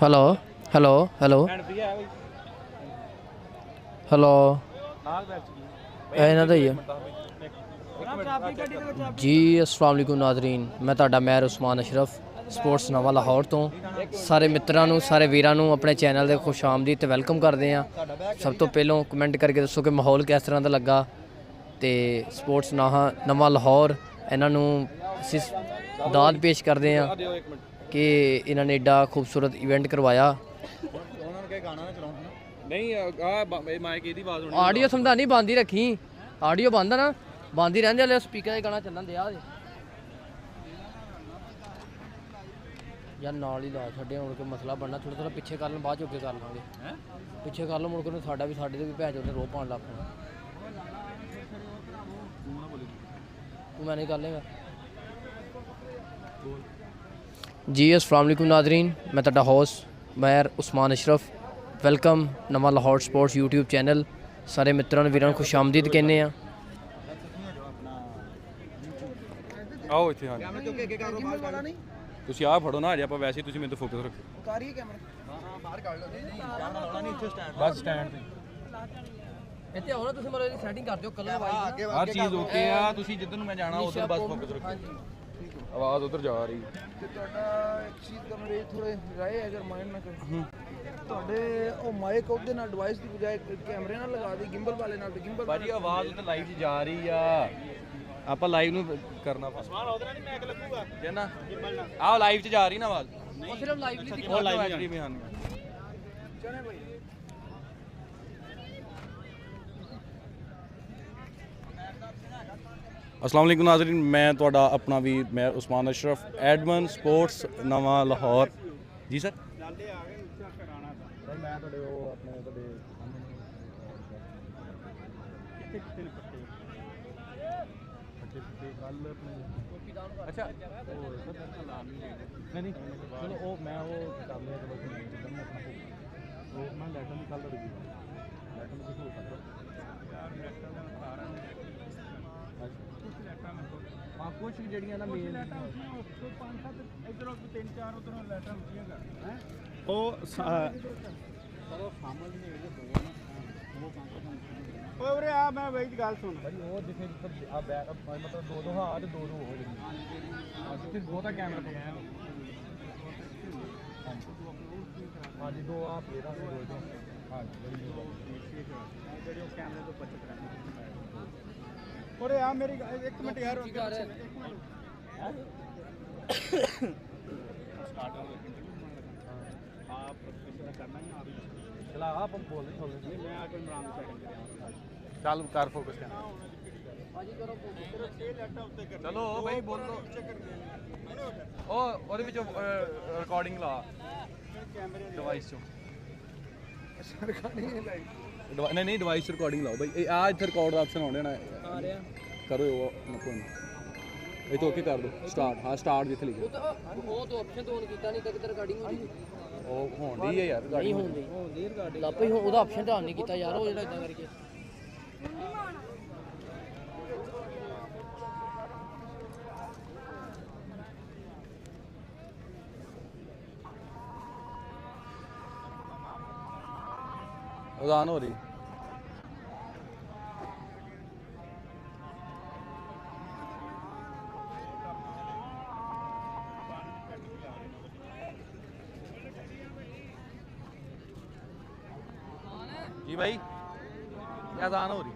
Hello hello hello hello ਇਹਨਾਂ ਦਾ ਹੀ ਹੈ ਜੀ। अस्सलाम वालेकुम नाज़रीन, मैं ਤੁਹਾਡਾ ਮੈਰ ਉਸਮਾਨ ਅਸ਼ਰਫ ਸਪੋਰਟਸ ਨਵਾਂ ਲਾਹੌਰ ਤੋਂ ਸਾਰੇ ਮਿੱਤਰਾਂ ਨੂੰ ਸਾਰੇ ਵੀਰਾਂ ਨੂੰ ਆਪਣੇ ਚੈਨਲ ਦੇ ਖੁਸ਼ ਆਮਦੀਦ ਤੇ ਵੈਲਕਮ ਕਰਦੇ ਹਾਂ। ਸਭ ਤੋਂ ਪਹਿਲਾਂ ਕਮੈਂਟ ਕਰਕੇ ਦੱਸੋ ਕਿ ਮਾਹੌਲ ਕਿਸ ਤਰ੍ਹਾਂ ਦਾ ਲੱਗਾ ਤੇ ਸਪੋਰਟਸ ਨਵਾਂ ਲਾਹੌਰ ਇਹਨਾਂ ਨੂੰ ਅਸੀਂ ਦਾਦ ਪੇਸ਼ ਕਰਦੇ ਹਾਂ ਕਿ ਇਹਨਾਂ ਨੇ ਏਡਾ ਖੂਬਸੂਰਤ ਇਵੈਂਟ ਕਰਵਾਇਆ। ਆਡੀਓ ਸਮਝਾ ਨਹੀਂ ਬੰਦ ਹੀ ਰੱਖੀ, ਆਡੀਓ ਬੰਦ ਆ ਨਾ, ਬੰਦ ਹੀ ਰਹਿੰਦੇ ਹਲੇ ਸਪੀਕਰ 'ਤੇ ਗਾਣਾ ਚੱਲਣ ਦਿਆ ਯਾਰ ਨਾਲ ਹੀ ਲਾ ਛੱਡੇ। ਹੁਣ ਕੋਈ ਮਸਲਾ ਬਣਨਾ ਥੋੜਾ ਥੋੜਾ ਪਿੱਛੇ ਕਰ ਲੈਣ, ਬਾਅਦ 'ਚ ਅੱਗੇ ਕਰ ਲਾਂਗੇ। ਪਿੱਛੇ ਕਰ ਲਓ ਮੁੜ ਕੇ ਸਾਡਾ ਵੀ ਸਾਡੇ 'ਤੇ ਵੀ ਭੈਣ ਚੋਦ ਰੋਹ ਪਾਉਣ ਲੱਗ ਪੈਣਾ। ਤੂੰ ਮੈਂ ਨਹੀਂ ਕਰ ਲੇਗਾ ਜੀ। अस्सलाम वालेकुम नाज़रीन, मैं ਤੁਹਾਡਾ ਹੋਸਟ ਮੈਰ ਉਸਮਾਨ ਅਸ਼ਰਫ। ਵੈਲਕਮ ਨਵਾਂ ਲਾਹੌਰ ਸਪੋਰਟਸ YouTube ਚੈਨਲ। ਸਾਰੇ ਮਿੱਤਰਾਂ ਨੂੰ ਵੀਰਾਂ ਨੂੰ ਖੁਸ਼ ਆਮਦੀਦ ਕਹਿੰਦੇ ਆ। ਆਓ ਇੱਥੇ ਹਾਂ ਤੁਸੀਂ ਆਹ ਫੜੋ ਨਾ, ਅਜੇ ਆਪਾਂ ਵੈਸੇ ਤੁਸੀਂ ਮੈਨੂੰ ਫੋਕਸ ਰੱਖੋ। ਉਤਾਰੀਏ ਕੈਮਰਾ, ਹਾਂ ਬਾਹਰ ਕੱਢ ਲਓ। ਨਹੀਂ ਕੈਮਰਾ ਲਾਉਣਾ ਨਹੀਂ, ਇੱਥੇ ਸਟੈਂਡ ਬਸ ਸਟੈਂਡ ਤੇ ਇੱਥੇ ਆਉਣਾ ਤੁਸੀਂ ਮਤਲਬ ਸੈਟਿੰਗ ਕਰ ਦਿਓ ਕਲਰ ਵਾਈਜ਼, ਹਰ ਚੀਜ਼ ਓਕੇ ਆ। ਤੁਸੀਂ ਜਿੱਧਰ ਨੂੰ ਮੈਂ ਜਾਣਾ ਉਧਰ ਬਸ ਫੋਕਸ ਰੱਖੋ। ਆਵਾਜ਼ ਉਧਰ ਜਾ ਰਹੀ ਤੇ ਤੁਹਾਡਾ ਇੱਕ ਚੀਜ਼ ਕਰਨ ਰਹੇ ਥੋੜੇ ਰਾਏ ਅਗਰ ਮਾਈਂਡ ਨਾ ਕਰੋ ਤੁਹਾਡੇ ਉਹ ਮਾਈਕ ਉਹਦੇ ਨਾਲ ਡਿਵਾਈਸ ਦੀ ਬਜਾਏ ਕੈਮਰੇ ਨਾਲ ਲਗਾ ਦੀ, ਗਿੰਬਲ ਵਾਲੇ ਨਾਲ। ਤੇ ਗਿੰਬਲ ਭਾਜੀ ਆਵਾਜ਼ ਉਧਰ ਲਾਈਵ 'ਚ ਜਾ ਰਹੀ ਆ, ਆਪਾਂ ਲਾਈਵ ਨੂੰ ਕਰਨਾ ਸਮਾਨ ਉਹਦੇ ਨਾਲ ਨਹੀਂ ਮੈਕ ਲੱਗੂਗਾ ਜੇ ਨਾ ਆਹ ਲਾਈਵ 'ਚ ਜਾ ਰਹੀ ਨਾ ਆਵਾਜ਼। ਉਹ ਸਿਰਫ ਲਾਈਵਲੀ ਦਿਖਾ ਉਹ ਲਾਈਵ ਐਕਚੁਅਲੀ ਮੈਂ ਚਲੇ ਭਾਈ। अस्सलाम वालेकुम नाज़रीन, मैं ਤੁਹਾਡਾ ਆਪਣਾ ਵੀ ਮੈਰ ਉਸਮਾਨ ਅਸ਼ਰਫ, ਐਡਮਨ ਸਪੋਰਟਸ ਨਵਾਂ ਲਾਹੌਰ ਜੀ। ਸਰ ਮੈਂ ਤੁਹਾਡੇ ਉਹ ਆਪਣੇ ਤੁਹਾਡੇ ਅੱਛਾ ਨਹੀਂ ਚਲੋ ਉਹ ਮੈਂ ਉਹ ਕਰ ਲਿਆ। ਚਲੋ ਉਹ ਮੈਂ ਲੈਟਰ ਨਿਕਾਲ ਲੜੀ ਲੈਟਰ ਨੂੰ ਕੁਝ ਹੋ ਸਕਦਾ ਕੁਛ ਜਿਹੜੀਆਂ ਨਾ ਮੇਨ ਇਧਰੋਂ 3-4 ਉਧਰੋਂ ਲੈਟਰ ਹੁੰਦੀਆਂ ਹੈ ਉਹ ਸਾਹਮਣੇ ਉਹ ਵੀਰੇ ਆ ਮੈਂ ਬਈ ਗੱਲ ਸੁਣ ਭਾਈ ਉਹ ਜਿੱਥੇ ਆ ਬੈਕ ਮਤਲਬ ਦੋ ਹਾਂ ਤੇ ਦੋ ਹੋ ਜਾਣੀ ਜਿੱਥੇ ਦੋ ਤਾਂ ਕੈਮਰਾ ਤੇ ਹੈ ਹਾਂਜੀ ਦੋ ਆ ਫੇਰ ਆ ਦੋ ਹਾਂ ਜਿਹੜੀ ਉਹ ਕੈਮਰੇ ਤੋਂ ਬਚਤ ਕਰਨੀ। ਔਰੇ ਆ ਮੇਰੀ ਇੱਕ ਮਿੰਟ ਯਾਰ ਕੀ ਕਰ ਰਿਹਾ ਸਟਾਰਟ ਹੋ ਗਿਆ ਆਪ ਕਿਸੇ ਨੇ ਕਰਨਾ ਹੀ ਆਪ ਚਲਾ ਆਪ ਹਮ ਬੋਲ ਨਹੀਂ ਮੈਂ ਆ ਕੇ ਇਮਰਾਨ ਨੂੰ ਸੈਟਿੰਗ ਕਰਿਆ। ਚੱਲ ਕਰ ਫੋਕਸ ਕਰ ਭਾਜੀ ਕਰੋ ਫੋਕਸ ਤੇ ਲੈਟਾਂ ਉੱਤੇ ਕਰ ਚਲੋ ਭਾਈ ਬੋਲੋ ਉਹ ਉਹਦੇ ਵਿੱਚ ਰਿਕਾਰਡਿੰਗ ਲਾ ਕੈਮਰੇ ਡਿਵਾਈਸ ਚੋਂ ਰਿਕਾਰਡਿੰਗ ਲਾਈ ਨਹੀਂ ਡਿਵਾਈਸ ਰਿਕਾਰਡਿੰਗ ਲਾਓ ਭਾਈ। ਆ ਇੱਥੇ ਰਿਕਾਰਡ ਦਾ ਆਪਸ਼ਨ ਆਉਣਾ ਆ ਰਿਹਾ ਕਰੋ ਉਹ ਕੋਈ ਇਹ ਤੋਂ ਓਕੇ ਕਰ ਦੋ ਸਟਾਰਟ। ਹਾਂ ਸਟਾਰਟ ਜਿੱਥੇ ਲਿਖਿਆ ਉਹ ਤੋਂ ਆਪਸ਼ਨ ਤੋਂ ਕੀਤਾ ਨਹੀਂ ਤਾਂ ਕਿਤੇ ਰਿਕਾਰਡਿੰਗ ਹੋਣੀ ਉਹ ਹੋਣੀ ਹੈ ਯਾਰ ਨਹੀਂ ਹੁੰਦੀ ਰਿਕਾਰਡਿੰਗ ਆਪੇ ਹੀ ਉਹਦਾ ਆਪਸ਼ਨ ਤਾਂ ਨਹੀਂ ਕੀਤਾ ਯਾਰ ਉਹ ਜਿਹੜਾ ਇਦਾਂ ਕਰਕੇ ਉਦਾਨ ਹੋ ਰਹੀ। जी भाई क्या अजान हो रही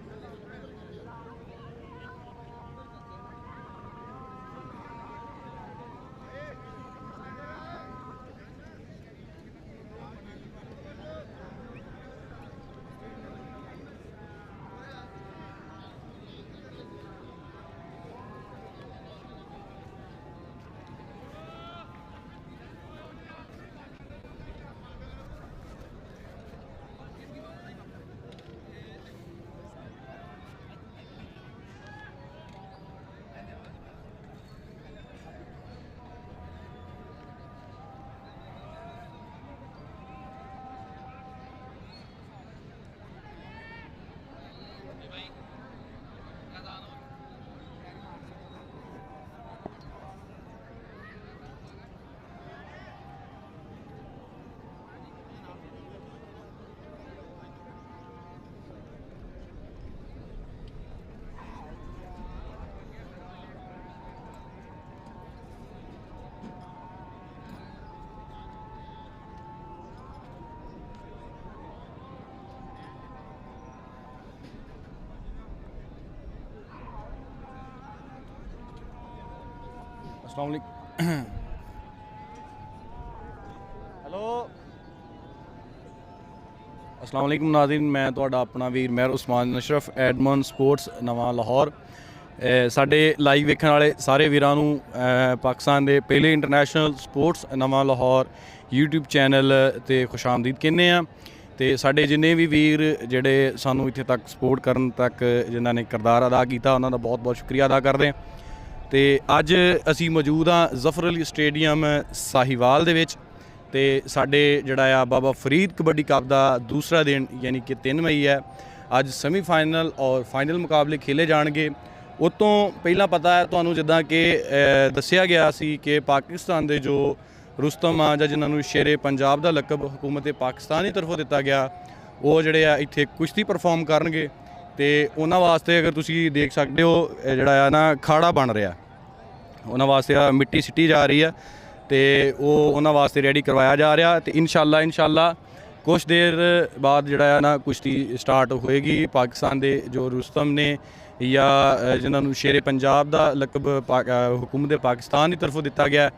अस्सलाम वालेकुम हेलो अस्सलाम वालेकुम नाज़रीन, मैं ਤੁਹਾਡਾ ਆਪਣਾ ਵੀਰ ਮਹਿਰ ਉਸਮਾਨ ਅਸ਼ਰਫ ਐਡਮਨ ਸਪੋਰਟਸ ਨਵਾਂ ਲਾਹੌਰ। ਸਾਡੇ ਲਾਈਵ ਵੇਖਣ ਵਾਲੇ ਸਾਰੇ ਵੀਰਾਂ ਨੂੰ ਪਾਕਿਸਤਾਨ ਦੇ ਪਹਿਲੇ ਇੰਟਰਨੈਸ਼ਨਲ ਸਪੋਰਟਸ ਨਵਾਂ ਲਾਹੌਰ YouTube ਚੈਨਲ ਤੇ ਖੁਸ਼ਾਮਦੀਦ ਕਹਿੰਦੇ ਆ। ਤੇ ਸਾਡੇ ਜਿੰਨੇ ਵੀ ਵੀਰ ਜਿਹੜੇ ਸਾਨੂੰ ਇੱਥੇ ਤੱਕ ਸਪੋਰਟ ਕਰਨ ਤੱਕ ਜਿਨ੍ਹਾਂ ਨੇ ਕਿਰਦਾਰ ਅਦਾ ਕੀਤਾ ਉਹਨਾਂ ਦਾ ਬਹੁਤ ਬਹੁਤ ਸ਼ੁਕਰੀਆ ਅਦਾ ਕਰਦੇ ਹਾਂ। ਤੇ ਅੱਜ ਅਸੀਂ ਮੌਜੂਦ ਹਾਂ ਜ਼ਫਰ ਅਲੀ ਸਟੇਡੀਅਮ ਸਾਹੀਵਾਲ ਦੇ ਵਿੱਚ ਤੇ ਸਾਡੇ ਜਿਹੜਾ ਆ ਬਾਬਾ ਫਰੀਦ ਕਬੱਡੀ ਕੱਪ ਦਾ ਦੂਸਰਾ ਦਿਨ ਯਾਨੀ ਕਿ 3 ਮਈ ਹੈ। ਅੱਜ ਸੈਮੀਫਾਈਨਲ ਔਰ ਫਾਈਨਲ ਮੁਕਾਬਲੇ ਖੇਲੇ ਜਾਣਗੇ। ਉਹ ਤੋਂ ਪਹਿਲਾਂ ਪਤਾ ਹੈ ਤੁਹਾਨੂੰ ਜਿੱਦਾਂ ਕਿ ਦੱਸਿਆ ਗਿਆ ਸੀ ਕਿ ਪਾਕਿਸਤਾਨ ਦੇ ਜੋ ਰੁਸਤਮ ਆ ਜਾਂ ਜਿਨ੍ਹਾਂ ਨੂੰ ਸ਼ੇਰੇ ਪੰਜਾਬ ਦਾ ਲਕਬ ਹਕੂਮਤ ਪਾਕਿਸਤਾਨ ਦੀ ਤਰਫੋਂ ਦਿੱਤਾ ਗਿਆ, ਉਹ ਜਿਹੜੇ ਆ ਇੱਥੇ ਕੁਸ਼ਤੀ ਪਰਫਾਰਮ ਕਰਨਗੇ। ਤੇ ਉਹਨਾਂ ਵਾਸਤੇ ਅਗਰ ਤੁਸੀਂ ਦੇਖ ਸਕਦੇ ਹੋ ਜਿਹੜਾ ਆ ਨਾ ਅਖਾੜਾ ਬਣ ਰਿਹਾ, ਉਹਨਾਂ ਵਾਸਤੇ ਆ ਮਿੱਟੀ ਸਿੱਟੀ ਜਾ ਰਹੀ ਆ ਤੇ ਉਹ ਉਹਨਾਂ ਵਾਸਤੇ ਰੈਡੀ ਕਰਵਾਇਆ ਜਾ ਰਿਹਾ। ਤੇ ਇਨਸ਼ਾਅੱਲਾ ਕੁਛ ਦੇਰ ਬਾਅਦ ਜਿਹੜਾ ਆ ਨਾ ਕੁਸ਼ਤੀ ਸਟਾਰਟ ਹੋਏਗੀ। ਪਾਕਿਸਤਾਨ ਦੇ ਜੋ ਰੁਸਤਮ ਨੇ ਜਾਂ ਜਿਨ੍ਹਾਂ ਨੂੰ ਸ਼ੇਰੇ ਪੰਜਾਬ ਦਾ ਲਕਬ ਹਕੂਮਤ ਪਾਕਿਸਤਾਨ ਦੀ ਤਰਫੋਂ ਦਿੱਤਾ ਗਿਆ,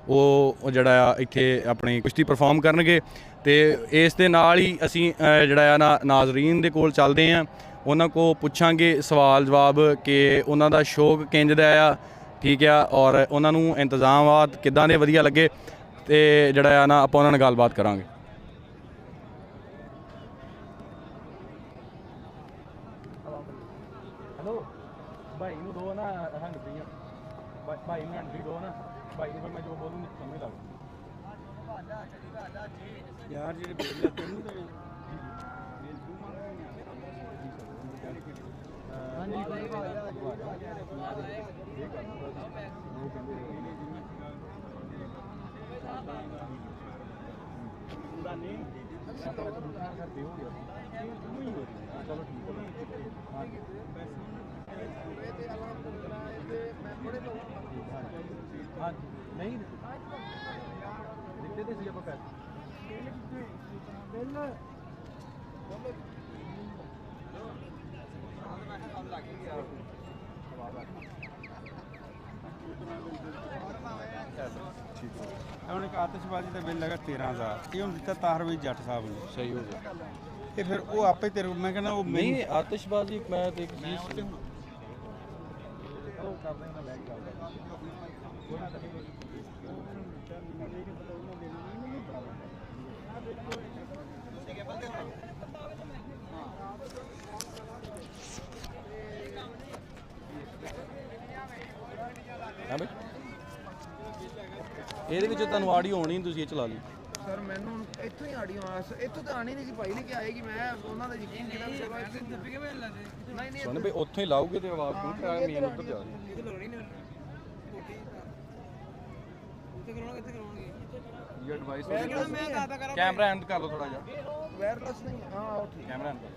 ਉਹ ਜਿਹੜਾ ਆ ਇੱਥੇ ਆਪਣੀ ਕੁਸ਼ਤੀ ਪਰਫਾਰਮ ਕਰਨਗੇ। ਤੇ ਇਸ ਦੇ ਨਾਲ ਹੀ ਅਸੀਂ ਜਿਹੜਾ ਆ ਨਾ ਨਾਜ਼ਰੀਨ ਦੇ ਕੋਲ ਚੱਲਦੇ ਹਾਂ, ਉਹਨਾਂ ਕੋਲ ਪੁੱਛਾਂਗੇ ਸਵਾਲ ਜਵਾਬ ਕਿ ਉਹਨਾਂ ਦਾ ਸ਼ੌਕ ਕਿੰਝ ਦਾ ਆ, ਠੀਕ ਆ, ਔਰ ਉਹਨਾਂ ਨੂੰ ਇੰਤਜ਼ਾਮਾਤ ਕਿੱਦਾਂ ਦੇ ਵਧੀਆ ਲੱਗੇ ਤੇ ਜਿਹੜਾ ਆ ਨਾ ਆਪਾਂ ਉਹਨਾਂ ਨਾਲ ਗੱਲਬਾਤ ਕਰਾਂਗੇ। ਹੈਲੋ ਭਾਈ ਨੂੰ ਦੋ ਨਾ ਹੰਡ ਦੀਆਂ ਭਾਈ ਨੂੰ ਹੰਡ ਦੋ ਨਾ ਭਾਈ ਨੂੰ ਮੈਂ ਜੋ ਬੋਲੂੰ ਸਮਝ ਲੱਗ ਯਾਰ ਜਿਹੜੇ ਬੋਲ ਤੈਨੂੰ ਤਾਂ ਨਹੀਂ ਦਿੱਤੇ ਤੇ ਸੀ ਆਪਾਂ ਪੈਸੇ ਹੁਣ ਇੱਕ ਆਤਿਸ਼ਬਾਜ਼ੀ ਦਾ ਬਿੱਲ ਹੈਗਾ 13,000, ਇਹ ਹੁਣ ਦਿੱਤਾ ਤਾਹਰਵੀ ਜੱਟ ਸਾਹਿਬ ਨੂੰ। ਸਹੀ ਹੋ ਗਿਆ ਤੇ ਫਿਰ ਉਹ ਆਪੇ ਤੇਰੇ ਮੈਂ ਕਹਿੰਦਾ ਉਹ ਨਹੀਂ ਆਤਿਸ਼ਬਾਜ਼ੀ ਮੈਂ ਤੇ ਇੱਕ ਚੀਜ਼ ਇਹਦੇ ਵਿੱਚ ਤੁਹਾਨੂੰ ਆਡੀਓ ਹੋਣੀ, ਤੁਸੀਂ ਇਹ ਚਲਾ ਲਈ। ਸਰ ਮੈਨੂੰ ਇੱਥੋਂ ਹੀ ਆਡੀਓ ਇੱਥੋਂ ਤਾਂ ਆਣੀ ਨਹੀਂ ਸੀ ਭਾਈ ਨੇ ਕਿ ਆਏਗੀ, ਮੈਂ ਉਹਨਾਂ ਦਾ ਯਕੀਨ ਕੀਤਾ ਨਹੀਂ ਸੁਣ ਬਈ ਉੱਥੋਂ ਹੀ ਲਾਓਗੇ ਤੇ ਆਵਾਜ਼ ਕਿਉਂ ਕਰਾਂਗੇ, ਮੇਨ ਉੱਧਰ ਜਾ ਰਹੀ ਇਹ ਐਡਵਾਈਸ ਕੈਮਰਾ ਐਂਡ ਕਰ ਲਓ ਥੋੜਾ ਜਿਹਾ, ਵਾਇਰਲੈਸ ਨਹੀਂ। ਹਾਂ ਉਹ ਠੀਕ ਕੈਮਰਾ ਐਂਡ ਕਰ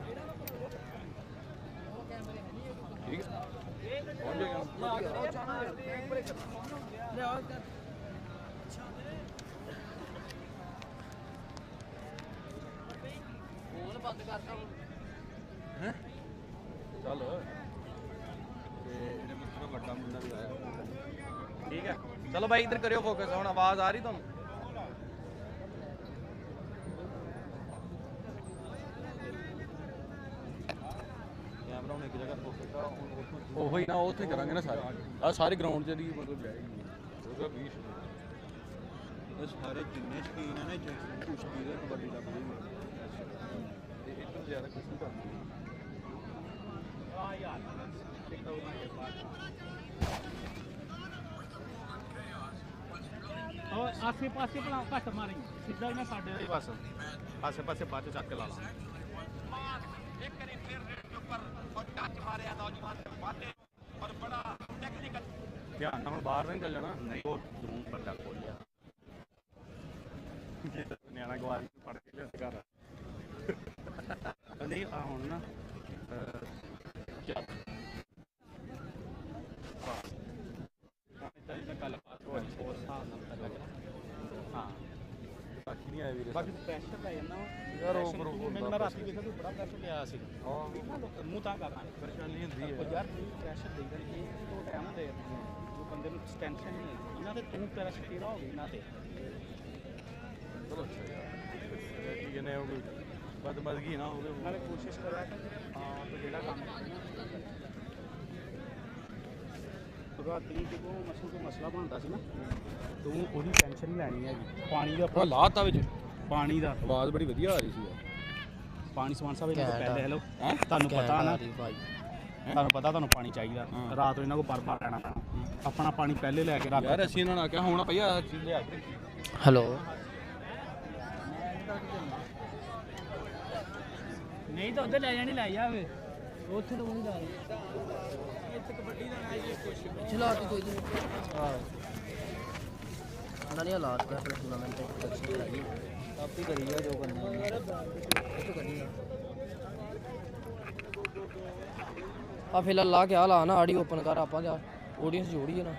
ਠੀਕ ਹੈ ਪਹੁੰਚ ਜਾਏਗਾ। ਚੱਲ ਤੇ ਇਹਦੇ ਵਿੱਚ ਵੱਡਾ ਮੁੰਡਾ ਵੀ ਆਇਆ, ਠੀਕ ਹੈ। ਚਲੋ ਭਾਈ ਇੱਧਰ ਕਰਿਓ ਫੋਕਸ, ਹੁਣ ਆਵਾਜ਼ ਆ ਰਹੀ ਤੁਹਾਨੂੰ? ਕੈਮਰਾ ਹੁਣ ਇੱਕ ਜਗ੍ਹਾ ਫੋਕਸ ਆ, ਉਹੀ ਨਾ ਉੱਥੇ ਕਰਾਂਗੇ ਨਾ ਸਾਰੇ ਆ ਸਾਰੇ ਗਰਾਊਂਡ 'ਚ ਦੀ ਮਤਲਬ ਜਾਏਗੀ ਉਹਦਾ 20 ਇਹ ਸਾਰੇ ਜਿੰਨੇ ਸ਼ਕੀਨ ਨੇ ਕੁਸ਼ਤੀ ਦੇ ਕਬੱਡੀ ਦਾ ਤੇ ਇੱਕ ਤੋਂ ਜ਼ਿਆਦਾ ਕੁਛ ਨਹੀਂ ਕਰਦੀ। ਆਸੇ ਪਾਸੇ ਭਲਾ ਘੱਟ ਮਾਰੀ ਸਿੱਧਾ ਮੈਂ ਸਾਡੇ ਵਾਲੇ ਬਸ ਆਸੇ ਪਾਸੇ ਬਾਅਦ ਚ ਚੱਕ ਕੇ ਲਾ ਲਾ। ਧਿਆਨ ਨਾਲ ਬਾਹਰ ਨਹੀਂ ਚੱਲ ਜਾਣਾ, ਨਹੀਂ ਉਹ ਜ਼ਰੂਰ ਵੱਡਾ ਖੋਲ ਲਿਆ ਨਿਆਣਾ ਗਵਾਰੀ ਪੜ ਕੇ ਲਿਆ ਘਰ ਨਹੀਂ ਆ ਹੁਣ ਨਾ ਬਾਕੀ ਨਹੀਂ ਆਇਆ ਵੀਰੇ। ਬਾਕੀ ਪ੍ਰੈਸ਼ਰ ਪੈ ਜਾਂਦਾ ਯਾਰ ਉਹ ਮੈਂ ਰਾਤੀ ਵੇਖਿਆ ਤੂੰ ਬੜਾ ਪ੍ਰੈਸ਼ਰ ਲਿਆ ਸੀ। ਮੂੰਹ ਤਾਂ ਕਰਨਾ ਪਰੇਸ਼ਾਨੀ ਹੁੰਦੀ ਹੈ ਯਾਰ ਪ੍ਰੈਸ਼ਰ ਦੇਈਦਾ ਇਹ ਉਹ ਟਾਈਮ ਦੇ ਬੰਦੇ ਨੂੰ ਟੈਨਸ਼ਨ ਨਹੀਂ ਹੋਈ ਇਹਨਾਂ ਤੇ ਤੂੰ ਤੇਰਾ ਸ਼ਕੀਰਾ ਹੋ ਗਈ ਇਹਨਾਂ ਤੇ ਚਲੋ ਅੱਛਾ ਯਾਰ ਕੀ ਕਹਿੰਦੇ ਉਹ ਕੋਈ ਬਦਮਜ਼ਗੀ ਨਾ ਹੋਵੇ ਨਾਲੇ ਕੋਸ਼ਿਸ਼ ਕਰਿਆ ਕਿ ਹਾਂ ਤੇ ਜਿਹੜਾ ਕੰਮ ਰਾਤੀ ਜਦੋਂ ਮਸਲਾ ਬਣਦਾ ਸੀ ਨਾ ਤੂੰ ਉਹਦੀ ਟੈਨਸ਼ਨ ਨਹੀਂ ਲੈਣੀ ਹੈਗੀ ਪਾਣੀ ਦਾ ਲਾਤਾ ਵਿੱਚ ਪਾਣੀ ਦਾ ਆਵਾਜ਼ ਬੜੀ ਵਧੀਆ ਆ ਰਹੀ ਸੀ ਯਾਰ ਪਾਣੀ ਸਮਾਨ ਸਾਹਿਬ ਇਹਨਾਂ ਤੋਂ ਪਹਿਲੇ ਹੈਲੋ ਤੁਹਾਨੂੰ ਪਤਾ ਨਾ ਤੁਹਾਨੂੰ ਪਤਾ ਤੁਹਾਨੂੰ ਪਾਣੀ ਚਾਹੀਦਾ ਰਾਤ ਨੂੰ ਇਹਨਾਂ ਕੋਲ ਬਾਰ-ਬਾਰ ਲੈਣਾ ਪੈਣਾ ਆਪਣਾ ਪਾਣੀ ਪਹਿਲੇ ਲੈ ਕੇ ਰੱਖ ਯਾਰ ਅਸੀਂ ਇਹਨਾਂ ਨਾਲ ਕਿਹਾ ਹੁਣ ਭਈ ਆਹ ਚੀਜ਼ ਲਿਆ ਕੇ ਹੈਲੋ ਨਹੀਂ ਤਾਂ ਉੱਧਰ ਲੈ ਜਾਣੀ ਲੈ ਜਾਵੇ ਉੱਥੇ ਤਾਂ ਨਹੀਂ ਜਾ ਚਲਾ ਕੇ ਕੋਈ ਨਹੀਂ ਉਹਨਾਂ ਨੇ ਹਾਲਾਤ ਦਾ ਟੂਰਨਾਮੈਂਟ ਤੇ ਤਕਸੀਮ ਕਰਾਈ ਕਾਫੀ ਕਰੀ ਆ ਜੋ ਕਰਨੀ ਆ ਫਿਲਹਾਲ ਲਾ ਕੇ ਆ ਲਾ ਨਾ ਆੜੀ ਓਪਨ ਕਰ ਆਪਾਂ ਤੇ ਆਡੀਅנס ਜੋੜੀਏ ਨਾ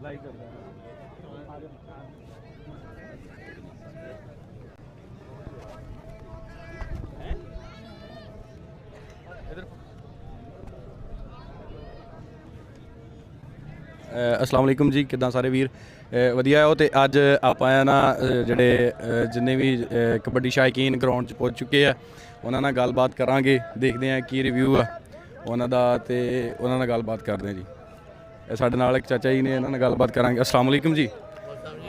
ਲਾਈਕ ਕਰਦਾ अस्सलाम वालेकुम जी किदां सारे वीर वधिया हो। तो अज आप ना ਜਿਹੜੇ जिन्ने भी कबड्डी शायकीन ग्राउंड 'ਚ पहुंच चुके हैं ਉਹਨਾਂ ਨਾਲ ਗੱਲਬਾਤ ਕਰਾਂਗੇ ਦੇਖਦੇ ਹਾਂ ਕੀ ਰਿਵਿਊ ਆ ਉਹਨਾਂ ਦਾ ਤੇ ਉਹਨਾਂ ਨਾਲ ਗੱਲਬਾਤ ਕਰਦੇ ਹਾਂ ਜੀ। ਇਹ ਸਾਡੇ ਨਾਲ ਇੱਕ ਚਾਚਾ ਜੀ ਨੇ ਇਹਨਾਂ ਨਾਲ ਗੱਲਬਾਤ ਕਰਾਂਗੇ। अस्सलाम वालेकुम जी।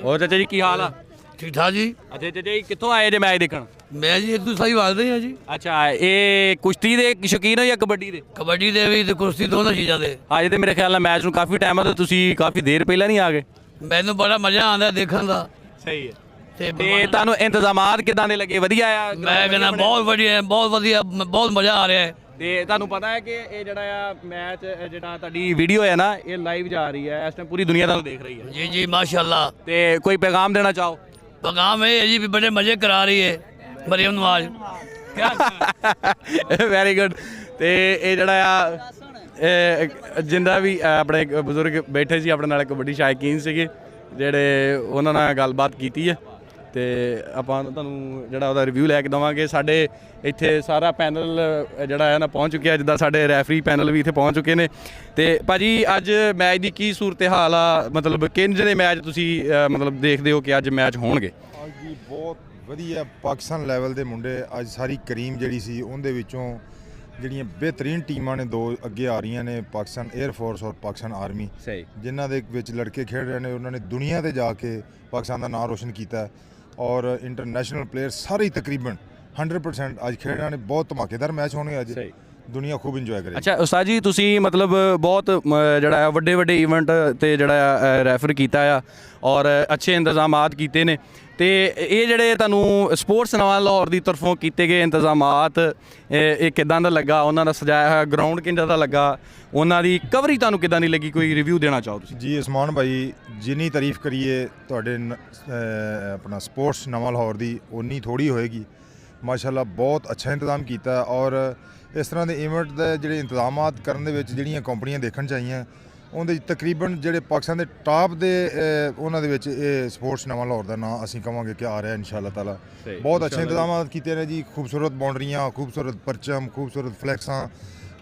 ਹੋਰ ਚਾਚਾ ਜੀ ਕੀ ਹਾਲ ਆ? ठीक ठाक जी। ਅੱਛਾ ਚਾਚਾ ਜੀ ਕਿੱਥੋਂ ਆਏ ਜੇ ਮੈਚ ਦੇਖਣ? मैं जी एक दूसरा ही वालते हैं जी। ਅੱਛਾ ਇਹ ਕੁਸ਼ਤੀ ਦੇ ਸ਼ੌਕੀਨ ਹੋ ਜਾਂ ਕਬੱਡੀ ਦੇ? कबड्डी दे भी ते कुश्ती दोनों चीज़ां दे। ਅੱਜ ਤੇ ਮੇਰੇ ਖਿਆਲ ਨਾਲ ਮੈਚ ਨੂੰ ਕਾਫੀ ਟਾਈਮ ਆ ਤੇ ਤੁਸੀਂ ਕਾਫੀ ਦੇਰ ਪਹਿਲਾਂ ਨਹੀਂ ਆ ਗਏ। मैनू बड़ा मज़ा आंदा देखने का। ਸਹੀ ਹੈ। ते ਤੇ ਤੁਹਾਨੂੰ ਇੰਤਜ਼ਾਮਾਤ ਕਿਦਾਂ ਦੇ ਲੱਗੇ? ਵਧੀਆ ਆ? मैं कहना बहुत बढ़िया बहुत वधिया बहुत मज़ा आ रहा है। ਤੇ ਤੁਹਾਨੂੰ ਪਤਾ ਹੈ ਕਿ ਇਹ ਜਿਹੜਾ ਆ ਮੈਚ ਜਿਹੜਾ ਤੁਹਾਡੀ ਵੀਡੀਓ ਹੈ ਨਾ ਇਹ ਲਾਈਵ ਜਾ ਰਹੀ ਹੈ ਇਸ ਟਾਈਮ ਪੂਰੀ ਦੁਨੀਆ ਤੁਹਾਨੂੰ ਦੇਖ ਰਹੀ ਹੈ। जी जी माशाल्लाह। ਤੇ ਕੋਈ ਪੈਗਾਮ ਦੇਣਾ ਚਾਹੋ? पैगाम है जी भी बड़े मज़े करा रही है मरियम नवाज। Very good. ਤੇ ਇਹ ਜਿਹੜਾ ਆ ਜਿੰਦਾ ਵੀ ਆਪਣੇ ਬਜ਼ੁਰਗ ਬੈਠੇ ਸੀ ਆਪਣੇ ਨਾਲ ਕਬੱਡੀ ਸ਼ੌਕੀਨ ਸੀਗੇ ਜਿਹੜੇ ਉਹਨਾਂ ਨਾਲ ਗੱਲਬਾਤ ਕੀਤੀ ਹੈ ਤੇ ਆਪਾਂ ਤੁਹਾਨੂੰ ਜਿਹੜਾ ਉਹਦਾ ਰਿਵਿਊ ਲੈ ਕੇ ਦੇਵਾਂਗੇ। ਸਾਡੇ ਇੱਥੇ ਸਾਰਾ ਪੈਨਲ ਜਿਹੜਾ ਹੈ ਨਾ ਪਹੁੰਚ ਚੁੱਕਿਆ ਜਿੱਦਾਂ ਸਾਡੇ ਰੈਫਰੀ ਪੈਨਲ ਵੀ ਇੱਥੇ ਪਹੁੰਚ ਚੁੱਕੇ ਨੇ। ਤੇ ਭਾਜੀ ਅੱਜ ਮੈਚ ਦੀ ਕੀ ਸੂਰਤ ਹਾਲ ਆ? ਮਤਲਬ ਕਿੰਨੇ ਜਿਹੜੇ ਮੈਚ ਤੁਸੀਂ ਮਤਲਬ ਦੇਖਦੇ ਹੋ ਕਿ ਅੱਜ ਮੈਚ ਹੋਣਗੇ? ਅੱਜ ਵੀ ਬਹੁਤ ਵਧੀਆ ਪਾਕਿਸਤਾਨ ਲੈਵਲ ਦੇ ਮੁੰਡੇ ਅੱਜ ਸਾਰੀ ਕਰੀਮ ਜਿਹੜੀ ਸੀ ਉਹਦੇ ਵਿੱਚੋਂ ਜਿਹੜੀਆਂ ਬਿਹਤਰੀਨ ਟੀਮਾਂ ਨੇ ਦੋ ਅੱਗੇ ਆ ਰਹੀਆਂ ਨੇ ਪਾਕਿਸਤਾਨ 에ਅਰ ਫੋਰਸ ਔਰ ਪਾਕਿਸਤਾਨ ਆਰਮੀ ਸਹੀ ਜਿਨ੍ਹਾਂ ਦੇ ਵਿੱਚ ਲੜਕੇ ਖੇਡ ਰਹੇ ਨੇ। ਉਹਨਾਂ ਨੇ ਦੁਨੀਆ ਤੇ ਜਾ ਕੇ ਪਾਕਿਸਤਾਨ ਦਾ ਨਾਮ ਰੋਸ਼ਨ ਕੀਤਾ ਔਰ ਇੰਟਰਨੈਸ਼ਨਲ ਪਲੇਅਰ ਸਾਰੇ ਹੀ ਤਕਰੀਬਨ 100% ਅੱਜ ਖੇਡ ਰਹੇ ਨੇ। ਬਹੁਤ ਧਮਾਕੇਦਾਰ ਮੈਚ ਹੋਣਗੇ ਅੱਜ। ਦੁਨੀਆ ਖੂਬ ਇੰਜੋਏ ਕਰੇ। ਅੱਛਾ ਉਸਤਾਦ ਜੀ ਤੁਸੀਂ ਮਤਲਬ ਬਹੁਤ ਜਿਹੜਾ ਆ ਵੱਡੇ ਵੱਡੇ ਇਵੈਂਟ ਤੇ ਜਿਹੜਾ ਆ ਰੈਫਰ ਕੀਤਾ ਆ ਔਰ ਅੱਛੇ ਇੰਤਜ਼ਾਮਾਤ ਕੀਤੇ ਨੇ ਤੇ ਇਹ ਜਿਹੜੇ ਤੁਹਾਨੂੰ ਸਪੋਰਟਸ ਨਵਾਂ ਲਾਹੌਰ ਦੀ ਤਰਫੋਂ ਕੀਤੇ ਗਏ ਇੰਤਜ਼ਾਮਾਤ ਇਹ ਕਿੱਦਾਂ ਦਾ ਲੱਗਾ, ਉਹਨਾਂ ਦਾ ਸਜਾਇਆ ਹੋਇਆ ਗਰਾਊਂਡ ਕਿੱਦਾਂ ਦਾ ਲੱਗਾ, ਉਹਨਾਂ ਦੀ ਕਵਰੀ ਤੁਹਾਨੂੰ ਕਿੱਦਾਂ ਦੀ ਲੱਗੀ, ਕੋਈ ਰਿਵਿਊ ਦੇਣਾ ਚਾਹੋ ਤੁਸੀਂ? ਜੀ ਉਸਮਾਨ ਭਾਈ ਜਿੰਨੀ ਤਾਰੀਫ ਕਰੀਏ ਤੁਹਾਡੇ ਆਪਣਾ ਸਪੋਰਟਸ ਨਵਾਂ ਲਾਹੌਰ ਦੀ ਉਨੀ ਥੋੜੀ ਹੋਏਗੀ। ਮਾਸ਼ਾਅੱਲਾ ਬਹੁਤ ਅੱਛਾ ਇੰਤਜ਼ਾਮ ਕੀਤਾ ਔਰ ਇਸ ਤਰ੍ਹਾਂ ਦੇ ਇਵੈਂਟ ਦੇ ਜਿਹੜੇ ਇੰਤਜ਼ਾਮਾਤ ਕਰਨ ਦੇ ਵਿੱਚ ਜਿਹੜੀਆਂ ਕੰਪਨੀਆਂ ਦੇਖਣ ਚਾਹੀਆਂ ਉਹਦੇ ਤਕਰੀਬਨ ਜਿਹੜੇ ਪਾਕਿਸਤਾਨ ਦੇ ਟਾਪ ਦੇ ਉਹਨਾਂ ਦੇ ਵਿੱਚ ਇਹ ਸਪੋਰਟਸ ਨਵਾਂ ਲਾਹੌਰ ਦਾ ਨਾਂ ਅਸੀਂ ਕਹਾਂਗੇ ਕਿ ਆ ਰਿਹਾ ਇਨਸ਼ਾਅੱਲਾ ਤਾਲਾ। ਬਹੁਤ ਅੱਛੇ ਇੰਤਜ਼ਾਮਾਤ ਕੀਤੇ ਨੇ ਜੀ, ਖੂਬਸੂਰਤ ਬਾਉਂਡਰੀਆਂ, ਖੂਬਸੂਰਤ ਪਰਚਮ, ਖੂਬਸੂਰਤ ਫਲੈਕਸਾਂ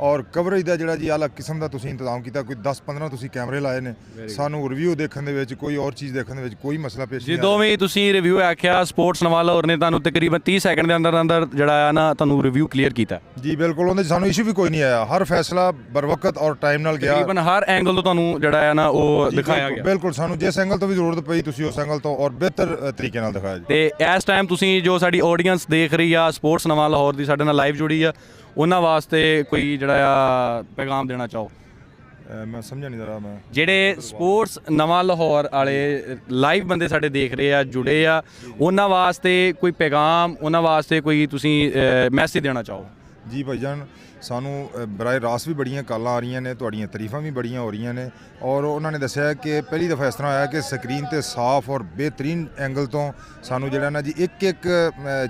ਔਰ ਕਵਰੇਜ ਦਾ ਜਿਹੜਾ ਜੀ ਅਲੱਗ ਕਿਸਮ ਦਾ ਤੁਸੀਂ ਇੰਤਜ਼ਾਮ ਕੀਤਾ। ਕੋਈ 10-15 ਤੁਸੀਂ ਕੈਮਰੇ ਲਾਏ ਨੇ, ਸਾਨੂੰ ਰਿਵਿਊ ਦੇਖਣ ਦੇ ਵਿੱਚ ਕੋਈ ਹੋਰ ਚੀਜ਼ ਦੇਖਣ ਦੇ ਵਿੱਚ ਕੋਈ ਮਸਲਾ ਪੇਸ਼ ਨਹੀਂ ਜਦੋਂ ਵੀ ਤੁਸੀਂ ਰਿਵਿਊ ਆਖਿਆ ਸਪੋਰਟਸ ਨਵਾਂ ਲਾਹੌਰ ਨੇ ਤੁਹਾਨੂੰ ਤਕਰੀਬਨ 30 ਸੈਕਿੰਡ ਦੇ ਅੰਦਰ ਅੰਦਰ ਜਿਹੜਾ ਆ ਨਾ ਤੁਹਾਨੂੰ ਰਿਵਿਊ ਕਲੀਅਰ ਕੀਤਾ। ਜੀ ਬਿਲਕੁਲ, ਉਹਦੇ 'ਚ ਸਾਨੂੰ ਇਸ਼ੂ ਵੀ ਕੋਈ ਨਹੀਂ ਆਇਆ, ਹਰ ਫੈਸਲਾ ਬਰਵਕਤ ਔਰ ਟਾਈਮ ਨਾਲ ਗਿਆ। ਤਕਰੀਬਨ ਹਰ ਐਂਗਲ ਤੋਂ ਤੁਹਾਨੂੰ ਜਿਹੜਾ ਆ ਨਾ ਉਹ ਦਿਖਾਇਆ ਗਿਆ। ਬਿਲਕੁਲ, ਸਾਨੂੰ ਜਿਸ ਐਂਗਲ ਤੋਂ ਵੀ ਜ਼ਰੂਰਤ ਪਈ ਤੁਸੀਂ ਉਸ ਐਂਗਲ ਤੋਂ ਔਰ ਬਿਹਤਰ ਤਰੀਕੇ ਨਾਲ ਦਿਖਾਇਆ ਜੀ। ਤੇ ਇਸ ਟਾਈਮ ਤੁਸੀਂ ਜੋ ਸਾਡੀ ਆਡੀਅנס ਦੇਖ ਰਹੀ ਆ ਸਪੋਰਟਸ ਨਵਾਂ ਲਾਹੌਰ ਦੀ ਸਾਡੇ ਨਾਲ ਲਾਈਵ ਜੁੜੀ ਆ ਉਹਨਾਂ ਵਾਸਤੇ ਕੋਈ ਜਿਹੜਾ ਆ ਪੈਗਾਮ ਦੇਣਾ ਚਾਹੋ? ਮੈਂ ਸਮਝਿਆ ਨਹੀਂ ਜ਼ਰਾ। ਮੈਂ ਜਿਹੜੇ ਸਪੋਰਟਸ ਨਵਾਂ ਲਾਹੌਰ ਵਾਲੇ ਲਾਈਵ ਬੰਦੇ ਸਾਡੇ ਦੇਖ ਰਹੇ ਆ ਜੁੜੇ ਆ ਉਹਨਾਂ ਵਾਸਤੇ ਕੋਈ ਪੈਗਾਮ, ਉਹਨਾਂ ਵਾਸਤੇ ਕੋਈ ਤੁਸੀਂ ਮੈਸੇਜ ਦੇਣਾ ਚਾਹੋ? ਜੀ ਭਾਈਜਾਨ, ਸਾਨੂੰ ਬਰਾਏ ਰਾਸ ਵੀ ਬੜੀਆਂ ਕਾਲਾਂ ਆ ਰਹੀਆਂ ਨੇ, ਤੁਹਾਡੀਆਂ ਤਾਰੀਫਾਂ ਵੀ ਬੜੀਆਂ ਹੋ ਰਹੀਆਂ ਨੇ ਔਰ ਉਹਨਾਂ ਨੇ ਦੱਸਿਆ ਕਿ ਪਹਿਲੀ ਦਫਾ ਇਸ ਤਰ੍ਹਾਂ ਹੋਇਆ ਕਿ ਸਕਰੀਨ ਤੇ ਸਾਫ਼ ਔਰ ਬਿਹਤਰੀਨ ਐਂਗਲ ਤੋਂ ਸਾਨੂੰ ਜਿਹੜਾ ਨਾ ਜੀ ਇੱਕ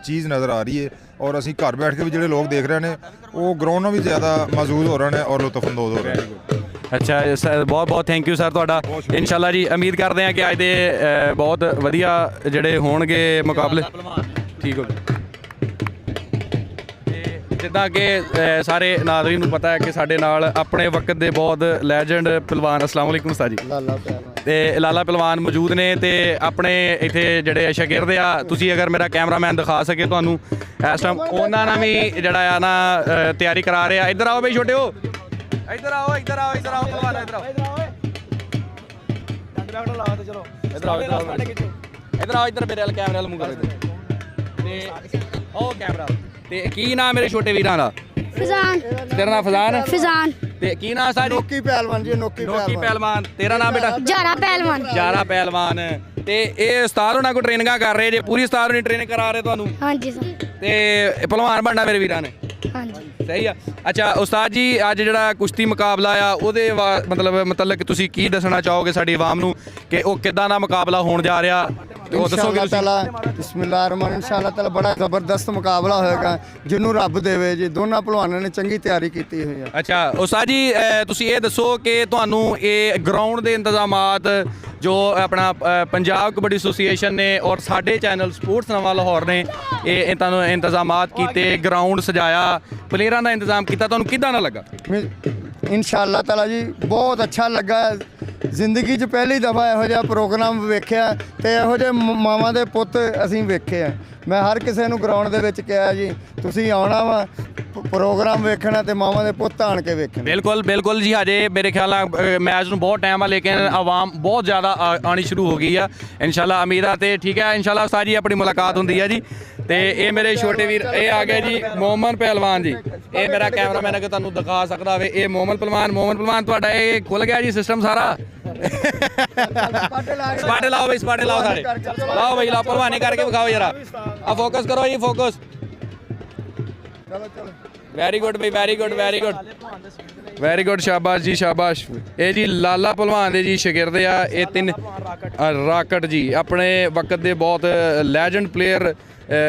ਚੀਜ਼ ਨਜ਼ਰ ਆ ਰਹੀ ਹੈ ਔਰ ਅਸੀਂ ਘਰ ਬੈਠ ਕੇ ਵੀ ਜਿਹੜੇ ਲੋਕ ਦੇਖ ਰਹੇ ਨੇ ਉਹ ਗਰਾਊਂਡ ਨਾਲੋਂ ਵੀ ਜ਼ਿਆਦਾ ਮੌਜੂਦ ਹੋ ਰਹੇ ਨੇ ਔਰ ਲੁਤਫਅੰਦੋਜ਼ ਹੋ ਰਹੇ ਨੇ। ਅੱਛਾ ਸਰ, ਬਹੁਤ ਬਹੁਤ ਥੈਂਕ ਯੂ ਸਰ ਤੁਹਾਡਾ। ਇਨਸ਼ਾਅੱਲਾ ਜੀ ਉਮੀਦ ਕਰਦੇ ਹਾਂ ਕਿ ਅੱਜ ਦੇ ਬਹੁਤ ਵਧੀਆ ਜਿਹੜੇ ਹੋਣਗੇ ਮੁਕਾਬਲੇ। ਠੀਕ ਹੋ ਗਿਆ। ਜਿੱਦਾਂ ਕਿ ਸਾਰੇ ਨਾਜ਼ਰੀਨ ਨੂੰ ਪਤਾ ਹੈ ਕਿ ਸਾਡੇ ਨਾਲ ਆਪਣੇ ਵਕਤ ਦੇ ਬਹੁਤ ਲੈਜੈਂਡ ਪਹਿਲਵਾਨ, ਅਸਲਾਮ ਵਾਲੇਕੁਮ ਉਸਤਾਦ ਜੀ, ਤੇ ਲਾਲਾ ਪਹਿਲਵਾਨ ਮੌਜੂਦ ਨੇ ਤੇ ਆਪਣੇ ਇੱਥੇ ਜਿਹੜੇ ਸ਼ਾਗਿਰਦ ਆ, ਤੁਸੀਂ ਅਗਰ ਮੇਰਾ ਕੈਮਰਾਮੈਨ ਦਿਖਾ ਸਕੇ ਤੁਹਾਨੂੰ ਇਸ ਟਾਈਮ, ਉਹਨਾਂ ਨਾਲ ਵੀ ਜਿਹੜਾ ਆ ਨਾ ਤਿਆਰੀ ਕਰਾ ਰਹੇ ਆ। ਇੱਧਰ ਆਓ ਬਈ ਛੋਟਿਓ, ਇੱਧਰ ਆਓ ਇੱਧਰ ਆਓ ਇੱਧਰ ਆਓ ਪਹਿਲਵਾਨ, ਇੱਧਰ ਆਓ ਇੱਧਰ ਆਓ ਇੱਧਰ ਆਓ ਇੱਧਰ ਮੇਰੇ ਵਾਲ ਕੈਮਰੇ ਵਾਲ ਮੂੰਹ ਕਰੋ ਤੇ ਉਹ ਕੈਮਰਾ। ਤੇ ਕੀ ਨਾਮ ਮੇਰੇ ਛੋਟੇ ਵੀਰਾਂ ਦਾ? ਫਜ਼ਾਨ। ਤੇਰਾ ਨਾਮ ਫਜ਼ਾਨ? ਫਜ਼ਾਨ। ਤੇ ਕੀ ਨਾਮ ਸਾਡੀ? ਨੋਕੀ ਪਹਿਲਵਾਨ ਜੀ, ਨੋਕੀ ਪਹਿਲਵਾਨ। ਤੇਰਾ ਨਾਮ ਬੇਟਾ? ਜਾਰਾ ਪਹਿਲਵਾਨ। ਜਾਰਾ ਪਹਿਲਵਾਨ। ਤੇ ਇਹ ਉਸਤਾਦ ਉਹਨਾਂ ਕੋਲ ਟ੍ਰੇਨਿੰਗਾਂ ਕਰ ਰਹੇ ਜੇ, ਪੂਰੀ ਉਸਤਾਦ ਨੇ ਟ੍ਰੇਨਿੰਗ ਕਰਾ ਰਹੇ ਤੁਹਾਨੂੰ? ਹਾਂਜੀ ਸਰ। ਤੇ ਪਹਿਲਵਾਨ ਬਣਨਾ ਮੇਰੇ ਵੀਰਾਂ ਨੇ? ਹਾਂਜੀ ਸਹੀ ਆ। ਅੱਛਾ ਉਸਤਾਦ ਜੀ, ਅੱਜ ਜਿਹੜਾ ਕੁਸ਼ਤੀ ਮੁਕਾਬਲਾ ਆ ਉਹਦੇ ਮਤਲਬ ਤੁਸੀਂ ਕੀ ਦੱਸਣਾ ਚਾਹੋਗੇ ਸਾਡੀ ਆਵਾਮ ਨੂੰ ਕਿ ਉਹ ਕਿੱਦਾਂ ਦਾ ਮੁਕਾਬਲਾ ਹੋਣ ਜਾ ਰਿਹਾ? ਉਹ ਦੱਸੋਗੇ ਤੁਸੀਂ? ਬਿਸਮਿਲ੍ਲਾਹਿਰ-ਰਹਿਮਾਨ, ਇਨਸ਼ਾਅੱਲਾ ਤਾਲਾ ਬੜਾ ਜ਼ਬਰਦਸਤ ਮੁਕਾਬਲਾ ਹੋਏਗਾ ਜਿਹਨੂੰ ਰੱਬ ਦੇਵੇ ਜੀ। ਦੋਨਾਂ ਪਹਿਲਵਾਨਾਂ ਨੇ ਚੰਗੀ ਤਿਆਰੀ ਕੀਤੀ ਹੋਈ ਹੈ। ਅੱਛਾ ਉਸਤਾਦ ਜੀ, ਤੁਸੀਂ ਇਹ ਦੱਸੋ ਕਿ ਤੁਹਾਨੂੰ ਇਹ ਗਰਾਊਂਡ ਦੇ ਇੰਤਜ਼ਾਮਾਤ ਜੋ ਆਪਣਾ ਪੰਜਾਬ ਕਬੱਡੀ ਐਸੋਸੀਏਸ਼ਨ ਨੇ ਔਰ ਸਾਡੇ ਚੈਨਲ ਸਪੋਰਟਸ ਨਵਾਂ ਲਾਹੌਰ ਨੇ ਇਹ ਤੁਹਾਨੂੰ ਇੰਤਜ਼ਾਮਾਤ ਕੀਤੇ, ਗਰਾਊਂਡ ਸਜਾਇਆ, ਪਲੇਅਰਾਂ ਦਾ ਇੰਤਜ਼ਾਮ ਕੀਤਾ, ਤੁਹਾਨੂੰ ਕਿੱਦਾਂ ਦਾ ਲੱਗਾ? ਇਨਸ਼ਾਅੱਲਾ ਤਾਲਾ ਜੀ ਬਹੁਤ ਅੱਛਾ ਲੱਗਾ। ਜ਼ਿੰਦਗੀ 'ਚ ਪਹਿਲੀ ਦਫਾ ਇਹੋ ਜਿਹਾ ਪ੍ਰੋਗਰਾਮ ਵੇਖਿਆ ਤੇ ਇਹੋ ਜਿਹੇ ਮਾਵਾਂ ਦੇ ਪੁੱਤ ਅਸੀਂ ਵੇਖੇ ਆ। ਮੈਂ ਹਰ ਕਿਸੇ ਨੂੰ ਗਰਾਊਂਡ ਦੇ ਵਿੱਚ ਕਿਹਾ ਜੀ ਤੁਸੀਂ ਆਉਣਾ ਵਾ ਪ੍ਰੋਗਰਾਮ ਵੇਖਣਾ ਤੇ ਮਾਵਾਂ ਦੇ ਪੁੱਤ ਆਣ ਕੇ ਵੇਖਣ। ਬਿਲਕੁਲ ਬਿਲਕੁਲ ਜੀ, ਹਜੇ ਮੇਰੇ ਖਿਆਲ ਨਾਲ ਮੈਚ ਨੂੰ ਬਹੁਤ ਟਾਈਮ ਆ ਲੇਕਿਨ ਆਵਾਮ ਬਹੁਤ ਜ਼ਿਆਦਾ ਆਣੀ ਸ਼ੁਰੂ ਹੋ ਗਈ ਆ। ਇਨਸ਼ਾਅੱਲਾ ਉਮੀਦ ਆ ਤੇ ਠੀਕ ਹੈ, ਇਨਸ਼ਾਅੱਲਾ ਉਸਤਾਦ ਜੀ ਆਪਣੀ ਮੁਲਾਕਾਤ ਹੁੰਦੀ ਆ ਜੀ। ਤੇ ਇਹ ਮੇਰੇ ਛੋਟੇ ਵੀਰ ਇਹ ਆ ਗਏ ਜੀ ਮੋਮਨ ਪਹਿਲਵਾਨ ਜੀ। ਇਹ ਮੇਰਾ ਕੈਮਰਾਮੈਨ ਅਗਰ ਤੁਹਾਨੂੰ ਦਿਖਾ ਸਕਦਾ ਹੋਵੇ, ਇਹ ਮੋਮਨ ਪਹਿਲਵਾਨ ਤੁਹਾਡਾ ਇਹ ਖੁੱਲ ਗਿਆ ਜੀ ਸਿਸਟਮ ਸਾਰਾ। ਸਪਾਟੇ ਲਾਓ ਬਈ, ਸਪਾਟੇ ਲਾਓ ਸਾਰੇ, ਲਾਓ ਬਈ ਲਾਓ, ਪਹਿਲਵਾਨੀ ਕਰਕੇ ਵਿਖਾਓ ਜਰਾ। ਆ ਫੋਕਸ ਕਰੋ ਜੀ, ਫੋਕਸ। ਵੈਰੀ ਗੁੱਡ ਬਈ, very good very good very good, ਸ਼ਾਬਾਸ਼ ਜੀ ਸ਼ਾਬਾਸ਼। ਇਹ ਜੀ ਲਾਲਾ ਪਹਿਲਵਾਨ ਦੇ ਜੀ ਸ਼ਾਗਿਰਦ ਆ ਇਹ ਤਿੰਨ। ਰਾਕਟ ਜੀ ਆਪਣੇ ਵਕਤ ਦੇ ਬਹੁਤ ਲੈਜੈਂਡ ਪਲੇਅਰ,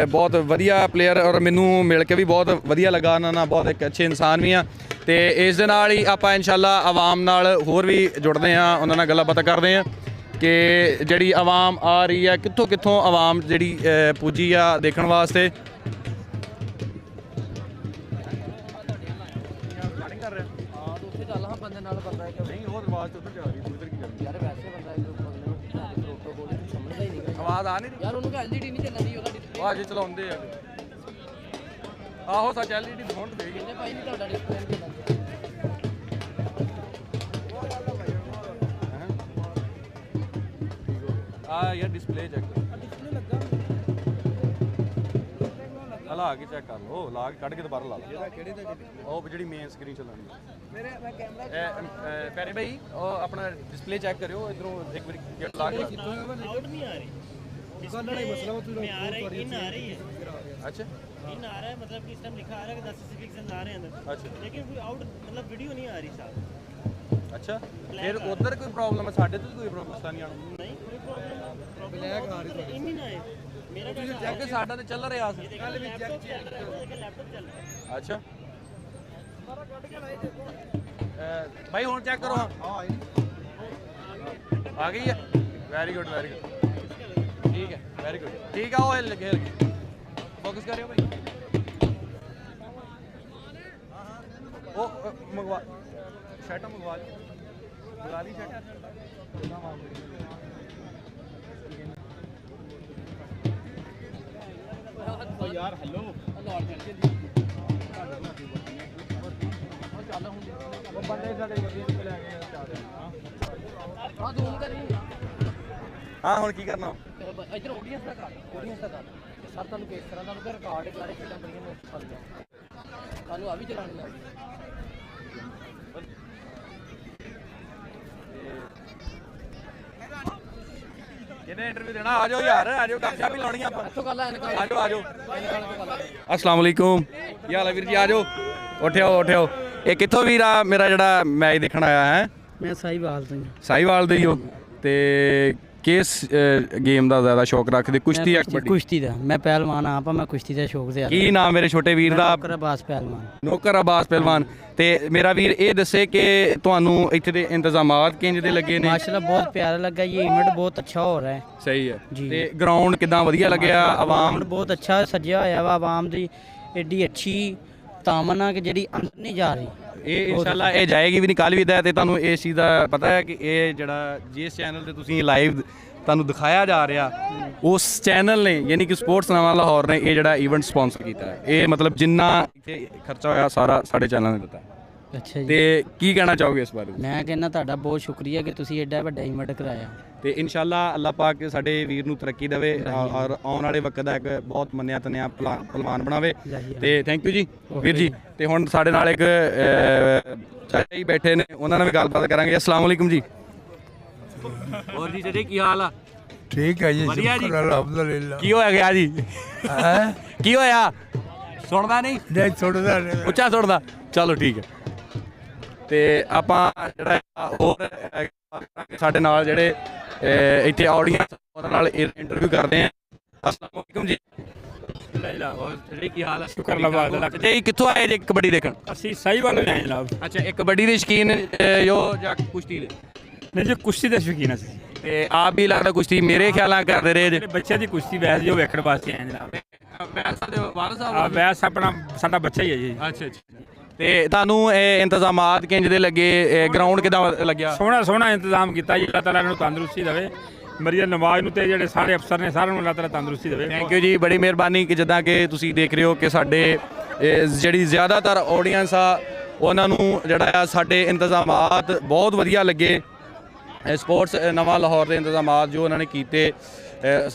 ਬਹੁਤ ਵਧੀਆ ਪਲੇਅਰ ਔਰ ਮੈਨੂੰ ਮਿਲ ਕੇ ਵੀ ਬਹੁਤ ਵਧੀਆ ਲੱਗਾ ਉਹਨਾਂ ਨਾਲ, ਬਹੁਤ ਇੱਕ ਅੱਛੇ ਇਨਸਾਨ ਵੀ ਆ। ਤੇ ਇਸ ਦੇ ਨਾਲ ਹੀ ਆਪਾਂ ਇਨਸ਼ਾਅੱਲਾ ਆਵਾਮ ਨਾਲ ਹੋਰ ਵੀ ਜੁੜਦੇ ਹਾਂ, ਉਹਨਾਂ ਨਾਲ ਗੱਲਾਂ ਬਾਤਾਂ ਕਰਦੇ ਹਾਂ ਕਿ ਜਿਹੜੀ ਆਵਾਮ ਆ ਰਹੀ ਹੈ, ਕਿੱਥੋਂ ਕਿੱਥੋਂ ਆਵਾਮ ਜਿਹੜੀ ਪੁੱਜੀ ਆ ਦੇਖਣ ਵਾਸਤੇ। ਆਵਾਜ਼ ਆ ਨਹੀਂ ਯਾਰ, ਉਹਨੂੰ ਐਲਈਡੀ ਨਹੀਂ ਚੱਲਣੀ, ਉਹਦਾ ਅੱਜ ਚਲਾਉਂਦੇ ਆ। ਆਹੋ ਸੱਚ, ਐਲਈਡੀ ਦਿਖਾਉਣ ਤੇ ਕਿੰਨੇ ਭਾਈ ਨਹੀਂ ਤੁਹਾਡਾ ਡਿਸਪਲੇ ਆ ਯਾਰ, ਡਿਸਪਲੇ ਚੈੱਕ ਕਰੋ। ਲਾ ਕੇ ਚੈੱਕ ਕਰ ਲਓ, ਲਾ ਕੇ ਕੱਢ ਕੇ ਦੁਬਾਰਾ ਲਾ ਲਓ। ਕਿਹੜੇ ਦਾ ਉਹ ਜਿਹੜੀ ਮੇਨ ਸਕਰੀਨ ਚੱਲਣੀ ਮੇਰੇ ਕੈਮਰਾ ਪੈਰੇ ਭਾਈ ਉਹ ਆਪਣਾ ਡਿਸਪਲੇ ਚੈੱਕ ਕਰਿਓ ਇਧਰੋਂ ਇੱਕ ਵਾਰੀ ਗੇਟ ਲਾ ਕੇ आउट नहीं आ रही इसका लड़ाई मसला में आ रही इन आ रही है अच्छा इन आ रहा है मतलब कि इस टाइम लिखा आ रहा है कि 10 स्पीकर आ रहे हैं अंदर अच्छा लेकिन कोई आउट मतलब वीडियो नहीं आ रही साहब अच्छा फिर उधर कोई प्रॉब्लम है साढ़े तो कोई मसला नहीं आना नहीं कोई प्रॉब्लम ब्लैक आ रही इन ही ना है मेरा क्योंकि साडा तो चल रहा है लैपटॉप चल रहा है अच्छा भाई हुन चेक करो हाँ आ गई है वेरी गुड ठीक है वेरी गुड ठीक है वो हिल गए फोकस करियो भाई ओ मंगवा शर्ट मंगवा ली शर्ट यार हेलो हाँ हुन की करना ਇੱਧਰ ਆਡੀਅנס ਦਾ ਕਰ ਸਰ ਤੁਹਾਨੂੰ ਕਿਸ ਤਰ੍ਹਾਂ ਦਾ ਰਿਕਾਰਡ ਕਰਾਰੇ ਕਿੱਦਾਂ ਬੜੀਆਂ ਮੁੱਖ ਫਲ ਗਿਆ ਤੁਹਾਨੂੰ ਆ ਵੀ ਚਲਾਉਣੀ ਆ किने इंटरव्यू देना आ जाओ यार आ जाओ गपशप ही लानी ਆਪਾਂ ਇੱਥੋਂ ਗੱਲ आ जाओ अस्सलाम वालेकुम ਕੀ ਹਾਲ ਹੈ ਵੀਰ ਜੀ ਆ ਜਾਓ ਉੱਠਿਓ ਇਹ ਕਿੱਥੋਂ ਵੀਰ ਆ ਮੇਰਾ ਜਿਹੜਾ ਮੈਚ ਦੇਖਣ ਆਇਆ ਹੈ ਮੈਂ ਸਾਹੀਵਾਲ ਤੋਂ ਸਾਹੀਵਾਲ ਦੇ ਹੀ ਹੋ ਤੇ ਕਿਸ ਗੇਮ ਦਾ ਜ਼ਿਆਦਾ ਸ਼ੌਕ ਰੱਖਦੇ ਕੁਸ਼ਤੀ ਜਾਂ ਕਬੱਡੀ ਕੁਸ਼ਤੀ ਦਾ ਮੈਂ ਪਹਿਲਵਾਨ ਆਪ ਆ ਮੈਂ ਕੁਸ਼ਤੀ ਦਾ ਸ਼ੌਕ ਜ਼ਿਆਦਾ ਕੀ ਨਾਮ ਮੇਰੇ ਛੋਟੇ ਵੀਰ ਦਾ ਨੌਕਰ ਅਬਾਸ ਪਹਿਲਵਾਨ ਨੌਕਰ ਅਬਾਸ ਪਹਿਲਵਾਨ ਤੇ ਮੇਰਾ ਵੀਰ ਇਹ ਦੱਸੇ ਕਿ ਤੁਹਾਨੂੰ ਇੱਥੇ ਦੇ ਇੰਤਜ਼ਾਮਾਤ ਕਿੰਜ ਦੇ ਲੱਗੇ ਨੇ ਮਾਸ਼ਾਅੱਲਾ ਬਹੁਤ ਪਿਆਰਾ ਲੱਗਾ ਇਹ ਇਵੈਂਟ ਬਹੁਤ ਅੱਛਾ ਹੋ ਰਿਹਾ ਹੈ ਸਹੀ ਹੈ ਤੇ ਗਰਾਊਂਡ ਕਿਦਾਂ ਵਧੀਆ ਲੱਗਿਆ ਆਵਾਮ ਬਹੁਤ ਅੱਛਾ ਸਜਿਆ ਹੋਇਆ ਵਾ ਆਵਾਮ ਦੀ ਐਡੀ ਅੱਛੀ ਤਾਮਨਾ ਕਿ ਜਿਹੜੀ ਅੰਦਰ ਨਹੀਂ ਜਾ ਰਹੀ ਇਹ ਇਨਸ਼ਾਅੱਲਾ ਇਹ ਜਾਏਗੀ ਵੀ ਨਹੀਂ ਕੱਲ ਵੀ ਦਾ ਤੇ ਤੁਹਾਨੂੰ ਇਸ ਚੀਜ਼ ਦਾ ਪਤਾ ਹੈ ਕਿ ਇਹ ਜਿਹੜਾ ਜਿਸ ਚੈਨਲ ਤੇ ਤੁਸੀਂ ਲਾਈਵ ਤੁਹਾਨੂੰ ਦਿਖਾਇਆ ਜਾ ਰਿਹਾ ਉਸ ਚੈਨਲ ਨੇ ਯਾਨੀ ਕਿ ਸਪੋਰਟਸ ਨਵਾਂ ਲਾਹੌਰ ਨੇ ਇਹ ਜਿਹੜਾ ਇਵੈਂਟ ਸਪਾਂਸਰ ਕੀਤਾ ਹੈ ਇਹ ਮਤਲਬ ਜਿੰਨਾ ਇੱਥੇ ਖਰਚਾ ਹੋਇਆ ਸਾਰਾ ਸਾਡੇ ਚੈਨਲ ਨੇ ਦਿੱਤਾ ਅੱਛਾ ਜੀ ਤੇ ਕੀ ਕਹਿਣਾ ਚਾਹੋਗੇ ਇਸ ਬਾਰੇ ਮੈਂ ਕਹਿੰਦਾ ਤੁਹਾਡਾ ਬਹੁਤ ਸ਼ੁਕਰੀਆ ਕਿ ਤੁਸੀਂ ਐਡਾ ਵੱਡਾ ਇਵੈਂਟ ਕਰਾਇਆ ਤੇ ਇਨਸ਼ਾਅੱਲਾ ਅੱਲਾਹ ਪਾਕ ਸਾਡੇ ਵੀਰ ਨੂੰ ਤਰੱਕੀ ਦੇਵੇ ਔਰ ਆਉਣ ਵਾਲੇ ਵਕਤ ਦਾ ਇੱਕ ਬਹੁਤ ਮੰਨਿਆ ਤਨਿਆ ਪਹਿਲਵਾਨ ਬਣਾਵੇ ਤੇ ਥੈਂਕ ਯੂ ਜੀ ਵੀਰ ਜੀ ਤੇ ਹੁਣ ਸਾਡੇ ਨਾਲ ਇੱਕ ਚਾਚਾ ਜੀ ਬੈਠੇ ਨੇ ਉਹਨਾਂ ਨਾਲ ਵੀ ਗੱਲਬਾਤ ਕਰਾਂਗੇ अस्सलाम वालेकुम जी ਹੋਰ ਜੀ ਚਾਚਾ ਕੀ ਹਾਲ ਆ ਠੀਕ ਹੈ ਜੀ ਵਧੀਆ ਜੀ ਅਲਹਮਦੁਲਿਲਾ ਕੀ ਹੋਇਆ ਗਿਆ ਜੀ ਕੀ ਹੋਇਆ ਸੁਣਦਾ ਨਹੀਂ ਨਹੀਂ ਸੁਣਦਾ ਨਹੀਂ ਉੱਚਾ ਸੁਣਦਾ ਚਲੋ ਠੀਕ ਹੈ ਤੇ ਆਪਾਂ ਜਿਹੜਾ ਹੋਰ ਸਾਡੇ ਨਾਲ ਜਿਹੜੇ ਇੱਥੇ ਆਡੀਅנס ਉਹਨਾਂ ਨਾਲ ਇੰਟਰਵਿਊ ਕਰਦੇ ਆ अस्सलाम वालेकुम जी ਹੋਰ ਕੀ ਹਾਲ ਹੈ ਸ਼ੁਕਰ ਅੱਲਾਹ ਦਾ ਤੇ ਕਿੱਥੋਂ ਆਏ ਜੀ ਕਬੱਡੀ ਦੇਖਣ ਅਸੀਂ ਸਾਹੀਵਾਲ ਆਏ ਜਨਾਬ ਅੱਛਾ ਇੱਕ ਕਬੱਡੀ ਦੇ ਸ਼ੌਕੀਨ ਜੋ ਜਾਂ ਕੁਸ਼ਤੀ ਦੇ ਨਹੀਂ ਜੀ ਕੁਸ਼ਤੀ ਦੇ ਸ਼ੌਕੀਨ ਅਸੀਂ ਤੇ ਆਪ ਵੀ ਲੱਗਦਾ ਕੁਸ਼ਤੀ ਮੇਰੇ ਖਿਆਲਾਂ ਕਰਦੇ ਰਹੇ ਜੇ ਬੱਚਿਆਂ ਦੀ ਕੁਸ਼ਤੀ ਵੈਸ ਜੋ ਵੇਖਣ ਵਾਸਤੇ ਆਏ ਜਨਾਬ ਵੈਸ ਆਪਣਾ ਸਾਡਾ ਬੱਚਾ ਹੀ ਹੈ ਜੀ ਅੱਛਾ ਤੇ ਤੁਹਾਨੂੰ ਇਹ ਇੰਤਜ਼ਾਮਾਤ ਕਿੰਜ ਦੇ ਲੱਗੇ ਗਰਾਊਂਡ ਕਿਦਾਂ ਲੱਗਿਆ ਸੋਹਣਾ ਇੰਤਜ਼ਾਮ ਕੀਤਾ ਜੀ ਅੱਲਾਹ ਤਾਲਾ ਇਹਨਾਂ ਨੂੰ ਤੰਦਰੁਸਤੀ ਦੇਵੇ ਮਰੀਜ਼ ਨਵਾਜ਼ ਨੂੰ ਤੇ ਜਿਹੜੇ ਸਾਰੇ ਅਫਸਰ ਨੇ ਸਾਰਿਆਂ ਨੂੰ ਅੱਲਾਹ ਤਾਲਾ ਤੰਦਰੁਸਤੀ ਦੇਵੇ ਥੈਂਕ ਯੂ ਜੀ ਬੜੀ ਮਿਹਰਬਾਨੀ ਕਿ ਜਿੱਦਾਂ ਕਿ ਤੁਸੀਂ ਦੇਖ ਰਹੇ ਹੋ ਕਿ ਸਾਡੇ ਜਿਹੜੀ ਜ਼ਿਆਦਾਤਰ ਆਡੀਅנס ਆ ਉਹਨਾਂ ਨੂੰ ਜਿਹੜਾ ਆ ਸਾਡੇ ਇੰਤਜ਼ਾਮਾਤ ਬਹੁਤ ਵਧੀਆ ਲੱਗੇ ਸਪੋਰਟਸ ਨਵਾਂ ਲਾਹੌਰ ਦੇ ਇੰਤਜ਼ਾਮਾਤ ਜੋ ਉਹਨਾਂ ਨੇ ਕੀਤੇ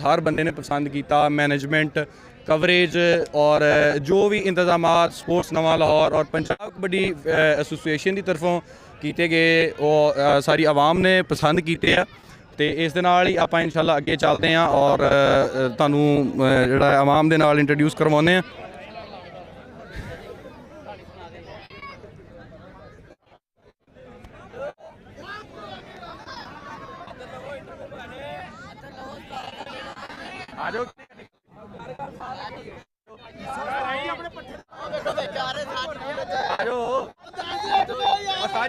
ਹਰ ਬੰਦੇ ਨੇ ਪਸੰਦ ਕੀਤਾ ਮੈਨੇਜਮੈਂਟ ਕਵਰੇਜ ਔਰ ਜੋ ਵੀ ਇੰਤਜ਼ਾਮਾਤ ਸਪੋਰਟਸ ਨਵਾਂ ਲਾਹੌਰ ਔਰ ਪੰਜਾਬ ਕਬੱਡੀ ਐਸੋਸੀਏਸ਼ਨ ਦੀ ਤਰਫੋਂ ਕੀਤੇ ਗਏ ਉਹ ਸਾਰੀ ਆਵਾਮ ਨੇ ਪਸੰਦ ਕੀਤੇ ਆ ਤੇ ਇਸ ਦੇ ਨਾਲ ਹੀ ਆਪਾਂ ਇਨਸ਼ਾਅੱਲਾ ਅੱਗੇ ਚੱਲਦੇ ਹਾਂ ਔਰ ਤੁਹਾਨੂੰ ਜਿਹੜਾ ਆਵਾਮ ਦੇ ਨਾਲ ਇੰਟਰੋਡਿਊਸ ਕਰਵਾਉਂਦੇ ਹਾਂ ਆ ਜਾਓ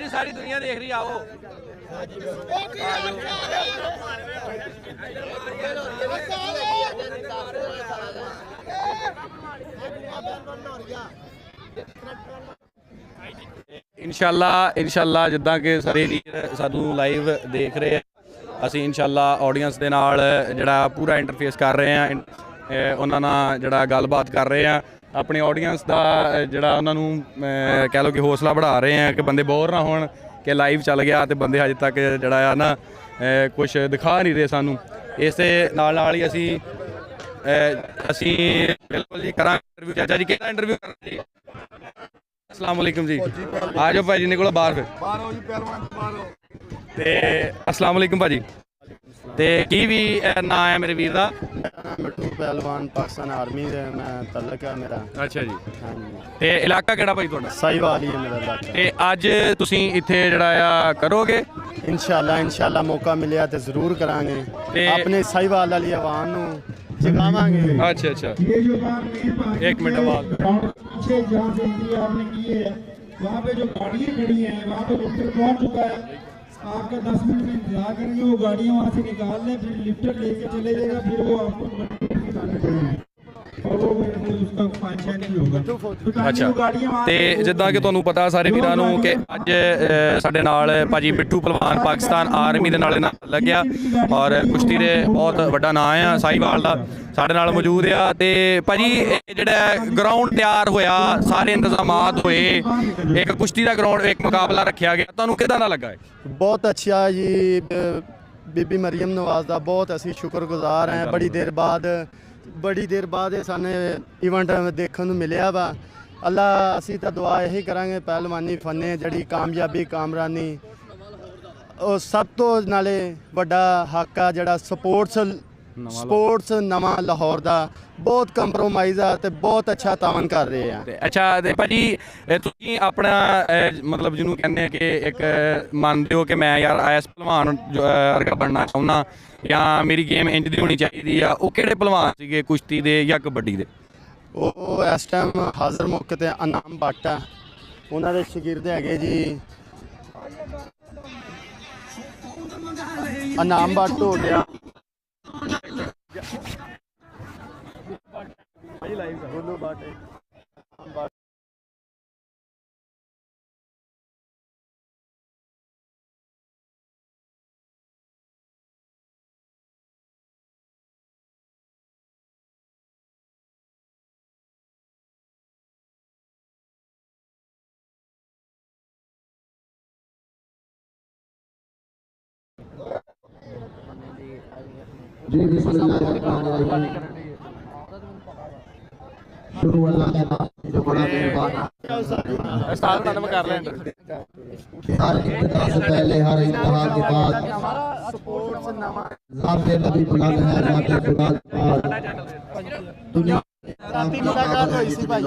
ਸਾਰੀ ਦੁਨੀਆ ਦੇਖ ਰਹੀ ਆਓ ਇਨਸ਼ਾਅੱਲਾ ਜਿੱਦਾਂ ਕਿ ਸਾਰੇ ਵੀਰ ਸਾਨੂੰ ਲਾਈਵ ਦੇਖ ਰਹੇ ਆ ਅਸੀਂ ਇਨਸ਼ਾਅੱਲਾ ਆਡੀਅנס ਦੇ ਨਾਲ ਜਿਹੜਾ ਪੂਰਾ ਇੰਟਰਫੇਸ ਕਰ ਰਹੇ ਆ ਉਹਨਾਂ ਨਾਲ ਜਿਹੜਾ ਗੱਲਬਾਤ ਕਰ ਰਹੇ ਆ ਆਪਣੀ ਆਡੀਅנס ਦਾ ਜਿਹੜਾ ਉਹਨਾਂ ਨੂੰ ਕਹਿ ਲਓ ਕਿ ਹੌਸਲਾ ਵਧਾ ਰਹੇ ਆ ਕਿ ਬੰਦੇ ਬੋਰ ਨਾ ਹੋਣ ਕਿ ਲਾਈਵ ਚੱਲ ਗਿਆ ਤੇ ਬੰਦੇ ਹਜੇ ਤੱਕ ਜਿਹੜਾ ਆ ਨਾ ਕੁਝ ਦਿਖਾ ਨਹੀਂ ਰਹੇ ਸਾਨੂੰ ਇਸ ਦੇ ਨਾਲ ਹੀ ਅਸੀਂ ਬਿਲਕੁਲ ਜੀ ਕਰਾਂਗੇ ਇੰਟਰਵਿਊ ਚਾਚਾ ਜੀ ਕਿਹੜਾ ਇੰਟਰਵਿਊ ਕਰਨਾ ਜੀ? ਅਸਲਾਮ ਵਾਲੇਕੁਮ ਜੀ। ਆ ਜਾਓ ਭਾਜੀ ਨਿਕਲੋ ਬਾਹਰ ਫਿਰ। ਬਾਹਰੋਂ ਜੀ ਪਹਿਲਵਾਨ ਬਾਹਰੋਂ। ਤੇ ਅਸਲਾਮ ਵਾਲੇਕੁਮ ਭਾਜੀ। ਤੇ ਕੀ ਵੀ ਨਾਂ ਹੈ ਮੇਰੇ ਵੀਰ ਦਾ? ਮਿੱਠੂ ਪਹਿਲਵਾਨ ਪਾਕਿਸਤਾਨ ਆਰਮੀ ਦੇ ਮੈਂ ਤਲਕ ਹੈ ਮੇਰਾ। ਅੱਛਾ ਜੀ। ਹਾਂਜੀ ਤੇ ਇਲਾਕਾ ਕਿਹੜਾ ਭਾਈ ਤੁਹਾਡਾ? ਸਾਈਵਾਲ ਹੀ ਹੈ ਮੇਰਾ ਇਲਾਕਾ। ਤੇ ਅੱਜ ਤੁਸੀਂ ਇੱਥੇ ਜਿਹੜਾ ਆ ਕਰੋਗੇ? ਇਨਸ਼ਾਅੱਲਾ ਮੌਕਾ ਮਿਲਿਆ ਤੇ ਜ਼ਰੂਰ ਕਰਾਂਗੇ ਤੇ ਆਪਣੇ ਸਾਈਵਾਲ ਵਾਲੀ ਆਵਾਮ ਨੂੰ ਜਗਾਵਾਂਗੇ। अच्छा अच्छा एक मिनट आवाज पीछे जहाँ से एंट्री आपने की है वहाँ पे जो गाड़ियाँ खड़ी हैं वहाँ पे लिफ्टर पहुँच चुका है। आपका 10 मिनट में इंतजार करेंगे, वो गाड़ियाँ वहाँ से निकाल लें, फिर लिफ्टर लेके चले जाएगा, फिर वो आपको और वो फिर उसका 5-6 नहीं होगा। तो ताकि वो गाड़ियाँ वहाँ ਤੇ ਜਿੱਦਾਂ ਕਿ ਤੁਹਾਨੂੰ ਪਤਾ ਸਾਰੇ ਵੀਰਾਂ ਨੂੰ ਕਿ ਅੱਜ ਸਾਡੇ ਨਾਲ ਭਾਜੀ ਮਿੱਠੂ ਪਹਿਲਵਾਨ ਪਾਕਿਸਤਾਨ ਆਰਮੀ ਦੇ ਨਾਲ ਇਹਨਾਂ ਲੱਗਿਆ ਔਰ ਕੁਸ਼ਤੀ ਦੇ ਬਹੁਤ ਵੱਡਾ ਨਾਂ ਆ ਸਾਈਵਾਲ ਦਾ ਸਾਡੇ ਨਾਲ ਮੌਜੂਦ ਆ। ਤੇ ਭਾਜੀ ਇਹ ਜਿਹੜਾ ਗਰਾਊਂਡ ਤਿਆਰ ਹੋਇਆ ਸਾਰੇ ਇੰਤਜ਼ਾਮਾਤ ਹੋਏ ਇੱਕ ਕੁਸ਼ਤੀ ਦਾ ਗਰਾਊਂਡ ਇੱਕ ਮੁਕਾਬਲਾ ਰੱਖਿਆ ਗਿਆ ਤੁਹਾਨੂੰ ਕਿਦਾਂ ਦਾ ਲੱਗਾ? ਬਹੁਤ ਅੱਛਾ ਜੀ। ਬੀਬੀ ਮਰੀਮ ਨਵਾਜ਼ ਦਾ ਬਹੁਤ ਅਸੀਂ ਸ਼ੁਕਰਗੁਜ਼ਾਰ ਹਾਂ। ਬੜੀ ਦੇਰ ਬਾਅਦ ਇਹ ਸਾਨੂੰ ਇਵੈਂਟ ਦੇਖਣ ਨੂੰ ਮਿਲਿਆ ਵਾ। ਅੱਲਾ ਅਸੀਂ ਤਾਂ ਦੁਆ ਇਹੀ ਕਰਾਂਗੇ ਪਹਿਲਵਾਨੀ ਫੰਨੇ ਜਿਹੜੀ ਕਾਮਯਾਬੀ ਕਾਮਰਾਨੀ ਉਹ ਸਭ ਤੋਂ ਨਾਲੇ ਵੱਡਾ ਹੱਕ ਆ ਜਿਹੜਾ ਸਪੋਰਟਸ ਨਵਾਂ ਲਾਹੌਰ ਦਾ ਬਹੁਤ ਕੰਪਰੋਮਾਈਜ਼ ਆ ਤੇ ਬਹੁਤ ਅੱਛਾ ਤਾਵਨ ਕਰ ਰਹੇ ਆ। ਅੱਛਾ ਤੇ ਭਾਜੀ ਤੁਸੀਂ ਆਪਣਾ ਮਤਲਬ ਜਿਹਨੂੰ ਕਹਿੰਦੇ ਆ ਕਿ ਇੱਕ ਮੰਨਦੇ ਹੋ ਕਿ ਮੈਂ ਯਾਰ ਆਈਐਸ ਪਹਿਲਵਾਨ ਵਰਗਾ ਬਣਨਾ ਚਾਹੁੰਦਾ ਜਾਂ ਮੇਰੀ ਗੇਮ ਇੰਜ ਦੀ ਹੋਣੀ ਚਾਹੀਦੀ ਆ, ਉਹ ਕਿਹੜੇ ਪਹਿਲਵਾਨ ਸੀਗੇ ਕੁਸ਼ਤੀ ਦੇ ਜਾਂ ਕਬੱਡੀ ਦੇ? ਉਹ ਇਸ ਟਾਈਮ ਹਾਜ਼ਰ ਮੌਕੇ ਤੇ ਅਨਾਮ ਭੱਟ ਆ, ਉਹਨਾਂ ਦੇ ਸ਼ਾਗਿਰਦ ਹੈਗੇ ਜੀ ਅਨਾਮ ਭੱਟ ਹੋ ਗਿਆ ਬੋਲੋ ਬਾਟੇ जी बिस्मिल्लाह शुरू अल्लाह के नाम से जो बड़ा मेहरबान उस्ताद का नाम कर लें। हर इब्तिदा से पहले हर इंतहा के बाद ज़ाते नबी बुलंद है ज़ाते खुदा के बाद दुनिया मुलाकात हुई सी भाई।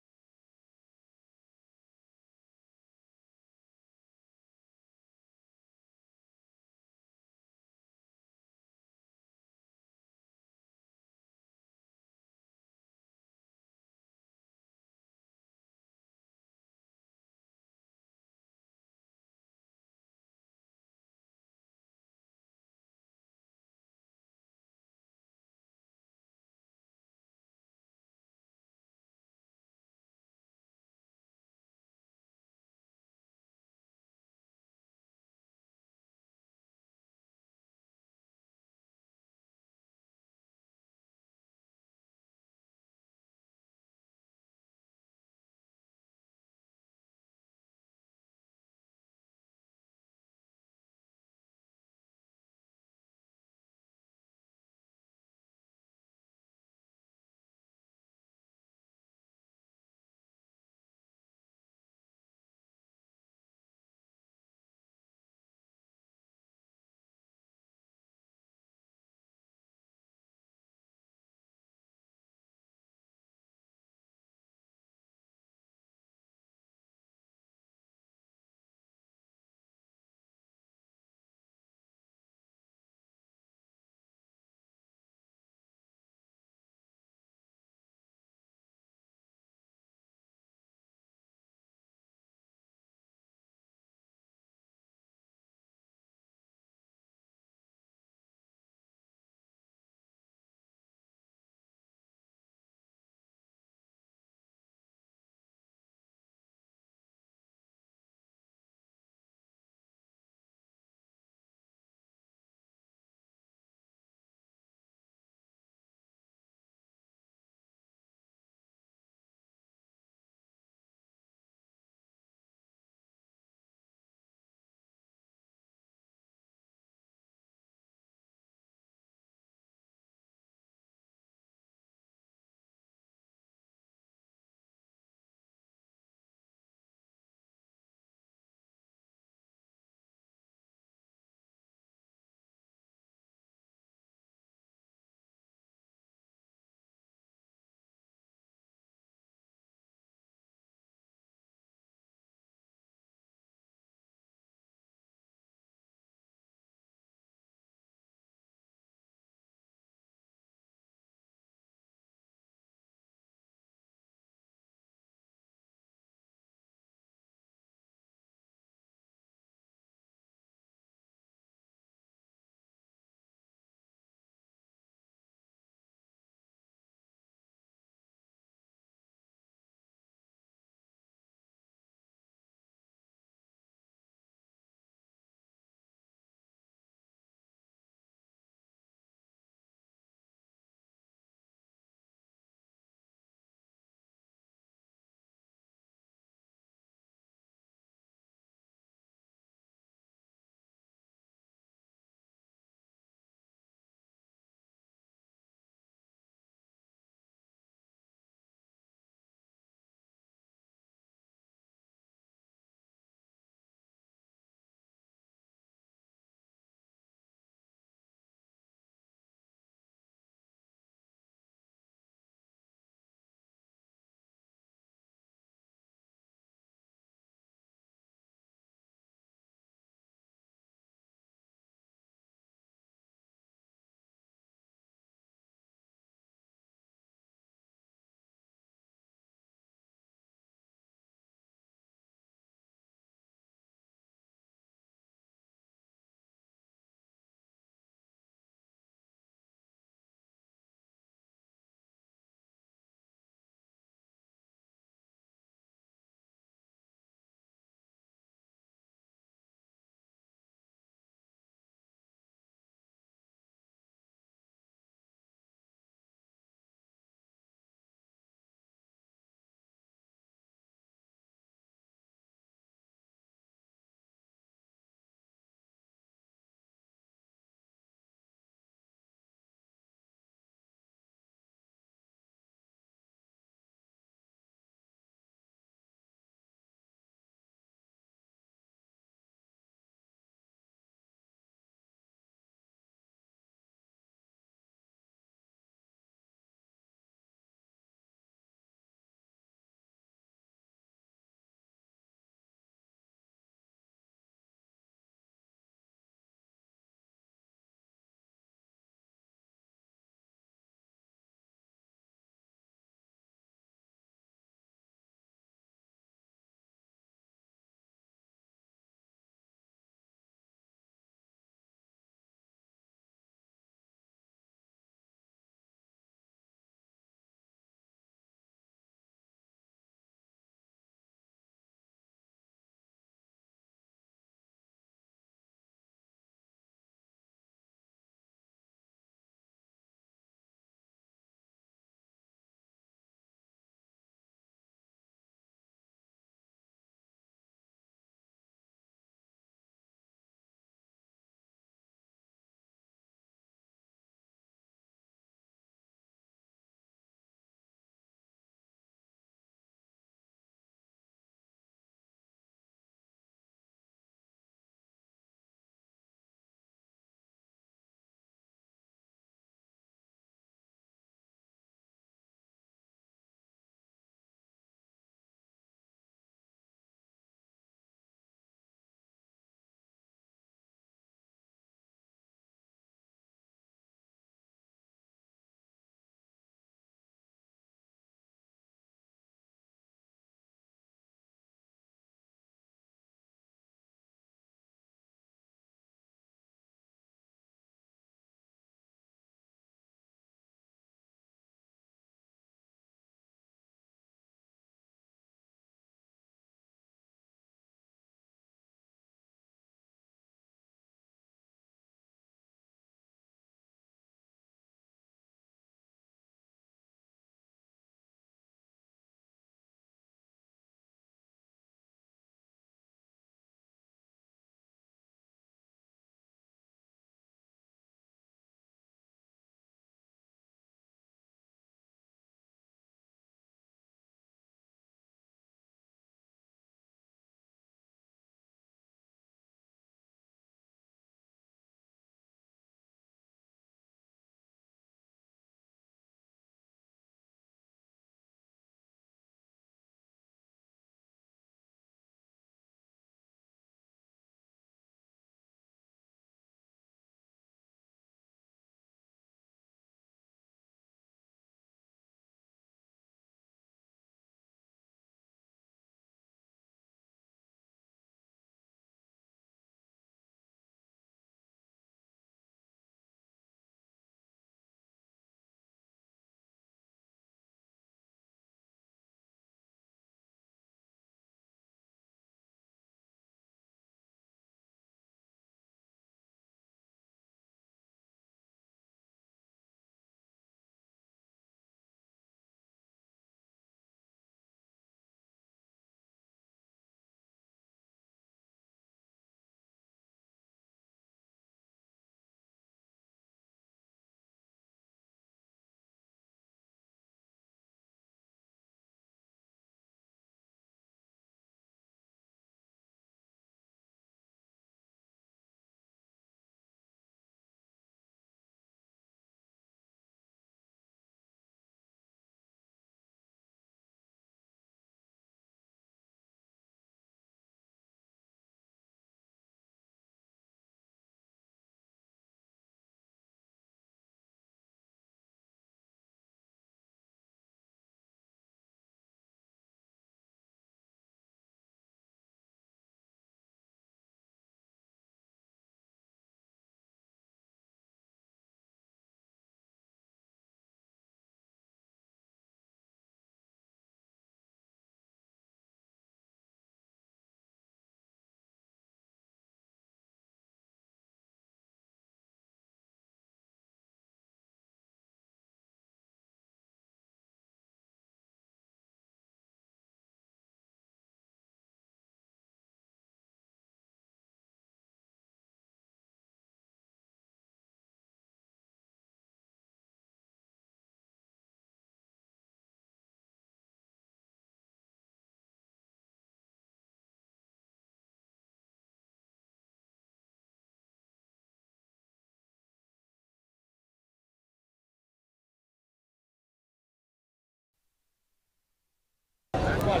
जी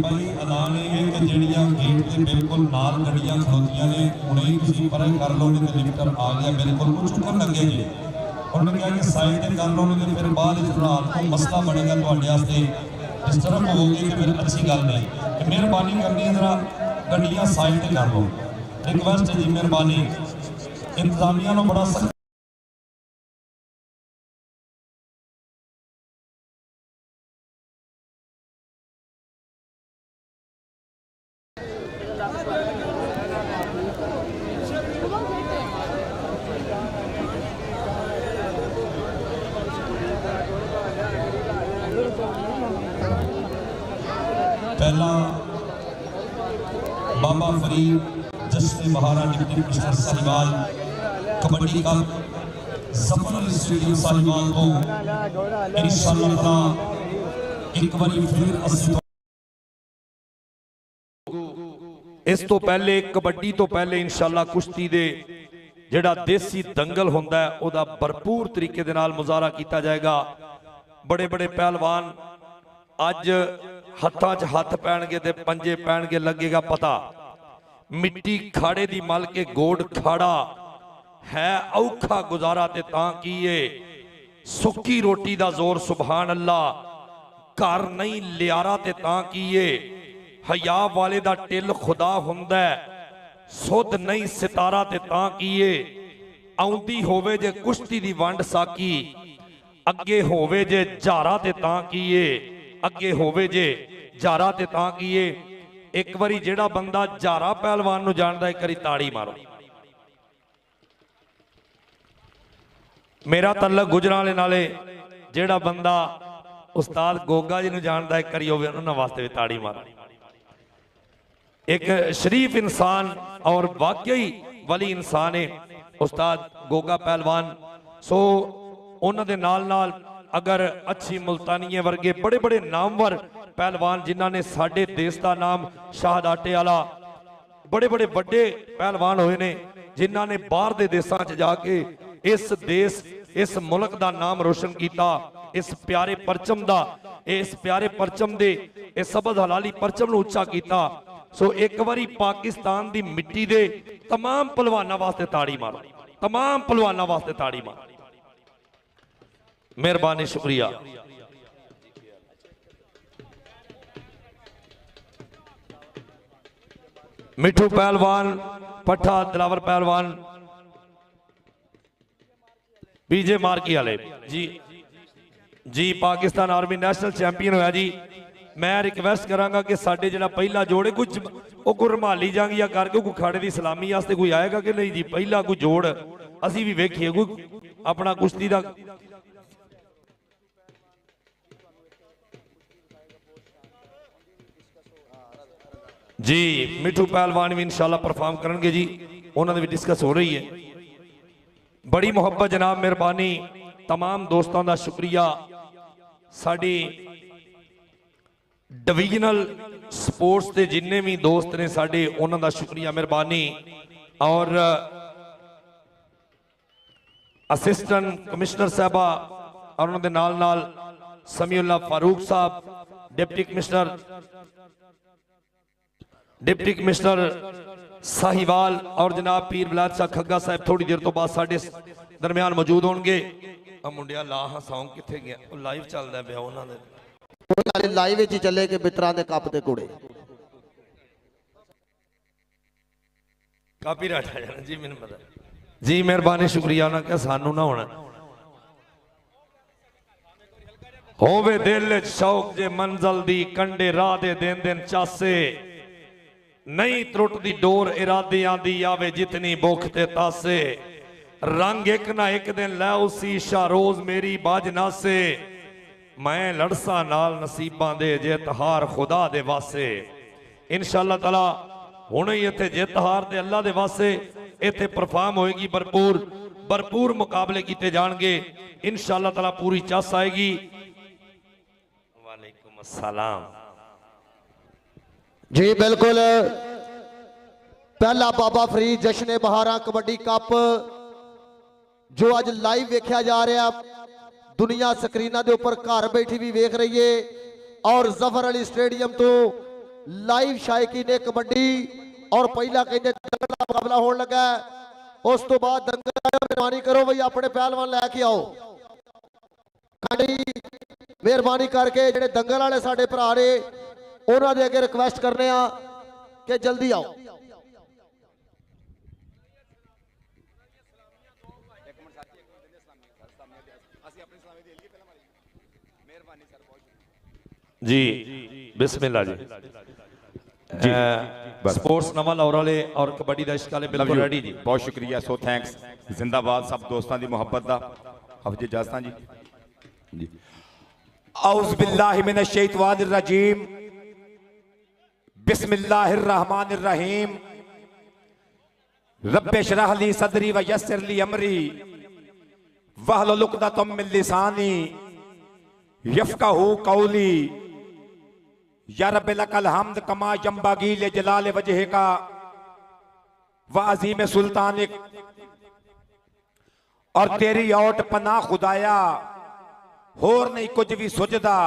भाई अदान ये कि जड़ियां गेट के बिल्कुल नाल गड्डियां खलोतियां ने हुणे ही तुसीं परे कर लो नहीं तो लिफ्टर आ गया बिल्कुल कुछ चुकन लगे जी उन्होंने कहा कि साइड ते कर लो नहीं तो फिर बाद रात को मसला बनेगा तुहाडे वास्ते डिस्टर्ब होगी तो फिर अच्छी गल नहीं। मेहरबानी करनी है जरा गड्डियां साइड ते कर लो रिक्वेस्ट है जी मेहरबानी इंतजामिया को बड़ा सख्त पहला बाबा फरीद जश्न बहारा deputy commissioner Sahiwal kabaddi cup Zafar Ali stadium Sahiwal को इंशाअल्लाह ताला एक बारी फिर असि इस तो पहले कबड्डी तो पहले इंशाअल्लाह कुश्ती दे जेड़ा देसी दंगल होंदा है ओदा भरपूर तरीके दे नाल मुजाहरा किया जाएगा। बड़े बड़े पहलवान अज हत्थां च हत्थ पैणगे ते पंजे पैणगे लगेगा पता। मिट्टी खाड़े दी मल के गोड़ खाड़ा है औखा गुजारा ते तां कीए सुक्की रोटी दा जोर सुभान अल्लाह घर नहीं लियारा ते तां कीए हया वाले दा टिल खुदा हुंदा सुध नहीं सितारा ते तां कीए आउंदी होवे जे कुश्ती दी वंड साकी अगे होवे जे जारा ते तां कीए अगे होवे जे जारा ते तां कीए। एक बारी जेड़ा बंदा जारा पहलवान नूं जानदा एक बारी ताड़ी मारो। मेरा तल्लक गुजराले नाले जेड़ा बंदा उस्ताद गोगा जी नूं जानदा एक बारी होवे उन्हां वास्ते भी ताड़ी मारो। एक शरीफ इंसान और वाकई वली इंसान है उस्ताद गोगा पहलवान। सो उन्हां दे नाल नाल अगर अच्छी मुल्तानीए वर्गे बड़े बड़े नामवर पहलवान जिन्हों ने साडे देश का नाम शहादाटे वाला बड़े बड़े बड़े पहलवान होए ने जिन्हों ने बाहर के देशों च जाके इस देश इस मुल्क का नाम रोशन किया। इस प्यारे परचम का इस प्यारे परचम दे इस सबद हलाली परचम नूं उच्चा किया। सो एक बारी पाकिस्तान की मिट्टी दे तमाम पहलवानों वास्ते ताड़ी मारो। तमाम पहलवानों वास्ते ताड़ी मारो। मेहरबानी शुक्रिया। मिठू पहलवान पट्ठा दिलावर पहलवान बीजे मार्की वाले जी जी पाकिस्तान आर्मी नेशनल चैंपियन होया जी। मैं रिक्वेस्ट करांगा कि साडे जिहड़ा पहला जोड़े कुछ कोई रुमाली जंगिया करके कोई खाड़े की सलामी वास्ते कोई आएगा कि नहीं जी। पहला कोई जोड़ असी भी वेखिए कोई अपना कुश्ती का जी। मिठू पहलवान भी इंशाल्लाह परफॉर्म करेंगे जी। उन्होंने भी डिस्कस हो रही है। बड़ी मुहब्बत जनाब मेहरबानी तमाम दोस्तों का शुक्रिया। साड़ी डिवीजनल स्पोर्ट्स के जिन्ने भी दोस्त ने साढ़े उन्हों का शुक्रिया मेहरबानी। और असिस्टेंट कमिश्नर साहबा और उन्होंने नाल नाल समीउल्लाह फारूक साहब डिप्टी कमिश्नर साहिवाल और जनाब पीर बिलाल शाह खग्गा साहब थोड़ी देर तो बाद साढ़े दरम्यान मौजूद होंगे। मुंडिया ला हाँ सॉन्ग कितने गया लाइव चलता है उन्होंने लाइव ही चले कि मित्रा दे कप ते कुड़े कॉपीराइट आ जाना जी। मैंने पता जी मेहरबानी शुक्रिया। उन्होंने कहा सानू ना होना होवे दिल शौक जे मंजल दी कंडे राह दे दिन दिन चासे नहीं त्रुटदी डोर इरादियां दी आवे जितनी भुख ते तासे रंग एक ना एक दिन लै उसी शा रोज मेरी बाज नासे मैं लड़सा नाल नसीबां दे जे तहार खुदा दे वासे। इंशाअल्लाह ताला हुण ही इत्थे जित हार ते अल्लाह दे वासे इत्थे परफॉर्म होएगी। भरपूर भरपूर मुकाबले किए जाएंगे इंशाअल्लाह ताला। पूरी चस आएगी। वालेकुम अस्सलाम जी बिल्कुल पहला बाबा फरीद जश्न बहारा कबड्डी कप जो अज लाइव वेख्या जा रहा, दुनिया स्क्रीना के उपर घर बैठी भी वेख रही है। और जफर अली स्टेडियम तो लाइव शायकी ने कबड्डी और पहला कहते दंगल का मुकाबला होने लगा। उस तो बाद दंगल मेहरबानी करो भाई अपने पहलवान लैके आओ, मेहरबानी करके जेडे दंगल वाले साडे भरा ने उन्होंने अगे रिक्वेस्ट करने कि जल्दी आओ। जी बिस्मिल्लाह जी जी स्पोर्ट्स नवा लाहौर वाले और कबड्डी दा इश्क वाले बिल्कुल रेडी जी। बहुत शुक्रिया, सो थैंक्स, जिंदाबाद सब दोस्तों की मुहब्बत दा। हफज इजाजत जी जी। औज़ बिल्लाहि मिनश शैतानिर रजीम, बिस्मिल्लाहिर रहमानिर रहीम। रब्बे शरह ली सदरी व यस्सिर ली अमरी वहलुल उक़दतम मिन लिसानी यफ़क़हू कौली। या रब्बे लकल हम्द कमा यंबगी ले जलाल वजहिका व अज़ीम सुल्तानिक। और तेरी औट पना खुदाया होर नहीं कुछ भी सुझदा,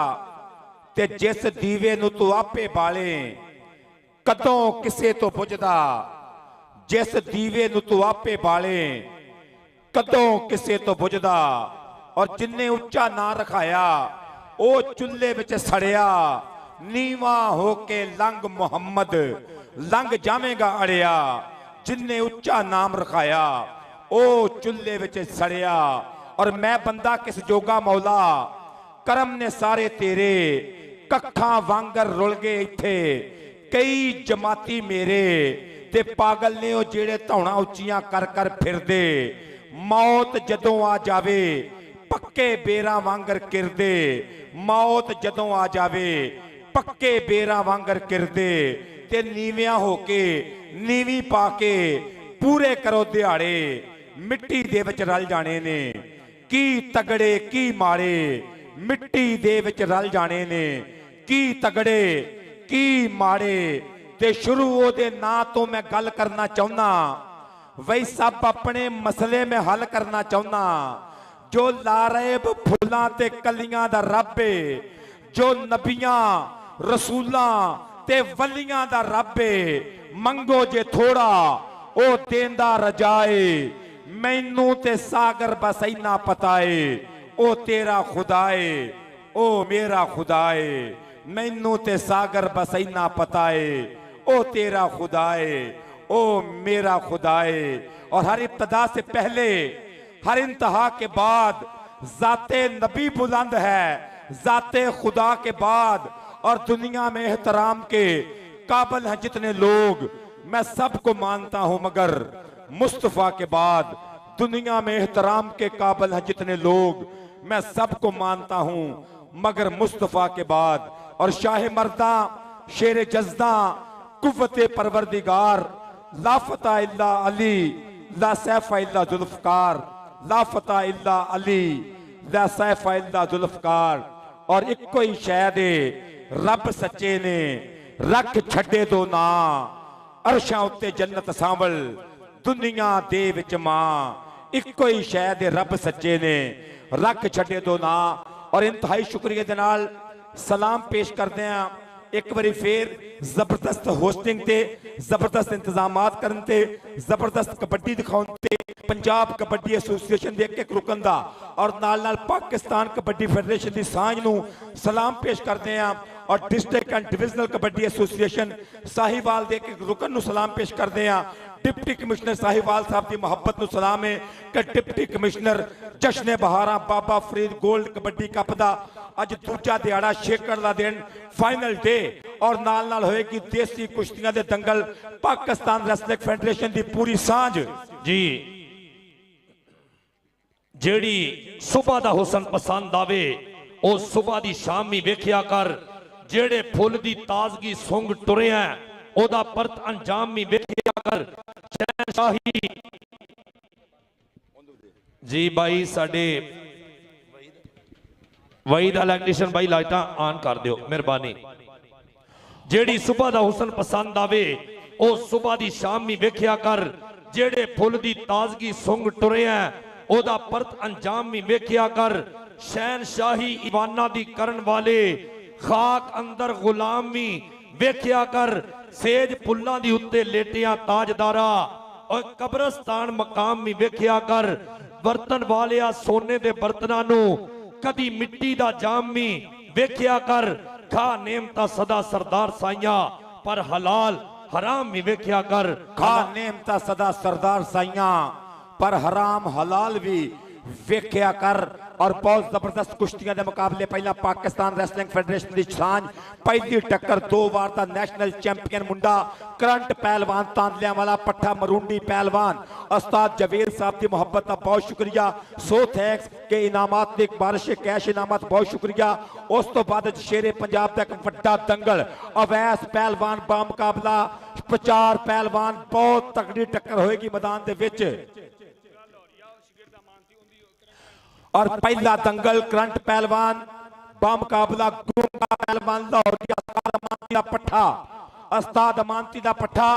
ते जिस दीवे नू तू आपे बाले कदों किसे तो बुझदा। जिस दीवे नू तू आपे बाले कदों किसे तो बुझदा। और जिन्ने उच्चा ना रखाया ओ चुल्हे विच सड़िया, नीवा होके लंग मुहम्मद लंग जावेगा अड़िया। जिन्ने उच्चा नाम रखाया ओ चुल्हे विच सड़िया। और मैं बंदा किस जोगा मौला, करम ने सारे तेरे कखा वांगर रुल गए इत्थे कई जमाती मेरे। ते पागल ने ओ जेड़े धौना उच्चियां कर कर फिरदे। मौत जदों आ जावे पक्के बेरा वांगर किरदे। मौत जदों आ जावे पक्के बेरा वांगर किरदे। ते नीवियां होके नीवी पाके पूरे करो दिहाड़े मिट्टी दे विच रल जाने ने। की तगड़े की माड़े मिट्टी दे विच रल जाने ने। की तगड़े की माड़े। ते शुरू ओदे ना तो मैं गल करना चाहना, वही सब अपने मसले में हल करना चाहना। जो लारेब फुल्लां ते कलियां दा रब है, जो नबियां रसूलां ते वलियां दा रब है। मंगो जे थोड़ा ओ देंदा रजाए, मैनू ते सागर बस इना पताए। ओ तेरा खुदाए ओ मेरा खुदाए, मैनू ते सागर बस इना पताए। ओ तेरा खुदाए ओ मेरा खुदाए। और हर इब्तदा से पहले हर इंतहा के बाद जाते नबी बुलंद है, जाते खुदा के बाद। और दुनिया में एहतराम के काबिल हैं जितने लोग, मैं सबको मानता हूं मगर मुस्तफ़ा के बाद। दुनिया में एहतराम के काबिल हैं जितने लोग, मैं सबको मानता हूं मगर मुस्तफ़ा के बाद। और शाह मर्दा शेर जज्दा कुव्वते परवरदिगार, लाफता इल्ला अली ला सैफा इल्ला जुल्फकार। लाफता इल्ला अली ला सैफा इल्ला जुल्फकार। और इक्को ही शैदे रब सच्चे ने रख छड़े दो ना, अरशां उत्ते जन्नत सांवल दुनिया दे विच मां। इक्को ही शैदे रब सच्चे ने रख छड़े दो ना। और इंतहाई शुक्रिया दे नाल सलाम पेश करते हैं एक बारी फिर जबरदस्त होस्टिंग ते जबरदस्त इंतजामात करन ते जबरदस्त कबड्डी दिखाउन ते पंजाब कबड्डी एसोसीएशन दे एक रुकन दा और नाल नाल पाकिस्तान कबड्डी फेडरेशन दी सांझ नूं सलाम पेश करते हैं। और district and divisional kabaddi association Sahiwal दे एक रुकन नूं सलाम पेश करते हैं। डिप्टी कमिश्नर साहिवाल साहब की मुहब्बत नूं सलाम है कि डिप्टी कमिश्नर जश्न बहारा बाबा फरीद गोल्ड कबड्डी कप दा अज दूजा दिहाड़ा छेकड़ दा दिन फाइनल डे। और नाल नाल होएगी देसी कुश्तियां दे दंगल, पाकिस्तान रेसलिंग फेडरेशन की पूरी सांझ जी। जेड़ी सुबह दा हुसन पसंद आवे ओ सुबह दी शामी वेखिया कर। जेड़े फुल दी ताजगी सुंग टुरे हैं ओदा परत अंजाम भी वेखिया कर। शहनशाही जी भाई साडे वहीद इलेक्ट्रीशियन भाई लाइटां ऑन कर दियो मेहरबानी। जेड़ी सुबह दा हुसन पसंद आवे ਉਹ ਸਵੇਰ ਦੀ ਸ਼ਾਮੀ ਵੇਖਿਆ ਕਰ ਜਿਹੜੇ ਫੁੱਲ ਦੀ ਤਾਜ਼ਗੀ ਸੁੰਘ ਟੁਰਿਆ ਉਹਦਾ ਪਰਤ ਅੰਜਾਮ ਵੀ ਵੇਖਿਆ ਕਰ ਸ਼ਹਿਨਸ਼ਾਹੀ ਈਵਾਨਾਂ ਦੀ ਕਰਨ ਵਾਲੇ ਖਾਕ ਅੰਦਰ ਗੁਲਾਮੀ ਵੇਖਿਆ ਕਰ ਸੇਜ ਫੁੱਲਾਂ ਦੀ ਉੱਤੇ ਲੇਟਿਆ ਤਾਜਦਾਰਾ ਓਏ ਕਬਰਸਤਾਨ ਮਕਾਮ ਵੀ ਵੇਖਿਆ ਕਰ ਬਰਤਨ ਵਾਲਿਆ ਸੋਨੇ ਦੇ ਬਰਤਨਾਂ ਨੂੰ ਕਦੀ ਮਿੱਟੀ ਦਾ ਜਾਮ ਵੀ ਵੇਖਿਆ ਕਰ ਖਾ ਨੇਮਤਾ ਸਦਾ ਸਰਦਾਰ ਸਾਈਆਂ ਪਰ ਹਲਾਲ ਹਰਾਮ ਵੀ ਵੇਖਿਆ ਕਰ ਖਾ ਨੇਮਤਾ ਸਦਾ ਸਰਦਾਰ ਸਾਈਆਂ ਪਰ ਹਰਾਮ ਹਲਾਲ ਵੀ ਵੇਖਿਆ ਕਰ। और बहुत जबरदस्त कुश्तियां के मुकाबले पहला पाकिस्तान रैसलिंग फेडरेशन की छांझ पहली टक्कर 2 बार का नैशनल चैंपियन मुंडा करंट पहलवान तांदलियां वाला पट्ठा मरूंडी पहलवान उस्ताद जवेद साहब की मोहब्बत का बहुत शुक्रिया। सो थैंक्स के इनामात की एक बारिश कैश इनामत बहुत शुक्रिया। उस तो बाद शेरे पंजाब का एक वड्डा दंगल अवैस पहलवान बामुकाबला प्रचार पहलवान बहुत तगड़ी टक्कर होएगी मैदान के विच। और पहला दंगल करंट पहलवान बामुकाबला गूंगा पहलवान लाहौर अमानती का पट्ठा उस्ताद अमानती का पट्ठा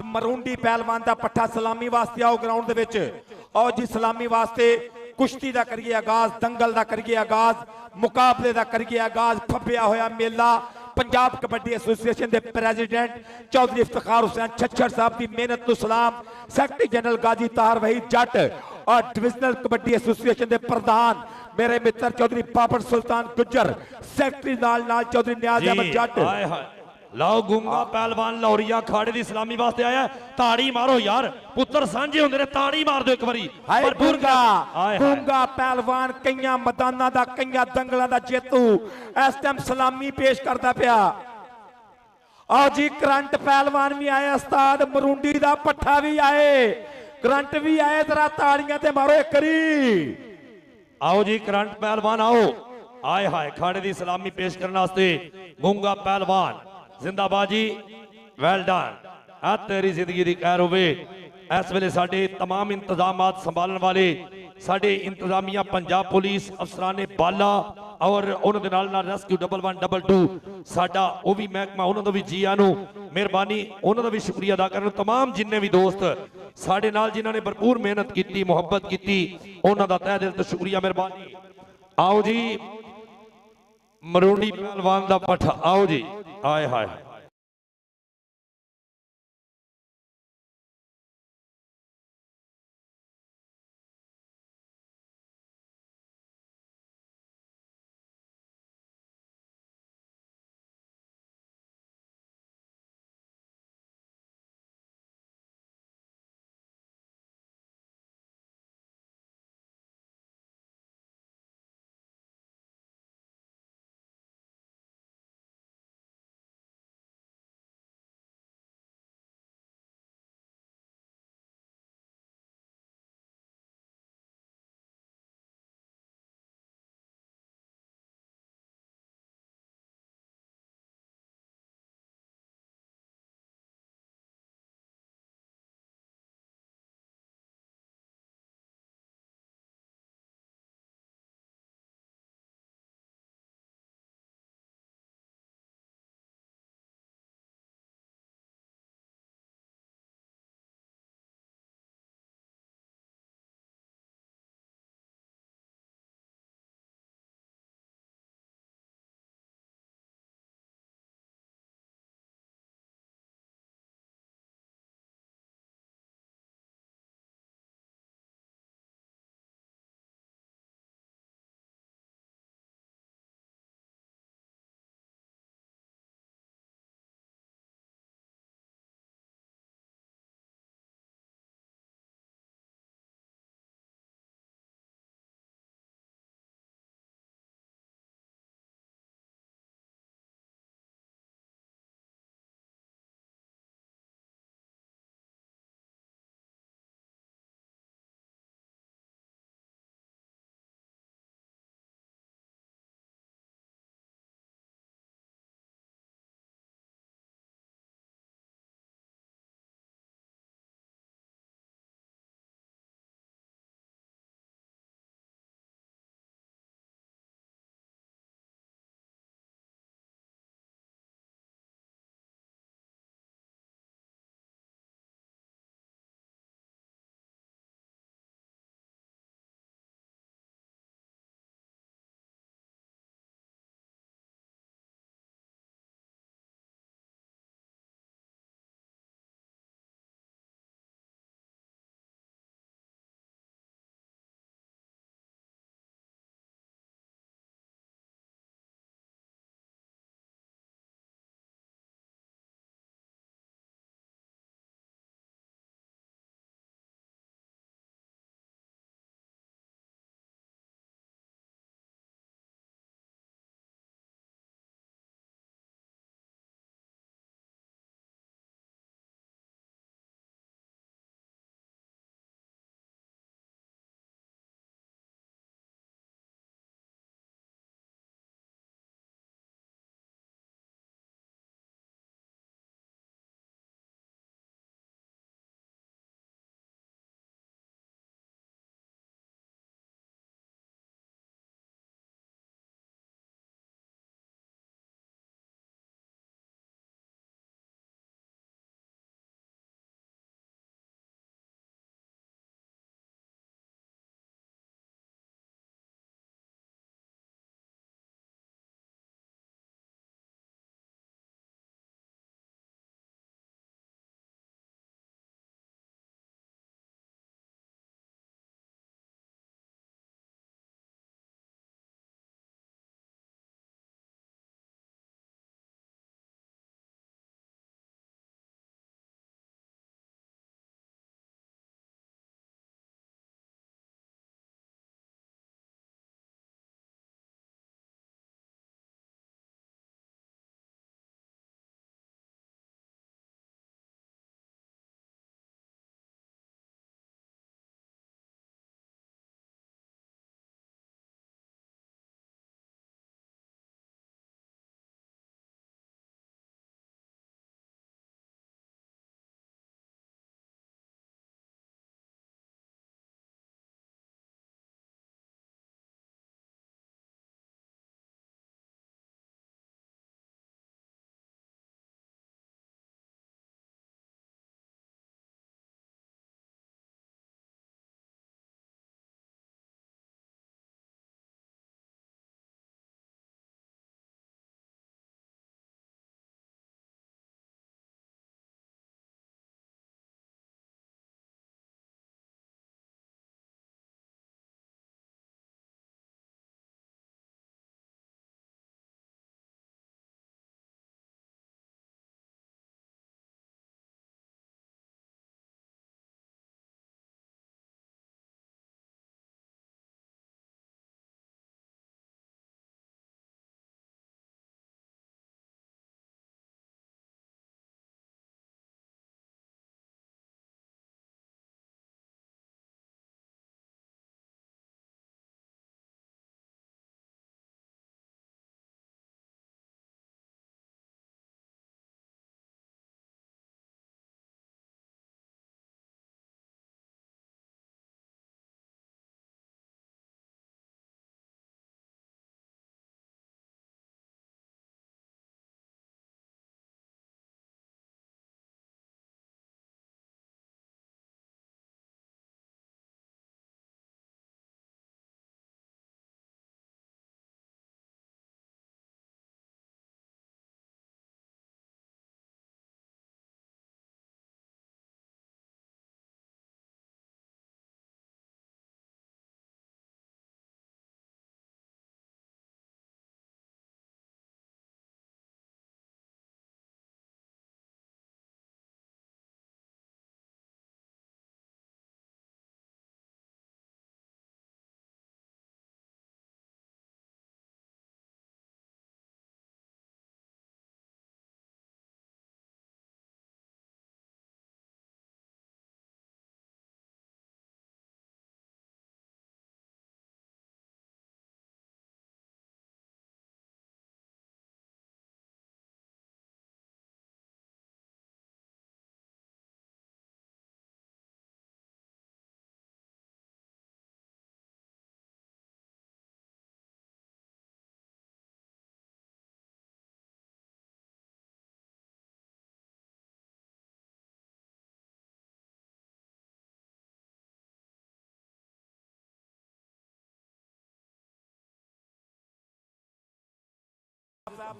मरूंडी पहलवान का पट्ठा सलामी वास्ते आओ ग्राउंड दे विच। और जी सलामी वास्ते कुश्ती का करिए आगाज दंगल का करिए आगाज मुकाबले का करिए आगाज फब्बिया होया मेला पंजाब कबड्डी एसोसीएशन के प्रेजिडेंट चौधरी इफ्तिखार हुसैन छच्छर साहब की मेहनत तो सलाम सैकटरी जनरल गाजी तार वहीद जट और डिविजनल कबड्डी एसोसीएशन के प्रधान मेरे मित्र चौधरी बाबर सुल्तान गुज्जर सैकटरी नाल चौधरी न्याज अहमद जट। लाओ गूंगा पहलवान लाहौरिया खाड़े की सलामी वास्ते आया ताड़ी मारो यार पुत्र सांझे होंदे ने ताड़ी मार दो एक बारी। गूंगा पहलवान कई मैदाना का कई दंगलों का जेतू इस टाइम सलामी पेश करता पिया। आओ जी करंट पहलवान भी आए उस्ताद मरूंडी का पट्ठा भी आए करंट भी आए जरा ताड़ियां ते मारो एक करी। आओ जी करंट पहलवान आओ आए हाय खाड़े की सलामी पेश करने वास्ते गूंगा पहलवान जिंदाबाद जी वेल डन आ तेरी जिंदगी दी खैर होवे। इस वेले साडे तमाम इंतजामात संभालने वाले साडे इंतजामिया पंजाब पुलिस अफसराने बाला और उन्होंने नाल नाल रेस्क्यू 1112 साडा वो भी महकमा उन्होंने भी जी आनू मेहरबानी उन्होंने भी शुक्रिया अदा करना। तमाम जिन्ने भी दोस्त साडे नाल जिन्होंने भरपूर मेहनत की मुहब्बत की उन्होंने दा तहे दिल तो शुक्रिया मेहरबानी। आओ जी मरूंडी पहलवान दा पट्ठा आओ जी आए हाय।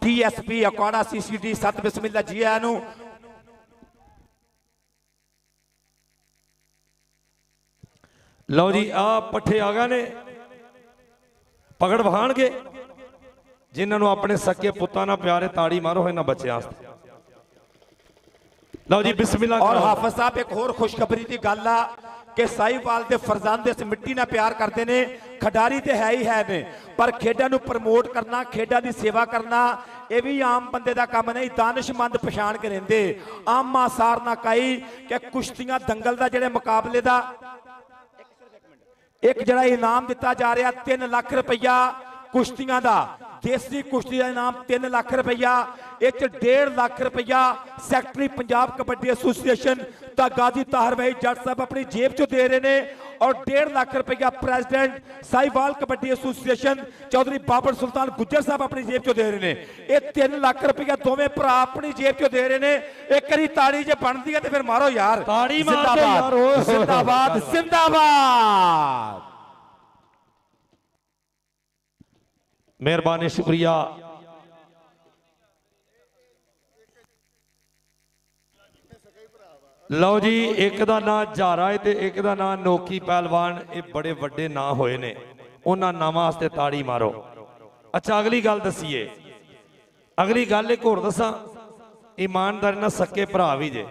DSP ਅਕਾੜਾ CCD ਸਤ ਬਿਸਮਿਲ੍ਲਾ ਜੀ ਆਇਆਂ ਨੂੰ। ਲਓ ਜੀ ਆ ਪੱਠੇ ਆ ਗਏ ਨੇ, ਪਕੜ ਵਹਾਣਗੇ ਜਿਨ੍ਹਾਂ ਨੂੰ ਆਪਣੇ ਸਕੇ ਪੁੱਤਾਂ ਨਾਲ ਪਿਆਰੇ, ਤਾੜੀ ਮਾਰੋ ਇਹਨਾਂ ਬੱਚਿਆਂ ਵਾਸਤੇ। ਲਓ ਜੀ ਬਿਸਮਿਲ੍ਲਾ। ਔਰ ਹਾਫਿਜ਼ ਸਾਹਿਬ ਇੱਕ ਹੋਰ ਖੁਸ਼ਖਬਰੀ ਦੀ ਗੱਲ ਆ ਕਿ ਸਾਹੀਵਾਲ ਦੇ ਫਰਜ਼ੰਦ ਇਸ ਮਿੱਟੀ ਨਾਲ ਪਿਆਰ ਕਰਦੇ ਨੇ। ਖਿਡਾਰੀ ਤੇ ਹੈ ਹੀ ਹੈ ਨੇ, ਪਰ ਖੇਡਾਂ ਨੂੰ ਪ੍ਰਮੋਟ ਕਰਨਾ, ਖੇਡਾਂ ਦੀ ਸੇਵਾ ਕਰਨਾ ਇਹ ਵੀ ਆਮ ਬੰਦੇ ਦਾ ਕੰਮ ਨਹੀਂ। ਦਾਨਿਸ਼ਮੰਦ ਪਛਾਣ ਕੇ ਰਹਿੰਦੇ ਆਮਾ ਸਾਰ ਨਾ ਕਾਈ ਕਿ ਕੁਸ਼ਤੀਆਂ ਦੰਗਲ ਦਾ ਜਿਹੜੇ ਮੁਕਾਬਲੇ ਦਾ ਇੱਕ ਜਿਹੜਾ ਇਨਾਮ ਦਿੱਤਾ ਜਾ ਰਿਹਾ 3 ਲੱਖ ਰੁਪਈਆ ਕੁਸ਼ਤੀਆਂ ਦਾ, ਦੇਸੀ ਕੁਸ਼ਤੀ ਦਾ ਇਨਾਮ 3 ਲੱਖ ਰੁਪਈਆ, ਇਹ 'ਚ 1.5 ਲੱਖ ਰੁਪਈਆ ਸੈਕਟਰੀ ਪੰਜਾਬ ਕਬੱਡੀ ਐਸੋਸੀਏਸ਼ਨ ਤਾਂ ਗਾਜ਼ੀ ਤਾਹਰ ਭਾਈ ਜੱਟ ਸਾਹਿਬ ਆਪਣੀ ਜੇਬ 'ਚੋਂ ਦੇ ਰਹੇ ਨੇ, ਔਰ 1.5 ਲੱਖ ਰੁਪਈਆ ਪ੍ਰੈਜ਼ੀਡੈਂਟ ਸਾਹੀਵਾਲ ਕਬੱਡੀ ਐਸੋਸੀਏਸ਼ਨ ਚੌਧਰੀ ਬਾਬਰ ਸੁਲਤਾਨ ਗੁੱਜਰ ਸਾਹਿਬ ਆਪਣੀ ਜੇਬ 'ਚੋਂ ਦੇ ਰਹੇ ਨੇ। ਇਹ 3 ਲੱਖ ਰੁਪਈਆ ਦੋਵੇਂ ਭਰਾ ਆਪਣੀ ਜੇਬ 'ਚੋਂ ਦੇ ਰਹੇ ਨੇ। ਇੱਕ ਵਾਰੀ ਤਾੜੀ ਜੇ ਬਣਦੀ ਹੈ ਤੇ ਫਿਰ ਮਾਰੋ ਯਾਰ, ਤਾੜੀ ਮਾਰੋ ਯਾਰ। ਜ਼ਿੰਦਾਬਾਦ ਜ਼ਿੰਦਾਬਾਦ। ਮਿਹਰਬਾਨੀ, ਸ਼ੁਕਰੀਆ। ਲਓ ਜੀ ਇੱਕ ਦਾ ਨਾਂ ਝਾਰਾ ਹੈ ਤੇ ਇੱਕ ਦਾ ਨਾਂ ਨੋਕੀ ਪਹਿਲਵਾਨ। ਇਹ ਬੜੇ ਵੱਡੇ ਨਾਂ ਹੋਏ ਨੇ, ਉਹਨਾਂ ਨਾਵਾਂ ਵਾਸਤੇ ਤਾੜੀ ਮਾਰੋ। ਅੱਛਾ ਅਗਲੀ ਗੱਲ ਦਸੀਏ। ਅਗਲੀ ਗੱਲ ਇੱਕ ਹੋਰ ਦੱਸਾਂ, ਇਮਾਨਦਾਰੀ ਨਾਲ ਸੱਕੇ ਭਰਾ ਵੀ ਜੇ,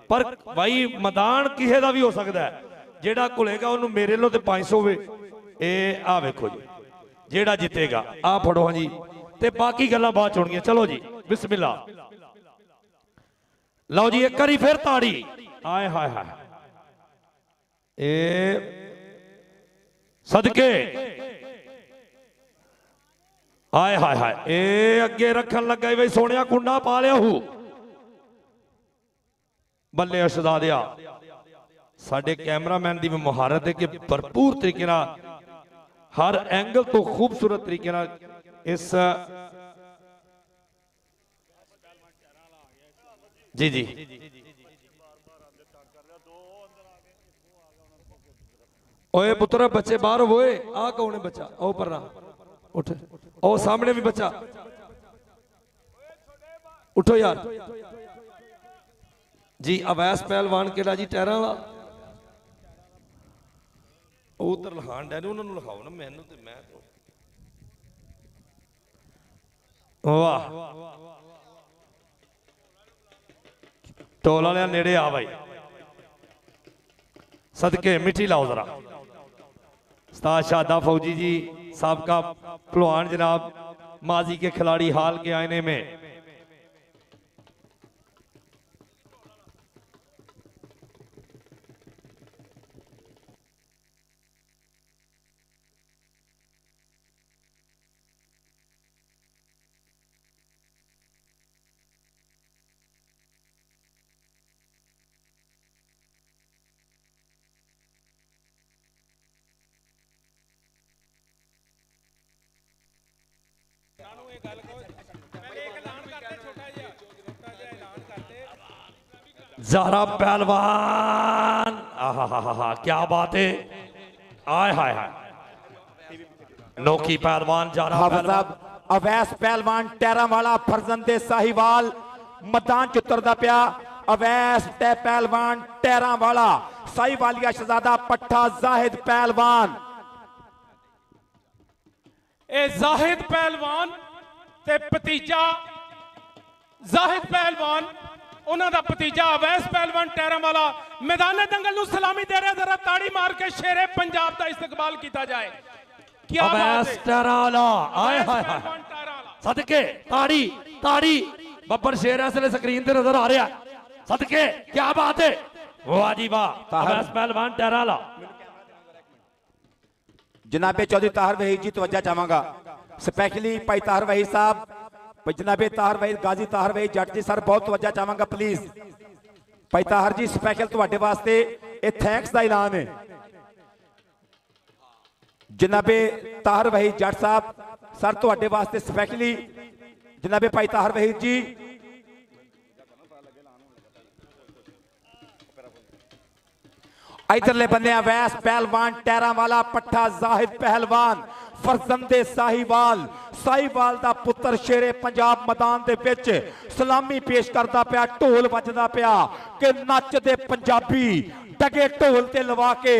ਪਰ ਭਾਈ ਮੈਦਾਨ ਕਿਸੇ ਦਾ ਵੀ ਹੋ ਸਕਦਾ ਹੈ। ਜਿਹੜਾ ਘੁਲੇਗਾ ਉਹਨੂੰ ਮੇਰੇ ਲੋ ਤੇ 500 ਵੇ। ਇਹ ਆ ਵੇਖੋ ਜੀ, ਜਿਹੜਾ ਜਿੱਤੇਗਾ ਆ ਫੜੋ ਹਾਂਜੀ, ਤੇ ਬਾਕੀ ਗੱਲਾਂ ਬਾਅਦ ਚ ਹੋਣਗੀਆਂ। ਚਲੋ ਜੀ ਬਿਸਮਿਲ੍ਲਾ। ਲਓ ਜੀ ਇੱਕ ਵਾਰੀ ਫਿਰ ਤਾੜੀ। ਆਏ ਹਾਏ ਹਾਏ, ਇਹ ਸਦਕੇ ਆਏ ਹਾਏ ਹਾਏ, ਇਹ ਅੱਗੇ ਰੱਖਣ ਲੱਗਾ ਬਈ ਸੋਹਣਿਆ ਕੁੰਡਾ ਪਾ ਲਿਆ ਹੂ। ਬੱਲੇ ਅਸ਼ਦਾਦਿਆ, ਸਾਡੇ ਕੈਮਰਾਮੈਨ ਦੀ ਵੀ ਮੁਹਾਰਤ ਹੈ ਕਿ ਭਰਪੂਰ ਤਰੀਕੇ ਨਾਲ ਹਰ ਐਂਗਲ ਤੋਂ ਖੂਬਸੂਰਤ ਤਰੀਕੇ ਨਾਲ ਇਸ ਜੀ ਜੀ ਓਏ ਪੁੱਤਰ ਬੱਚੇ ਬਾਹਰ ਹੋਏ। ਆ ਕੌਣ ਹੈ ਬੱਚਾ? ਉਹ ਪਰਨਾ ਉੱਠ, ਉਹ ਸਾਹਮਣੇ ਵੀ ਬੱਚਾ, ਉਠੋ ਯਾਰ ਜੀ। ਅਵੈਸ ਪਹਿਲਵਾਨ ਕਿਹੜਾ ਜੀ? ਟਹਿਰਾਂ ਵਾਲਾ। ਉਹ ਉਧਰ ਲਹਾਨ ਡੈ ਨੇ, ਉਹਨਾਂ ਨੂੰ ਲਿਖਾਓ ਨਾ, ਮੈਨੂੰ ਤੇ ਮੈਂ ਵਾਹ। ਟੋਲ ਵਾਲਿਆਂ ਨੇੜੇ ਆ ਬਾਈ, ਸਦਕੇ ਮਿੱਟੀ ਲਾਓ ਜ਼ਰਾ। उस्ताद शादा फौजी जी साबका पहलवान जनाब, माजी के खिलाड़ी हाल के आईने में। ज़हरा पहलवान, आहा क्या बात है, आय हाय हाय। नोकी पहलवान ज़हरा पहलवान, अवैस पहलवान टैरा वाला फरजंदे साहिवाल मैदान च उतरदा पिया। अवैस पहलवान टैरा वाला साहिवालिया शहजादा पट्ठा जाहिद पहलवान। ए जाहिद पहलवान ते भतीजा जाहिद पहलवान, उन्हों का भतीजा अवैस पहलवान टैरा वाला मैदान दंगल नूं सलामी दे रहे। जरा ताड़ी मार के शेरे पंजाब का इस्तकबाल किया जाए। क्या अवैस टैरा वाला, आए हाय हाय, सदके ताड़ी ताड़ी। बब्बर शेर इसलिए स्क्रीन ते नजर आ रहा है, सदके क्या बात है, वाह जी वाह। अवैस पहलवान टैरा वाला। जनाबे चौधरी ताहर वहीद जी तवज्जो चाहांगा, स्पैशली भाई ताहर वहीद साहब, जनाबे ताहर वहीद गाजी ताहर वहीद जट जी सर बहुत तवज्जो चाहांगा प्लीज। भाई ताहर जी स्पैशल तुहाडे वास्ते ये थैंक्स का ऐलान है। जनाबे ताहर वहीद जट साहब सर तुहाडे वास्ते स्पैशली जनाबे भाई ताहर वहीद जी इधरले बन्ने अवैस पहलवान टैरा वाला पट्ठा जाहिद पहलवान फरजंदे साहिवाल साहिवाल दा पुत्र शेरे पंजाब मैदान दे विच सलामी पेश करदा पिया ढोल वजदा पिया कि नचदे पंजाबी डगे ढोल ते लवा के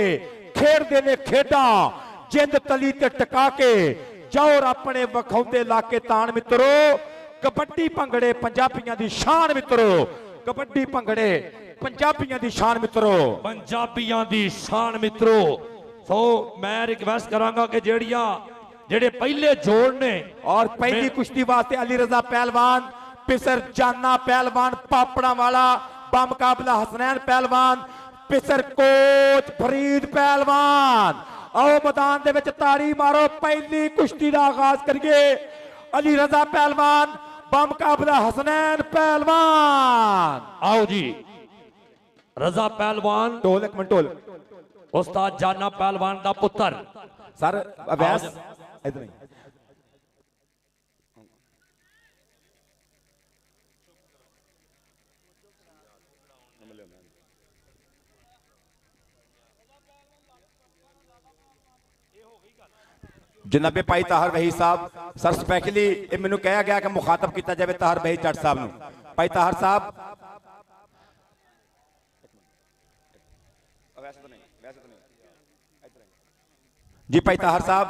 खेडदे ने खेडां जिंद तली ते टका के जोर अपने वखाउंदे लाके तान मित्रो कबड्डी भंगड़े पंजाबियां दी शान मित्रो कबड्डी भंगड़े पंजाबियां दी शान मित्रो पंजाबियां दी शान मित्रो। सो मैं रिक्वेस्ट करांगा कि जेड़े पहले जोड़ ने और पहली कुश्ती वास्ते अली रजा पहलवान पिसर जाना पहलवान पापड़ा वाला बामुकाबला हसनैन पहलवान पिसर कोच फरीद पहलवान आओ मैदान दे विच ताड़ी मारो पहली कुश्ती दा आगाज करिए अली रजा पहलवान बामुकाबला हसनैन पहलवान आओ जी रजा पहलवान ढोल एक मिनट ढोल उस्ताद जाना पहलवान दा पुत्र सर अवैस इधर जनाबे भाई ताहर वही साहब सर स्पैशली मैनू कहा गया कि मुखातब किया जाए ताहर वही जट साहब नूं भाई ताहर साहब जी भाई ताहर साहब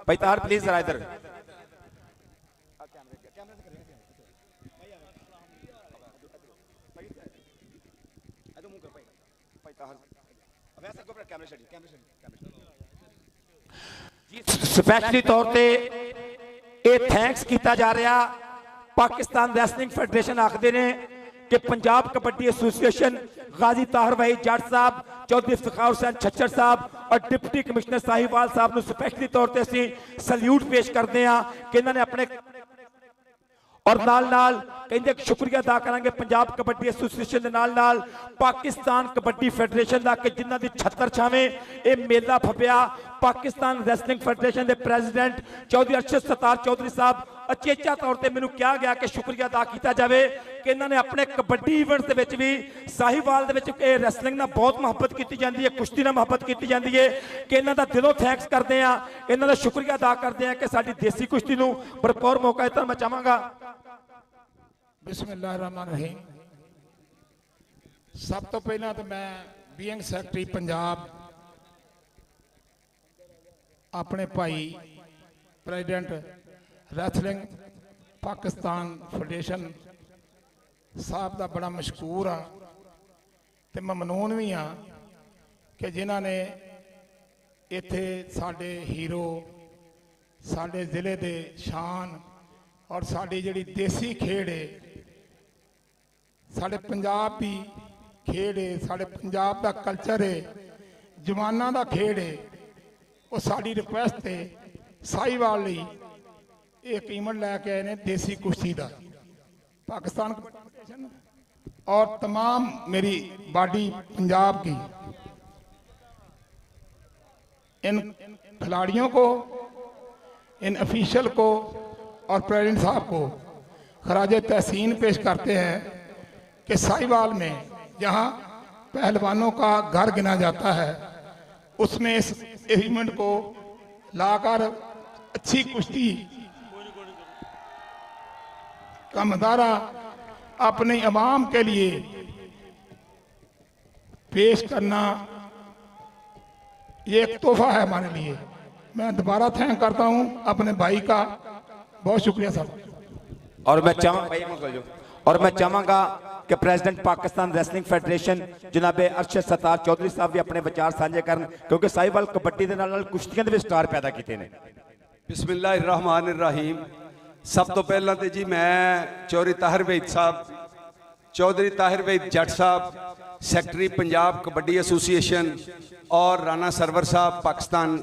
भाई ताहर प्लीज जरा इधर स्पैशली तौर पे थैंक्स किया जा रहा पाकिस्तान रैसलिंग फेडरेशन आखते ने कि पंजाब कबड्डी एसोसिएशन गाजी ताहर वही जट साहब चौधरी इफ्तिखार हुसैन छच्चर साहब और डिप्टी कमिश्नर साहिवाल साहब स्पैशली तौर पर असीं सल्यूट पेश करते हैं कि इन्होंने अपने और नाल नाल कहते शुक्रिया अदा करांगे पंजाब कबड्डी एसोसिएशन के नाल नाल पाकिस्तान कबड्डी फेडरेशन का कि जिन्हां दी छत्तर छावें ये मेला फपिया पाकिस्तान रैसलिंग फेडरेशन के प्रेजिडेंट चौधरी अरशद सत्तार चौधरी साहब अचेचा तौर पर मैनूं कहा गया कि शुक्रिया अदा किया जाए कि इन्होंने अपने कबड्डी इवेंट्स दे विच भी साहिवाल दे विच रैसलिंग नाल बहुत मुहब्बत की जाती है कुश्ती नाल मुहब्बत की जाती है कि इन्हां दा दिलों थैंक्स करते हैं इन्हां दा शुक्रिया अदा करते हैं कि साडी देसी कुश्ती नूं भरपूर मौका दिता। मैं चाहांगा बिस्मिल्लाहिर्रहमानिर्रहीम सब तो पहला तो मैं बीइंग सैकटरी पंजाब अपने भाई प्रेजिडेंट रैसलिंग पाकिस्तान फेडरेशन साहब का बड़ा मशहूर हाँ तो ममनून भी हाँ कि जिन्हों ने इत्थे साडे हीरो साडे जिले दे शान और साडी जिहड़ी देसी खेड है साडे पंजाब दी खेड है साडे पंजाब दा कल्चर है जवानां दा खेड है वो साडी रिक्वेस्ट है साहिवाल लई एक इवेंट लैके आए ने देसी कुश्ती का पाकिस्तान और तमाम मेरी बॉडी पंजाब की इन खिलाड़ियों को इन ऑफिशियल को और प्रेसिडेंट साहब को खराज तहसीन पेश करते हैं कि साहिवाल में जहां पहलवानों का घर गिना जाता है उसमें इस इवेंट को लाकर अच्छी कुश्ती का मुजाहरा अपनी आवाम के लिए पेश करना ये एक तोहफा है हमारे लिए। मैं दोबारा थैंक करता हूं अपने भाई का, बहुत शुक्रिया साहब। और मैं चाहूँगा कि प्रेसिडेंट पाकिस्तान रैसलिंग फेडरेशन जनाबे अरशद सत्तार चौधरी साहब भी अपने विचार साझे करन क्योंकि साहिवाल कबड्डी के नाल कुश्तियां दे विच स्टार पैदा किए हैं। बिस्मिल्लाहिर्रहमानिर्रहीम। सब तो पहला तो जी मैं चौधरी ताहिर वहीद साहब चौधरी ताहिर वहीद जट साहब सैकटरी पंजाब कबड्डी एसोसिएशन और राना सरवर साहब पाकिस्तान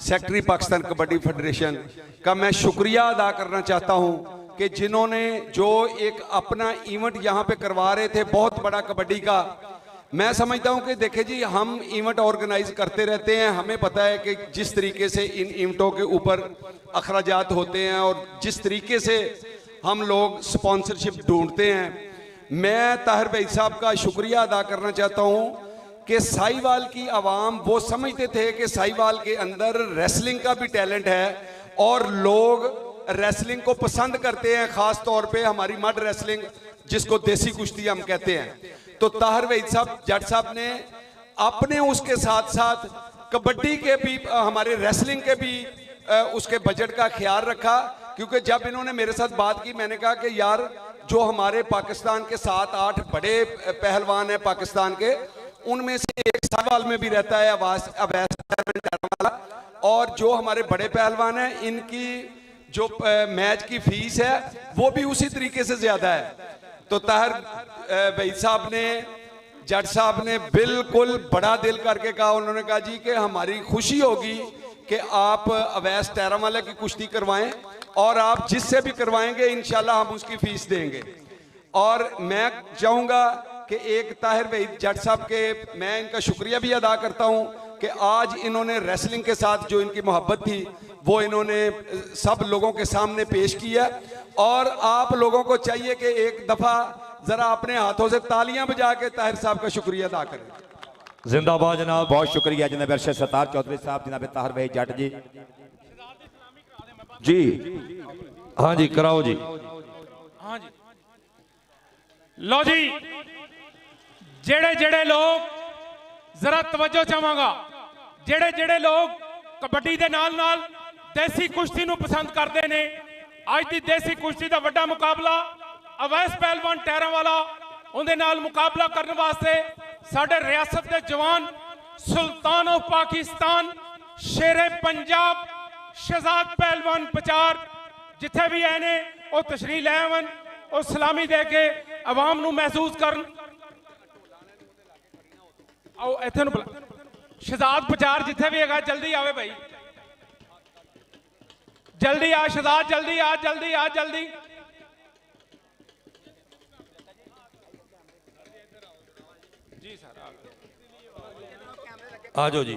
सेक्रेटरी पाकिस्तान कबड्डी फेडरेशन का मैं शुक्रिया अदा करना चाहता हूं कि जिन्होंने जो एक अपना इवेंट यहाँ पे करवा रहे थे बहुत बड़ा कबड्डी का। मैं समझता हूं कि देखिए जी हम इवेंट ऑर्गेनाइज करते रहते हैं, हमें पता है कि जिस तरीके से इन इवेंटों के ऊपर अखराजात होते हैं और जिस तरीके से हम लोग स्पॉन्सरशिप ढूंढते हैं। मैं ताहिर भाई साहब का शुक्रिया अदा करना चाहता हूं कि साहिवाल की आवाम वो समझते थे कि साहिवाल के अंदर रेसलिंग का भी टैलेंट है और लोग रेसलिंग को पसंद करते हैं, ख़ास तौर पे हमारी मड रेसलिंग जिसको देसी कुश्ती हम कहते हैं। तो ताहिर वहीद साहब जट साहब ने अपने उसके साथ साथ कबड्डी के भी, हमारे रेसलिंग के भी उसके बजट का ख्याल रखा, क्योंकि जब इन्होंने मेरे साथ बात की मैंने कहा कि यार जो हमारे पाकिस्तान के 7-8 बड़े पहलवान हैं पाकिस्तान के, उनमें से एक साहिवाल में भी रहता है अवैस वाला, और जो हमारे बड़े पहलवान हैं इनकी जो मैच की फीस है वो भी उसी तरीके से ज़्यादा है। तो ताहिर वहीद साहब ने, जट साहब ने बिल्कुल बड़ा दिल करके कहा, उन्होंने कहा जी कि हमारी खुशी होगी कि आप अवैस टैरावाला की कुश्ती करवाएं और आप जिससे भी करवाएंगे इंशाल्लाह हम उसकी फीस देंगे। और मैं चाहूँगा कि एक ताहिर वहीद जट साहब के मैं इनका शुक्रिया भी अदा करता हूँ कि आज इन्होंने रेसलिंग के साथ जो इनकी मोहब्बत थी वो इन्होंने सब लोगों के सामने पेश किया। और आप लोगों को चाहिए कि एक दफ़ा ज़रा अपने हाथों से तालियां बजा के ताहिर साहब का शुक्रिया अदा करें। जिंदाबाद जनाब, बहुत शुक्रिया जनाब अरशद सत्तार चौधरी साहब, जनाब ताहिर वहीद जट जी। जी हाँ जी कराओ जी। हाँ जी लो जी, जेड़े जेड़े लोग जरा तवज्जो चाहांगा, जेड़े जेड़े लोग कबड्डी दे नाल नाल देसी कुश्ती नूं पसंद करते ने, अज दी देसी कुश्ती दा वड्डा मुकाबला अवैस पहलवान टैरावाला उहदे नाल मुकाबला करने वास्ते साडे रियासत दे जवान सुल्तान ऑफ पाकिस्तान शेरे पंजाब शहजाद पहलवान पचार जिथे भी आए ने वो तशरीफ लै आवन और सलामी दे के आवाम नूं महसूस करन। आओ इत्थे नूं शहजाद पचार जिथे भी है जल्दी आवे भाई, जल्दी आ शहजाद, जल्दी आ जल्दी आ जल्दी। जी सर आ जाओ जी।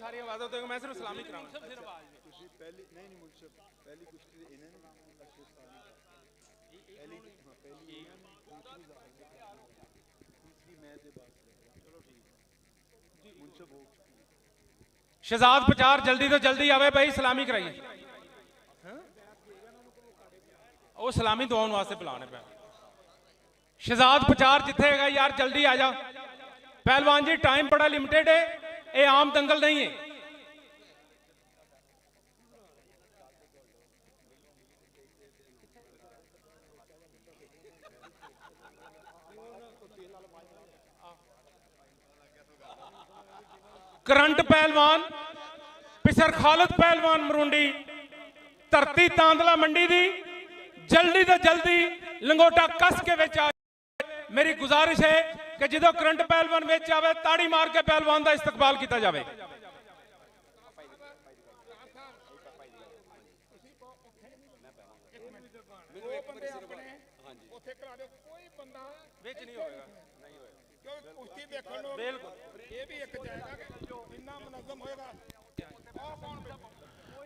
सारी आवाज़ों तो मैं सिर्फ सलामी कराऊंगा। शहजाद पचार जल्दी तो जल्दी आवे भाई, सलामी कराइए। वो सलामी दुआउन वास्ते बुलाने पे शहजाद पचार जिथे है यार जल्दी आ जा। पहलवान जी टाइम बड़ा लिमिटेड है, ये आम दंगल नहीं है। करंट पहलवान पिसर खालिद पहलवान मरुंडी धरती तांदला मंडी दी जल्दी तो जल्दी लंगोटा कस के विच आ। मेरी गुजारिश है कि जो करंट पहलवान विच आवे ताड़ी मार के पहलवान का इस्तकबाल किया जाए।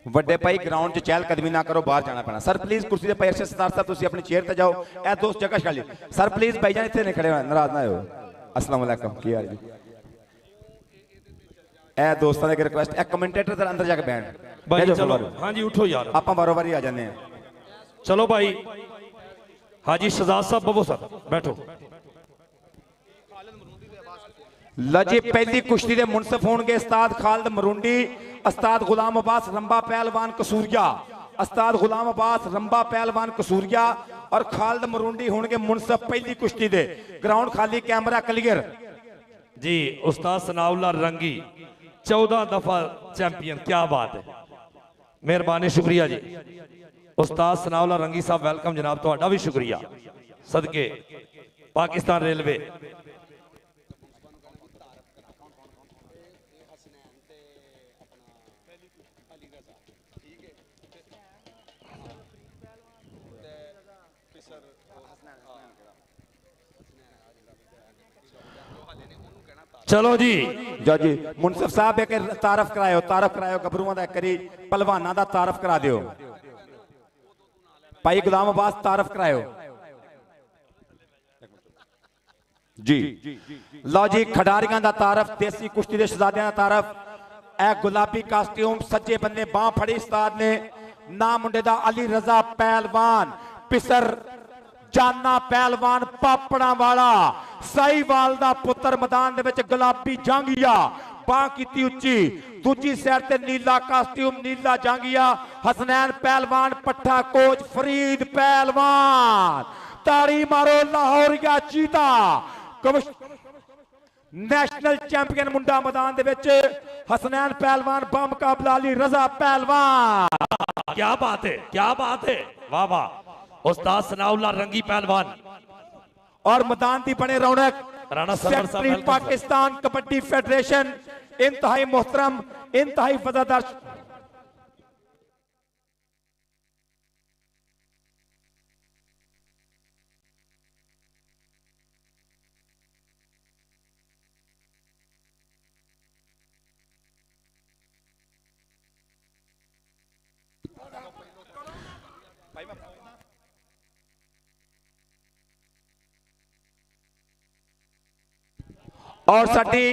ਵੱਡੇ ਭਾਈ ਗਰਾਊਂਡ 'ਚ ਚਹਿਲ ਕਦਮੀ ਨਾ ਕਰੋ, ਬਾਹਰ ਜਾਣਾ ਪੈਣਾ। ਸਰ ਪਲੀਜ਼ ਕੁਰਸੀ ਦੇ ਪਏ ਅਰਸ਼ਦ ਸਰਦਾਰ ਸਾਹਿਬ ਤੁਸੀਂ ਆਪਣੀ ਚੇਅਰ ਤੇ ਜਾਓ। ਇਹ ਦੋਸਤ ਜਗ੍ਹਾ ਛੱਡ ਲਿਓ ਸਰ ਪਲੀਜ਼, ਭਾਈ ਜਾਨ ਇੱਥੇ ਨਹੀਂ ਖੜੇ ਹੋਣਾ, ਨਾਰਾਜ਼ ਨਾ ਹੋਇਓ। अस्सलाम वालेकुम, ਕੀ ਹਾਲ ਜੀ। ਇਹ ਦੋਸਤਾਂ ਦੀ ਰਿਕੁਐਸਟ, ਇੱਕ ਕਮੈਂਟੇਟਰ ਦੇ ਅੰਦਰ ਜਾ ਕੇ ਬੈਠ ਭਾਈ ਚਲੋ। ਹਾਂਜੀ ਉਠੋ ਯਾਰ, ਆਪਾਂ ਬਾਰੋ ਬਾਰੀ ਆ ਜਾਂਦੇ ਆ। ਚਲੋ ਭਾਈ। ਹਾਜੀ ਸ਼ਹਜ਼ਾਦ ਸਾਹਿਬ ਬਵੋ ਸਰ, ਬੈਠੋ। ਲਓ ਜੀ ਪਹਿਲੀ ਕੁਸ਼ਤੀ ਦੇ ਮੁਨਸਫ ਹੋਣਗੇ ਉਸਤਾਦ ਖਾਲਿਦ ਮਰੁੰਡੀ, ਉਸਤਾਦ ਗੁਲਾਮ अब्बास रंबा पहलवान कसूरिया, उस्ताद गुलाम अब्बास रंबा पहलवान कसूरिया और खालिद मरुंडी होंगे मुनसफ पहली कुश्ती दे। ग्राउंड खाली, कैमरा क्लियर जी। उस्ताद सनाउल्लाह रंगी 14 दफा चैंपियन, क्या बात है, मेहरबानी, शुक्रिया जी। उस्ताद सनाउल्लाह रंगी साहब वेलकम जनाब, तुहाडा भी शुक्रिया। सदके पाकिस्तान रेलवे चलो जी। जज मुनसफ साहब एक तारफ करायो गबरूआं दा, करी पहलवानां दा तारफ करा दियो। भाई गुलाम अब्बास तारफ करायो। ਜੀ ਲਓ ਜੀ ਖਿਡਾਰੀਆਂ ਦਾ ਤਾਰਫ, ਦੇਸੀ ਕੁਸ਼ਤੀ ਦੇ ਸ਼ਹਿਜ਼ਾਦਿਆਂ ਦਾ ਤਾਰਫ। ਇਹ ਗੁਲਾਬੀ ਕਾਸਟਿਊਮ ਸੱਜੇ ਬੰਨੇ ਬਾਹ ਫੜੀ ਉਸਤਾਦ ਨੇ, ਨਾ ਮੁੰਡੇ ਦਾ ਅਲੀ ਰਜ਼ਾ ਪਹਿਲਵਾਨ, ਪਿਸਰ ਜਾਨਾ ਪਹਿਲਵਾਨ ਪਾਪੜਾਂ ਵਾਲਾ, ਸਾਈਵਾਲ ਦਾ ਪੁੱਤਰ ਮੈਦਾਨ ਦੇ ਵਿੱਚ ਗੁਲਾਬੀ ਜਾਂਗੀਆ, ਬਾਹ ਕੀਤੀ ਉੱਚੀ। ਦੂਜੀ ਸਾਈਡ ਤੇ ਨੀਲਾ ਕਾਸਟਿਊਮ ਨੀਲਾ ਜਾਂਗੀਆ, ਹਸਨੈਨ ਪਹਿਲਵਾਨ ਪੱਠਾ ਕੋਚ ਫਰੀਦ ਪਹਿਲਵਾਨ। ਤਾੜੀ ਮਾਰੋ ਲਾਹੌਰੀਆ ਚੀਤਾ, ਨੈਸ਼ਨਲ ਚੈਂਪੀਅਨ ਮੁੰਡਾ ਮੈਦਾਨ ਦੇ ਵਿੱਚ ਹਸਨੈਨ ਪਹਿਲਵਾਨ ਬਾ ਮੁਕਾਬਲਾ ਅਲੀ ਰਜ਼ਾ ਪਹਿਲਵਾਨ। क्या बात है, क्या बात है, वाह वाह। उस्ताद सनाउल्लाह रंगी पहलवान और मैदान की बने रौनक। राणा सरवर साहब वेलकम। पाकिस्तान कबड्डी फेडरेशन इंतहाई मोहतरम, इंतहाई वफादार। और साडी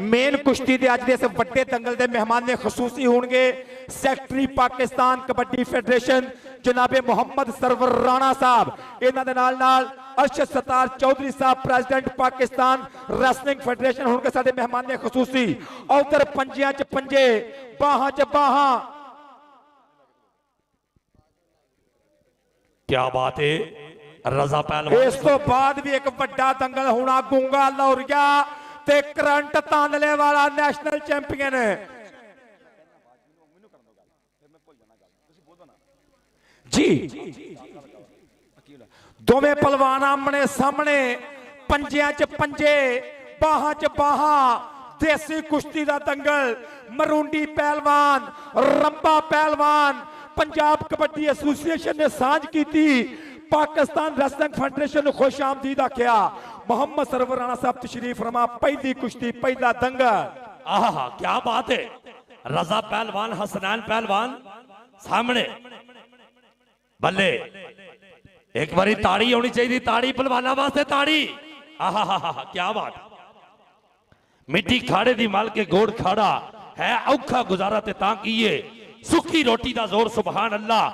मेन कुश्ती दे अज दे इस वड्डे दंगल दे मेहमान ने खसूसी होणगे सैकटरी पाकिस्तान कबड्डी फेडरेशन जनाबे मोहम्मद सरवर राणा साहब, इन्हां दे नाल नाल अरशद सत्तार चौधरी साहब प्रेसिडेंट पाकिस्तान रेसलिंग फेडरेशन होणगे साडे मेहमान ने खसूसी। उधर पंजियां च पंजे, बाहां च बाहां। क्या बात है, रजा पहलवान। इस तो बाद भी एक वड्डा दंगल होना, गूंगा लाहौरिया ते करंट तांदले वाला नेशनल चैंपियन। जी दोवें पहलवान आमने सामने, पंजियां च पंजे, बाहां च बाहां। देसी कुश्ती दा दंगल, मरूंडी पहलवान, रंबा पहलवान। पंजाब कबड्डी एसोसिएशन ने सांझ की पाकिस्तान रेसलिंग फेडरेशन खुश आमदीद आख्या। मोहम्मद सरवर राणा साहब तशरीफ फरमा, पहली कुश्ती पहला दंगल। आहा क्या बात है, रजा पहलवान हसनैन पहलवान सामने। बल्ले एक बारी ताड़ी होनी चाहिए, ताड़ी पहलवाना वास्ते ताड़ी। आहा क्या बात। मिट्टी खाड़े दी मल के गोड़ खाड़ा है, औखा गुजारा ते तां कीए। सुखी रोटी दा जोर सुभान अल्लाह,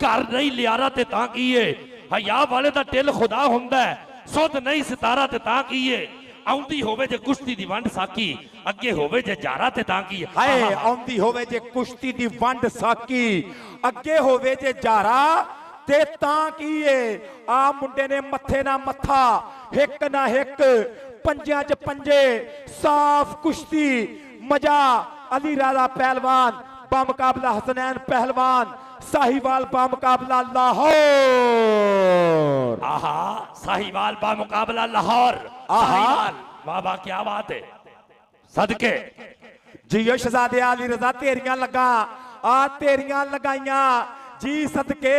घर नहीं लियारा ते तां कीए। हया वाले दा टिल खुदा हुंदा है, सुध नहीं सितारा ते तां कीए। आउंदी होवे जे कुश्ती दी वंड साकी, अगे होवे जे जारा ते तां कीए। हाय आउंदी होवे जे कुश्ती दी वंड साकी, अगे होवे जे जारा ते तां कीए। आ मुंडे ने मथे ना मथा, हिक ना हिक, पंजियां च पंजे, साफ कुश्ती, मजा। अली रज़ा पहलवान बा मुकाबला हसनैन पहलवान, साहिवाल बा मुकाबला लाहौर। आहा साहिवाल बा मुकाबला लाहौर। साहिवाल वाह वाह क्या बात है। सदके जी शहजादे अली रज़ा तेरियां लगा, आ तेरियां लगाइयां जी सदके।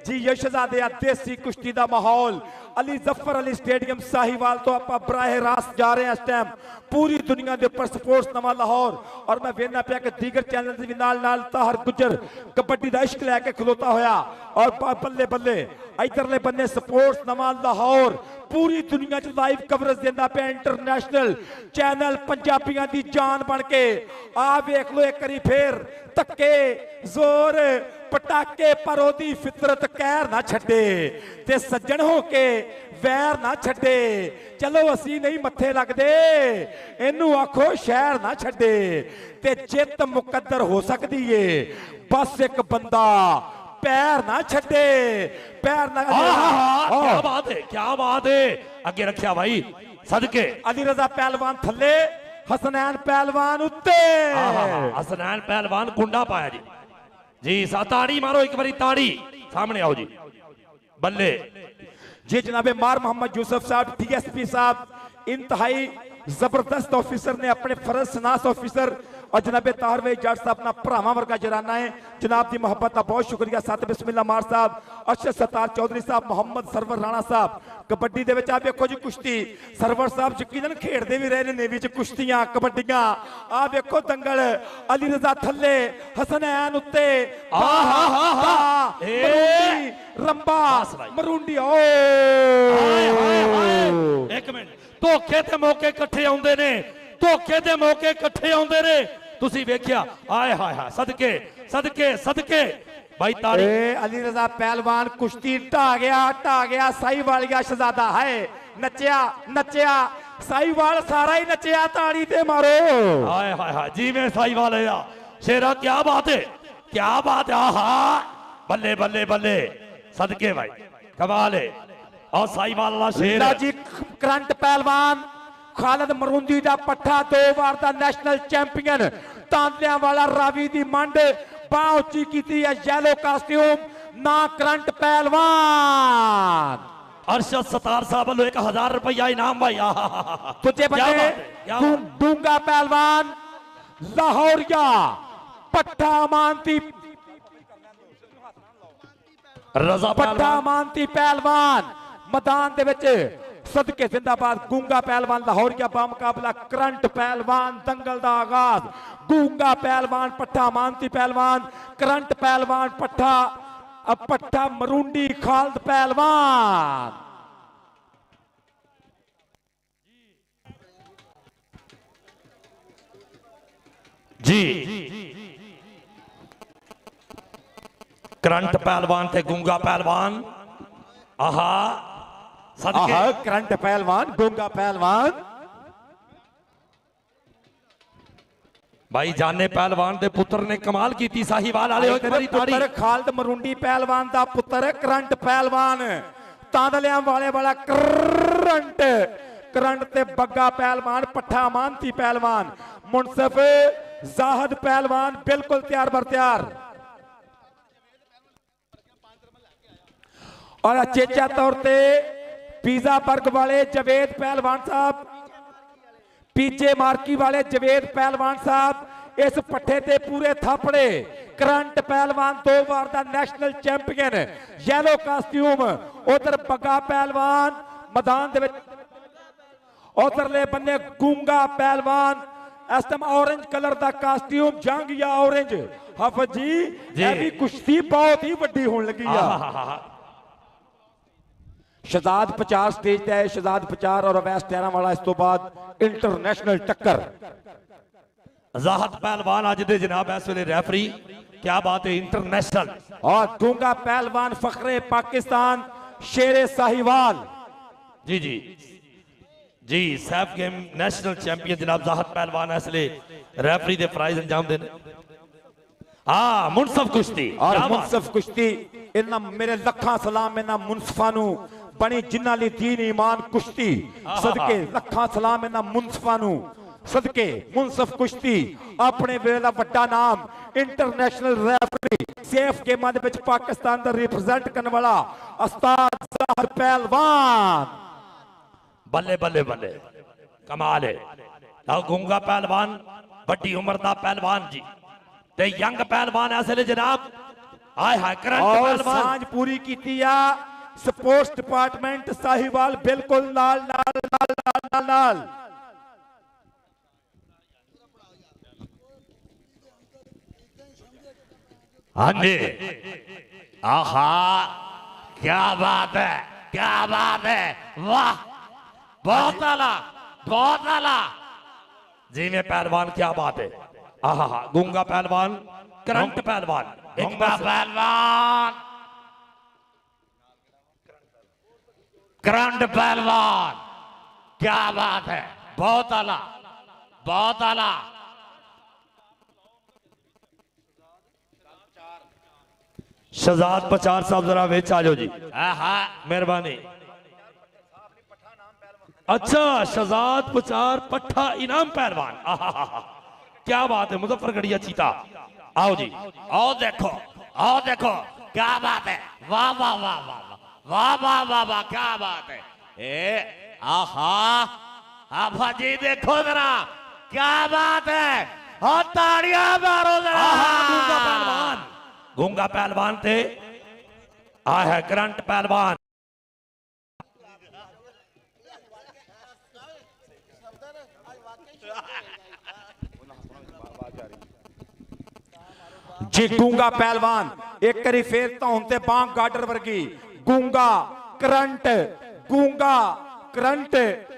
जी शहजादे देसी कुश्ती दा माहौल, अली जफर अली स्टेडियम साहिवाल तो आप बराह रास्त जा रहे हैं। इस टाइम पूरी दुनिया के ऊपर स्पोर्ट्स नवा लाहौर, और मैं वेखना पाया कि दीगर चैनल भी नाल ताहर गुजर कबड्डी का इश्क लैके खलोता होया। और बल्ले बल्ले इधरले बन्ने स्पोर्ट्स नवा लाहौर पूरी दुनिया च लाइव कवरेज देंदा पे। इंटरनेशनल चैनल पंजाबियों की जान बन के आ वेख लो एक करी फिर धक्के जोर पटाके पर ओदी फितरत कहर ना छड्डे ते सज्जन हो के वैर ना छड्डे। चलो असी नहीं मत्थे लगदे, इनू आखो शहर ना छड्डे ते जित मुकद्दर हो सकती है, बस एक बंदा पैर ना छड्डे। पैर ना क्या बात है, क्या बात है। अगे रखिया भाई सदके। अली रज़ा पहलवान थल्ले, हसनैन पहलवान उत्ते। हसनैन पहलवान कुंडा पाया जी। जी ताड़ी मारो एक बारी, ताड़ी सामने आओ जी। बल्ले जी जनाबे मार मोहम्मद यूसुफ साहब डीएसपी साहब इंतहाई जबरदस्त ऑफिसर ने, अपने फर्ज सनास ऑफिसर। और जनाबे तारवे जट साहब अपना भरावां वर्गा जराना है, जनाब की मोहब्बत का बहुत शुक्रिया। साथ बिस्मिल्ला मार साहब, अरशद सत्तार चौधरी साहब, मोहम्मद सरवर राणा साहब। कबड्डी दे विच आ वेखो जी कुश्ती, सरवर साहब यकीनन खेडदे भी रहे ने नेवी च कुश्तियां कबड्डियां। आ वेखो दंगल, अली रज़ा थल्ले, हसनैन उत्ते, रंबा मरूंडी। एक मिनट ਧੋਖੇ ਤੇ ਮੌਕੇ ਇਕੱਠੇ ਆਉਂਦੇ ਨੇ, ਧੋਖੇ ਦੇ ਮੌਕੇ ਇਕੱਠੇ ਆਉਂਦੇ ਨੇ। ਤੁਸੀਂ ਵੇਖਿਆ, ਆਏ ਹਾਏ ਹਾਏ, ਸਦਕੇ ਸਦਕੇ ਸਦਕੇ भाई ताड़ी। अली रजा पहलवान कुश्ती ढा गया साहीवालिया शहजादा है नचिया नचिया साहीवाल सारा ही नचिया ताड़ी ते मारो। हाय हाय हाय जी में साहीवाल है शेरा, क्या बात है, क्या बात है। आहा बल्ले बल्ले बल्ले, सदके भाई कमाल है। और साहीवाल वाला शेर जी करंट पहलवान खालिद मरूंदी दा पट्ठा, 2 बार दा नेशनल चैंपियन, तांदियां वाला रावी दी मंड, बाह उच्ची की है, येलो कास्ट्यूम, ना करंट पहलवान। अरशद सतार साहब वालों 1000 रुपया इनाम भाई। तुझे बंदे डूंगा पहलवान लाहौरिया पट्ठा मानती, रजा पट्ठा मानती पहलवान मैदान दे विच सदके जिंदाबाद। गूंगा पहलवान लाहौरिया बामुकाबला करंट पहलवान, दंगल दा आगाज। गूंगा पहलवान पट्ठा मानती पहलवान, करंट पहलवान पट्ठा, अब पट्ठा मरूंडी खालिद पहलवान। जी करंट पहलवान थे गूंगा पहलवान। आहा आहा करंट पहलवान गूंगा पहलवान। भाई जाने पहलवान दे पुत्र ने कमाल की थी, साहीवाल वाले पुत्र खालिद मरूंडी पहलवान दा पुत्र करंट पहलवान, तांदलियां वाले वाला करंट, करंट ते बग्गा पहलवान, पट्ठा मानती पहलवान, मुनसिफ जाहिद पहलवान बिल्कुल तैयार बर तैयार। और चेचा तौर पे पिज़्ज़ा बर्ग वाले जवेद पहलवान साहब, पीजे मार्की वाले जवेद पहलवान साहब, इस पट्ठे ते पूरे थापड़े। करंट पहलवान 2 बार दा नेशनल चैंपियन, येलो कास्ट्यूम। उधर बग्गा पहलवान मैदान दे विच, उधरले बन्ने गूंगा पहलवान, इस टाइम ऑरेंज कलर दा कास्ट्यूम, जंग या ऑरेंज। हाफिज जी ये भी कुश्ती बहुत ही वड्डी होने लगी है। शहजाद 50 स्टेज ते है, शहजाद 50 और अवैस 13 वाला, इस तो बाद इंटरनेशनल टक्कर। जाहिद पहलवान आज दे जनाब इस वेले रेफरी, क्या बात है, इंटरनेशनल। और गूंगा पहलवान फखरे पाकिस्तान, शेरे साहीवाल। जी जी जी सैफ गेम नेशनल चैंपियन जनाब जाहिद पहलवान इस वेले रेफरी दे फराइज अंजाम देने। हाँ मुनसफ कुश्ती, और मुनसफ कुश्ती इन्ना मेरे लखा सलाम इन्ना मुनसफा नू बनी जिन्ना ली दीन ईमान कुश्ती, सदके लखा सलाम इन्ना मुनसफा नू, सदके मुनसफ कुश्ती अपने वेले दा वड्डा नाम, इंटरनेशनल रेफरी, सेफ गेमां दे विच पाकिस्तान दा रिप्रेजेंट करने वाला उस्ताद जाहिद पहलवान। बल्ले बल्ले बल्ले कमाल है। आओ गूंगा पहलवान बड़ी उम्र दा पहलवान जी ते यंग पहलवान ऐसे जनाब। आय हाय करंट पहलवान सांझ पूरी कीती आ स्पोर्ट्स डिपार्टमेंट साहीवाल बिल्कुल नाल नाल नाल नाल नाल। हाँ जी आहा क्या बात है, क्या बात है, वाह बहुत आला, बहुत आला जी में पहलवान, क्या बात है। आहा हा गूंगा पहलवान, करंट पहलवान, गूंगा पहलवान, करंट पहलवान, क्या बात है, बहुत आला, बहुत आला। शहजाद 50 साहब जरा वेच आ जाओ जी, मेहरबानी। अच्छा शहजाद 50 पट्ठा इनाम पहलवान, क्या बात है, मुजफ्फरगढ़िया चीता। आओ जी, आओ देखो, आओ देखो, क्या बात है, वाह वाह वाह वाह वाह वाह वाह वाह, क्या बात है। ए आहा आभा जी देखो जरा, क्या बात है, और ताड़ियां मारो जरा। गूंगा पहलवान, गूंगा पहलवान थे, आ है करंट पहलवान। जी गूंगा पहलवान एक करी फेर धौन ते बांह गाडर वर्गी, गूंगा करंट, गूंगा current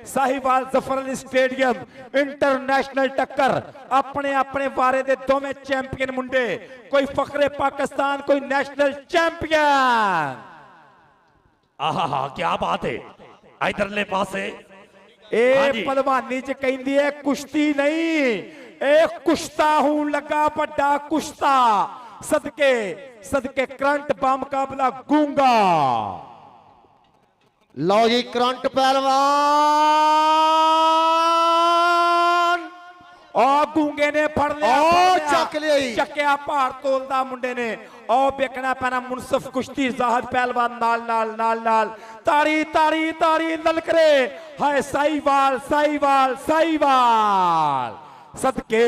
Sahiwal Zafar Ali stadium international टक्कर अपने अपने बारे दे दोवें चैंपियन मुंडे कोई फखरे पाकिस्तान कोई नेशनल चैंपियन आहा क्या बात है इधरले पासे ए पहलवानी च कहंदी है कुश्ती नहीं ए कुश्ता हूं लगा बड़ा कुश्ता सदके सदके करंट बम मुकाबला गूंगा लो जी करंट पहलवान और गूंगे ने फड़ लिया चक लिया चक्या पहाड़ तोलदा मुंडे ने और बेकना पैना मुनसफ कुश्ती जाहिद पहलवान नाल नाल नाल नाल तारी तारी तारी ललकरे हाय साहिवाल साहिवाल साहिवाल सदके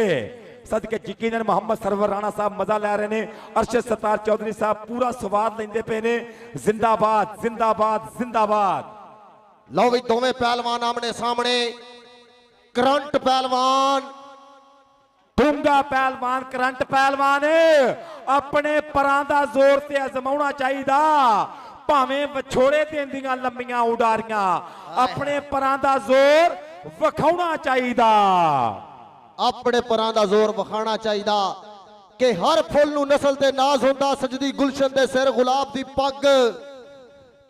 सदके यकीनन मोहम्मद सरवर राणा साहब मजा ले रहे ने अरशद सत्तार चौधरी साहब पूरा स्वाद लेंदे पे ने जिंदाबाद जिंदाबाद जिंदाबाद लो भी दोवें पहलवान आमने सामने करंट पहलवान गूंगा पहलवान करंट पहलवान अपने परां दा जोर ते आजमाउणा चाहिदा भावें विछोड़े देंदियां लंबियां उडारियां अपने परां दा जोर विखाउणा चाहिदा अपने परां दा जोर विखाना चाहिदा कि हर फुल नूं नस्ल ते नाज हुंदा सजदी गुलशन दे सिर गुलाब दी पग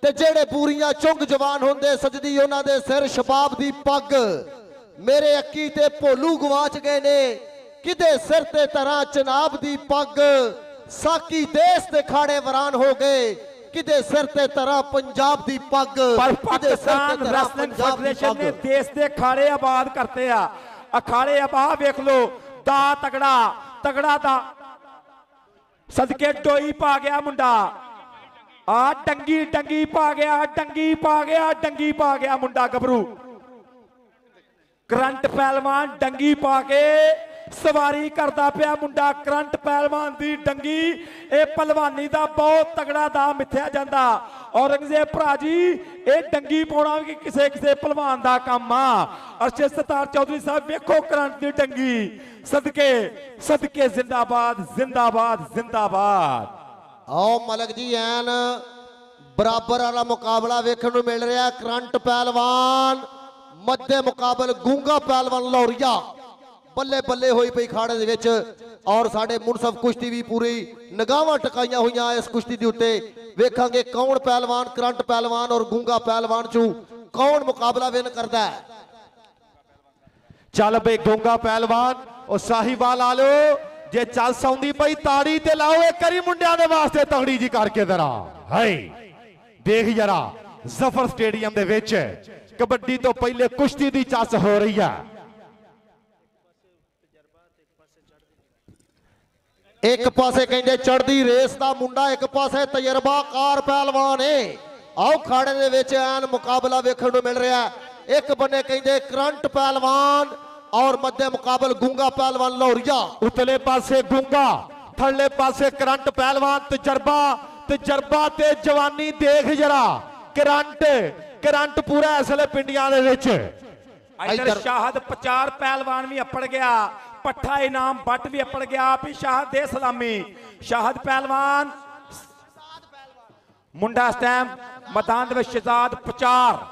ते जेड़े पूरियां चुंग जवान हुंदे सजदी उन्हां दे सिर शबाब दी पग मेरे अक्की ते भोलू गवाच गए ने किदे सिर ते तरह चनाब दी पग साकी देश दे खाड़े वरान हो गए किदे सिर ते तरह पंजाब दी पग पर पाकिस्तान रेसलिंग फेडरेशन ने देश दे खाड़े आबाद करते आ अखाड़े आबाद देख लो दा तगड़ा तगड़ा दा सदके डोई पा गया मुंडा आ डंगी डंगी पा गया डंगी पा गया डंगी पा गया मुंडा गबरू करंट पहलवान डंगी पा के सवारी करता पिया मुंडा करंट पहलवान दी डंगी ए पहलवानी दा बहुत तगड़ा दा मिथ्या जांदा औरंगजेब भरा जी ए डंगी पाउणा भी किसे किसे पहलवान दा काम आ अरशद सत्तार चौधरी साहब वेखो करंट दी डंगी सदके सदके जिंदाबाद जिंदाबाद जिंदाबाद आओ मलक जी ऐन बराबर वाला मुकाबला वेखण नूं मिल रहा करंट पहलवान मध्य मुकाबल गूंगा पहलवान लौरिया बल्ले बल्ले होई पई खाड़े दे विच और साडे मुनसफ कुश्ती भी पूरी निगाहां टकाईयां होईयां इस कुश्ती दे उत्ते वेखांगे कौन पहलवान करंट पहलवान और गूंगा पहलवान चों कौन मुकाबला विन करदा है चल बे गूंगा पहलवान और साहिवाल आलो जे चल सौंदी पई ताड़ी ते लाओ एक करी मुंडियां दे वास्ते तगड़ी जी करके जरा हाय देख जरा जफर स्टेडियम दे विच कबड्डी तो पहले कुश्ती दी चस हो रही है एक पासे कहंदे चढ़दी रेस दा मुंडा एक पासे तजर्बाकार पहलवान है आओ खाड़े दे विच ऐन मुकाबला वेखण नूं मिल रहा है एक बन्ने कहंदे करंट पहलवान और मध्य मुकाबल गूंगा पहलवान लौरिया उतले पासे गूंगा थल्ले पासे करंट पहलवान तजर्बा तजर्बा ते जवानी देख जरा करंट करंट पूरा इसले पिंडियां दे विच इधर शाहद पचार पहलवान भी अपड़ गया पट्ठा इनाम बट भी अपड़ गया भी शाहद दे सलामी शाहद पहलवान मुंडा इस टाइम मैदान दे विच शहजाद पचार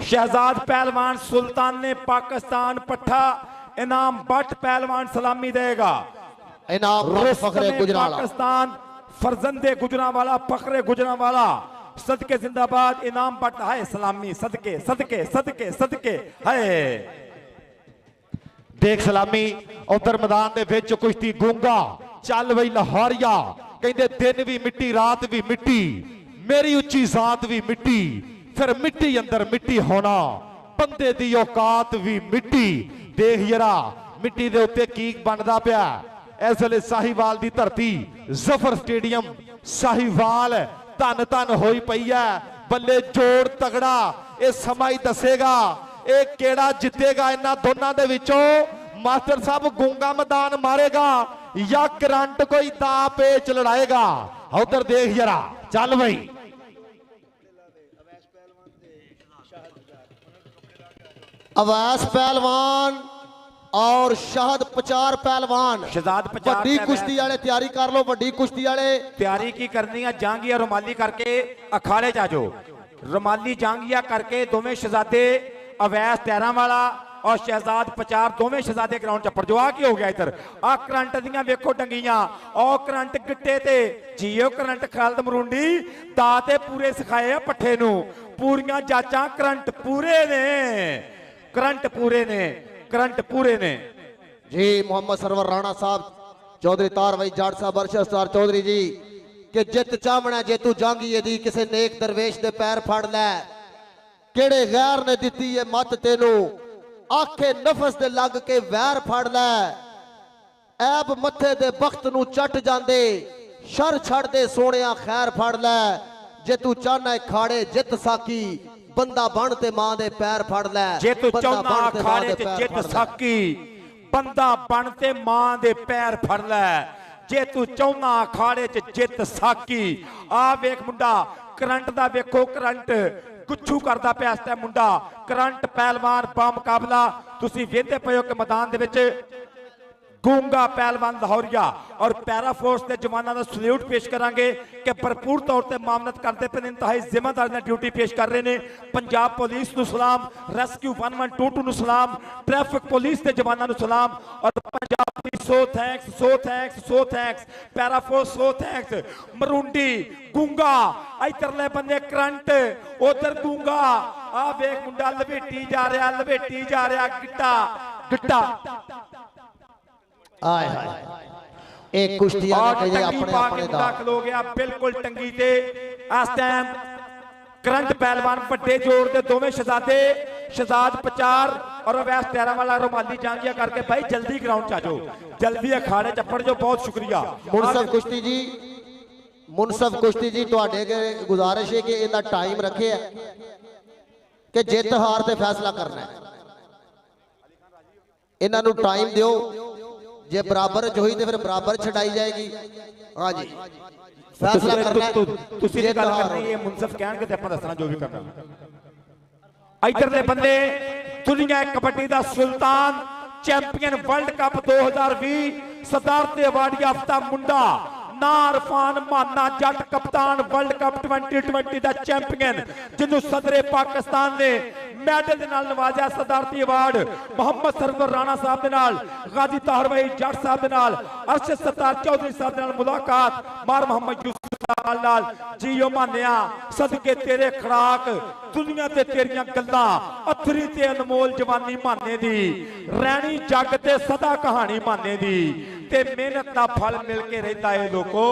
शहजाद पहलवान सुल्तान ने पाकिस्तान पट्ठा इनाम बट पहलवान सलामी देगा इनाम फखरे गुजरावाला पाकिस्तान फरजंदे गुजरावाला फखरे गुजरावाला सदके जिंदाबाद इनाम बट है सलामी सदके सदके सदके सदके है देख सलामी उधर मैदान दे विच कुश्ती गूंगा चल बई लाहौरिया कहंदे दिन भी मिट्टी रात भी मिट्टी मेरी उच्ची जात भी मिट्टी फिर मिट्टी अंदर मिट्टी होना बंदे दी औकात भी मिट्टी देख जरा मिट्टी दे उत्ते की बनदा पिया इस वेले साहिवाल दी धरती जफर स्टेडियम साहिवाल धन धन होई पई है बल्ले जोड़ तगड़ा ये समा ही दसेगा ये केड़ा जितेगा इन्हां दोनों दे विचों मास्टर साहब गूंगा मैदान मारेगा या करंट कोई दा पेच लड़ाएगा उधर देख जरा चल भाई अवैस पहलवान और शहद पचार पहलवान शहजाद पचार वड्डी कुश्ती वाले तैयारी कर लो। वड्डी कुश्ती वाले तैयारी की करनी है। जांगिया रुमाली करके अखाड़े जा जाओ। रुमाली जांगिया करके दोवें शहजादे अवैस तैरां वाला और शहजाद पचार दोवें शहजादे ग्राउंड च जो आ की हो गया इधर आ करंट दियां वेखो टंगियां और करंट गिट्टे ते जियो करंट खालद मरूंडी दाते पूरे सिखाए पट्ठे नू पूरियां जाचां करंट पूरे ने करंट पूरे ने करंट पूरे ने जी। मोहम्मद सरवर राणा साहब चौधरी तार भाई जाट साहब अरशद सर चौधरी जी कि जित चावना जे तू जांगी दी किसे नेक दरवेश दे पैर फड़ लै केड़े गैर ने दिती है मत तेनू आखे नफस दे लग के वैर फड़ लै ऐब मथे दे बख्त नू चट जांदे शर छड़ दे सोनिया खैर फड़ लै जे तू चाहना खाड़े जित साकी बंदा बन ते मां दे पैर फड़ लै जे तू चाहना खाड़े च जित साकी बंदा बन ते मां दे पैर फड़ लै जे तू चाहना खाड़े च जित साकी आ वेख मुंडा करंट दा वेखो करंट गुच्छू करदा पिया इस मुंडा करंट पहलवान बा मुकाबला तुसी वेंदे पए हो कि मैदान दे विच गूंगा पहलवान लाहौरिया और पैरा फोर्स के जवानों का सल्यूट पेश करांगे कि भरपूर तौर पर मामनत करते पे इंतहाई जिम्मेदारी ने ड्यूटी पेश कर रहे हैं। पंजाब पुलिस नूं सलाम, रेस्क्यू 1122 नूं सलाम, ट्रैफिक पुलिस के जवानों नूं सलाम और Punjab police so thanks so thanks so thanks, para force so thanks. मरूंडी गूंगा इधरले बंदे करंट उधर गूंगा आ वेख मुंडा लवेटी जा रहा गिट्टा गिट्टा आए हाय एक कुश्तिया ने कहे अपने अपने दा खलो गया बिल्कुल टंगी ते इस टाइम करंट पहलवान बड़े जोर दे दोवें शहजादे शहजाद पचार और अवैस तैरा वाला रुमाली जांगिया करके भाई जल्दी ग्राउंड च आ जाओ, जल्दी अखाड़े च पड़ जाओ। बहुत शुक्रिया मुनसफ कुश्ती जी। मुनसफ कुश्ती जी तुहाडे के गुजारिश है कि इहदा टाइम रखे है कि जित हार ते फैसला करना है। इन्हां नूं टाइम दिओ, जे बराबर च होई ते फिर बराबर छड़ाई जाएगी। हाँ जी फैसला करना है। तुसी गल करनी है मुनसफ कहणगे ते आपां दसना जो भी करना। इधरले बंदे दुनिया कबड्डी दा सुल्तान चैंपियन वर्ल्ड कप 2020 सदारती अवार्ड याफ्ता मुंडा नारफान माना जट कप्तान वर्ल्ड कप 2020 दा चैंपियन जिन्हों सदरे पाकिस्तान ने मैडल दे नाल नवाजा सदारती अवार्ड मोहम्मद सरवर राणा साहब दे नाल गाजी ताहर भाई जट साहब दे नाल अरशद सत्तार चौधरी साहब दे नाल मुलाकात मार मोहम्मद यूसुफ लाल जियो मानिया सदके तेरे खड़ाक दुनिया ते तेरियां गल्लां अथरी ते अनमोल जवानी माने दी रैनी जग ते सदा कहानी माने दी ते मेहनत दा फल मिल के रहता है लोगो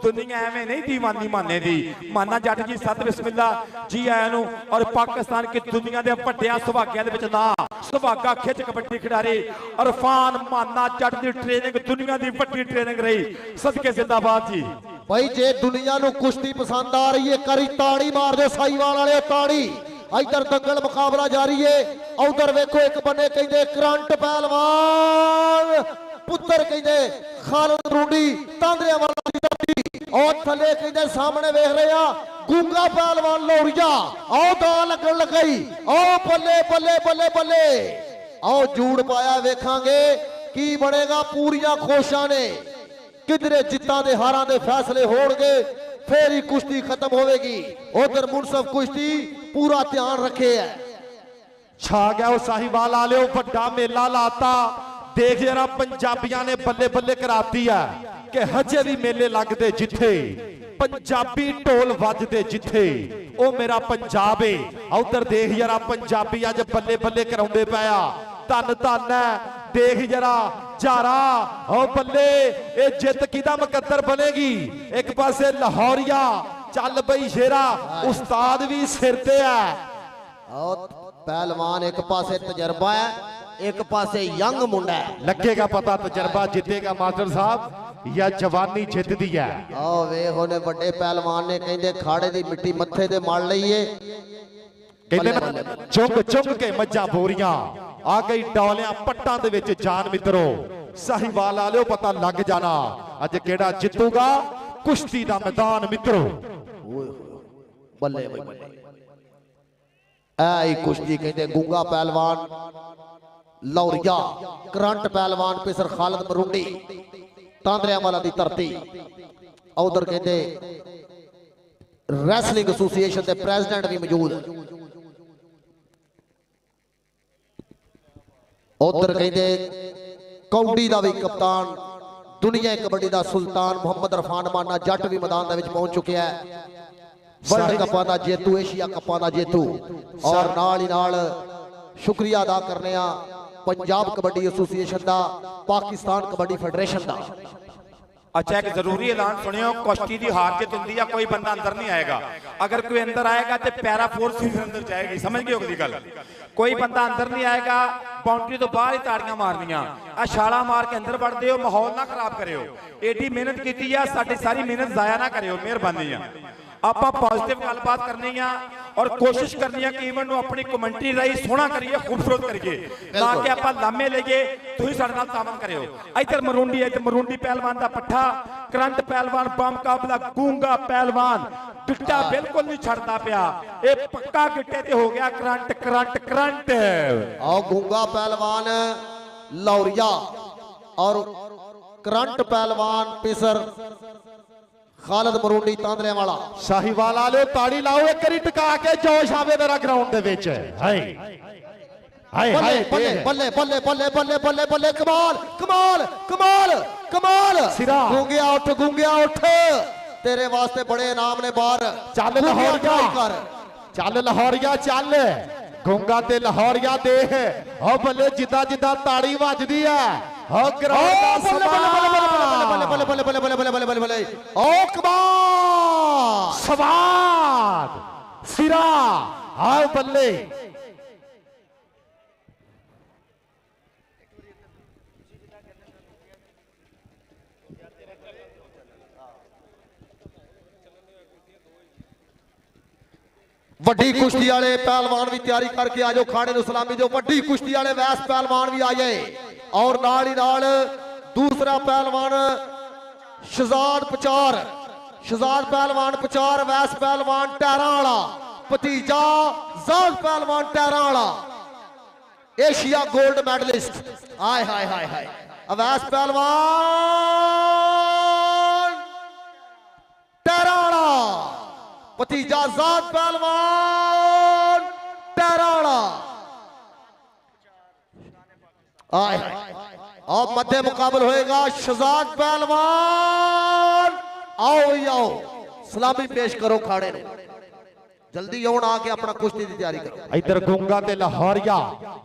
दुनिया एवं नहीं दीवानी माने दी। माना जट जी सत बिस्मिल्ला जी आया नु और पाकिस्तान की दुनिया दे वड्डियां सुभागियां दे विच ना सुभागा खिच कबड्डी खिडारी अरफान माना जट दी ट्रेनिंग दुनिया दी वड्डी ट्रेनिंग रही सदके जिंदाबाद जी। भाई जे दुनिया नू कुश्ती पसंद आ रही है करी ताड़ी मार दो साईवाल वाले ताड़ी। इधर दंगल मुकाबला जारी है। उधर वेखो एक बने कहते करंट पहलवान पुत्र कहते खालिद रूडी तांदरिया वाला और थले कहते सामने वेख रहे हैं गूंगा पहलवान लोरिया आओ दा लगन लगाई आओ बल्ले बल्ले बल्ले बल्ले आओ जूड़ पाया वेखांगे की बनेगा। पूरियां खोशां ने किधरे जित्तां दे हारां दे फैसले होणगे फिर ही कुश्ती खत्म होगी। उधर मुनसफ कुश्ती पूरा ध्यान रखे है। छा गया साहिवाल आलियो बड़ा मेला लाता देख जरा पंजाबियां ने बल्ले बल्ले कराती है कि हजे भी मेले लगते जिथे पंजाबी ढोल वजदे जिथे ओ मेरा पंजाब है। उधर देख जरा पंजाबी अज बल्ले बल्ले कराउंदे पिया धन धन है। देख जरा जारा ओ बल्ले ये जित किदा मुकद्दर बनेगी। एक पासे लाहौरिया चल बई शेरा उस्ताद भी सिर ते है। पहलवान एक पासे तजर्बा है एक पासे यंग मुंडा है। लगेगा पता तजर्बा जितेगा मास्टर साहब या जवानी जितदी है। आओ वे होने बड़े पहलवान ने कहंदे खाड़े दी मिट्टी मत्थे ते मल लईए कहंदे चुंग चुंग के मज्जा बोरियां आ गई डौलियां पट्टां दे विच जान मित्रो साहिवाल आलियो पता लग जाना अज केड़ा जितूगा कुश्ती दा मैदान मित्रो। बल्ले बल्ले ऐ कुश्ती कहंदे गूंगा पहलवान लौरिया करंट पहलवान पेसर खालिद मरूंडी तांदरियावाला दी धरती उधर कहते रैसलिंग एसोसीएशन के प्रेसिडेंट भी मौजूद उधर कहते कौडी का भी कप्तान दुनिया कबड्डी का सुल्तान मुहम्मद इरफान माना जट भी मैदान पहुंच चुके हैं वर्ल्ड कपां दा जेतू एशिया कपां दा जेतू और नाल ही नाल शुक्रिया अदा करने पंजाब कबड्डी एसोसीएशन का पाकिस्तान कबड्डी फेडरेशन का। अच्छा एक जरूरी ऐलान सुनियो कुश्ती की हार जित होंगी है कोई बंदा अंदर नहीं आएगा अगर कोई अंदर आएगा तो पैरा फोर्स ही अंदर जाएगी समझ गए अगली गल कोई बंदा अंदर नहीं आएगा बाउंड्री तो बाहर ही ताड़ियां मारनियां आ छाला मार के अंदर बढ़ दियो माहौल ना खराब करियो एडी मेहनत की है साडी सारी मेहनत जाया ना करियो मेहरबानी है आप पॉजिटिव गलबात करनी है और कोशिश करनी है कि इवेंट को अपनी कमेंट्री राही सोहना करिए खूबसूरत करिए ना कि आप लामे लेके तुम साडे नाल तामन करियो। इधर मरूंडी पहलवान का पट्ठा करंट पहलवान बम काबला गूंगा पहलवान गिट्टा बिल्कुल नहीं छड़ता पिया ये पक्का गिट्टे ते हो गया करंट करंट करंट और गूंगा पहलवान लौरिया और करंट पहलवान पेसर खालिद मरूंडी तांदरियावाला साहिवाल वाले ताड़ी लाओ एक बारी टका के जोश आवे मेरा ग्राउंड दे विच हाय हाय हाय बल्ले बल्ले बल्ले बल्ले बल्ले बल्ले बल्ले कमाल कमाल कमाल कमाल गूंगिया उठ तेरे वास्ते बड़े इनाम ने बाहर चल लाहौरिया चल गूंगा ते लाहौरिया दे ओ बल्ले जिदा जिदा ताड़ी वजदी है ओ ग्राउंड स्वाद सिरा आओ बल्ले वड्डी कुश्ती वाले पहलवान भी तैयारी करके आ जाओ खाने नु सलामी जो वड्डी कुश्ती वाले वैस पहलवान भी आ जाए और नाल ही नाल दूसरा पहलवान शहजाद पहलवान पचार वैस पहलवान टैरा वाला भतीजा जाद पहलवान टैरा वाला एशिया गोल्ड मेडलिस्ट हाय हाय हाय हाय अवैस पहलवान टैरा वाला भतीजा जाद पहलवान टैरा वाला आए और मध्य मुकाबल होएगा शहजाद पहलवान आओ आओ सलामी पेश करो खाड़े ने जल्दी आउण आके अपना कुश्ती की तैयारी करो। इधर गूंगा ते लाहौरिया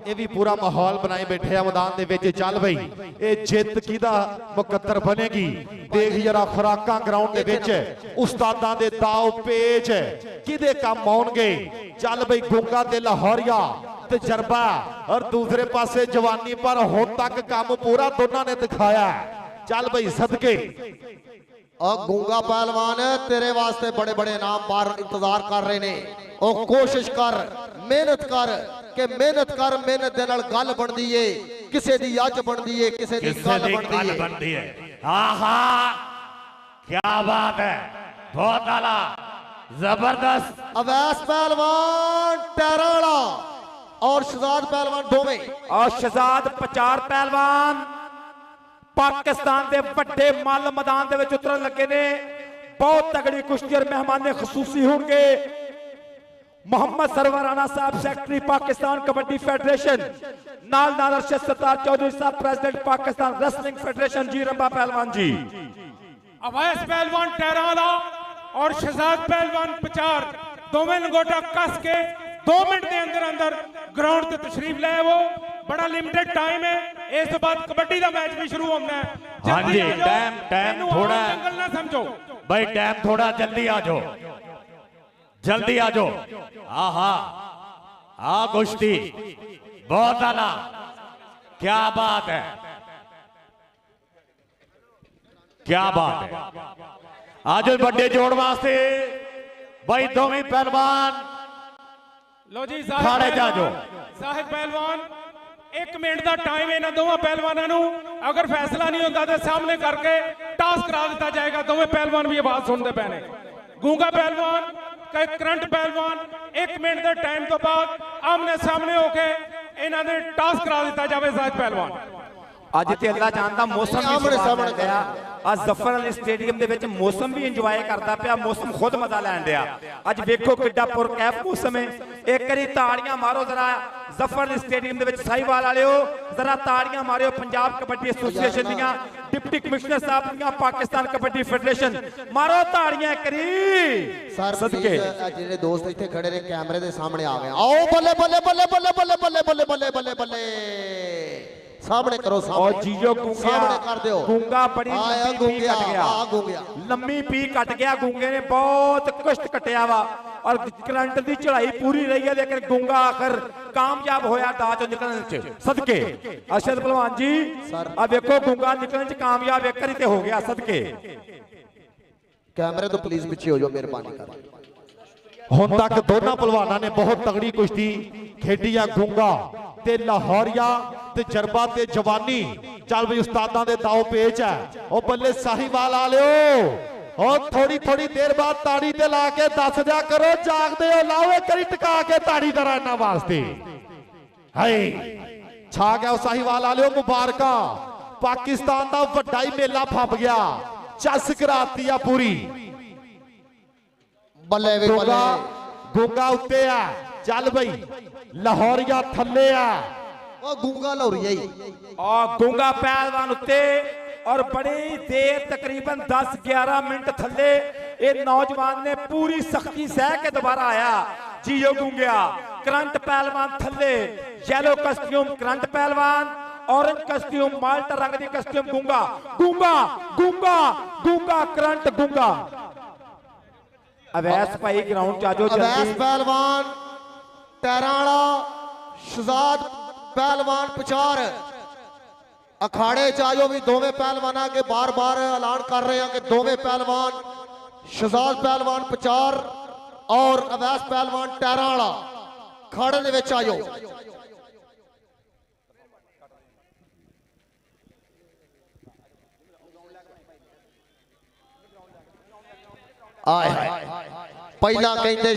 ये भी पूरा माहौल बनाए बैठे मैदान दे विच चल बई ये जित किदा मुकद्दर बनेगी देख जरा खुराकां ग्राउंड दे विच उस्तादां दे दाव पेच किदे काम आउणगे चल बई गूंगा ते लाहौरिया तजर्बा और दूसरे पासे जवानी पर हुण तक काम पूरा दोनों ने दिखाया चल बई सदके और गूंगा पहलवान तेरे वास्ते बड़े बड़े नाम बाहर इंतजार कर रहे ने और कोशिश कर मेहनत दे नाल गल बनदी है किसे दी अज बनदी है किसे दी गल बनदी है। आहा क्या बात है बहुत आला जबरदस्त अवैस पहलवान टैरा वाला और शहजाद पहलवान दोवें और शहजाद पचार पहलवान पाकिस्तान के बड़े मल मैदान दे विच उतरन लगे ने बहुत तगड़ी कुश्ती और मेहमान खसूसी होंगे मोहम्मद सरवर राणा साहब सेक्रेटरी पाकिस्तान कबड्डी फेडरेशन नाल अरशद सत्तार चौधरी साहब प्रेसिडेंट पाकिस्तान रेसलिंग फेडरेशन जी रंबा पहलवान जी अवैस पहलवान टहराला और शहजाद पहलवान पचार दोवें लंगोटा कस के 2 मिनट के अंदर अंदर ग्राउंड से तशरीफ ले वो बड़ा लिमिटेड टाइम है इस बाद कबड्डी का मैच भी शुरू होना है। हाँ जी टाइम थोड़ा जंगल ना समझो भाई टाइम थोड़ा जल्दी आ जाओ आहा आ कुश्ती बहुत आला क्या बात है आज बड़े जोड़ वास्ते भाई दोवें पहलवान लो जी खाड़े जा जो साहिब पहलवान 1 मिनट का टाइम है दोनों पहलवानों अगर फैसला नहीं होता तो सामने करके टॉस करा दिया जाएगा। दोवें पहलवान भी आवाज सुनते पे ने गूंगा पहलवान करंट पहलवान 1 मिनट के टाइम तो बाद आमने सामने होके ਇਹਨਾਂ ਦੇ ਟਾਸ ਕਰਾ ਦਿੱਤਾ ਜਾਵੇ ਜ਼ਾਹਿਦ ਪਹਿਲਵਾਨ। ਅੱਜ ਤੇ ਅੱਲਾ ਜਾਣਦਾ ਮੌਸਮ ਵੀ ਸਾਹਮਣੇ ਪਿਆ। ਅੱਜ ਜ਼ਫਰ ਅਲੀ ਸਟੇਡੀਅਮ ਦੇ ਵਿੱਚ ਮੌਸਮ ਵੀ ਇੰਜੋਏ ਕਰਦਾ ਪਿਆ, ਮੌਸਮ ਖੁਦ ਮਜ਼ਾ ਲੈਣ ਡਿਆ। ਅੱਜ ਵੇਖੋ ਕਿੱਡਾ ਪੁਰਕੈਫ ਮੌਸਮ ਹੈ। ਇੱਕ ਵਾਰੀ ਤਾੜੀਆਂ ਮਾਰੋ ਜ਼ਰਾ ਜ਼ਫਰ ਅਲੀ ਸਟੇਡੀਅਮ ਦੇ ਵਿੱਚ ਸਾਹੀਵਾਲ ਵਾਲਿਓ, ਜ਼ਰਾ ਤਾੜੀਆਂ ਮਾਰਿਓ ਪੰਜਾਬ ਕਬੱਡੀ ਐਸੋਸੀਏਸ਼ਨ ਦੀਆਂ, ਡਿਪਟੀ ਕਮਿਸ਼ਨਰ ਸਾਹਿਬ ਦੀਆਂ, ਪਾਕਿਸਤਾਨ ਕਬੱਡੀ ਫੈਡਰੇਸ਼ਨ, ਮਾਰੋ ਤਾੜੀਆਂ ਇੱਕ ਵਾਰੀ ਸਦਕੇ। ਜਿਹੜੇ ਦੋਸਤ ਇੱਥੇ ਖੜੇ ਨੇ ਕੈਮਰੇ ਦੇ ਸਾਹਮਣੇ ਆ ਗਏ, ਆਓ ਬੱਲੇ ਬੱਲੇ ਬੱਲੇ ਬੱਲੇ ਬੱਲੇ ਬੱਲੇ ਬੱਲੇ ਬੱਲੇ ਬੱਲੇ ਬੱਲੇ ਸਾਹਮਣੇ ਕਰੋ, ਸਾਹਮਣੇ ਜੀਜੋ ਗੂੰਗਾ ਸਾਹਮਣੇ ਕਰ ਦਿਓ। ਗੂੰਗਾ ਬੜੀ ਲੰਮੀ ਪੀ ਕੱਟ ਗਿਆ, ਲੰਮੀ ਪੀ ਕੱਟ ਗਿਆ ਗੂੰਗੇ ਨੇ, ਬਹੁਤ ਕਸ਼ਟ ਕੱਟਿਆ ਵਾ ਔਰ ਕਰੰਟ ਦੀ ਚੜਾਈ ਪੂਰੀ ਰਹੀ ਹੈ, ਲੇਕਿਨ ਗੂੰਗਾ ਆਖਰ ਕਾਮਯਾਬ ਹੋਇਆ ਦਾਅ ਚੋਂ ਨਿਕਲਣ ਚ ਸਦਕੇ। ਅਰਸ਼ਦ ਪਹਿਲਵਾਨ ਜੀ ਆ ਵੇਖੋ ਗੂੰਗਾ ਨਿਕਲਣ ਚ ਕਾਮਯਾਬ ਇੱਕ ਵਾਰੀ ਤੇ ਹੋ ਗਿਆ ਸਦਕੇ। ਕੈਮਰੇ ਤੋਂ ਪਲੀਜ਼ ਪਿੱਛੇ ਹੋ ਜਾਓ ਮਿਹਰਬਾਨੀ ਕਰਕੇ। ਹੁਣ ਤੱਕ ਦੋਨਾਂ ਪਹਿਲਵਾਨਾਂ ਨੇ ਬਹੁਤ ਤਗੜੀ ਕੁਸ਼ਤੀ ਖੇਡੀ ਆ, ਗੂੰਗਾ ਤੇ ਲਾਹੌਰੀਆ, ਤਜਰਬਾ ਤੇ ਜਵਾਨੀ। ਚੱਲ ਵੀ ਉਸਤਾਦਾਂ ਦੇ ਦਾਅ ਪੇਚ ਹੈ। ਉਹ ਬੱਲੇ ਸਾਹੀਵਾਲ ਵਾਲਿਓ, ਉਹ ਥੋੜੀ ਥੋੜੀ ਦੇਰ ਬਾਅਦ ਤਾੜੀ ਤੇ ਲਾ ਕੇ ਦੱਸ ਦਿਆ ਕਰੋ ਜਾਗਦੇ ਹੋ, ਲਾਓ ਕਰੀ ਟਿਕਾ ਕੇ ਤਾੜੀ ਦਰਾ ਇਹਨਾਂ ਵਾਸਤੇ। ਹਾਏ ਛਾ ਗਿਆ ਸਾਹੀਵਾਲ ਵਾਲਿਓ, ਮੁਬਾਰਕਾਂ। ਪਾਕਿਸਤਾਨ ਦਾ ਵੱਡਾ ਹੀ ਮੇਲਾ ਫੱਬ ਗਿਆ, ਚੱਸ ਕਰਾਤੀ ਆ ਪੂਰੀ। ਬੱਲੇ ਵੀ ਬੱਲੇ, ਗੂੰਗਾ ਉੱਤੇ ਆ, ਚੱਲ ਬਈ ਲਾਹੌਰੀਆ ਥੱਲੇ ਆ। ਉਹ ਗੂੰਗਾ ਲਾਹੌਰੀਆ ਹੀ, ਆ ਗੂੰਗਾ ਪਹਿਲਵਾਨ ਉੱਤੇ ਔਰ ਬੜੀ ਦੇਰ ਤਕਰੀਬਨ 10-11 ਮਿੰਟ ਥੱਲੇ। ਇਹ ਨੌਜਵਾਨ ਨੇ ਪੂਰੀ ਸਖਤੀ ਸਹਿ ਕੇ ਦੁਬਾਰਾ ਆਇਆ। ਜੀਓ ਗੂੰਗਿਆ, ਕਰੰਟ ਪਹਿਲਵਾਨ ਥੱਲੇ, ਯੈਲੋ ਕਸਟਿਊਮ ਕਰੰਟ ਪਹਿਲਵਾਨ, ऑरेंज कस्ट्यूम माल्टा रंग दी कस्ट्यूम गूंगा गूंगा गूंगा गूंगा करंट गूंगा। अवैस भाई ग्राउंड च आजो अवैस पहलवान टैराला शहजाद पहलवान पचार अखाड़े च आजो भी दोवें पहलवाना के बार बार ऐलान कर रहे हैं कि दोवें पहलवान शहजाद पहलवान पचार और अवैस पहलवान टैराला खाड़े दे विच आजो। आए पहला कहते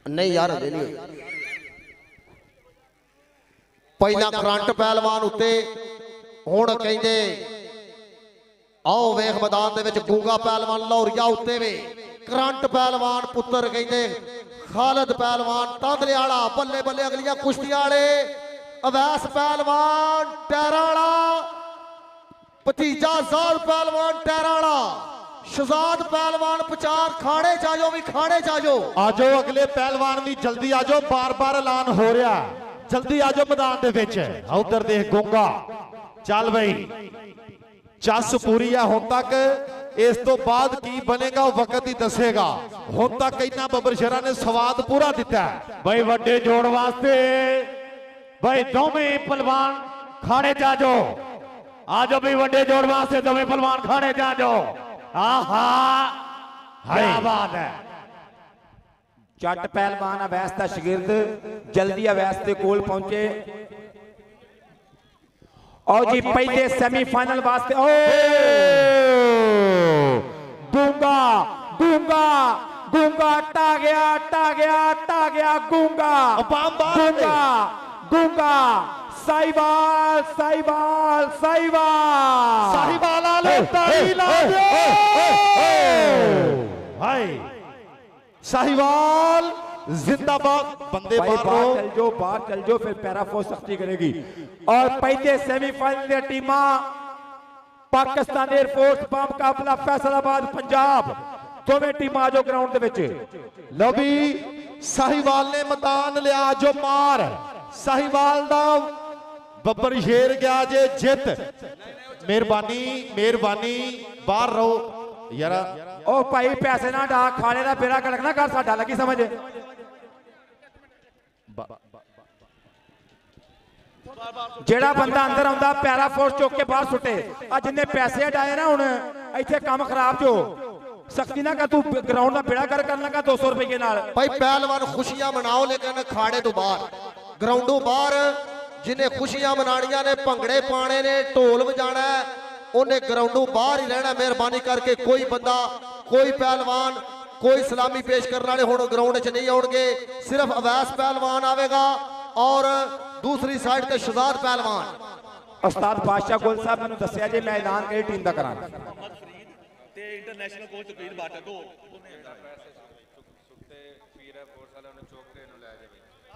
नहीं यार नहीं पहला करंट पहलवान उत्ते हुण कहते आओ वेख मैदान दे विच गूंगा पहलवान लाहौरिया उत्ते वे करंट पहलवान पुत्र कहते खालिद पहलवान तांदले वाला बल्ले बल्ले अगलियां कुश्तियां वाले अवैस पहलवान टैराला भतीजा ज़ाद पहलवान टैराला शहजाद पहलवान पचार खाड़े जाओ भी खाड़े जाओ आजो अगले पहलवान भी जल्दी आजो बार बार ऐलान हो रहा जल्दी आजो मैदान दे विच उधर देख गूंगा चल भाई चस पूरी है हुण तक इस तो बाद की बनेगा वक्त ही दसेगा हुण तक इन्ना बब्बर शेरा ने स्वाद पूरा दिता भाई वड्डे जोड़ वास्ते भाई दोवें पहलवान खाने जाजो आजो भी वड्डे जोड़ वास्ते दोवें पहलवान खाने जाजो। आहा क्या बात है जट पहलवान अवैस का शागिर्द जल्दी अवैस के कोल पहुंचे और जी पहले सेमीफाइनल वास्ते ओ गूंगा गूंगा गूंगा टा गया गूंगा गूंगा गूंगा साहिवाल साहिवाल साहिवाल साहिवाल आले ताली ला दो भाई साहिवाल जिंदाबाद बंदे बाहर चल जो फिर पैराफोर्स सख्ती करेगी। और पहले सेमीफाइनल दी टीमां पाकिस्तान एयरफोर्स का मुकाबला फैसलाबाद पंजाब दोवें टीमां आजो ग्राउंड दे विच लो भी साहिवाल ने मैदान लिया जो मार साहिवाल दा बब्बर शेर गया जे जित मेहरबानी मेहरबानी बाहर रहो यार ओ भाई पैसे ना डा खाने का बेड़ा कड़क ना कर साडा लगी समझ जेड़ा बंदा अंदर आंदा पैरा फोर्स चुक के बाहर सुटे आ जिन्ने पैसे हटाए ना हुण इत्थे काम खराब जो सख्ती ना कर तू ग्राउंड का बेड़ा कर करना का 200 रुपए नाल भाई पहलवान खुशियां मनाओ लेकिन खाड़े तो बाहर ग्राउंडों बाहर जिन्हें खुशियां मनानियां ने भंगड़े पाने ने ढोल बजाना ਉਹਨੇ ਗਰਾਊਂਡੋਂ ਬਾਹਰ ਹੀ ਰਹਿਣਾ। ਮਿਹਰਬਾਨੀ ਕਰਕੇ ਕੋਈ ਬੰਦਾ ਕੋਈ ਪਹਿਲਵਾਨ ਕੋਈ ਸਲਾਮੀ ਪੇਸ਼ ਕਰਨ ਵਾਲੇ ਹੁਣ ਗਰਾਊਂਡ 'ਚ ਨਹੀਂ ਆਉਣਗੇ। ਸਿਰਫ ਅਵੈਸ ਪਹਿਲਵਾਨ ਆਵੇਗਾ ਔਰ ਦੂਸਰੀ ਸਾਈਡ ਤੇ ਸ਼ਹਜ਼ਾਦ ਪਹਿਲਵਾਨ। ਉਸਤਾਦ ਬਾਦਸ਼ਾਹ ਗੁਲ ਸਾਹਿਬ ਮੈਨੂੰ ਦੱਸਿਆ ਜੇ ਮੈਂ ਐਲਾਨ ਕਿਹੜੀ ਟੀਮ ਦਾ ਕਰਾਂ। ਤੇ ਇੰਟਰਨੈਸ਼ਨਲ ਕੋਚ ਤਕਰੀਰ ਬਾਟਾ ਦੋ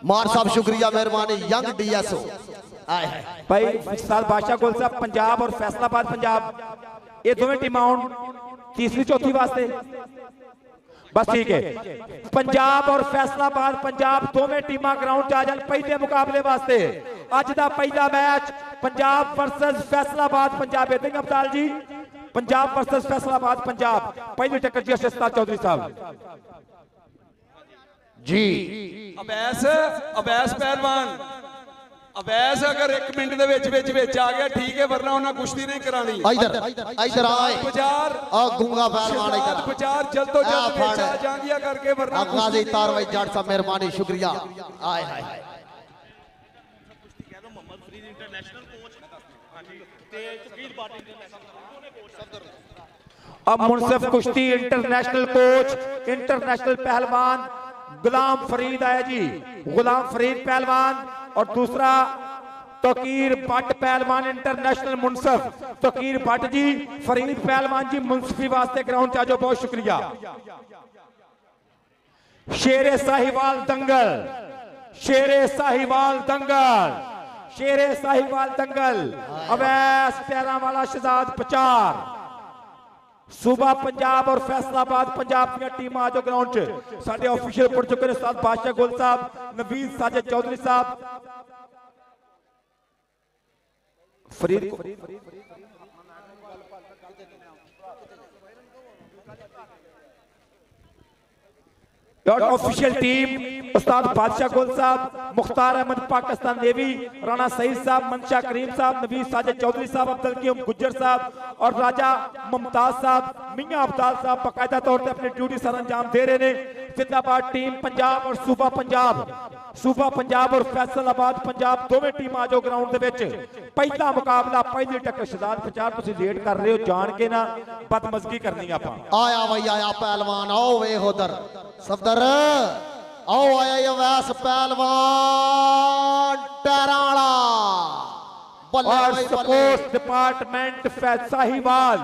ਮਾਰ ਸਾਹਿਬ ਸ਼ੁਕਰੀਆ ਮਿਹਰਬਾਨੀ ਯੰਗ ਡੀਐਸਓ ਆਏ भाई उस्ताद बादशाह गुल साहब पंजाब और फैसलाबाद पंजाब ये दोवें टीम आउन तीसरी चौथी वास्ते बस ठीक है। पंजाब और फैसलाबाद पंजाब दोवें टीमां ग्राउंड च आ जान पहले मुकाबले वास्ते। अज दा पहला मैच पंजाब वर्सेस फैसलाबाद पंजाब। इधर अब्दाल जी पंजाब वर्सेस फैसलाबाद पंजाब पहली टक्कर जी उस्ताद चौधरी साहब जी। अबैस पहलवान अवैस अगर 1 मिनट दे विच आ गया ठीक है वरना उन्हें कुश्ती नहीं करानी। इधर आए बाजार गूंगा पहलवान इधर बाजार जल्द तो जल्द विच आ जांगिया करके वरना गाजी तारवाई जाट साहब मेहरबानी शुक्रिया आए हाय अब मुनसिफ कुश्ती इंटरनेशनल कोच इंटरनेशनल पहलवान गुलाम फरीद आया जी। गुलाम फरीद पहलवान और दूसरा तकीर भट्ट पहलवान इंटरनेशनल मुनसिफ तकीर भट्ट जी फरीद पहलवान जी मुनसिफी वास्ते ग्राउंड च आजो बहुत शुक्रिया। शेरे साहिवाल दंगल शेरे साहिवाल दंगल शेरे साहिवाल दंगल अवैस पैरा वाला शहजाद पचार सूबा पंजाब और फैसलाबाद पंजाब की टीम आज ग्राउंड च साडे ऑफिशियल पढ़ चुके हैं उस्ताद बादशाह गुल साहब नवीद साजिद चौधरी साहब फरीद ऑफिशियल टीम उस्ताद बादशाह गुल साहब मुख्तार अहमद पाकिस्तान नेवी राणा सईद साहब मंशा करीम साहब नवीद साजिद चौधरी साहब अब्दुल कीम गुज्जर साहब और राजा मुमताज साहब मियां अब्दाल साहब बाकायदा तौर पर अपनी ड्यूटी सर अंजाम दे रहे हैं। जिंदाबाद टीम पंजाब और सूबा पंजाब और फैसलाबाद पंजाब दोवें टीम आजो ग्राउंड दे विच पहला मुकाबला पहली टक्कर शहजाद प्रचार तुसीं लेट कर रहे हो जान के ना बदमजगी करनी आपां। आया भाई आया पहलवान आओ वे उधर सफदर आओ आया ये वैस पहलवान टराड़ा और स्पोर्ट्स डिपार्टमेंट साहिवाल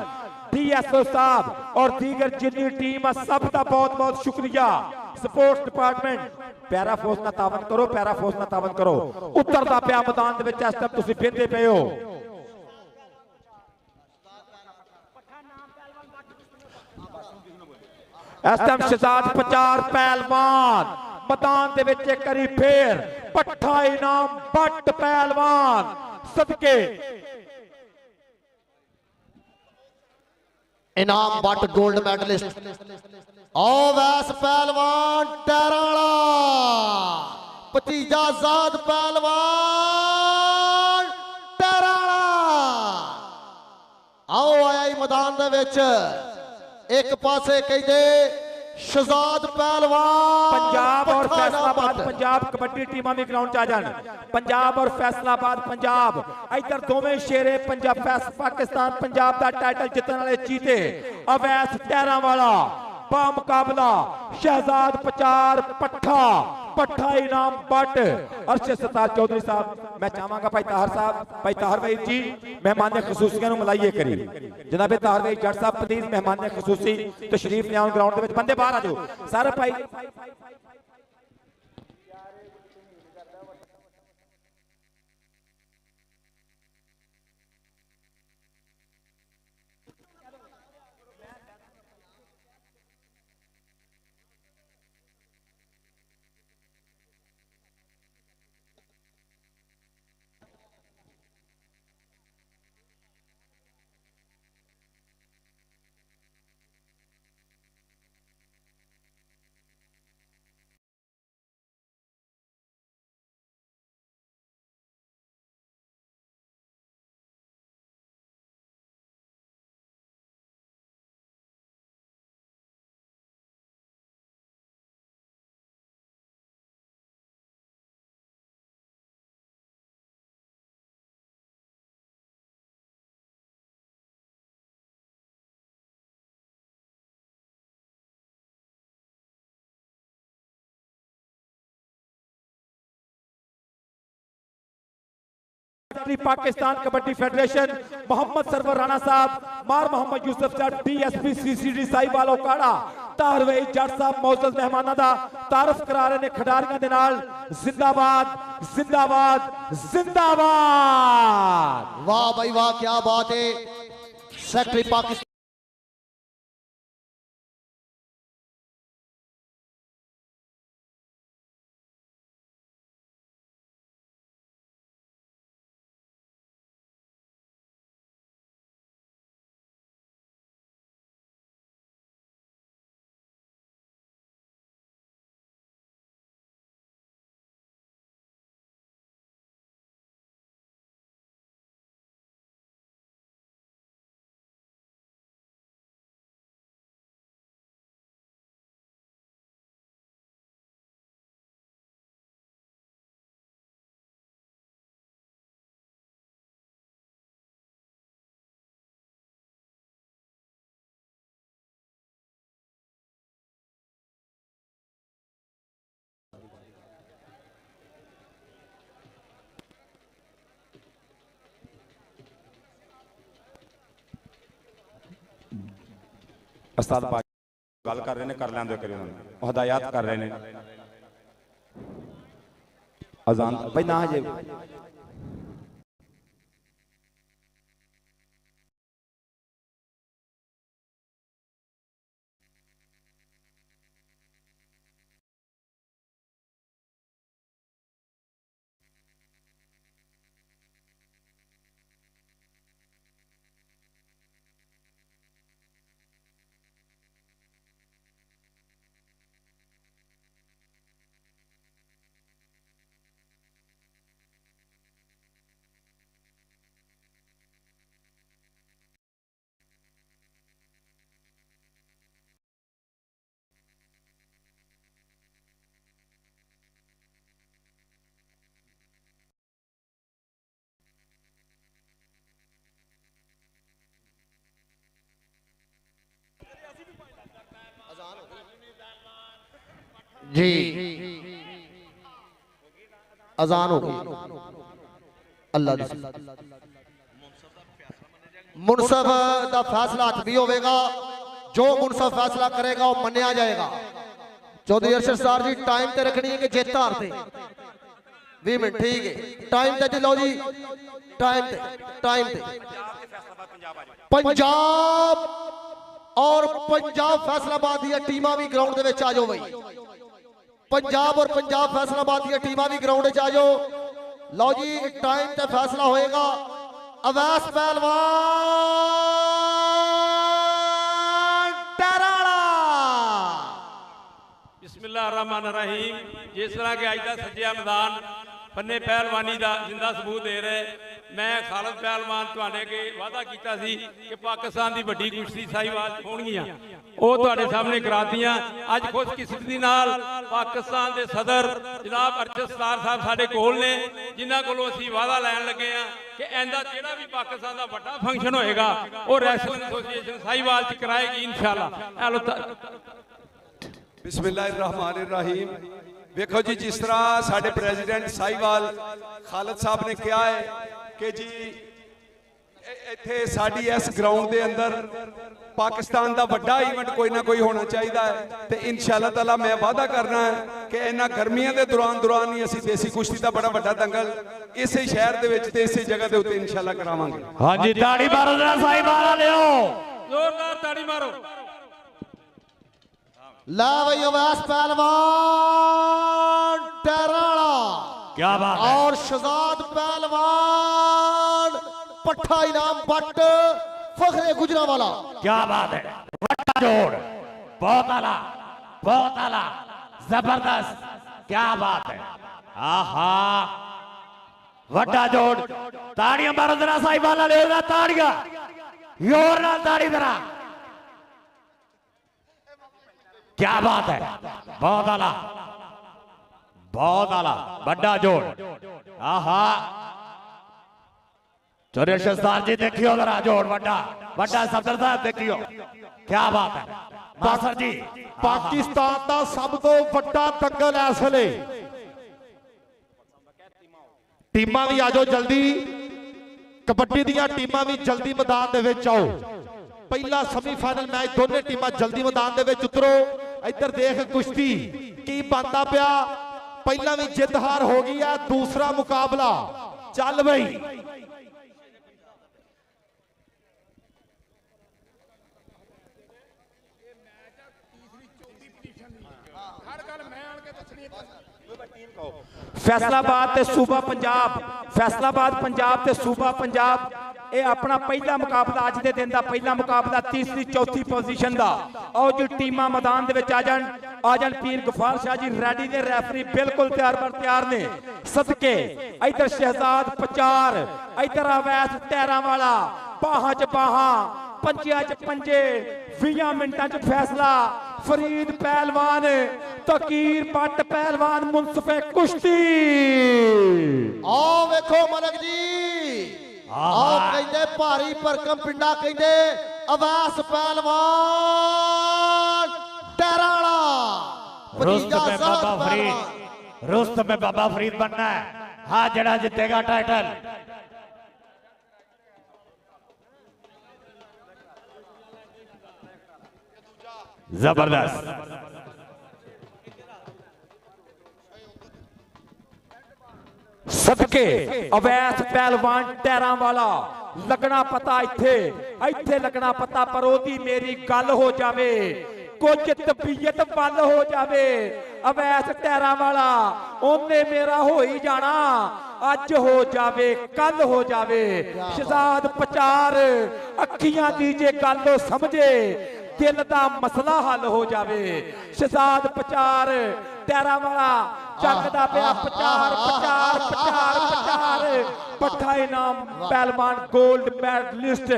डीएसओ साहब और दीगर जितनी टीम है सब का बहुत बहुत शुक्रिया। स्पोर्ट्स डिपार्टमेंट पैरा फोर्स ना तावन करो पैरा फोर्स ना तावन करो उत्तर दा पिया मैदान दे विच इस टाइम तुसीं बेंदे पे हो। इस टाइम शहजाद पचार पहलवान मैदान दे विच एक करी फिर पट्ठा इनाम बट पहलवान सदके इनाम बट गोल्ड मेडलिस्ट आओ वैस पहलवान टराड़ा भतीजा आजाद पहलवान टराड़ा आओ आया मैदान दे विच एक पासे कहते शहजाद पहलवान पंजाब और फैसलाबाद पंजाब कबड्डी टीमां भी ग्राउंड आ जान। पंजाब और फैसलाबाद पंजाब इधर दोवें शेरे पंजाब पाकिस्तान पंजाब का टाइटल जितने वाले चीते अवैस टहरा वाला बा मुकाबला शहजाद पचार पट्ठा इनाम बट अरशद सत्तार चौधरी साहब। मैं चाहांगा भाई ताहर साहब भाई ताहर भाई जी मेहमान खसूसिया मिलाइए करी जनाबे ताहर भाई जट साहब प्लीज मेहमान खसूसी तशरीफ लिया ग्राउंड के बंदे बाहर आ जाओ सारे भाई। सेक्रेटरी पाकिस्तान कबड्डी फेडरेशन मोहम्मद सरवर राणा साहब, मार मोहम्मद यूसुफ साहब, DSP CCD साहिबाल ओकाड़ा, तारवेई जट साहब मौजूद मेहमानों का तारफ करा रहे हैं खिडारियों के नाल। जिंदाबाद जिंदाबाद जिंदाबाद। वाह भाई वाह, क्या बात है। सेक्रेटरी पाकिस्तान उस्ताद पाक गल कर रहे हैं, कर लेंदे करियो उन्होंने हदायत कर रहे हैं। अजान भाई ना जे जी अजान हो गई। अल्लाह दी मुनसफ का फैसला हथ भी होगा, जो मुनसफ फैसला करेगा वो मन्या जाएगा। चौधरी अरशद सर जी टाइम ते रखनी है कि जित हार ते 20 मिनट ठीक है, टाइम ते लो जी, टाइम ते पंजाब और पंजाब फैसलाबाद दी टीमां भी ग्राउंड दे विच आ जाओ भाई। पंजाब और पंजाब फैसलाबाद दी टीमां भी ग्राउंड विच आ जाओ। लो जी टाइम ते फैसला होएगा। अवैस पहलवान टराड़ा। बिस्मिल्लाहिर्रहमानिर्रहीम। जिस तरह के अज का सज्जिया मैदान फन्ने पहलवानी का जिंदा सबूत दे रहे, मैं खालिद पहलवान तुहाडे अगे वादा कीता सी कि पाकिस्तान की वड्डी कुश्ती साहिवाल होणगियां, ਉਹ ਤੁਹਾਡੇ ਸਾਹਮਣੇ ਕਰਾਤੀਆਂ। ਅੱਜ ਖੁਸ਼ਕਿਸਮਤੀ ਨਾਲ ਪਾਕਿਸਤਾਨ ਦੇ ਸਦਰ ਜਨਾਬ ਅਰਸ਼ਦ ਸਤਾਰ ਸਾਹਿਬ ਸਾਡੇ ਕੋਲ ਨੇ, ਜਿਨ੍ਹਾਂ ਕੋਲੋਂ ਅਸੀਂ ਵਾਅਦਾ ਲੈਣ ਲੱਗੇ ਆ ਕਿ ਇਹਦਾ ਜਿਹੜਾ ਵੀ ਪਾਕਿਸਤਾਨ ਦਾ ਵੱਡਾ ਫੰਕਸ਼ਨ ਹੋਏਗਾ ਉਹ ਰੈਸਲਿੰਗ ਐਸੋਸੀਏਸ਼ਨ ਸਾਹੀਵਾਲ ਚ ਕਰਾਏਗੀ ਇਨਸ਼ਾਅੱਲਾ। बिस्मिल्लाहिर्रहमानिर्रहीम। वेखो जी, जिस तरह साडे प्रेजिडेंट साहिवाल खालिद साहब ने कहा है कि जी इत्थे साडी इस ग्राउंड के अंदर पाकिस्तान का वड्डा इवेंट कोई ना कोई होना चाहिए है, तो इंशाअल्लाह ताला मैं वादा करना है कि इन्हां गर्मियों के दौरान ही असीं देसी कुश्ती का बड़ा वड्डा दंगल इसे शहर दे विच ते इसे जगह के उत्ते इंशाअल्लाह करावांगे। हाँ जी, ताड़ी मारो जरा साहिवाल लियो, जोरदार ताड़ी मारो। ला भाई अवैस पहलवान टराड़ा, क्या बात है। और शहजाद पहलवान पट्ठा इनाम बट फखरे गुजरावाला, क्या बात है। वड्डा जोड़, बहुत आला, बहुत आला, जबरदस्त, क्या बात है। आहा, वड्डा जोड़। ताड़ियां मारो जरा साहिवाल ले, ताड़ियां जोर नाल ताड़ी जरा, क्या बात है। बहुत आला, बहुत आला, वड्डा जोड़। आहा, चौधरी अरशद सर जी देखियो जरा जोड़, वड्डा वड्डा सफदर साहब देखियो, क्या बात है। बासर जी, पाकिस्तान का सब तो बड़ा दंगल है इस वेले। टीमां भी आ जाओ जल्दी, ਕਬੱਡੀ ਦੀਆਂ ਟੀਮਾਂ ਵੀ ਜਲਦੀ ਮੈਦਾਨ ਦੇ ਵਿੱਚ ਆਓ। ਪਹਿਲਾ ਸੈਮੀਫਾਈਨਲ ਮੈਚ ਦੋਨੇ ਟੀਮਾਂ ਜਲਦੀ ਮੈਦਾਨ ਦੇ ਵਿੱਚ ਉਤਰੋ। ਇੱਧਰ ਦੇਖ ਕੁਸ਼ਤੀ ਕੀ ਬਣਦਾ ਪਿਆ। ਪਹਿਲਾਂ ਵੀ ਜਿੱਤ ਹਾਰ ਹੋ ਗਈ ਆ, ਦੂਸਰਾ ਮੁਕਾਬਲਾ ਚੱਲ ਬਈ। फैसलाबाद ते सूबा पंजाब, फैसलाबाद पंजाब ते सूबा पंजाब ये अपना पहला मुकाबला अज के दिन का पहला मुकाबला तीसरी चौथी पोजीशन का। और जो टीमां मैदान दे विच आ जान पीर गफार शाह जी रेडी ने, रैफरी बिल्कुल तैयार ने। सदके इधर शहजाद पचार, इधर अवैस टैरां वाला, बाहां च बाहां, पंजियां च पंजे, 20 मिनटां च फैसला। फरीद पहलवान, तकीर बट पहलवान, मुंसफे कुश्ती। आओ वेखो मलक जी, आओ कहते भारी भरकम पिंडा कहते अवैस पहलवान टैराला रुस्त में बाबा फरीद बनना है। हाँ जड़ा जीतेगा टाइटल। जबरदस्त। सदके अवैस पहलवान टैरां वाला लगना पता इत्थे लगना पता, पर ओदी मेरी गल हो जावे, कुछ तबीयत बल हो जावे। अवैस टैरां वाला ओने मेरा हो ही जाना, अज हो जावे कल हो जावे। शहजाद पचार अखियां दी जे गल समझे, दिल का मसला हल हो जावे। शहजाद पचार टैरां वाला चकदा पिया, पचार पचार पचार पचार। पट्ठा इनाम पहलवान गोल्ड मेडलिस्ट,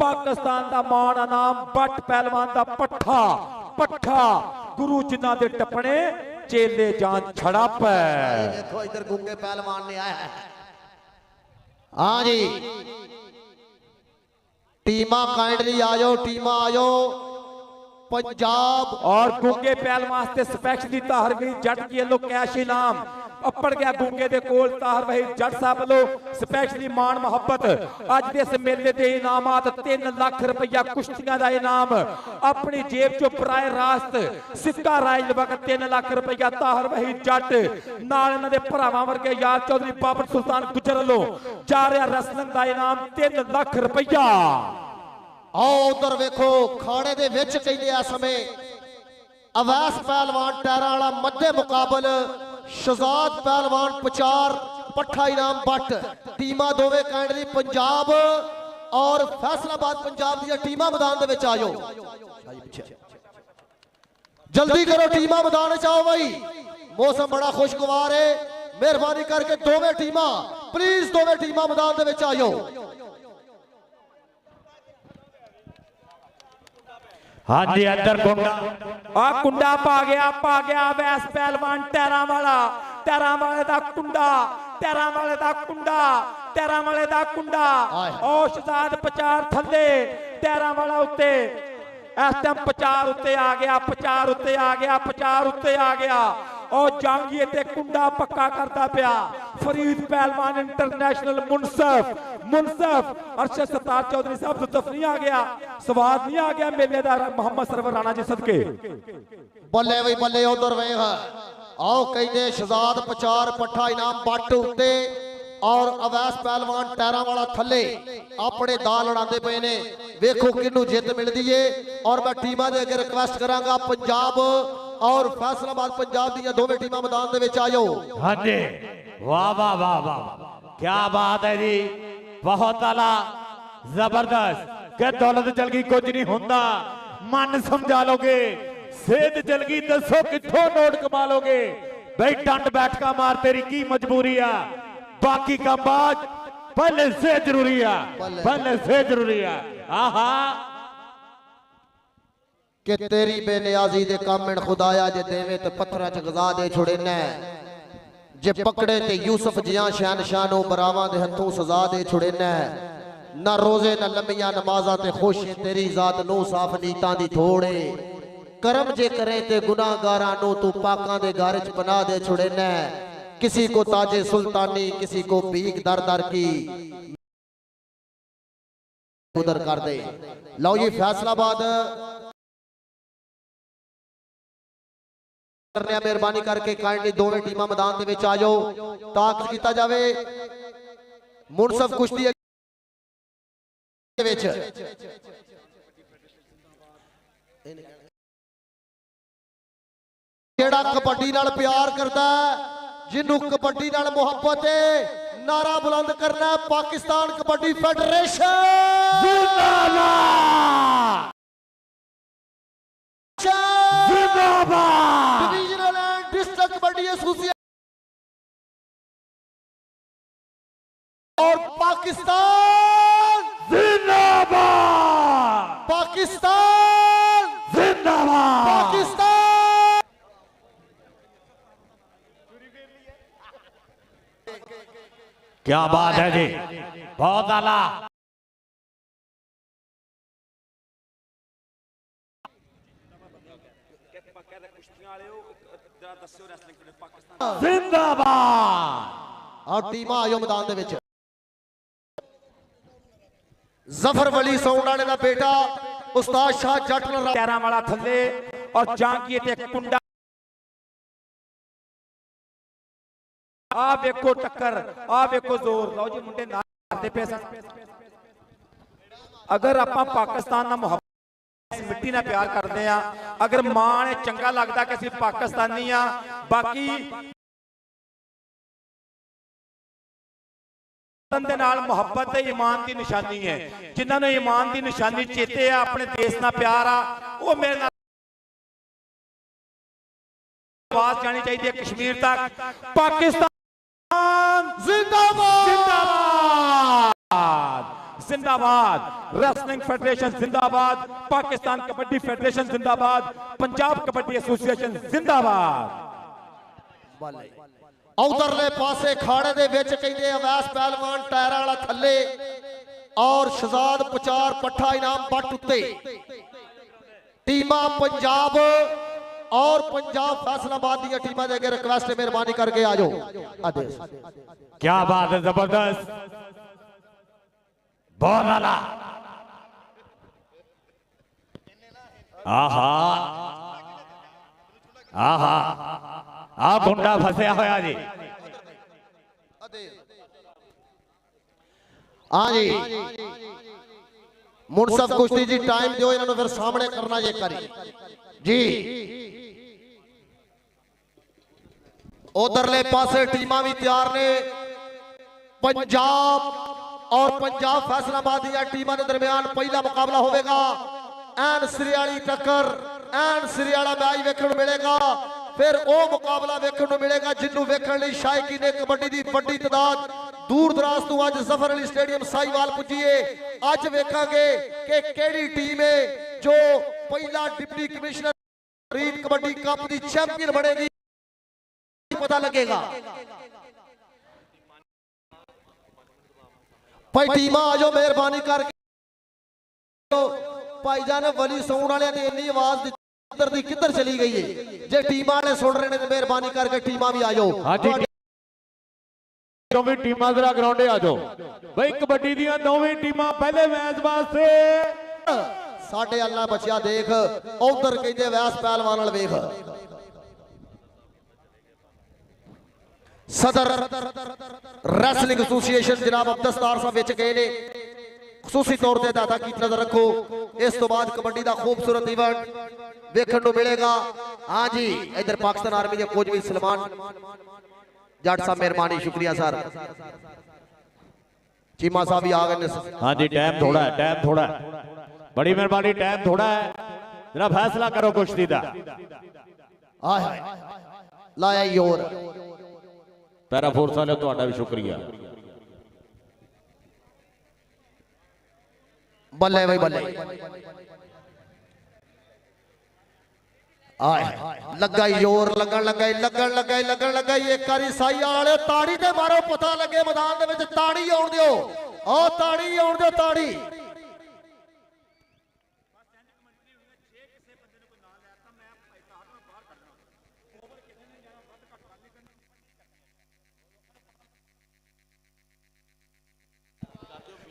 पाकिस्तान का मान इनाम बट पहलवान का पट्ठा। पट्ठा गुरु जिन्ना दे टपने चेले जान छड़प। देखो इधर गूंगे पहलवान ने आया है। हाँ जी टीमा काइंडली आ जाओ, टीमा आ जाओ। पंजाब और गूंगे पहलवान से स्पेशली ताहर वही जट की लो कैश इनाम अपड़ गया गूंगे दे कोल। ताहर वही जट साहब लो स्पेशली मान मोहब्बत। अज दे इस मेले दे इनामात 3 लाख रुपया कुश्तियां दा इनाम। अपनी जेब चो बराए रास्त सिक्का राइज वक्त 3 लाख रुपया ताहर वही जट नाल इन्हां दे भरावां वर्गे यार चौधरी बाबर सुल्तान गुजर लो जा रहा रेसलिंग दा इनाम 3 लाख रुपया। आओ उधर वेखो खाने दे विच कहंदे आ समय अवैस पहलवान टैरां वाला मध्य मुकाबल शहजाद पहलवान पचार पट्ठा इनाम बट। टीमां दोवें काइंडली पंजाब और फैसलाबाद पंजाब दी टीमां मैदान दे विच आ जाओ। जल्दी करो टीमां मैदान च आओ भाई, मौसम बड़ा खुशगवार है। मेहरबानी करके दोवें टीमां प्लीज दोवें टीमां मैदान दे विच आ जाओ। हाँ जी अंदर कुंडा कुंडा पा गया वैस पहलवान टैरां वाले दा कुंडा, टैरां वाले दा कुंडा, टैरां वाले दा कुंडा। और शहजाद पचार थल्ले, टैरां वाला उत्ते। इस टाइम पचार उत्ते आ गया, पचार उत्ते आ गया, पचार उत्ते आ गया। और जांगिए ते कुंडा पक्का करता पिया। फरीद पहलवान इंटरनेशनल मुनसफ अरशद सत्तार चौधरी साहब तो नहीं आ गया, स्वाद नहीं आ गया मेले दा। मोहम्मद सरवर राणा जी सदके बल्ले भाई बल्ले उधर वेख। आओ कहते शहजाद पचार पट्ठा इनाम बट उत्ते और अवैस पहलवान टैरां वाला थले अपने दाल लड़ाते पे ने। वेखो किनू जित मिलती है। और मैं टीमां दे अगे रिक्वेस्ट करांगा पंजाब और फैसलाबाद पंजाब दी दोवें टीमां मैदान दे विच आ जाओ। हाँ जी वाह वाह वाह वाह क्या बात है जी, बहुत आला जबरदस्त। के दौलत चल गई कुछ नहीं होता, मन समझा लोगे। सेहत चल गई दसो किथों नोट कमा लोगे। भाई डंड बैठका मार तेरी की मजबूरी है, बाकी का बात पहले से जरूरी है, पहले से जरूरी है। आहा कि तेरी बेनियाजी दे कामण खुदाया जे देवे ते पत्थरां च गजा दे छुड़े ने। जे पकड़े ते यूसुफ जियां शहनशाह बरावां दे हथों सजा दे छुड़े ने। ना रोजे ना लंबियां नमाज़ां ते खुश तेरी जात नू साफ नीतां दी थोड़े। करम जे करे ते गुनाहगारां नू तू पाकां दे घर च बना दे छुड़े ने। किसी को ताजे सुल्तानी किसी को भीख दर दर की। उधर कर दे। लो जी फैसलाबाद करने मेहरबानी करके काइंडली दोवें टीमां मैदान दे विच आ जाओ ताकत कीता जावे। मुनसफ कुश्ती विच जेड़ा कबड्डी नाल प्यार करता है, जिन्हों कबड्डी नाल मुहब्बत है, नारा बुलंद करना है पाकिस्तान कबड्डी फेडरेशन जिंदाबाद जिंदाबाद। Divisional and district kabaddi association और पाकिस्तान जिंदाबाद पाकिस्तान जिंदाबाद पाकिस्तान। क्या बात है जी, बहुत आला। जिंदाबाद। और टीम आयो मैदान दे विच। जफर वली साउंड वाले दा बेटा उस्ताद शाह जट टैरां वाला थल्ले और जांगिए ते कुंडा। आ वेखो टक्कर, आ वेखो जोर। लो जी मुंडे ना करते पे। अगर आप पाकिस्तान ना मुहब्बत मिट्टी ना प्यार करते हैं, अगर मां ने चंगा लगता कि असं पाकिस्तानी हाँ, बाकी दे नाल मुहब्बत है ईमान की निशानी है। जिन्होंने ईमान की निशानी चेते है, अपने देश ना प्यार आ, वो मेरे नाल आवाज जानी चाहिए कश्मीर तक। पाकिस्तान जिंदाबाद जिंदाबाद जिंदाबाद। रेसलिंग फेडरेशन जिंदाबाद, पाकिस्तान कबड्डी फेडरेशन जिंदाबाद, पंजाब कबड्डी एसोसिएशन जिंदाबाद। उधरले पासे खाड़े दे विच कहंदे अवैस पहलवान टायरां वाला थल्ले और शहजाद पचार पट्ठा इनाम बट उत्ते। टीमां पंजाब और पंजाब फैसलाबाद दी टीमां दे अगे रिक्वेस्ट है, मेहरबानी करके आ जाओ। आदेश। क्या बात है, जबरदस्त, बहुत आला। आहा आहा आ गुंडा फसया होया जी। हाँ जी मुनसफ कुश्ती जी टाइम दो इन्होंने फिर सामने करना ये करी जी। उधरले पासे टीमां भी तैयार ने। पंजाब और पंजाब फैसलाबाद दी टीमां दे दरमियान पहला मुकाबला होगा। एन सिरे वाली टक्कर, एन सिरे वाला मैच वेखण नूं मिलेगा। फिर वो मुकाबला वेखण नूं मिलेगा जिन्हों वेखण लई शायकी ने कबड्डी दी वड्डी तादाद दूर दराज तो अज जफर अली स्टेडियम साहिवाल पुजी है। अज वेखांगे कि केड़ी टीम है जो पहला डिप्टी कमिश्नर रीत कबड्डी कप दी चैंपियन बनेगी, पता लगेगा। भाई टीम आ जाओ मेहरबानी करके। भाईजान वली साउंड वाले ने इन्नी आवाज इधर दी किधर चली गई है। जे टीम वाले सुन रहे ने मेहरबानी करके टीमां भी आ जाओ। दोवें टीमां जरा ग्राउंडे आ जाओ भाई। कबड्डी दी दोवें टीमां पहले मैच वास्ते साडे अल्लाह बचिया देख उधर कहंदे वैस पहलवान वाल वेख। सदर रेसलिंग एसोसिएशन जनाब अब्दुस्तार साहब विच गए ने, खसूसी तौर पर दादा की नजर रखो। इस तो बाद कबड्डी का खूबसूरत इवेंट देखने को मिलेगा। हाँ जी इधर पाकिस्तान आर्मी के कोच भी सलमान जट साहब मेहरबानी शुक्रिया सर। चीमा साहब भी आ गए। हाँ जी टाइम थोड़ा है, टाइम थोड़ा है, बड़ी मेहरबानी, टाइम थोड़ा है, जरा फैसला करो कुश्ती दा। लाया योर पैरा फोर्स वाले तो भी शुक्रिया। बल्ले भाई बल्ले लगा जोर लगन लगा लगन लगा लगन लगा। एक बारी साई वाले ताड़ी ते मारो पता लगे मैदान दे विच। ताड़ी आउण दिओ, ओ ताड़ी आउण दिओ, ताड़ी।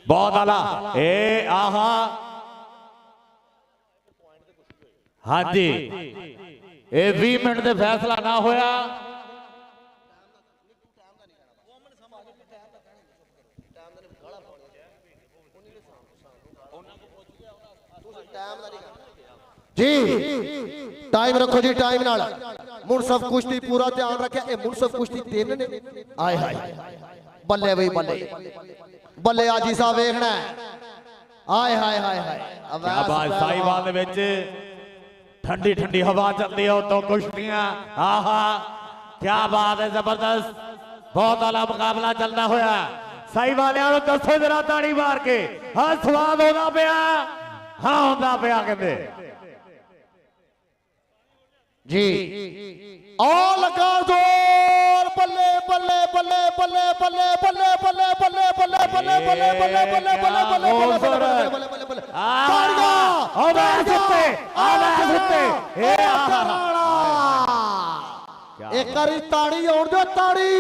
बहुत आला ए आहा हाँ जी ये 20 मिनट से फैसला ना होया जी टाइम रखो जी टाइम नाल मुनसफ कुश्ती पूरा ध्यान रखे ए मुनसफ कुश्ती 3 ने आए हाय बल्ले बई बल्ले बल्ले आजी साहब देखना आए हाय हाय हाय क्या बात साहिवाल दे विच ठंडी ठंडी हवा चलती है तो कुश्तियां आहा क्या बात है जबरदस्त बहुत आला मुकाबला चलता होया साहिवालियां नूं दसो जरा ताड़ी मार के हाँ स्वाद होना पिया हाँ होंदा पिया कहंदे जी और लगा जोर बल्ले बल्ले बल्ले बल्ले बल्ले बल्ले बल्ले बल्ले बल्ले बल्ले बल्ले बल्ले बल्ले बल्ले बल्ले बल्ले बल्ले बल्ले ताड़ियां आवाज सुनते ए एक बारी ताड़ी और दो ताड़ी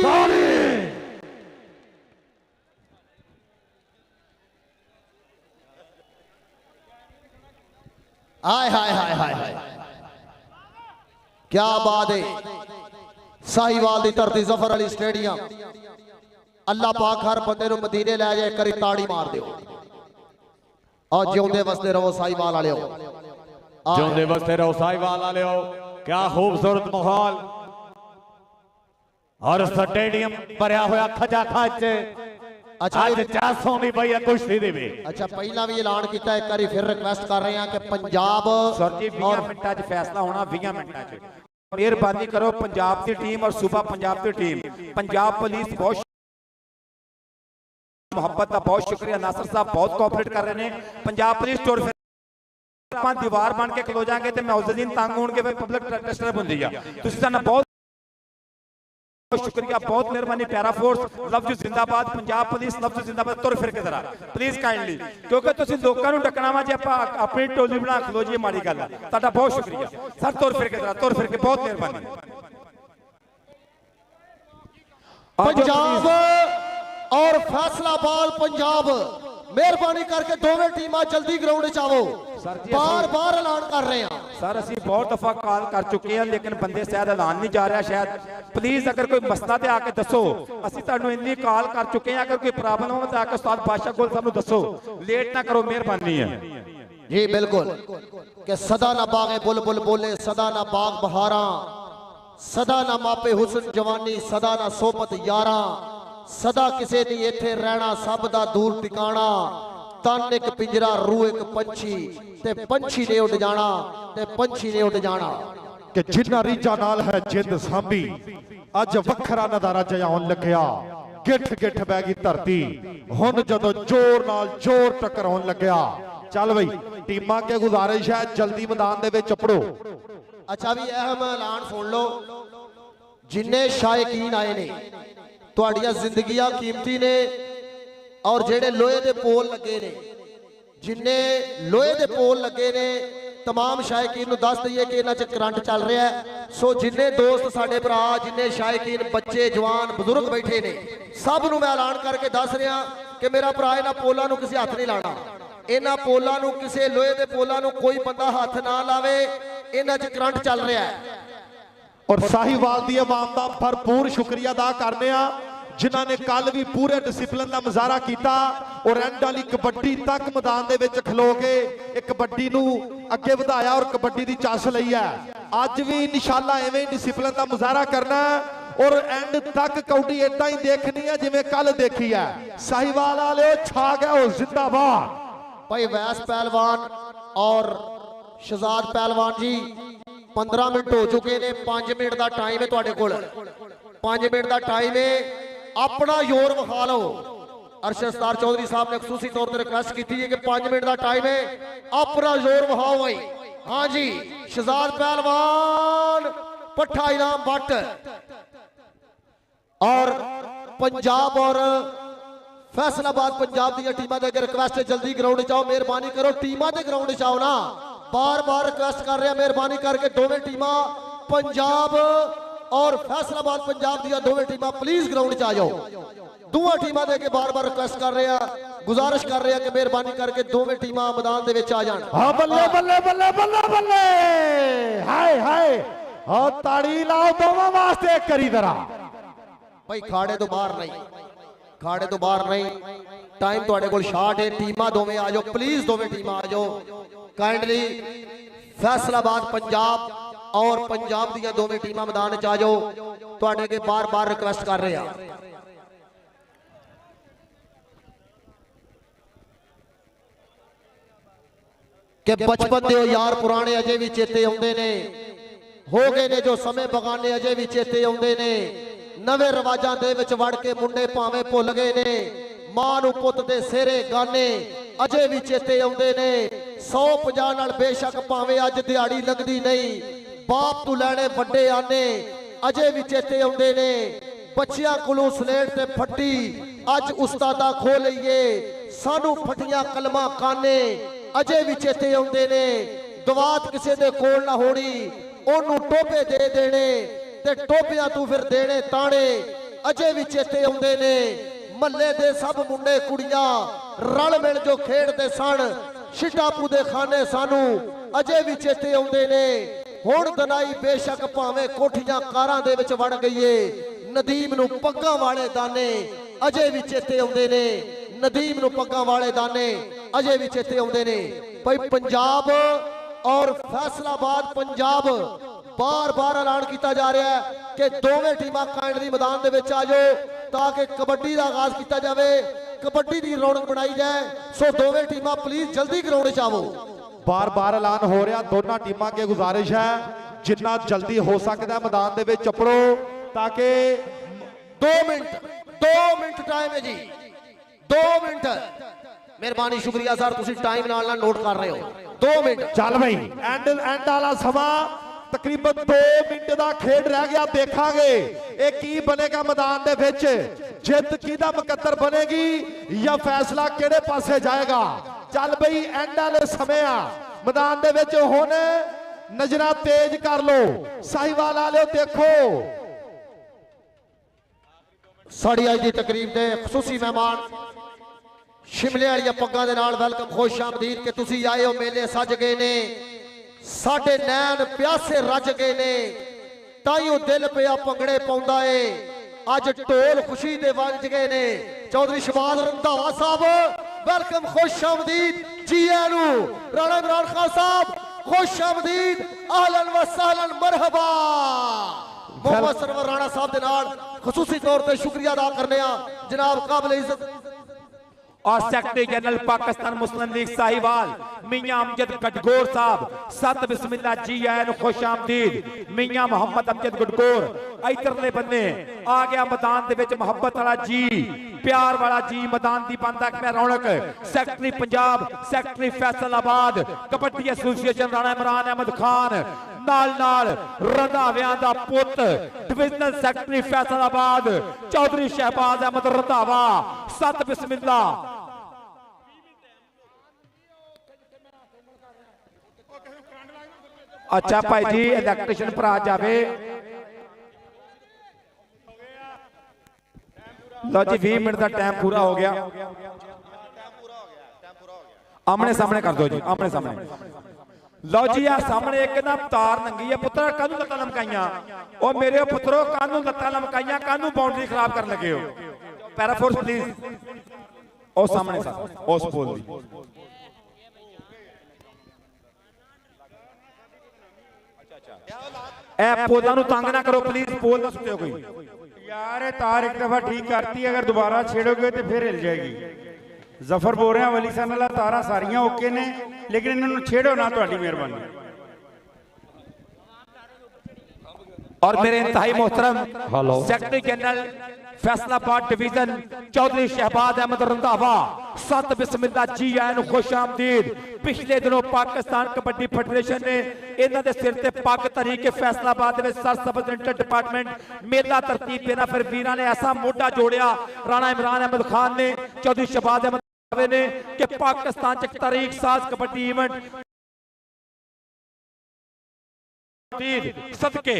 हाय हाय हाय हाय हाय क्या बात है साहिवाल दी धरती जफर अली स्टेडियम अल्लाह पाक हर बंदे नूं मदीने ले जाए करी ताड़ी मार दियो और जिउंदे वसदे रहो साहिवाल वालेओ जिउंदे वसदे रहो साहिवाल वालेओ क्या खूबसूरत माहौल और स्टेडियम भरया होया खचा खच अच्छा आज चासों दी पई है कुश्ती दी भी अच्छा पहला भी ऐलान किया एक बारी फिर रिक्वेस्ट कर रहे हैं कि पंजाब सर जी 20 मिनटां च फैसला होना 20 मिनटां च मेहरबानी करो पंजाब की टीम और सूबा पंजाब की टीम पंजाब पुलिस बहुत मोहब्बत का बहुत शुक्रिया नासिर साहब बहुत कोऑपरेट कर रहे हैं पंजाब पुलिस टूर ਆਪਾਂ दीवार बन के खलो जाएंगे तो मौजूदीन तंग होंगे पब्लिक डिस्टर्ब होंदी है तुसीं सानू बहुत शुक्रिया बहुत मेहरबानी प्यारा फोर्स लफ्ज जिंदाबाद पंजाब पुलिस लफ्ज जिंदाबाद तुर फिर के जरा प्लीज काइंडली क्योंकि तुसीं लोकां नूं डकना वा जे आपां अपनी टोली बना खलो जी माड़ी गल है तुहाडा बहुत शुक्रिया सर तुर फिर के जरा तुर फिर के बहुत मेहरबानी पंजाब और फैसलाबाद पंजाब मेहरबानी करके दोवें टीमां जल्दी ग्राउंड च आओ बार बार ऐलान कर रहे हैं सर असीं बहुत दफा कॉल कर चुके हैं लेकिन बंदे शायद ऐलान नहीं जा रहा शायद प्लीज अगर कोई मसला ते आके दसो असीं तुहानूं इन्नी कॉल कर चुके हैं अगर कोई प्रॉब्लम हो तो आके उस्ताद बादशाह कोल सानूं दसो लेट ना करो मेहरबानी है जी बिल्कुल कि सदा ना बागे बुलबुल बोले सदा ना बाग बहारा सदा ना मापे हुस्न जवानी सदा ना सोबत यारा सदा किसे दी इत्थे रहना सब दा दूर टिकाना तन एक पिंजरा रूह एक पंछी ते पंछी ने उड़ जाना ते पंछी ने उड़ जाना कि जिन्ना रीजा नाल है जिंद सांभी अज वखरा नजारा जयाउन लग्या गिठ गिठ बह गई धरती हुण जदों जोर नाल जोर टकराउन लग्या चल बई टीमां के गुजारिश है जल्दी मैदान दे विच चपड़ो अच्छा भी अहम ऐलान सुन लो जिन्ने शायकीन आए ने तुहाडियां जिंदगियां कीमती ने और जेड़े लोहे दे पोल लगे ने जिन्ने लोहे दे पोल लगे ने तमाम शायकीन नूं दस दईए कि इन्हां च करंट चल रहा है सो जिन्ने दोस्त साडे भरा जिन्ने शायकीन बच्चे जवान बुजुर्ग बैठे ने सब नूं मैं ऐलान करके दस रहा कि मेरा भरा इन्हां पोलां नूं किसी हथ नहीं लाना इन्हां पोलां नूं किसी लोहे दे पोलां नूं कोई बंदा हथ ना लावे इन्हां च करंट चल रहा है और साहिवाल दी आवाम दा भरपूर शुक्रिया अदा करने आ जिन्होंने कल भी पूरे डिसिपलिन का मुजाहरा किया और एंड वाली कबड्डी तक मैदान दे विच खलो के एक कबड्डी नूं अगे वधाया और कबड्डी दी चस लई है अज भी इंशाअल्लाह एवें डिसिपलिन का मुजाहरा करना है और एंड तक कबड्डी इदां ही देखनी है जिवें कल देखी है साहिवाल वाले छा गया और जिंदाबाद भाई वैस पहलवान और शहजाद पहलवान जी 15 मिनट हो चुके ने 5 मिनट का टाइम है तुहाडे कोल 5 मिनट का टाइम है अपना जोर विखा लो अरशद सतार चौधरी साहब ने खसूसी तौर पर रिक्वेस्ट की है कि 5 मिनट का टाइम है अपना जोर विखाओ भाई हाँ जी शहजाद पहलवान पट्ठा इनाम भट्ट और पंजाब और फैसलाबाद पंजाब दी टीमां दे रिक्वेस्ट जल्दी ग्राउंड च आओ मेहरबानी करो टीमां दे ग्राउंड च आओ ना बार बार रिक्वेस्ट कर रहे हैं मेहरबानी करके दोवें टीमां पंजाब ਔਰ ਫੈਸਲਾਬਾਦ ਪੰਜਾਬ ਦੀਆਂ ਦੋਵੇਂ ਟੀਮਾਂ ਪਲੀਜ਼ ਗਰਾਊਂਡ 'ਚ ਆ ਜਾਓ। ਦੋਵਾਂ ਟੀਮਾਂ ਦੇ ਅੱਗੇ ਬਾਰ-ਬਾਰ ਰਿਕੁਐਸਟ ਕਰ ਰਹੇ ਆ, ਗੁਜ਼ਾਰਿਸ਼ ਕਰ ਰਹੇ ਆ ਕਿ ਮਿਹਰਬਾਨੀ ਕਰਕੇ ਦੋਵੇਂ ਟੀਮਾਂ ਮੈਦਾਨ ਦੇ ਵਿੱਚ ਆ ਜਾਣ। ਹਾਂ ਬੱਲੇ ਬੱਲੇ ਬੱਲੇ ਬੱਲੇ ਬੱਲੇ, ਹਾਏ ਹਾਏ, ਹਾਂ ਤਾੜੀ ਲਾਓ ਦੋਵਾਂ ਵਾਸਤੇ ਕਰੀ ਤਰ੍ਹਾਂ। ਭਾਈ ਖਾੜੇ ਤੋਂ ਬਾਹਰ ਨਹੀਂ, ਖਾੜੇ ਤੋਂ ਬਾਹਰ ਨਹੀਂ, ਟਾਈਮ ਤੁਹਾਡੇ ਕੋਲ ਸ਼ਾਰਟ ਹੈ। ਟੀਮਾਂ ਦੋਵੇਂ ਆ ਜਾਓ ਪਲੀਜ਼, ਦੋਵੇਂ ਟੀਮਾਂ ਆ ਜਾਓ ਕਾइंडली। फैसलाबाद पंजाब और पंजाब ਦੀਆਂ ਦੋਵੇਂ ਟੀਮਾਂ ਮੈਦਾਨ 'ਚ ਆ ਜਾਓ, ਤੁਹਾਡੇ ਅੱਗੇ ਬਾਰ-ਬਾਰ ਰਿਕੁਐਸਟ ਕਰ ਰਹੇ ਆ। ਕਿ ਬਚਪਨ ਦੇ ਉਹ ਯਾਰ ਪੁਰਾਣੇ ਅਜੇ ਵੀ ਚੇਤੇ ਆਉਂਦੇ ਨੇ, ਹੋ ਗਏ ਨੇ ਜੋ ਸਮੇਂ ਬਗਾਨੇ ਅਜੇ ਵੀ ਚੇਤੇ ਆਉਂਦੇ ਨੇ। ਨਵੇਂ ਰਿਵਾਜਾਂ ਦੇ ਵਿੱਚ ਵੜ ਕੇ ਮੁੰਡੇ ਭਾਵੇਂ ਭੁੱਲ ਗਏ ਨੇ, ਮਾਂ ਨੂੰ ਪੁੱਤ ਦੇ ਸਿਹਰੇ ਗਾਨੇ ਅਜੇ ਵੀ ਚੇਤੇ ਆਉਂਦੇ ਨੇ। 150 ਨਾਲ ਬੇਸ਼ੱਕ ਭਾਵੇਂ ਅੱਜ ਦਿਹਾੜੀ ਲੱਗਦੀ ਨਹੀਂ, ਬਾਪ ਤੋਂ ਲੈਣੇ ਵੱਡੇ ਆਨੇ ਅਜੇ ਵੀ ਚੇਤੇ ਆਉਂਦੇ ਨੇ। ਬੱਚਿਆਂ ਕੋਲੋਂ ਸਲੇਟ ਤੇ ਫੱਟੀ ਅੱਜ ਉਸਤਾਦਾ ਖੋ ਲਈਏ, ਸਾਨੂੰ ਫਟੀਆਂ ਕਲਮਾਂ ਕਾਨੇ ਅਜੇ ਵੀ ਚੇਤੇ ਆਉਂਦੇ ਨੇ। ਦਵਾਤ ਕਿਸੇ ਦੇ ਕੋਲ ਨਾ ਹੋਣੀ, ਉਹਨੂੰ ਟੋਪੇ ਦੇ ਦੇਣੇ ਤੇ ਟੋਪਿਆਂ ਤੋਂ ਫਿਰ ਦੇਣੇ ਤਾਣੇ ਅਜੇ ਵੀ ਚੇਤੇ ਆਉਂਦੇ ਨੇ। ਮੱਲੇ ਦੇ ਸਭ ਮੁੰਡੇ ਕੁੜੀਆਂ ਰਲ ਮਿਲ ਜੋ ਖੇਡਦੇ ਸਨ, ਛਿਟਾਪੂ ਦੇ ਖਾਨੇ ਸਾਨੂੰ ਅਜੇ ਵੀ ਚੇਤੇ ਆਉਂਦੇ ਨੇ। ਹੁਣ ਦਨਾਈ ਬੇਸ਼ੱਕ ਭਾਵੇਂ ਕੋਠੀਆਂ ਕਾਰਾਂ ਦੇ ਵਿੱਚ ਵੜ ਗਈਏ, ਨਦੀਮ ਨੂੰ ਪੱਗਾਂ ਵਾਲੇ ਦਾਨੇ ਅਜੇ ਵੀ ਚੇਤੇ ਆਉਂਦੇ ਨੇ। ਨਦੀਮ ਨੂੰ ਪੱਗਾਂ ਵਾਲੇ ਦਾਨੇ ਅਜੇ ਵੀ ਚੇਤੇ ਆਉਂਦੇ ਨੇ। ਭਾਈ ਪੰਜਾਬ ਔਰ ਫੈਸਲਾਬਾਦ ਪੰਜਾਬ ਬਾਰ-ਬਾਰ ਐਲਾਨ ਕੀਤਾ ਜਾ ਰਿਹਾ ਹੈ ਕਿ ਦੋਵੇਂ ਟੀਮਾਂ ਕਾइंडली ਮੈਦਾਨ ਦੇ ਵਿੱਚ ਆ ਜਾਓ ਤਾਂ ਕਿ ਕਬੱਡੀ ਦਾ ਆਗਾਜ਼ ਕੀਤਾ ਜਾਵੇ, ਕਬੱਡੀ ਦੀ ਰੌਣਕ ਬਣਾਈ ਜਾਏ। ਸੋ ਦੋਵੇਂ ਟੀਮਾਂ ਪਲੀਜ਼ ਜਲਦੀ ਗਰਾਊਂਡ 'ਚ ਆਵੋ। ਬਾਰ-ਬਾਰ ਐਲਾਨ ਹੋ ਰਿਹਾ, ਦੋਨਾਂ ਟੀਮਾਂ ਅੱਗੇ ਗੁਜ਼ਾਰਿਸ਼ ਹੈ ਜਿੰਨਾ ਜਲਦੀ ਹੋ ਸਕਦਾ ਮੈਦਾਨ ਦੇ ਵਿੱਚ ਚੱਪੜੋ ਤਾਂ ਕਿ 2 ਮਿੰਟ ਟਾਈਮ ਹੈ ਜੀ, 2 ਮਿੰਟ। ਮਿਹਰਬਾਨੀ, ਸ਼ੁਕਰੀਆ ਸਰ, ਤੁਸੀਂ ਟਾਈਮ ਨਾਲ ਨੋਟ ਕਰ ਰਹੇ ਹੋ। 2 ਮਿੰਟ ਚੱਲ ਬਈ, ਐਂਡ ਵਾਲਾ ਸਮਾਂ ਤਕਰੀਬਨ 2 ਮਿੰਟ ਦਾ ਖੇਡ ਰਹਿ ਗਿਆ। ਦੇਖਾਂਗੇ ਇਹ ਕੀ ਬਣੇਗਾ ਮੈਦਾਨ ਦੇ ਵਿੱਚ, ਜਿੱਤ ਕਿਹਦਾ ਮੁਕੱਦਰ ਬਣੇਗੀ ਜਾਂ ਫੈਸਲਾ ਕਿਹੜੇ ਪਾਸੇ ਜਾਏਗਾ। ਚੱਲ ਬਈ, ਐਂਡ ਵਾਲੇ ਸਮੇਂ ਆ ਮੈਦਾਨ ਦੇ ਵਿੱਚ। ਹੁਣ ਨਜ਼ਰਾਂ ਤੇਜ਼ ਕਰ ਲਓ, ਸਾਹੀਵਾਲ ਵਾਲਿਓ ਦੇਖੋ। ਸਾਡੀ ਅੱਜ ਦੀ ਤਕਰੀਬ ਦੇ ਖਸੂਸੀ ਮਹਿਮਾਨ ਸ਼ਿਮਲੇ ਵਾਲੀਆਂ ਪੱਗਾਂ ਦੇ ਨਾਲ ਵੈਲਕਮ, ਖੁਸ਼ ਆਮਦੀਦ ਕਿ ਤੁਸੀਂ ਆਏ ਹੋ। ਮੇਲੇ ਸੱਜ ਗਏ ਨੇ, ਸਾਡੇ ਨੈਣ ਪਿਆਸੇ ਰੱਜ ਗਏ ਨੇ, ਤਾਈਓ ਦਿਲ ਪਿਆ ਭੰਗੜੇ ਪਾਉਂਦਾ ਏ। ਅੱਜ ਢੋਲ ਖੁਸ਼ੀ ਦੇ ਵੱਜ ਗਏ ਨੇ। ਚੌਧਰੀ ਸ਼ਬਾਜ਼ ਰੰਧਾਵਾ ਸਾਹਿਬ ਵੈਲਕਮ, ਖੁਸ਼ ਆਮਦੀਦ, ਜੀ ਆਇਆਂ ਨੂੰ। ਰਾਣਾ ਇਮਰਾਨ ਖਾਨ ਸਾਹਿਬ ਖੁਸ਼ ਆਮਦੀਦ, ਅਹਲਨ व सहलन मरहबा। मोहम्मद सरवर राणा साहब के नाल खसूसी तौर पर शुक्रिया अदा करने जनाब काबिल इज्जत और सेक्रेटरी जनरल पाकिस्तान मुस्लिम लीग साहिवाल मियां अमजद गटगोर साहब, सत बिस्मिल्लाह, जी आयन, खुश आमदीद। मियां मोहम्मद अमजद गटगोर इधरले बन्ने आ गया मैदान दे विच, मुहब्बत वाला जी, प्यार वाला जी, मैदान दी बनदा है रौनक। Secretary Punjab, secretary Faisalabad kabaddi association Rana Imran Ahmad Khan, नाल रंधावियां दा पुत डिविजनल सेक्रेटरी फैसलाबाद चौधरी शहबाज अहमद रंधावा, सत बिस्मिल्लाह। अच्छा भाई जी, इलेक्ट्रिशियन भरा जावे। लो जी, 20 मिनट का टाइम पूरा हो गया। आमने सामने कर दो जी, आमने सामने। लो जी, आ सामने एक ना तार नंगी है पुत्रा, कानू लत्तां लमकाइयां। ओ मेरे पुत्रो, कानू लत्तां लमकाइयां, कानू बाउंड्री खराब कर लगे हो। पैराफोर्स प्लीज, ओ सामने साहब, उस पोल दी। ए पोलां नूं तंग ना करो प्लीज, पोल ना सुटियो कोई यार। ये तार एक दफा ठीक करती है, अगर दोबारा छेड़ोगे तो फिर हिल जाएगी। जफर बोल रहे हैं वली सन वाला, तारा सारियां ओके ने, लेकिन इन्होंने छेड़ो ना, तुहाडी मेहरबानी। और मेरे इंतहाई मोहतरम secretary general Faisalabad division Chaudhry Shahbaz Ahmad Randhawa, सत बिस्मिल्लाह, जी आयन, खुश आमदीद। पिछले दिनों पाकिस्तान कबड्डी फेडरेशन ने इन्हां दे सिर ते पग धरी के फैसलाबाद में सर सबरिटेंडेंट डिपार्टमेंट मेला तरतीब देना, फिर वीरां ने ऐसा मोढा जोड़िया राणा इमरान अहमद खान ने, चौधरी शहबाज अहमद ने, कि पाकिस्तान च तारीख साज कबड्डी इवेंट सदके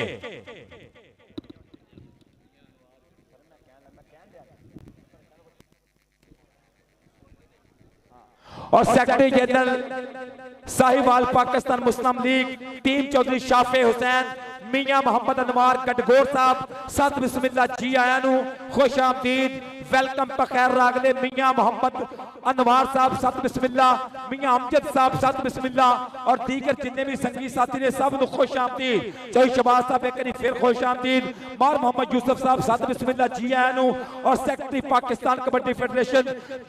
और सेक्रेटरी जनरल साहिवाल पाकिस्तान मुस्लिम लीग टीम चौधरी शाफे हुसैन मियां मोहम्मद अनवार गटगोर साहब सत बिस्मिल्लाह जी आया नू खुश आमदीद वेलकम बखैर रागले मियां मोहम्मद अनवार साहब सत बिस्मिल्लाह मियां अमजद साहब सत बिस्मिल्लाह और दीगर जिन्ने भी संगी साथी ने सब नू खुश आमदीद चौधरी शबाज साहब एक बारी फिर खुश आमदीद मार मोहम्मद यूसुफ साहब सत बिस्मिल्लाह जी आया नू और सेक्रेटरी पाकिस्तान कबड्डी फेडरेशन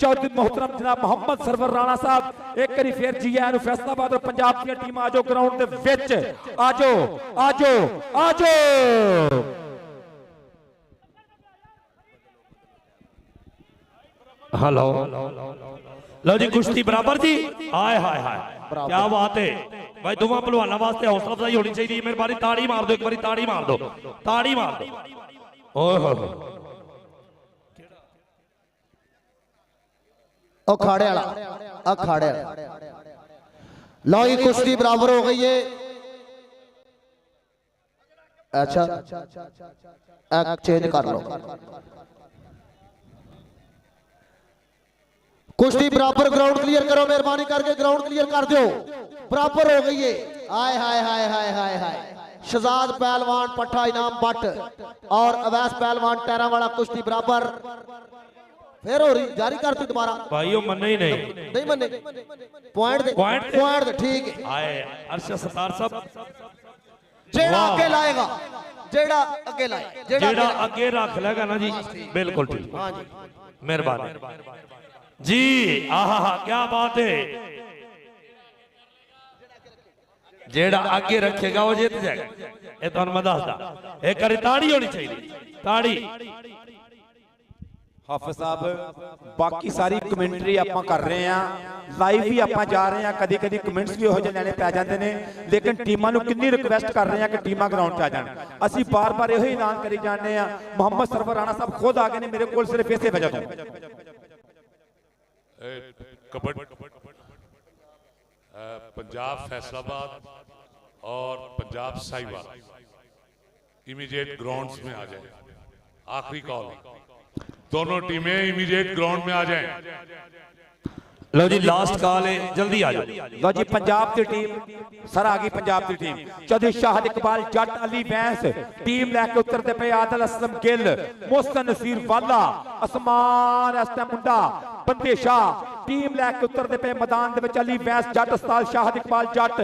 चौधरी मोहतरम जनाब मोहम्मद सरवर राणा साहब एक बारी फिर जी आया नू फैसलाबाद और पंजाब दी टीम आ जाओ ग्राउंड दे विच आ जाओ आ जाओ आ जाओ। हेलो लो जी कुश्ती बराबर जी हाय हाय हाय क्या बात है भाई दोवां पहलवानों वास्ते हौसला अफजाई होनी चाहिए मेहरबानी ताड़ी मार दो एक बारी ताड़ी मार दो ताड़ी मार दो ओए हो अखाड़े वाला अखाड़े लो ये कुश्ती बराबर हो गई है। अच्छा चेंज कर लो कुश्ती बराबर ग्राउंड क्लियर करो मेहरबानी करके ग्राउंड क्लियर कर दो बराबर हो गई है। हाय हाय हाय हाय हाय हाय शहजाद पहलवान पट्टा इनाम बट और अवैस पहलवान टैरा वाला कुश्ती बराबर फिर हो रही जारी कर दी दोबारा भाइयों मन्ने ही नहीं मन्ने पॉइंट दे ठीक है। आए अरशद सतार साहब जेड़ा आगे लाएगा जेड़ा आगे लाए जेड़ा आगे रख लेगा ना जी बिल्कुल ठीक हां जी मेहरबानी जी आहा क्या बात है जेड़ा आगे रखेगा वो जीत जाएगा ये तो मैं दसदा एक बारी ताड़ी होनी चाहिए ताड़ी हाफिज साहब बाकी सारी कमेंटरी आप कर रहे हैं लाइव भी आप जा रहे हैं कभी कभी कमेंट्स भी हो जाने पै जाते हैं लेकिन टीमां नूं कितनी रिक्वेस्ट कर रहे हैं कि टीमां ग्राउंड पे आ जान असी बार बार यही ऐलान करी जाने हैं मोहम्मद सरवर राणा साहब खुद आ गए ने मेरे को सिर्फ इसे वजह तो पंजाब फैसलाबाद और पंजाब साहिवाल इमीडिएट ग्राउंड्स में आ जाए आखिरी कॉल दोनों टीमें इमीडिएट ग्राउंड में आ जाएं। लो जी लास्ट कॉल है जल्दी आ जाओ लो जी पंजाब की टीम सर आ गई पंजाब की टीम चौधरी शाहिद इकबाल जट अली बैंस टीम लैके उतरते पे आदिल असलम गिल मोहसन नसीर वाला असमान एस टाइम मुंडा बंदे शाह टीम लैके उतरते पे मैदान दे विच अली बैंस जट उस्ताद शाहिद इकबाल जट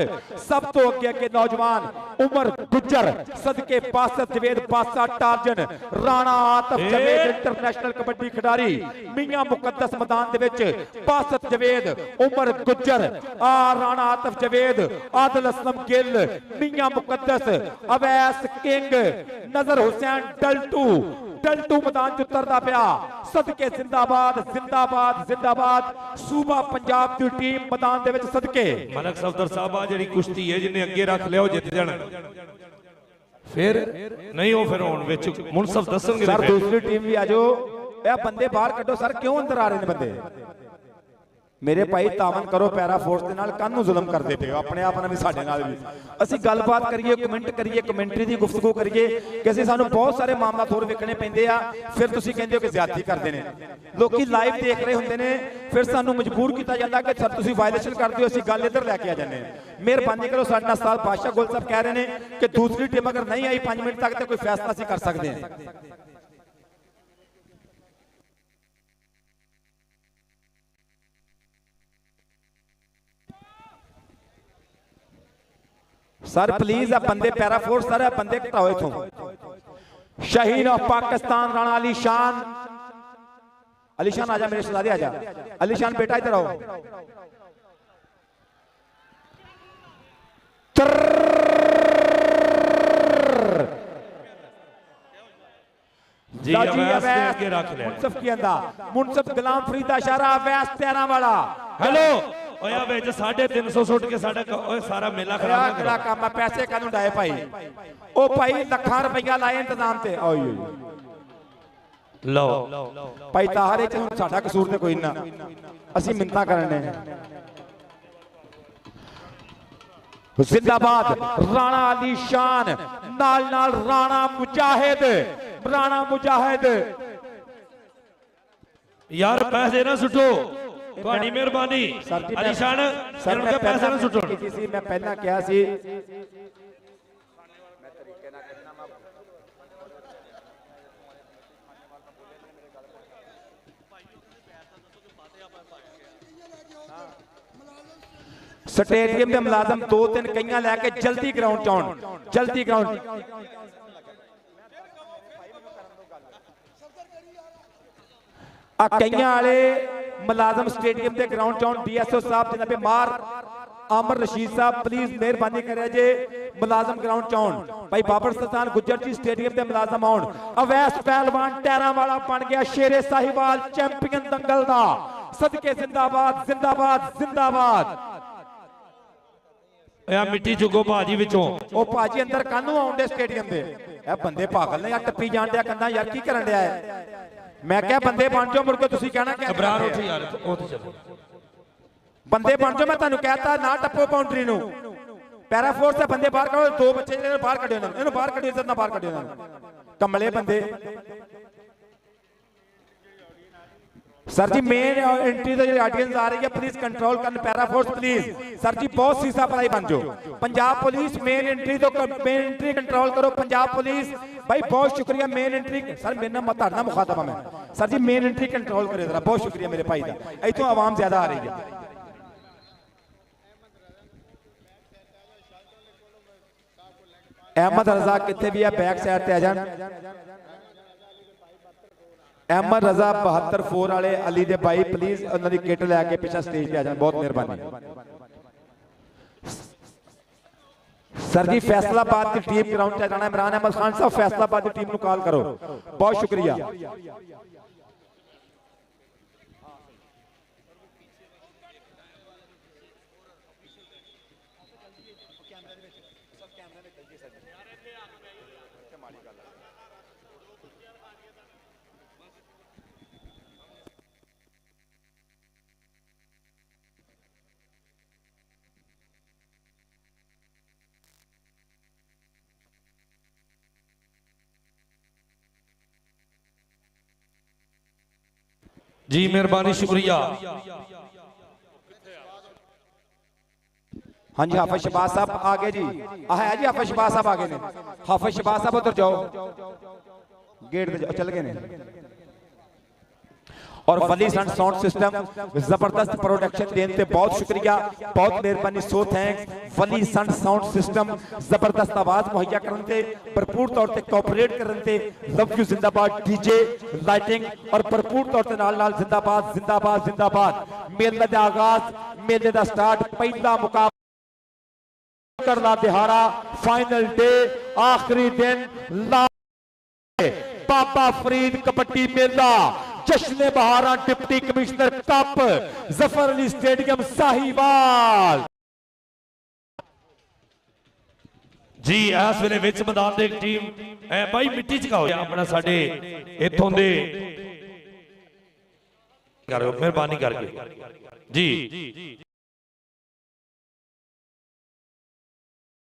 सब तो अगे अगे नौजवान उमर गुज्जर सदके बासत जवेद बासा टार्जन राणा आतफ जवेद इंटरनेशनल कबड्डी खिडारी मियां मुकद्दस मैदान दे विच बासत जवेद उमर गुज्जर आ राणा आतफ जवेद आदिल असलम गिल मियां मुकद्दस अवैस किंग नजर हुसैन डल्टू मैदान च उतरदा पिया सदके जिंदाबाद जिंदाबाद जिंदाबाद सूबा पंजाब की टीम मैदान दे विच सदके मलक सफदर साहब आ जेडी कुश्ती है जिन्हें अगे रख लिया जित जाना फिर नहीं हो फिर हुण विच मुनसफ दसणगे सर दूसरी टीम भी आ जाओ ए बंदे बाहर कड्डो सर क्यों अंदर आ रहे ने बंदे मेरे भाई तावन करो पैरा फोर्स के नाल कानू जुल्म करते पे अपने आप भी साडे नाल भी ਅਸੀਂ ਗੱਲਬਾਤ ਕਰੀਏ ਕਮੈਂਟ ਕਰੀਏ ਕਮੈਂਟਰੀ ਦੀ ਗੁਫ਼ਤਗੂ ਕਰੀਏ ਕਿ ਅਸੀਂ ਸਾਨੂੰ ਬਹੁਤ ਸਾਰੇ ਮਾਮਲਾ ਹੋਰ ਵੇਖਣੇ ਪੈਂਦੇ ਆ ਫਿਰ ਤੁਸੀਂ ਕਹਿੰਦੇ ਹੋ ਕਿ ਜ਼ਿਆਦਤੀ ਕਰਦੇ ਨੇ ਲੋਕੀ ਲਾਈਵ ਦੇਖ ਰਹੇ ਹੁੰਦੇ ਨੇ ਫਿਰ ਸਾਨੂੰ ਮਜਬੂਰ ਕੀਤਾ ਜਾਂਦਾ ਕਿ ਸਰ ਤੁਸੀਂ ਵਾਇਲੇਸ਼ਨ ਕਰਦੇ ਹੋ ਅਸੀਂ ਗੱਲ ਇੱਧਰ ਲੈ ਕੇ ਆ ਜਾਂਦੇ ਹਾਂ ਮਿਹਰਬਾਨੀ ਕਰੋ ਸਾਡੇ ਨਾਲ ਉਸਤਾਦ ਬਾਦਸ਼ਾਹ ਗੁਲ ਸਾਹਿਬ ਕਹਿ ਰਹੇ ਨੇ ਕਿ ਦੂਸਰੀ ਟੀਮ ਅਗਰ ਨਹੀਂ ਆਈ 5 ਮਿੰਟ ਤੱਕ ਤੇ ਕੋਈ ਫੈਸਲਾ ਅਸੀਂ ਕਰ ਸਕਦੇ ਹਾਂ सर प्लीज आप बंदे पैरा फोर्स सर बंदे घटाओ इथों शहीद ऑफ पाकिस्तान राणा अली शान आजा मेरे शहजादे आजा अली शान बेटा इधर आओ जी अवैस के रख ले मुनसफ की अंदा मुनसफ गुलाम फरीदा इशारा अवैस 13 वाला हेलो ओया विच 350 सुट के साडा ओए सारा मेला खराब ना करा काम पैसे कानू डाए भाई ओ भाई लाखां रुपया लाए इंतजाम ते ओए लो भाई ताहरे च हुण साडा कसूर ते कोई ना ਅਸੀਂ ਮਿੰਤਾ ਕਰਨੇ जिंदाबाद राणा अली शान नाल नाल राणा मुजाहिद यार पैसे ना सुटो ਤੁਹਾਡੀ ਮਿਹਰਬਾਨੀ ਸਰ ਜੀ ਅਲੀਸ਼ਾਨ ਇਹਨਾਂ ਦੇ ਪੈਸੇ ਨਾ ਸੁੱਟਣ ਕੀਤੀ ਸੀ, ਮੈਂ ਪਹਿਲਾਂ ਕਿਹਾ ਸੀ स्टेडियम के मुलाजम 2-3 कईयां लैके जल्दी ग्राउंड च आउण, जल्दी ग्राउंड कईयां वाले मुलाजम स्टेडियम के ग्राउंड च आउण। डीएसओ साहब जनाबे मार आमर रशीद साहब प्लीज मेहरबानी करे जे मुलाजम ग्राउंड च आउण। भाई बाबर सुल्तान गुज्जर जी स्टेडियम के मुलाजम आउण। अवैस पहलवान टैरां वाला बन गया शेरे साहिवाल चैंपियन दंगल दा। सदके जिंदाबाद जिंदाबाद जिंदाबाद। मिट्टी चुको भाजी विचों ओ भाजी अंदर कानू आउंदे स्टेडियम दे ए बंदे पागल ने यार टप्पी जान दिया कंधा यार की करन दिया है। मैं क्या बंदे बन जाओ मुड़ के तुसी कहना क्या इमरान उठ यार ओ तो चलो बंदे बन जाओ। मैं तानू कहता ना टप्पो बाउंड्री नु पैरा फोर्स से बंदे बाहर करो। दो बच्चे ने बाहर कढियो ना इनु बाहर कढियो इज्जत ना बाहर कढियो ना कमले बंदे। सर जी मेन एंट्री तो ऑडियंस आ रही है प्लीज कंट्रोल करना पैरा फोर्स प्लीज। सर जी बहुत सीसा पलाई बन जाओ। पंजाब पुलिस मेन एंट्री तो मेन एंट्री कंट्रोल करो पंजाब पुलिस। भाई बहुत शुक्रिया मेन एंट्री सर मेरे नाम धड़ना मुखातब है मैं। सर जी मेन एंट्री कंट्रोल करे जरा बहुत शुक्रिया मेरे भाई का। इतों आवाम ज्यादा आ रही है। अहमद रजा कितने भी है बैक साइड पे आ जान। अहमद रजा 72 4 वाले अली दे भाई प्लीज उन्होंने किट लैके पिछा स्टेज पे आ जाए बहुत मेहरबानी। सर जी फैसलाबाद की टीम ग्राउंड से जाना। इमरान अहमद खान साहब फैसलाबाद की टीम को कॉल करो बहुत शुक्रिया। जी मेहरबानी शुक्रिया। हाँ जी हाफिज शहबाज साहब आ गए जी। है जी हाफिज शहबाज साहब आ गए ने। हाफिज शहबाज साहब उधर जाओ गेट पे चल गए ने। और वली सन साउंड सिस्टम जबरदस्त प्रोडक्शन देने ते बहुत शुक्रिया बहुत मेहरबानी सो थैंक्स। वली सन साउंड सिस्टम जबरदस्त आवाज मुहैया करने ते भरपूर तौर पे कोऑपरेट करने ते लव यू जिंदाबाद डीजे लाइटिंग और भरपूर तौर पे नाल नाल जिंदाबाद जिंदाबाद जिंदाबाद। मेले दा आगाज मेले दा स्टार्ट पहला मुकाबला करना दिहाड़ा फाइनल डे आखिरी दिन बाबा फरीद कबड्डी मेला जश्न बहारा deputy commissioner cup Zafar Ali stadium Sahiwal. जी इस वेले विच मैदान दे टीम भाई मिट्टी चकाओ अपना साडे इथों दे करो मेहरबानी करके जी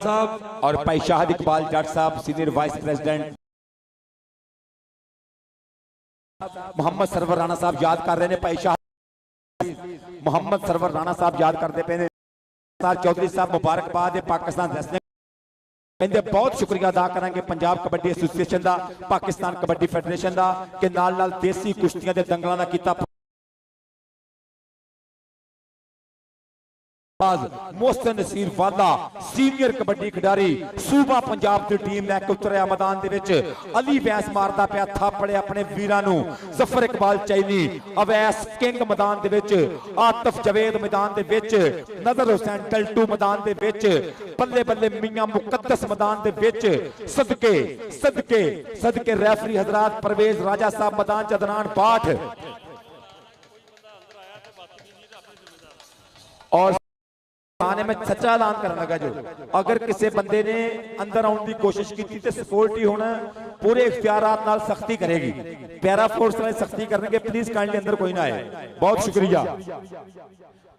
साहब और भाई शाहिद इकबाल जट साहब senior vice president. Mohammad Sarwar Rana साहब याद कर रहे हैं भाई शाह मोहम्मद सरवर राणा साहब याद करते पे ने। चौधरी साहब मुबारकबाद है पाकिस्तान दसने कहते बहुत शुक्रिया अदा करेंगे पंजाब कबड्डी एसोसीएशन का पाकिस्तान कबड्डी फेडरेशन का कि नाल नाल देसी कुश्तियां दे दंगलां दा कीता मोहसिन नसीर वाला सीनियर कबड्डी खिडारी सूबा पंजाब की टीम लैके उतरिया मैदान दे विच। अली वैस मारदा पिया थापड़े अपने वीरां नूं। जफर इकबाल चैनी अवैस किंग मैदान दे विच। आतिफ जवेद मैदान दे विच। नजर हुसैन टल्टू मैदान दे विच। बल्ले बल्ले मियां मुकद्दस मैदान दे विच। सदके सदके सदके रेफरी हजरात परवेज राजा साहब मैदान च अदनान पाठ और आने में सच्चा ऐलान करने लगा जो अगर किसी बंदे ने अंदर आने की कोशिश की तो सिक्योरिटी होना पूरे इख्तियारात नाल सख्ती करेगी। पैरा फोर्स में सख्ती करने के प्लीज काइंडली अंदर कोई ना आए। बहुत शुक्रिया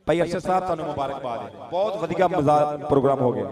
भाई अरशद साहब तुहानू मुबारकबाद है बहुत वधिया प्रोग्राम हो गया।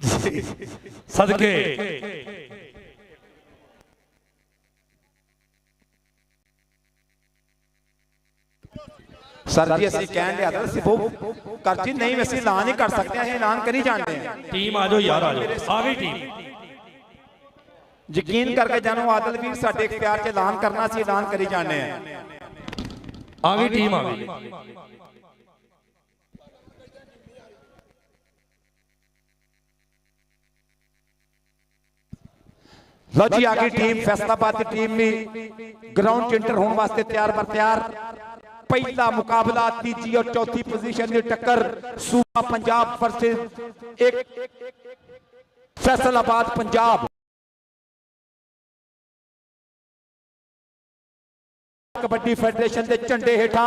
सदके सर जी ਅਸੀਂ ਕਹਿਣ ਲਿਆ ਤਾਂ ਅਸੀਂ ਉਹ ਕਰਜੀ ਨਹੀਂ ਅਸੀਂ ਐਲਾਨ ਹੀ ਕਰ ਸਕਦੇ ਹਾਂ ਐਲਾਨ ਕਰੀ ਜਾਂਦੇ ਹਾਂ ਟੀਮ ਆ ਜਾਓ ਯਾਰ ਆ ਜਾਓ ਆ ਗਈ ਟੀਮ ਯਕੀਨ ਕਰਕੇ ਜਾਨੋ ਆਦਲ ਵੀਰ ਸਾਡੇ ਇਖਤਿਆਰ 'ਚ ਐਲਾਨ ਕਰਨਾ ਸੀ ਐਲਾਨ ਕਰੀ ਜਾਂਦੇ ਹਾਂ ਆ ਗਈ ਟੀਮ ਆ ਗਈ ਲਓ ਜੀ ਆ ਗਈ ਟੀਮ ਫੈਸਲਾਬਾਦ ਦੀ ਟੀਮ ਵੀ ਗਰਾਊਂਡ 'ਚ ਇੰਟਰ ਹੋਣ ਵਾਸਤੇ ਤਿਆਰ ਬਰ ਤਿਆਰ पहला मुकाबला तीसरी और चौथी पोजीशन की टक्कर सूबा पंजाब वर्सेस एक फैसलाबाद पंजाब कबड्डी फेडरेशन के झंडे हेठा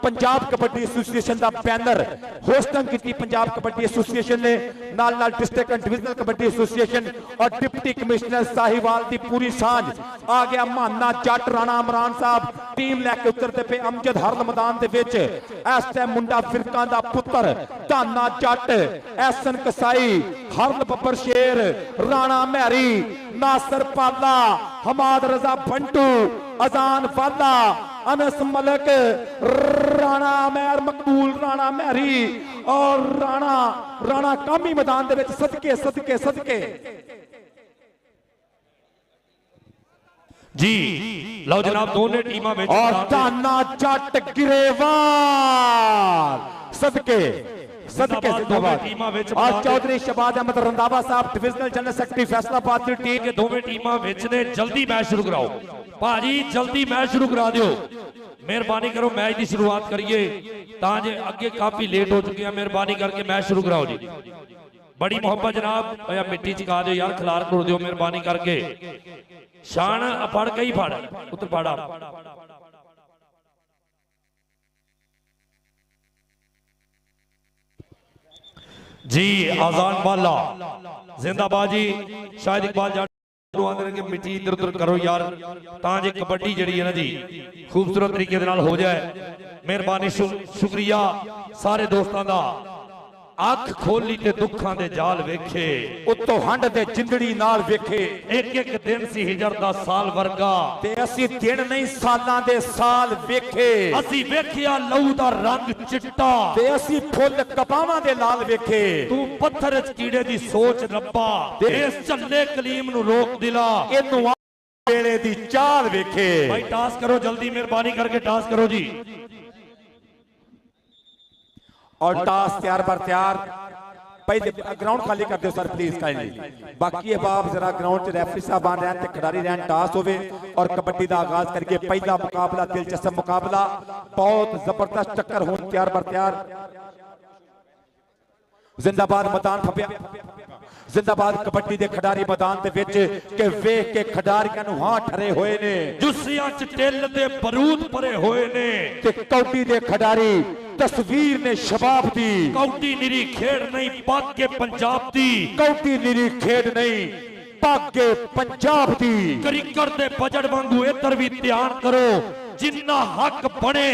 पंजाब कबड्डी एसोसीएशन का बैनर होस्टिंग की पंजाब कबड्डी एसोसीएशन ने नाल नाल district and divisional kabaddi association और डिप्टी कमिश्नर साहिवाल की पूरी सांझ आ गया माना जट राणा इमरान साहब टीम लैके उतरते पे अमजद हरल मैदान दे विच इस टाइम मुंडा फिरका दा पुत्र धाना जट एहसन कसाई हरल बब्बर शेर राणा महरी नासर पाला हमाद रजा बंटू अजान वाला अनस मलक राणा मैर मकबूल राणा महरी और राणा कामी मैदान दे विच सदके सदके सदके जी लो जनाब दोनों टीमां विच और धाना जट गिरेवाल सदके सदके जिंदाबाद और चौधरी शहबाज अहमद रंधावा साहब डिविजनल जनरल सेक्रेटरी फैसलाबाद की टीम के दोवें टीमां विच ने जल्दी मैच शुरू कराओ भाजी जल्दी मैच शुरू करा दियो मेहरबानी करो मैच की शुरुआत करिए ताजे अगे काफी लेट हो चुके हैं मेहरबानी करके मैच शुरू कराओ जी बड़ी मोहब्बत जनाब या मिट्टी चका दो यार खिलार कर दो मेहरबानी करके शान फड़ के ही फड़ उतर फाड़ा जी आजान वाला जिंदाबाद जी शायद इकबाल जाट के मिट्टी इधर उधर करो यार ताजे कबड्डी जड़ी है ना जी खूबसूरत तरीके दे नाल हो जाए मेहरबानी शुक्रिया सारे दोस्तों का अख खोली ते दुखां दे जाल वेखे उत्तों हंड ते जिंदड़ी नाल वेखे एक एक दिन सी हिजर दा साल वर्गा ते असी दिन नहीं सालां दे साल वेखे असी वेखिया लहू दा रंग चिट्टा ते असी फुल कपावां दे लाल वेखे तू पत्थर च कीड़े दी सोच रब्बा इस झल्ले कलीम नु रोक दिला इनू वेले दी चाल वेखे भाई टास करो जल्दी मेहरबानी करके टास करो जी और टास तैयार पर तैयार पहले ग्राउंड खाली कर दो सर प्लीज काइंडली बाकी अहबाब जरा ग्राउंड च रेफरी साहबान रहन ते खिडारी रहन टास होवे और कबड्डी का आगाज करके पहला मुकाबला दिलचस्प मुकाबला बहुत जबरदस्त टक्कर होने तैयार पर तैयार जिंदाबाद मैदान फपिया जिंदाबाद कबड्डी के खिडारी मैदान दे विच के वेख के खिडारियां नु हां ठरे होए ने जुस्सियां च टिल दे बरूद भरे होए ने ते कौडी दे खिडारी तस्वीर ने शबाब दी कौडी निरी खेड़ नहीं पाके पंजाब दी कौडी निरी खेड़ नहीं पाके पंजाब दी क्रिकेट दे बजट वांगू इधर भी ध्यान करो जिन्ना हक बने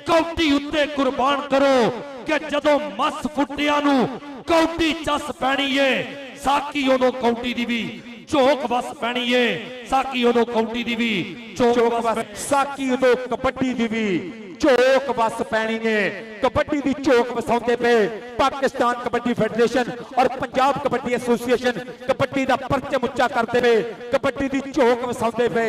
कौडी उत्ते कुर्बान करो कि जदों मस फुटिया नु कौडी चस पैनी है साकी उदों कौडी दी भी झोक बस पैनी है साकी उदों कौडी दी भी झोक बस साकी उदों कबड्डी दी भी झोक बस पैनी है कबड्डी दी झोक वसाउंदे पे पाकिस्तान कबड्डी फेडरेशन और पंजाब कबड्डी एसोसीएशन कबड्डी दा परचम उच्चा करते हुए कबड्डी दी झोक वसाउंदे पे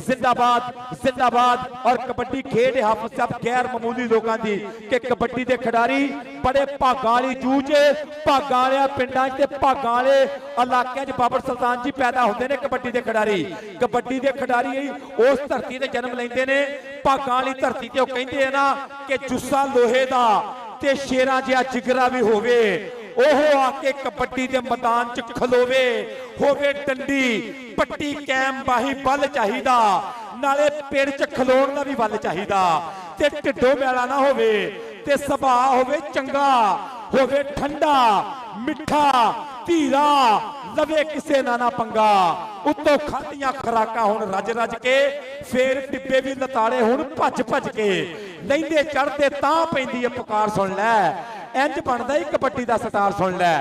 जिंदाबाद जिंदाबाद और कबड्डी खेड हाफिज साहब गैर मामूली लोगों की कि कबड्डी के खिडारी बड़े भागां वाली जूझ भागां वाले पिंडां ते भागां वाले इलाकों च बाबर सुल्तान जी पैदा होंदे ने कबड्डी के खिडारी उस धरती ते जन्म लैंदे ने भागां वाली धरती ते कहंदे है ना कि जुस्सा लोहे दा ते शेरां जिहा जिगरा भी होवे ओहो आके कबड्डी के मैदान च खलोवे होवे डंडी पट्टी कैम बाही बल चाहिदा नाले पेड़ च खलोण दा भी बल चाहिदा ते ढिड्डों मैला ना होवे ते सुभाਅ होवे चंगा होवे ठंडा मिठा धीरा लवे किसे ना पंगा उत्तों खादियां खुराकां हुण रज रज के फिर टिब्बे भी लताड़े हुण भज भज के लैंदे चढ़ते तां पैंदी है पुकार सुन लै इंज बनदा ही कबड्डी दा सटार सुन लै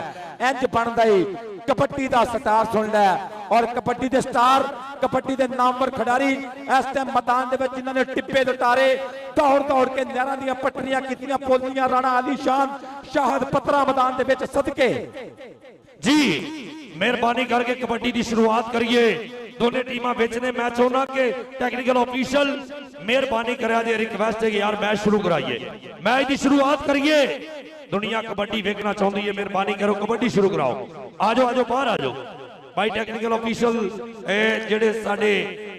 इंज बनदा ही कबड्डी का स्टार सुन लै और कबड्डी के स्टार कबड्डी के नामवर खिडारी इस टाइम मैदान के जिन्होंने टिप्पे उतारे दौड़ दौड़ के नहर दी पटरियां कीतियां पोलियां राणा आली शान शाहद पत्रा मैदान के सदके जी मेहरबानी करके कबड्डी की शुरुआत करिए दोनों टीमां विच ने मैं चाहना कि टेक्निकल ऑफिशियल मेहरबानी करा दे रिक्वेस्ट है कि यार मैच शुरू कराइए मैच की शुरुआत करिए दुनिया कबड्डी देखना चाहती है मेहरबानी करो कबड्डी शुरू कराओ आ जाओ बाहर आ जाओ भाई टेक्निकल ऑफिशियल जेडे साडे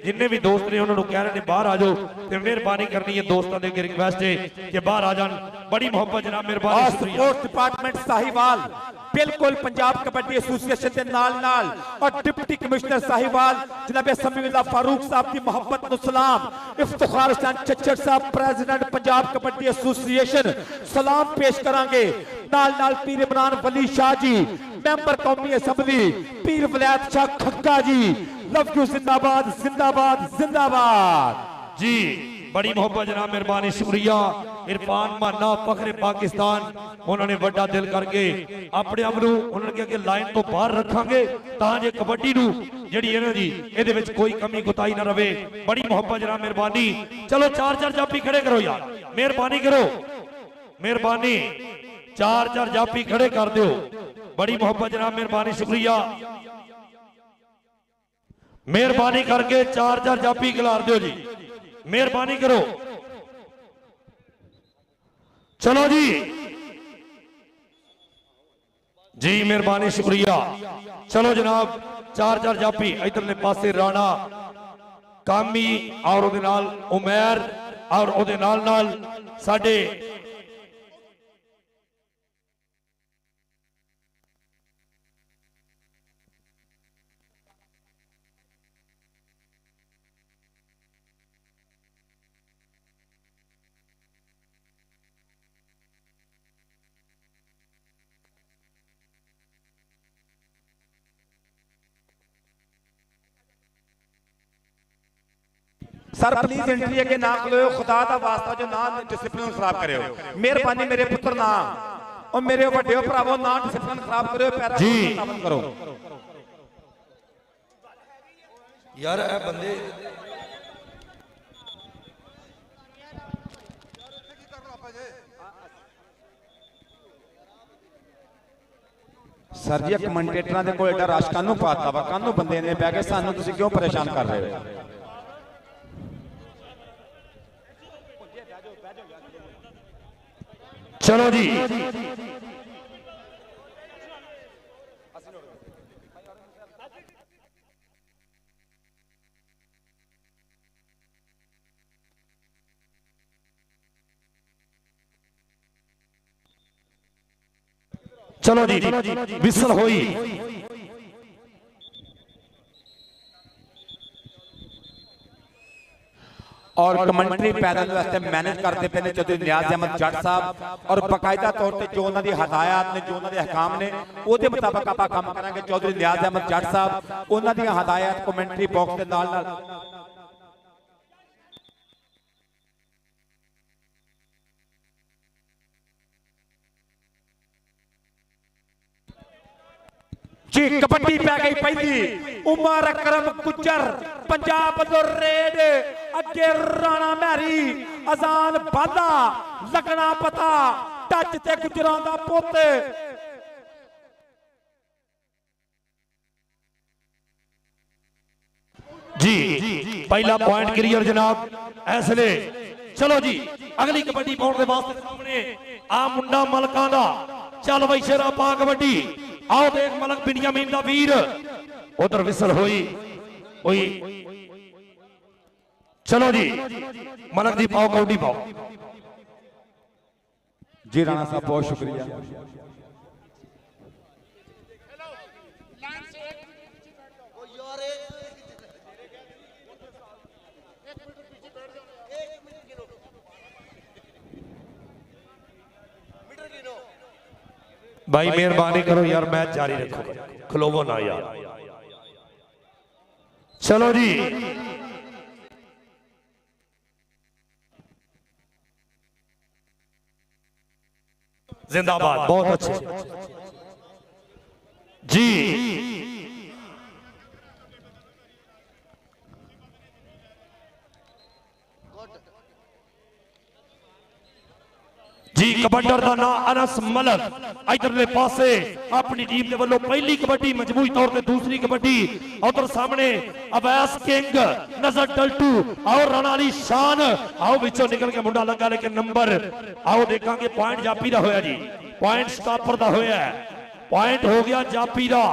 जिन्ने भी दोस्त ने उन्होंने कह रहे हैं बाहर आ जाओ तो मेहरबानी करनी है दोस्तों के रिक्वेस्ट है कि बाहर आ जान बड़ी मोहब्बत जनाब मेहरबानी स्पोर्ट्स डिपार्टमेंट साहिवाल बिल्कुल पंजाब कबड्डी एसोसिएशन के नाल और डिप्टी कमिश्नर साहिवाल जनाब समीउल्लाह फारूक साहब की मोहब्बत नु सलाम इफ्तिखार हुसैन चच्चर साहब प्रेसिडेंट पंजाब कबड्डी एसोसिएशन सलाम पेश करांगे नाल पीर इमरान वली शाह जी मेंबर कौमी assembly Pir Wilayat Shah खक्का ji love you जिंदाबाद जिंदाबाद जिंदाबाद जी बड़ी मोहब्बत जनाब मेहरबानी शुक्रिया इरफान माना फखरे पाकिस्तान उन्होंने बड़ा दिल करके अपने आप उन्होंने कहा कि लाइन तो बाहर रखांगे ताकि कबड्डी नू जिहड़ी है ना जी इहदे विच कोई कमी कुताही ना रहे बड़ी मोहब्बत जनाब मेहरबानी चलो चार जाफी खड़े करो यार मेहरबानी करो मेहरबानी चार जाफी खड़े कर दो बड़ी मोहब्बत जनाब मेहरबानी शुक्रिया मेहरबानी करके चार जाफी खिलार दो जी मेहरबानी करो चलो जी जी मेहरबानी शुक्रिया चलो जनाब चार जाफी इधरले पासे राणा कामी और उहदे नाल उमैर और उहदे नाल साडे सर प्लीज एंट्री अगे ना खलो खुदा दा वास्ता जो ना डिसिप्लिन खराब करे मेहरबानी मेरे पुत्र ना और मेरे बड़े भरावो ना डिसिप्लिन खराब करो पैरा जी करो यार ए बंदे सर जी कमेंटेटरां दे कोल एडा रश कानू पाता वा कानू बंदे ने बह के सानू तुसीं क्यों परेशान कर रहे हो चलो जी चलो जी विसल होई और कमेंट्री पैनल वास्ते मैनेज करते पे चौधरी नियाज अहमद जट साहब और बाकायदा तौर पर जो उन्होंने हदायत ने जो उन्होंने अहकाम ने वो मुताबिक आप काम करांगे चौधरी नियाज अहमद जट साहब उन्होंने हदायत कमेंट्री बॉक्स के नाल जी कबड्डी पै गई पहली उमर अकरम गुज्जर पंजाब वालों रेड अगे राणा मैरी अजान बादा लगना पता टच ते गुजरां दा पुत जी पहला पॉइंट क्लियर जनाब ऐसले चलो जी अगली कबड्डी पाउण दे वास्ते सामने आ मुंडा मलकां दा चल बई शेरा पा कबड्डी आओ देख मलक बिनियामीन दा वीर उधर विसल हुई चलो जी मलक दी पाओ कबड्डी पाओ जी राणा साहब बहुत शुक्रिया भाई मेहरबानी करो यार मैच जारी रखो खलोवो ना यार चलो जी जिंदाबाद बहुत अच्छे जी ਕਬੱਡਰ ਦਾ ਨਾਮ ਅਨਸ ਮਲਕ ਇਧਰਲੇ ਪਾਸੇ ਆਪਣੀ ਟੀਮ ਦੇ ਵੱਲੋਂ ਪਹਿਲੀ ਕਬੱਡੀ ਮਜਮੂਈ ਤੌਰ ਤੇ ਦੂਸਰੀ ਕਬੱਡੀ ਉਧਰ ਸਾਹਮਣੇ ਅਵੈਸ ਕਿੰਗ ਨਜ਼ਰ ਟਲਟੂ ਆਓ ਰਾਣਾ ਅਲੀ ਸ਼ਾਨ ਆਓ ਵਿੱਚੋਂ ਨਿਕਲ ਕੇ ਮੁੰਡਾ ਲੱਗਾ ਲੇਕਿਨ ਨੰਬਰ ਆਓ ਦੇਖਾਂਗੇ ਪੁਆਇੰਟ ਜਾਪੀ ਦਾ ਹੋਇਆ ਜੀ ਪੁਆਇੰਟ ਸਟਾਪਰ ਦਾ ਹੋਇਆ ਪੁਆਇੰਟ ਹੋ ਗਿਆ ਜਾਪੀ ਦਾ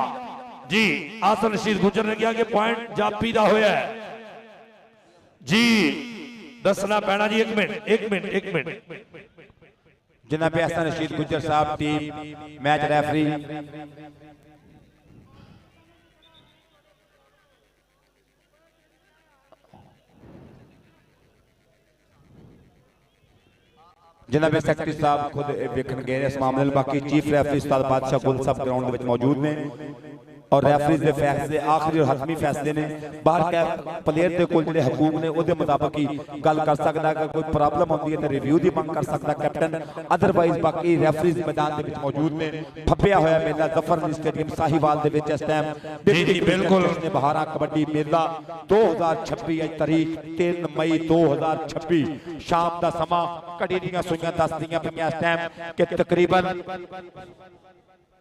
ਜੀ ਆਸਨ ਰਸ਼ੀਦ ਗੁਜਰ ਨੇ ਕਿਹਾ ਕਿ ਪੁਆਇੰਟ ਜਾਪੀ ਦਾ ਹੋਇਆ ਜੀ ਦੱਸਣਾ ਪੈਣਾ ਜੀ ਇੱਕ ਮਿੰਟ जनाब हसन रशीद गुजर साहब टीम मैच रेफरी जनाब सेक्रेटरी साहब खुद वेखन गए इस मामले में बाकी चीफ रेफरी उस्ताद बादशाह गुल साहब ग्राउंड में मौजूद ने और रेफरीज के फैसले आखिरी और हतमी फैसले ने बाहर कै प्लेयर के कोल जिहड़े हकूक ने उहदे मुताबिक ही गल कर सकदा अगर कोई प्रॉब्लम होंदी है तो रिव्यू की मंग कर सकदा कैप्टन अदरवाइज बाकी रेफरीज मैदान के विच मौजूद ने फप्पिया होया मेला जफर अली स्टेडियम साहिवाल दे विच इस टाइम बिल्कुल बहारा कबड्डी मेला 2026 तारीख 3 मई 2026 शाम का समा घड़ी दीयां सुइयां दसदियां पईयां इस टाइम कि तकरीबन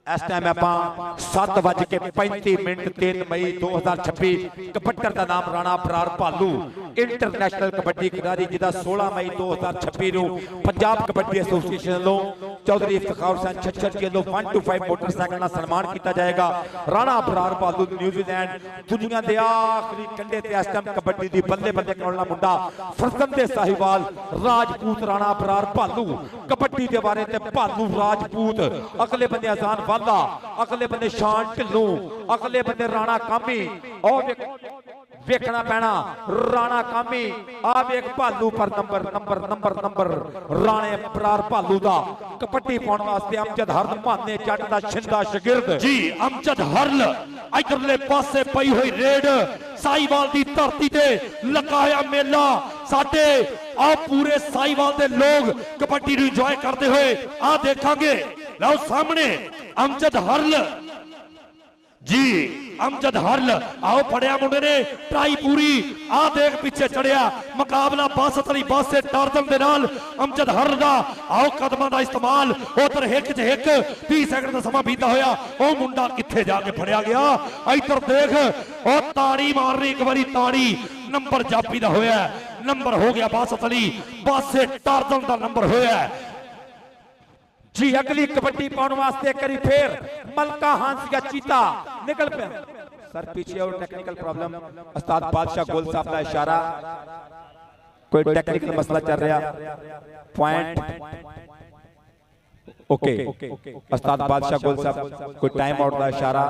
इस टाइम आप 7:35 3 मई 2026 कबड्डर का नाम राणा बरार भालू इंटरनेशनल कबड्डी खिडारी जिसका 16 मई 2026 को पंजाब कबड्डी एसोसीएशन वालों चौधरी इफ्तिखार हुसैन छछर जी वालों 125 मोटरसाइकिल का सन्मान किया जाएगा। राणा बरार भालू न्यूजीलैंड दुनिया के आखिरी कंढे ते इस टाइम कबड्डी की बल्ले बल्ले कराने वाला मुंडा फरजंदे साहिवाल राजपूत राणा बरार भालू कबड्डी के बारे में भालू राजपूत अगले बंदे आजान अगले बंदे शान ढिल्लों अगले बंदे राणा कामी और वेखना पैना राणा कामी आ वेख भालू पर नंबर राणे बरार भालू दा कबड्डी पाउण वास्ते अमजद हरल माने जट दा छिंदा शागिर्द जी अमजद हरल इधरले पासे पई हुई रेड साहिवाल दी धरती ते लगाया मेला साडे आ पूरे साहिवाल दे लोग कबड्डी नूं इंजॉय करते हुए आ देखांगे लो सामने अमजद हरल जी अमजद हरल आओ फड़िया मुंडे ने ट्राई पूरी आ देख पीछे चढ़िया मुकाबला बासत अली बस से टारजन दे नाल अमजद हरल दा आओ कदमां दा इस्तेमाल उधर हिक च हिक 30 सेकंड दा समा बीता होया ओ मुंडा किथे जाके फड़िया गया इधर देख ओ ताड़ी मारनी एक बारी ताड़ी नंबर जापी दा होया नंबर हो गया बासत अली बस से टारजन दा नंबर होया जी अगली कबड्डी पाउण वास्ते करी फिर मलका हांसिया चीता निकल पे सर पीछे और टेक्निकल प्रॉब्लम उस्ताद बादशाह गोल साहब का इशारा कोई टेक्निकल मसला चल रहा पॉइंट ओके उस्ताद बादशाह गोल साहब कोई टाइम आउट का इशारा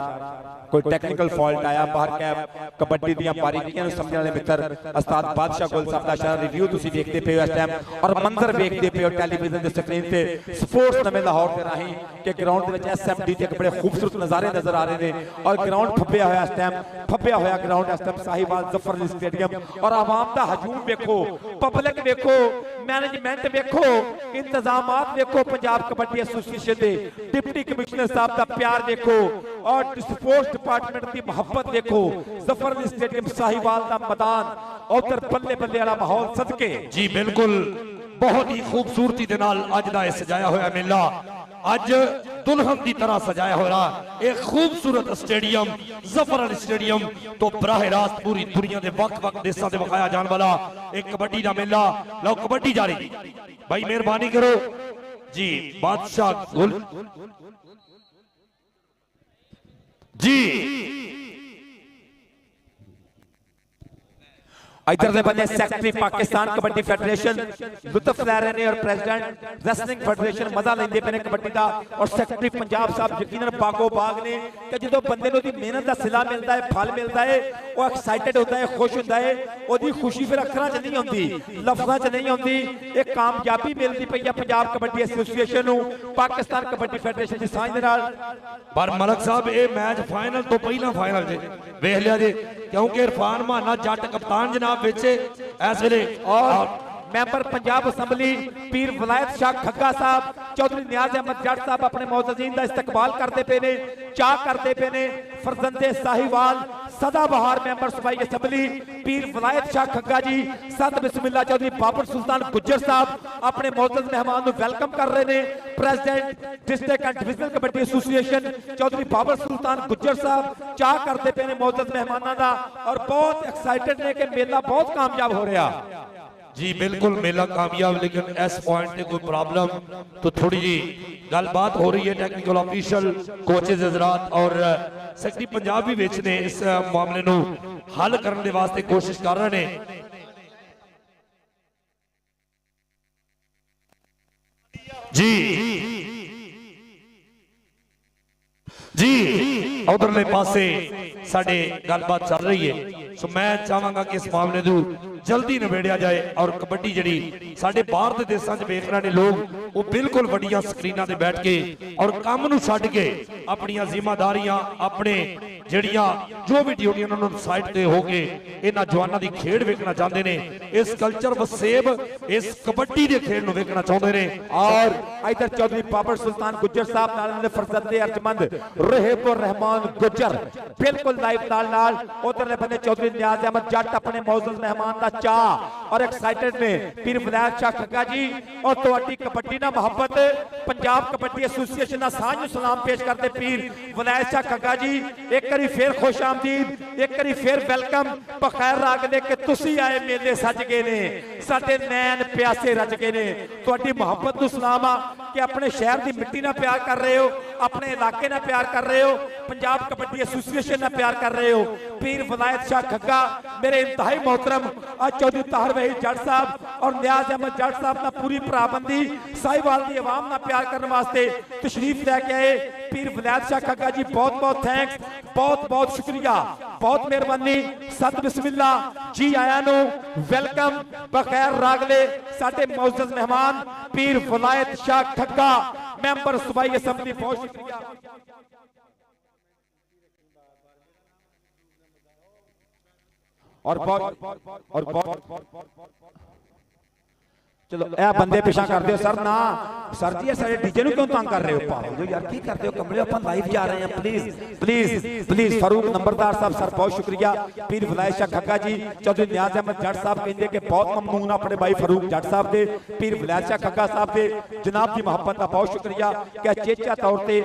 कोई टेक्निकल फॉल्ट आया बाहर कै कबड्डी दी बारीकियां समझने वाले मित्र उस्ताद बादशाह गोल साहब का इशारा रिव्यू तुसी देखते पे हो इस टाइम और मंजर देखते पे हो टेलीविजन की स्क्रीन पे स्पोर्ट्स नवे लाहौर के राही के ग्राउंड के विच एसएमडी के बड़े खूबसूरत नज़ारे नजर आ रहे हैं और ग्राउंड फब्बिया होया इस टाइम फब्बिया होया ग्राउंड इस टाइम साहिवाल जफर अली स्टेडियम और आवाम का हजूम देखो पब्लिक देखो मैनेजमेंट देखो इंतजामात देखो पंजाब कबड्डी एसोसीएशन के डिप्टी कमिश्नर साहब का प्यार देखो और स्पोर्ट्स डिपार्टमेंट की मोहब्बत देखो जफर अली स्टेडियम साहिवाल का मैदान उधर बल्ले बल्ले वाला माहौल सदके जी बिल्कुल बहुत ही खूबसूरती दे नाल अज दा सजाया होया मेला अज दुल्हन की तरह सजाया हो रहा एक खूबसूरत स्टेडियम जफर अली स्टेडियम तो बराह रास्त पूरी दुनिया के वक्त देशों से विखाया जाने वाला एक कबड्डी का मेला लो कबड्डी जारी भाई मेहरबानी करो जी बादशाह गुल जी इधर से बने सेक्रेटरी पाकिस्तान कबड्डी फेडरेशन लुत्फ ले रहे हैं और प्रेसिडेंट रेसलिंग फेडरेशन मजा लेंदे पे ने कबड्डी दा और सेक्रेटरी पंजाब साहब यकीनन बागो बाग ने कि जो बंदे नु दी मेहनत दा सिला मिलता है फल मिलता है वो एक्साइटेड होता है खुश होता है ओदी खुशी फिर अखरां च नहीं होंदी लफ्जां च नहीं होंदी एक कामयाबी मिलती पई है पंजाब कबड्डी एसोसीएशन नु पाकिस्तान कबड्डी फेडरेशन दी सांझ दे नाल पर मलक साहब ये मैच फाइनल तो पहला फाइनल जे वेख लिया जे क्योंकि इरफान माना जट कप्तान जनाब विच इस वेले और मैंबर पंजाब असम्बली पीर वलायत शाह खग्गा साहब चौधरी नियाज अहमद जट साहब अपने मौजूदीन का इस्तकबाल करते पे ने चाह करते पे ने फरजंदे साहिवाल सदाबहार मेंबर सूबाई असेंबली पीर वलायत शाह खग्गा जी, संत बिस्मिल्ला चौधरी बाबर सुल्तान गुज्जर साहब अपने मोअज़्ज़ज़ मेहमान को वेलकम कर रहे हैं। President district and divisional kabaddi association Chaudhry Babar Sultan Gujjar साहब चाह करते पे ने मोअज़्ज़ज़ मेहमानों का और बहुत एक्साइटेड ने कि मेला बहुत कामयाब हो रहा। जी बिल्कुल मेला कामयाब, लेकिन इस पॉइंट पे कोई प्रॉब्लम तो थोड़ी जी गलबात हो रही है। टेक्निकल ऑफिशियल कोचेज हजरात और सेक्रेटरी पंजाब भी विच ने इस मामले नू हल करने दे वास्ते कोशिश कर रहे हैं। जी जी उधरले पासे साडे गलबात चल रही है, सो मैं चाहांगा कि इस मामले नू जल्दी निबेड़िया जाए और कबड्डी जड़ी साडे बाहर दे देशां च वेख रहे ने लोग, वो बिल्कुल वड्डियां स्क्रीनां ते बैठ के और काम नू छड्ड के अपनियां जिम्मेदारियां अपने जड़ियां जो भी ड्यूटियां उन्होंने साइड ते हो के इन्हां जवानां दी खेड वेखना चाहते ने, इस कल्चर वसेब इस कबड्डी दे खेड नू वेखना चाहते ने। और इधर चौधरी बाबर सुल्तान गुज्जर साहब नाल फरजंदे अर्जमंद रहेबुर रहमान गुज्जर बिल्कुल लाइव नाल उधरले बने चौधरी नियाज अहमद जट अपने मोअज़्ज़ज़ मेहमान दा चाह और एक्साइटेड ने पीर वलायत शाह खग्गा जी और तुहाडी कबड्डी ना मोहब्बत पंजाब कबड्डी एसोसीएशन दा सांझ सलाम पेश करते पीर वलायत शाह खग्गा जी। एक बारी फिर खुश आमदीद, एक बारी फिर वेलकम बखैर राग दे के तुसी आए मेले सज गए ने, साडे नैन प्यासे रज गए ने। तुहाडी मोहब्बत नू सलाम आ कि अपने शहर दी मिट्टी नाल प्यार कर रहे हो, अपने इलाके नाल प्यार कर रहे हो, पंजाब कबड्डी एसोसीएशन नाल प्यार कर रहे हो। पीर वलायत शाह खग्गा मेरे इंतहाई मोहतरम चौधरी ताहिर वहीद जट साहब और नियाज अहमद जट साहब ना पूरी भराबंदी साहिवाल दी आवाम ना प्यार करने वास्ते तशरीफ लेके आए। पीर वलायत शाह खग्गा जी बहुत बहुत थैंक्स, बहुत बहुत शुक्रिया, बहुत मेहरबानी। सत बिस्मिल्ला जी आया नु वेलकम बखैर रागले साडे मोअज़्ज़ज़ मेहमान पीर वलायत शाह खग्गा मेंबर सूबाई असेंबली, बहुत शुक्रिया। चलो ए बंदे पिछा कर दो सर ना सर जी सारे डीजे नु क्यों तंग कर रहे हो पाओ यार की करते हो कमरे अपन लाइव जा रहे हैं प्लीज प्लीज प्लीज। फारूक नंबरदार साहब सर बहुत शुक्रिया। पीर वलायत शाह खग्गा जी चौधरी नियाज अहमद जट साहब कहते कि बहुत ममनून अपने भाई फारूक जट साहब दे पीर वलायत शाह खग्गा साहब दे जनाब की मोहब्बत का बहुत शुक्रिया कि चेचा तौर पे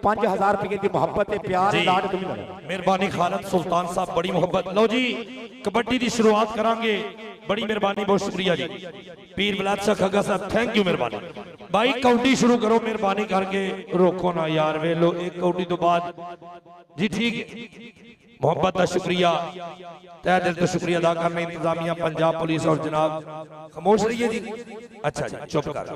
5000 रुपए की मोहब्बत प्यार लाड मेहरबानी। खालिद सुल्तान साहब बड़ी मोहब्बत। लो जी कबड्डी की शुरुआत करांगे, बड़ी मेहरबानी, बहुत शुक्रिया जी। पीर वलायत शाह खग्गा साहब थैंक यू मेहरबानी। भाई काउंटी शुरू करो मेहरबानी करके, रोको ना यार वे लो एक काउंटी तो बाद जी ठीक है। मोहब्बत का शुक्रिया, तहे दिल तो शुक्रिया अदा करना इंतजामिया पंजाब पुलिस और जनाब खामोश रहिए जी। अच्छा जी चुप कर।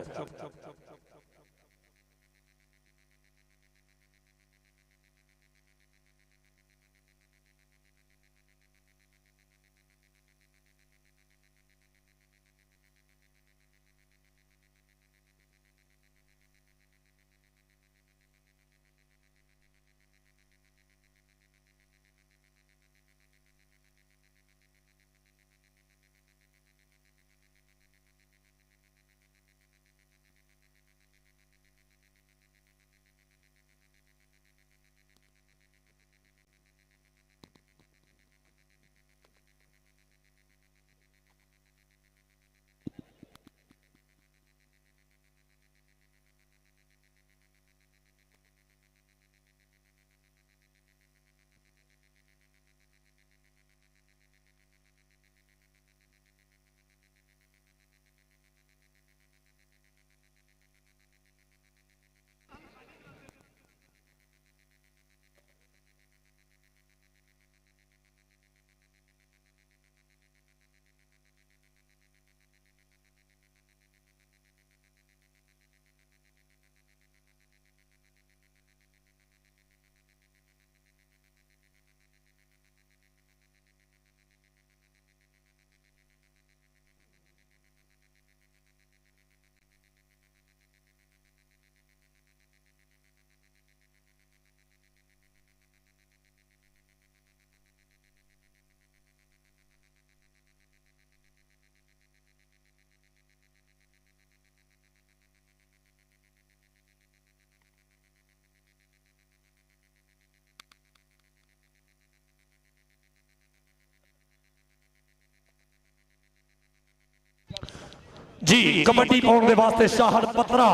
जी कबड्डी पाउण दे वास्ते शाहड़ पत्रा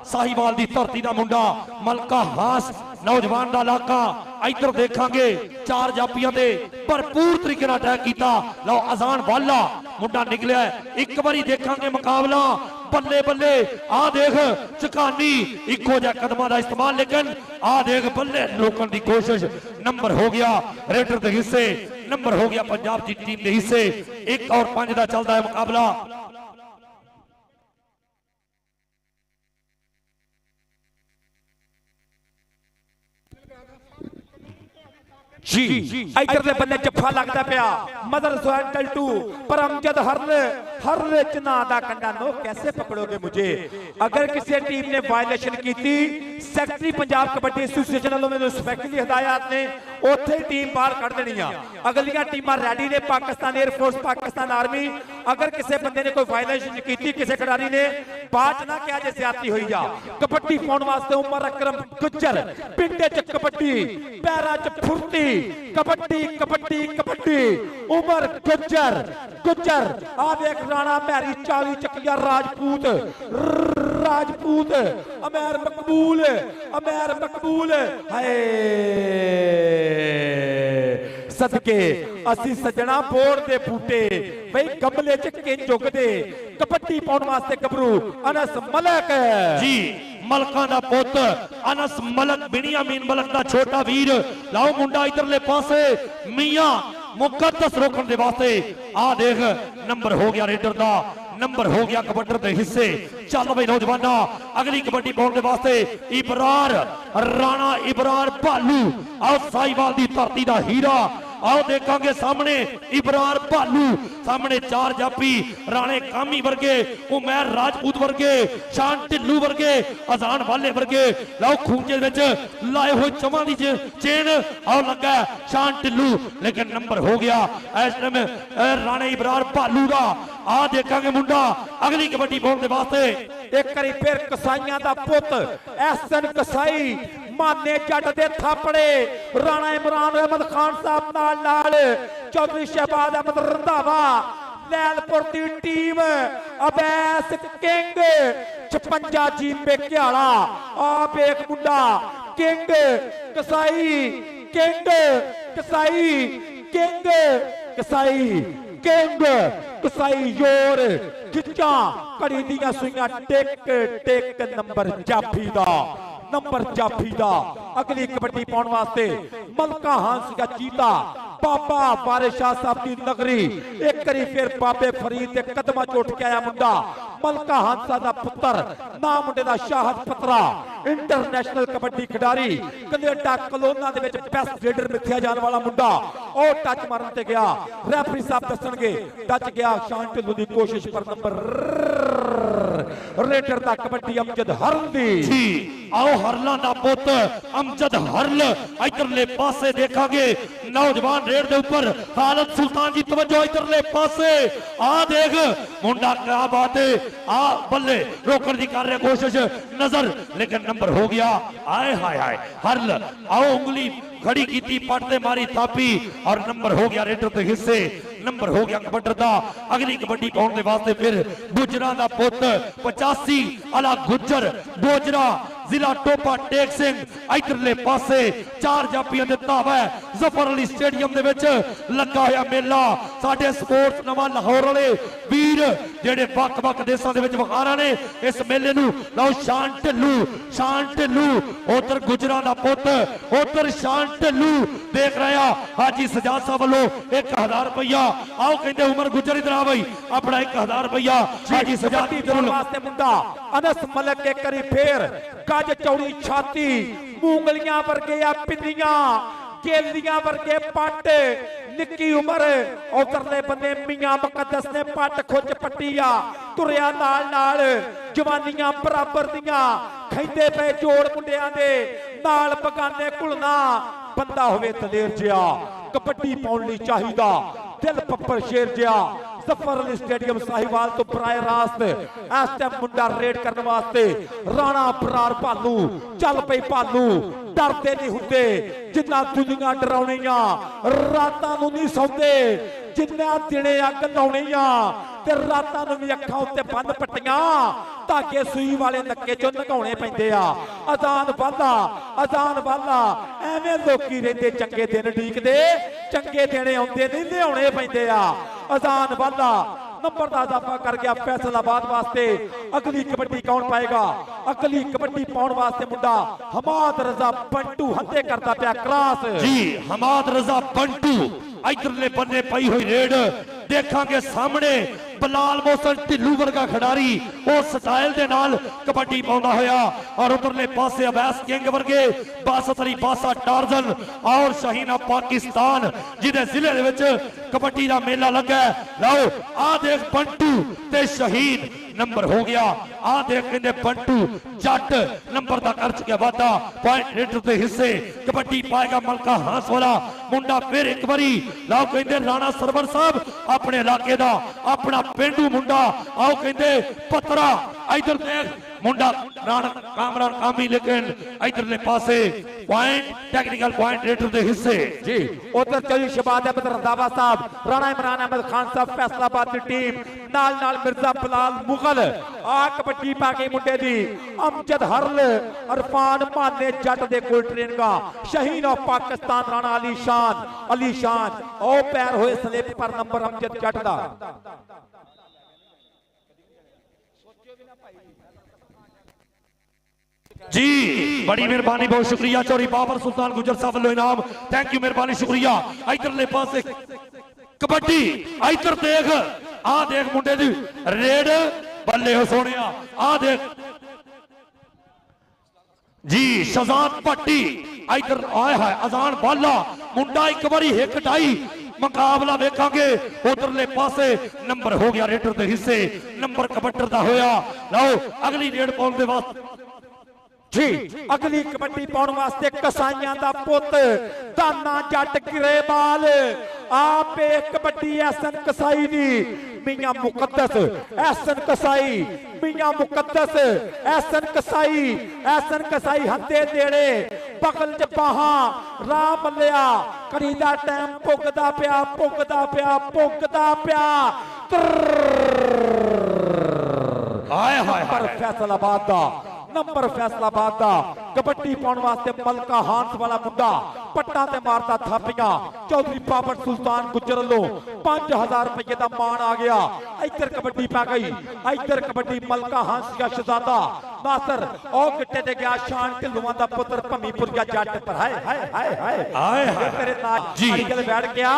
साहिवाल दी धरती दा मुंडा मलका हास नौजवान दा इलाका इधर देखांगे चार जापियां दे भरपूर तरीके नाल अटैक कीता लो अजान वाला मुंडा निकलिया एक बारी देखांगे मुकाबला बल्ले बल्ले आ देख चकानी इको जा कदमां दा इस्तेमाल लेकिन आ देख बल्ले लोकन दी कोशिश नंबर हो गया रेडर दे हिस्से नंबर हो गया पंजाब दी टीम दे हिस्से 1 और 5 दा चलदा है मुकाबला जी इधर दे बल्ले जफ्फा लगदा पिया मदर सोहन टल्टू पर अमजद हर चना दा कंडा नो कैसे पकड़ोगे मुझे अगर किसी टीम ने वायलेशन की थी सैकटरी पंजाब कबड्डी एसोसिएशन वालों ने स्पेशली हिदायत ने ਉੱਥੇ टीम बाहर ਕੱਢ ਦੇਣੀ ਆ ਅਗਲੀਆਂ ਟੀਮਾਂ ਰੈਡੀ ਨੇ ਪਾਕਿਸਤਾਨ 에ਅਰਫੋਰਸ ਪਾਕਿਸਤਾਨ ਆਰਮੀ अगर किसी बंदे ने कोई वायलेशन की किसी खिडारी ने बात ना क्या जे ज्यादती हुई जा कबड्डी पाउण वास्ते उमर अकरम गुज्जर पिंडे च कबड्डी पैरां च फुर्ती कबड्डी कबड्डी कबड्डी उमर गुज्जर आ देख राणा मैरी 40 चकिया राजपूत अमेर मकबूल हाय सदके असी सजना बोर्ड दे बूटे भाई गमले च किंज उगदे कबड्डी पाउण वास्ते गबरू अनस मलक जी मलका दा पुत अनस मलक बिनियामीन मलक दा छोटा वीर लाओ मुंडा इधरले पासे मियां मुकद्दस रोकण दे वास्ते आ देख नंबर हो गया रेडर दा नंबर हो गया कबड्डर दे हिस्से चल भाई नौजवाना अगली कबड्डी पाउण दे वास्ते इबरार राणा इबरार भालू आओ साहिवाल दी धरती दा हीरा आओ देखांगे सामने इबरार भालू सामने चार जापी राणे कामी वर्गे उमैर राजपूत वर्गे शान ढिल्लू वर्गे अजान वाले वर्गे लाओ खूंजे विच लाए हुए चवां दी चेन आओ लगा शान ढिल्लू लेकिन नंबर हो गया इस टाइम राणे इबरार भालू दा आ देखांगे मुंडा अगली कबड्डी पाउण दे वास्ते एक करी फिर कसाईयां दा पुत एहसन कसाई माने जट दे थापड़े राणा इमरान अहमद खान साहब नाल चौधरी शहबाज अहमद रंधावा लैलपुर दी टीम अबैस किंग 56 जी बेक्याला आप एक मुंडा किंग कसाई किंग योर खिच्चा कड़ी दियां सुइयां टेक नंबर जाफी दा अगली कबड्डी पाउण वास्ते मलका हंस का चीता बाबा वारिस शाह साहब की नगरी एक करी फिर बाबे फरीद के कदमा चोट के आया मुंडा मलका हंसा दा पुत्र ना मुंडे दा शाहद पत्रा इंटरनेशनल कबड्डी खिडारी कनेडा कलोना दे विच बेस्ट रेडर मिथ्या जाने वाला मुंडा और टच मारन ते गया रेफरी साहब दसणगे टच गया शान ढिल्लू दी कोशिश पर नंबर रेडर दा कबड्डी अमजद हरल दी जी आओ हरला दा पुत अमजद हरल इधरले पासे देखांगे नौजवान रेड दे ऊपर खालिद सुल्तान जी तवज्जो इधरले पासे आ देख मुंडा क्या बात है आ बल्ले रोकने की कर रहे कोशिश नजर लेकिन नंबर हो गया आए हाय हरल आओ उंगली खड़ी की पट मारी थापी और नंबर हो गया रेडर के हिस्से नंबर हो गया कबड्डर दा अगली कबड्डी पाउण दे वास्ते फिर गुजरा दा पुत 85 अला गुजर बोजरा जिला टोपा टेक सिंह इधरले पासे चार जापियां दे तावा जफर अली स्टेडियम दे विच लगा होया मेला साडे स्पोर्ट्स नवा लाहौर वाले वीर जेडे वक-वक देशां दे विच वखारा ने इस मेले नू लाओ शान ढिल्लू उधर गुजरा दा पुत उधर शान ढिल्लू देख रहा हाजी सजाद साहब वालों 1000 रुपया आओ कहते उमर गुजर इधर आ भाई अपना 1000 रुपया हाजी सजाद वास्ते मुंडा अनस मलक के करी फेर गज चौड़ी छाती मूंगलियां वर्गे पिंडियां केलियां वर्गे पट निक्की उमर उधरले बंदे मियां मुकद्दस ने पट खुच पट्टिया तुरिया नाल जवानियां बराबर दियां खैंदे पे जोड़ मुंडियां दे नाल बगाने घुलना बंदा होवे दलेर जिया कबड्डी पाउण लई चाहिदा दिल पप्पर शेर जिया जफर अली स्टेडियम साहिवाल तो बराए रास्त इस टाइम मुंडा रेड करने वास्ते राणा बरार भालू चल पई भालू डरते नहीं होंगे जिन्ना दुनिया डराउणियां रातां नूं नहीं सौंदे जिन्ना दिने अग लाउणियां ਤੇ ਰਾਤਾਂ ਨੂੰ ਵੀ ਅੱਖਾਂ ਉੱਤੇ ਬੰਦ ਪੱਟੀਆਂ ਧਾਗੇ ਸੂਈ ਵਾਲੇ ਨੱਕੇ ਚੋਂ ਨਗਾਉਣੇ ਪੈਂਦੇ ਆ। ਅਜ਼ਾਨ ਵਾਲਾ ਐਵੇਂ ਲੋਕੀ ਰਹਿੰਦੇ ਚੰਗੇ ਦਿਨ ਢੀਕਦੇ, ਚੰਗੇ ਦਿਨ ਆਉਂਦੇ ਨਹੀਂ ਲਿਆਉਣੇ ਪੈਂਦੇ ਆ। ਅਜ਼ਾਨ ਵਾਲਾ ਨੰਬਰ ਦਾ ਇਜ਼ਾਫਾ ਕਰ ਗਿਆ ਫੈਸਲਾਬਾਦ ਵਾਸਤੇ। ਅਗਲੀ ਕਬੱਡੀ ਕੌਣ ਪਾਏਗਾ? ਅਗਲੀ ਕਬੱਡੀ ਪਾਉਣ ਵਾਸਤੇ ਮੁੰਡਾ ਹਮਾਦ ਰਜ਼ਾ ਬੰਟੂ ਹੱਥੇ ਕਰਦਾ ਪਿਆ ਕਲਾਸ ਜੀ। ਹਮਾਦ ਰਜ਼ਾ ਬੰਟੂ ਇਧਰਲੇ ਬੰਨੇ ਪਈ ਹੋਈ ਰੇਡ ਦੇਖਾਂਗੇ ਸਾਹਮਣੇ ਬਲਾਲ ਮੋਹਸਨ ਢਿੱਲੂ ਵਰਗਾ ਖਿਡਾਰੀ ਉਹ ਸਟਾਈਲ ਦੇ ਨਾਲ ਕਬੱਡੀ ਪਾਉਂਦਾ ਹੋਇਆ ਔਰ ਉਧਰਲੇ ਪਾਸੇ ਅਵੈਸ ਕਿੰਗ ਵਰਗੇ ਬਾਸਤ ਅਲੀ ਬਾਸਾ ਟਾਰਜ਼ਨ ਔਰ ਸ਼ਹੀਨਾ ਪਾਕਿਸਤਾਨ ਜਿਹਦੇ ਜ਼ਿਲ੍ਹੇ ਦੇ ਵਿੱਚ ਕਬੱਡੀ ਦਾ ਮੇਲਾ ਲੱਗਾ। ਲਓ ਆ ਦੇਖ ਬੰਟੂ ਤੇ ਸ਼ਹੀਦ ਨੰਬਰ ਹੋ ਗਿਆ। ਆ ਦੇਖ ਕਹਿੰਦੇ ਬੰਟੂ ਜੱਟ ਨੰਬਰ ਦਾ ਕਰ ਚੁੱਕਿਆ ਵਾਧਾ। ਪੁਆਇੰਟ ਰੇਡਰ ਦੇ ਹਿੱਸੇ ਕਬੱਡੀ ਪਾਏਗਾ ਮਲਕਾ ਹਾਂਸ ਵਾਲਾ ਮੁੰਡਾ ਫਿਰ ਇੱਕ ਵਾਰੀ। ਲਓ ਕਹਿੰਦੇ ਰਾਣਾ ਸਰਵਰ ਸਾਹਿਬ ਆਪਣੇ ਇਲਾਕੇ ਦਾ ਆਪਣਾ ਪਿੰਡੂ ਮੁੰਡਾ। ਆਓ ਕਹਿੰਦੇ ਪਤਰਾ ਇਧਰ ਦੇਖ ਮੁੰਡਾ ਰਾਣਾ ਕਾਮਰਾਨ ਕਾਮੀ ਲੇਕਿਨ ਇਧਰਲੇ ਪਾਸੇ ਪੁਆਇੰਟ ਟੈਕਨੀਕਲ ਪੁਆਇੰਟ ਰੇਡਰ ਦੇ ਹਿੱਸੇ ਜੀ। ਉਧਰ ਚੌਧਰੀ ਸ਼ਬਾਦ ਅਹਿਮਦ ਰੰਧਾਵਾ ਸਾਹਿਬ, ਰਾਣਾ ਇਮਰਾਨ ਅਹਿਮਦ ਖਾਨ ਸਾਹਿਬ ਫੈਸਲਾਬਾਦ ਦੀ ਟੀਮ ਨਾਲ ਮਿਰਜ਼ਾ ਬਲਾਲ ਮੁਗਲ। ਆ ਕਬੱਡੀ ਪਾ ਕੇ ਮੁੰਡੇ ਦੀ ਅਮਜਦ ਹਰਲ ਅਰਫਾਨ ਮਾਨੇ ਜੱਟ ਦੇ ਕੋਲ ਟ੍ਰੇਨਿੰਗਾਂ। ਸ਼ਹੀਨ ਆਫ ਪਾਕਿਸਤਾਨ ਰਾਣਾ ਅਲੀ ਸ਼ਾਨ ਉਹ ਪੈਰ ਹੋਏ ਸਲਿੱਪ ਪਰ ਨੰਬਰ ਅਮਜਦ ਜੱਟ ਦਾ। जी बड़ी मेहरबानी बहुत शुक्रिया चौधरी बाबर सुल्तान गुजर साहब वालों इनाम थैंक यू मेहरबानी शुक्रिया। इधरले पासे कबड्डी इधर देख आ देख मुंडे दी रेड बल्ले हो सोने आ देख जी शहजाद भट्टी इधर आया है अजान वाला मुंडा एक बारी हिक ढाई मुकाबला वेखांगे। उधरले पासे नंबर हो गया रेडर के हिस्से नंबर कबड्डर का होया। लो अगली रेड पाउण दे वास्ते जी अगली कबड्डी पाउण वास्ते कसाईयां दा पुत दाना जट गिरेबाल आपे कबड्डी एहसन कसाई दी मियां मुकद्दस एहसन कसाई मियां मुकद्दस एहसन कसाई हत्ते देड़े बगल च बाहां राह मल्लिया कड़ी दा टाइम भुगदा पिया हाय हाय पर फैसलाबाद दा नंबर फैसलाबाद दा कबड्डी पाउण वास्ते मलका हांस वाला मुंडा पट्टा ते मारदा थापियां। चौधरी बाबर सुल्तान गुजर लो 5000 रुपये का मान आ गया। इधर कबड्डी पा गई इधर कबड्डी मलका हांस का शहजादा नासर ओ गिट्टे ते गया शान ढिल्लुआं दा पुत्र भमीपुर का जट पर हाय हाय हाय हाय हाय तेरे नाल अड़ियल बैठ गया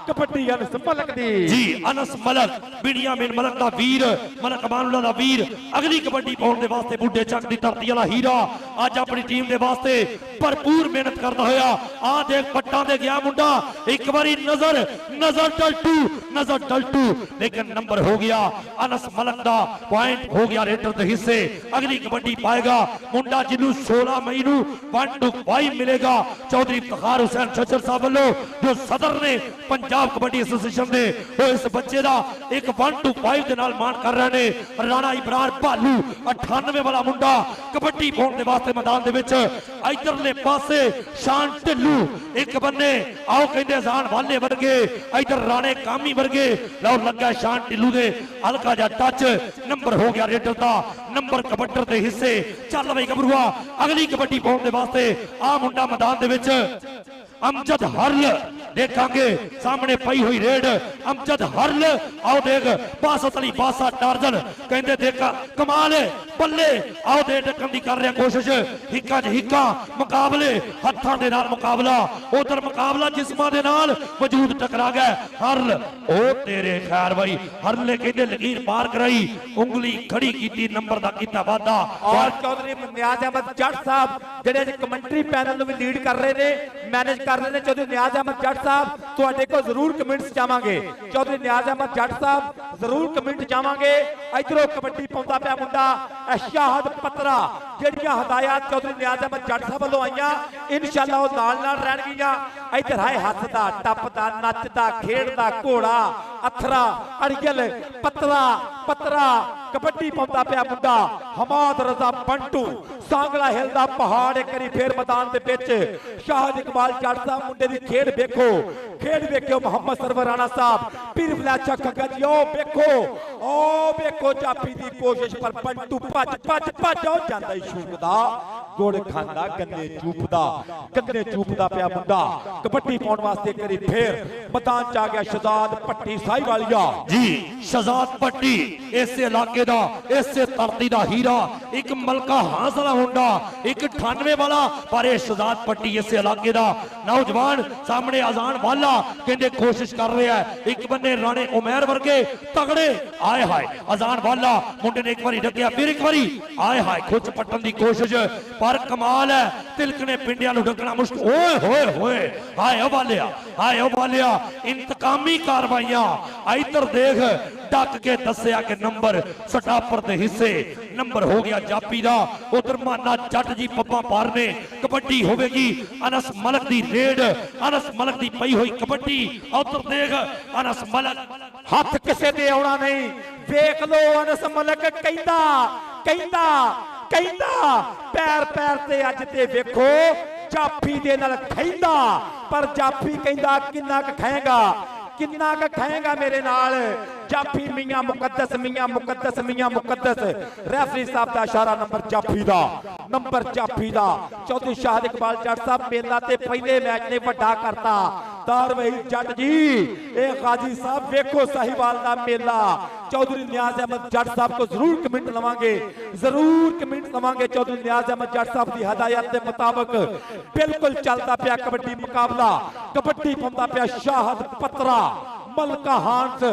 कबड्डी अनस मलक दी जी अनस मलक बिनियामिन मलक दा वीर मलक अमानुल्लाह दा वीर अगली कबड्डी पाउण दे वास्ते बुड्ढे चक दी धरती वाला हीरा अज अपनी टीम दे वास्ते भरपूर मेहनत करदा होया। आ देख पट्टां दे गया मुंडा एक बारी नजर टलटू लेकिन नंबर हो गया अनस मलक दा पॉइंट हो गया रेडर दे हिस्से। अगली कबड्डी पाएगा मुंडा जिन्नू 16 मई नू 1 to 5 मिलेगा चौधरी इफ्तिखार हुसैन छज्जर साहब वालों जो सदर ने पंजाब कबड्डी एसोसिएशन दे वो इस बच्चे दा एक 1 to 5 दे नाल मान कर रहे ने। राणा इमरान भालू 98 वाला मुंडा कबड्डी पाउण दे वास्ते मैदान दे विच इधरले पासे शान ढिल्लू एक बन्ने आओ कहंदे अजान वाले वर्गे इधर राणे कामी वर्गे लो लगा शान ढिल्लू दे हल्का जा टच नंबर हो गया रेडर दा नंबर कबड्डर दे हिस्से। चल बई गबरूआ अगली कबड्डी पाउण दे वास्ते आ मुंडा मैदान दे विच अमजद हरल देखांगे सामने पई हुई रेड अमजद हरल आओ देख बासत अली बासा टार्जन कहंदे देखा कमाल है बल्ले आओ दे टकन दी कर रहे कोशिश हिक्का च हिक्का मुकाबले हत्थां दे नाल मुकाबला उधर मुकाबला जिस्मां दे नाल वजूद टकरा गया। हरल ओ तेरे खैर भाई हरल ने कहंदे लकीर पार कराई उंगली खड़ी कीती नंबर दा कीता वादा। और चौधरी नियाज अहमद जट साहब जेडे कमेंटरी पैनल नु भी लीड कर रहे ने मैनेज कर रहे ने चौधरी नियाज अहमद जट साहब तुहाडे को जरूर कमेंट्स चाहांगे चौधरी नियाज अहमद जट साहब जरूर कमेंट चाहांगे। इधरों कबड्डी पाउंदा पिया मुंडा शाहद पत्रा जेड़ियां हदायत चौधरी नियाज अहमद जट साहब वालों आईयां इंशाअल्लाह वो नाल रहणगीਆਂ। इधर हाय हसदा टपदा नचदा खेड़दा घोड़ा अथरा अड़ियल पतरा कबड्डी पाउंदा पिया मुंडा हमाद रजा बंटू सांगला हिलदा पहाड़ एक बारी फिर मैदान दे विच शाहद इकबाल जट साहब मुंडे दी खेड़ वेखो मोहम्मद सरवर राणा साहब ਜਾਪੀ ਰਿਫਲੈਕਸ ਖੱਗਾ ਜੀ ਉਹ ਵੇਖੋ ਜਾਪੀ ਦੀ ਕੋਸ਼ਿਸ਼ ਪਰ ਬੰਟੂ ਭੱਜ ਉਹ ਜਾਂਦਾ ਹੀ ਛੂਕਦਾ ਗੁੜ ਖਾਂਦਾ ਗੰਨੇ ਚੂਪਦਾ ਪਿਆ ਮੁੰਡਾ ਕਬੱਡੀ ਪਾਉਣ ਵਾਸਤੇ ਕਰੀ ਫੇਰ ਮੈਦਾਨ ਚ ਆ ਗਿਆ ਸ਼ਹਜ਼ਾਦ ਭੱਟੀ ਸਾਹੀਵਾਲੀਆ ਜੀ। ਸ਼ਹਜ਼ਾਦ ਭੱਟੀ ਇਸੇ ਇਲਾਕੇ ਦਾ, ਇਸੇ ਧਰਤੀ ਦਾ ਹੀਰਾ, ਇੱਕ ਮਲਕਾ ਹਾਸਲਾ ਮੁੰਡਾ, ਇੱਕ 98 ਵਾਲਾ, ਪਰ ਇਹ ਸ਼ਹਜ਼ਾਦ ਭੱਟੀ ਇਸੇ ਇਲਾਕੇ ਦਾ ਨੌਜਵਾਨ। ਸਾਹਮਣੇ ਅਜ਼ਾਨ ਵਾਲਾ ਕਹਿੰਦੇ ਕੋਸ਼ਿਸ਼ ਕਰ ਰਿਹਾ ਹੈ, ਇੱਕ ਬੰਨੇ ਰਾਣੇ ਉਮੈਰ ਵਰਗੇ ਤਗੜੇ, ਆਏ ਹਾਏ ਅਜ਼ਾਨ ਵਾਲਾ ਮੁੰਡੇ ਨੇ ਇੱਕ ਵਾਰੀ ਡੱਕਿਆ, ਫਿਰ ਇੱਕ ਵਾਰੀ ਆਏ ਹਾਏ ਖੁੱਚ ਪੱਟਣ ਦੀ ਕੋਸ਼ਿਸ਼, ਪਰ ਕਮਾਲ ਹੈ ਤਿਲਕਣੇ ਪਿੰਡਿਆਂ ਨੂੰ ਡੱਕਣਾ ਮੁਸ਼ਕਿਲ। ਓਏ ਹੋਏ ਹਾਏ ਉਹ ਵਾਲਿਆ ਇੰਤਕਾਮੀ ਕਾਰਵਾਈਆਂ। ਇੱਧਰ ਦੇਖ ਡੱਕ ਕੇ ਦੱਸਿਆ ਕਿ ਨੰਬਰ ਸਟਾਪਰ ਦੇ ਹਿੱਸੇ ਨੰਬਰ ਹੋ ਗਿਆ ਜਾਪੀ ਦਾ। ਉਧਰ ਮਾਨਾ ਜੱਟ ਜੀ ਪੱਪਾ ਪਾਰ ਨੇ ਕਬੱਡੀ ਹੋਵੇਗੀ ਅਨਸ ਮਲਕ ਦੀ ਰੇਡ, ਅਨਸ ਮਲਕ ਦੀ ਪਈ ਹੋਈ ਕਬੱਡੀ। ਉਧਰ ਦੇਖ ਅਨਸ ਮਲਕ ਹੱਥ ਕਿਸੇ ਦੇ ਆਉਣਾ ਨਹੀਂ, ਵੇਖ ਲੋ ਅਨਸ ਮਲਕ ਕਹਿੰਦਾ ਪੈਰ ਤੇ ਅੱਜ ਤੇ ਵੇਖੋ ਜਾਫੀ ਦੇ ਨਾਲ ਖੈਂਦਾ, ਪਰ ਜਾਫੀ ਕਹਿੰਦਾ ਕਿੰਨਾ ਕੁ ਖਾਏਗਾ ਮੇਰੇ ਨਾਲ। ਜਾਫੀ ਮੀਆਂ ਮੁਕੱਦਸ ਰੈਫਰੀ ਸਾਹਿਬ ਦਾ ਇਸ਼ਾਰਾ ਨੰਬਰ ਜਾਫੀ ਦਾ ਚੌਧਰੀ ਸ਼ਾਹਦ ਇਕਬਾਲ ਜੱਟ ਸਾਹਿਬ ਮੇਲਾ ਤੇ ਪਹਿਲੇ ਮੈਚ ਨੇ ਵੱਡਾ ਕਰਤਾ। ਤਾਰਵਈ ਜੱਟ ਜੀ ਇਹ ਗਾਜ਼ੀ ਸਾਹਿਬ ਵੇਖੋ ਸਾਹੀਵਾਲ ਦਾ ਮੇਲਾ। ਚੌਧਰੀ ਨਿਆਜ਼ ਅਹਿਮਦ ਜੱਟ ਸਾਹਿਬ ਤੋਂ ਜ਼ਰੂਰ ਕਮੈਂਟ ਲਵਾਂਗੇ ਚੌਧਰੀ ਨਿਆਜ਼ ਅਹਿਮਦ ਜੱਟ ਸਾਹਿਬ ਦੀ ਹਦਾਇਤ ਦੇ ਮੁਤਾਬਕ ਬਿਲਕੁਲ ਚੱਲਦਾ ਪਿਆ ਕਬੱਡੀ ਮੁਕਾਬਲਾ। ਕਬੱਡੀ ਪਾਉਂਦਾ ਪਿਆ ਸ਼ਾਹਦ ਪਤਰਾ ਮਲਕਾ ਹਾਂਸ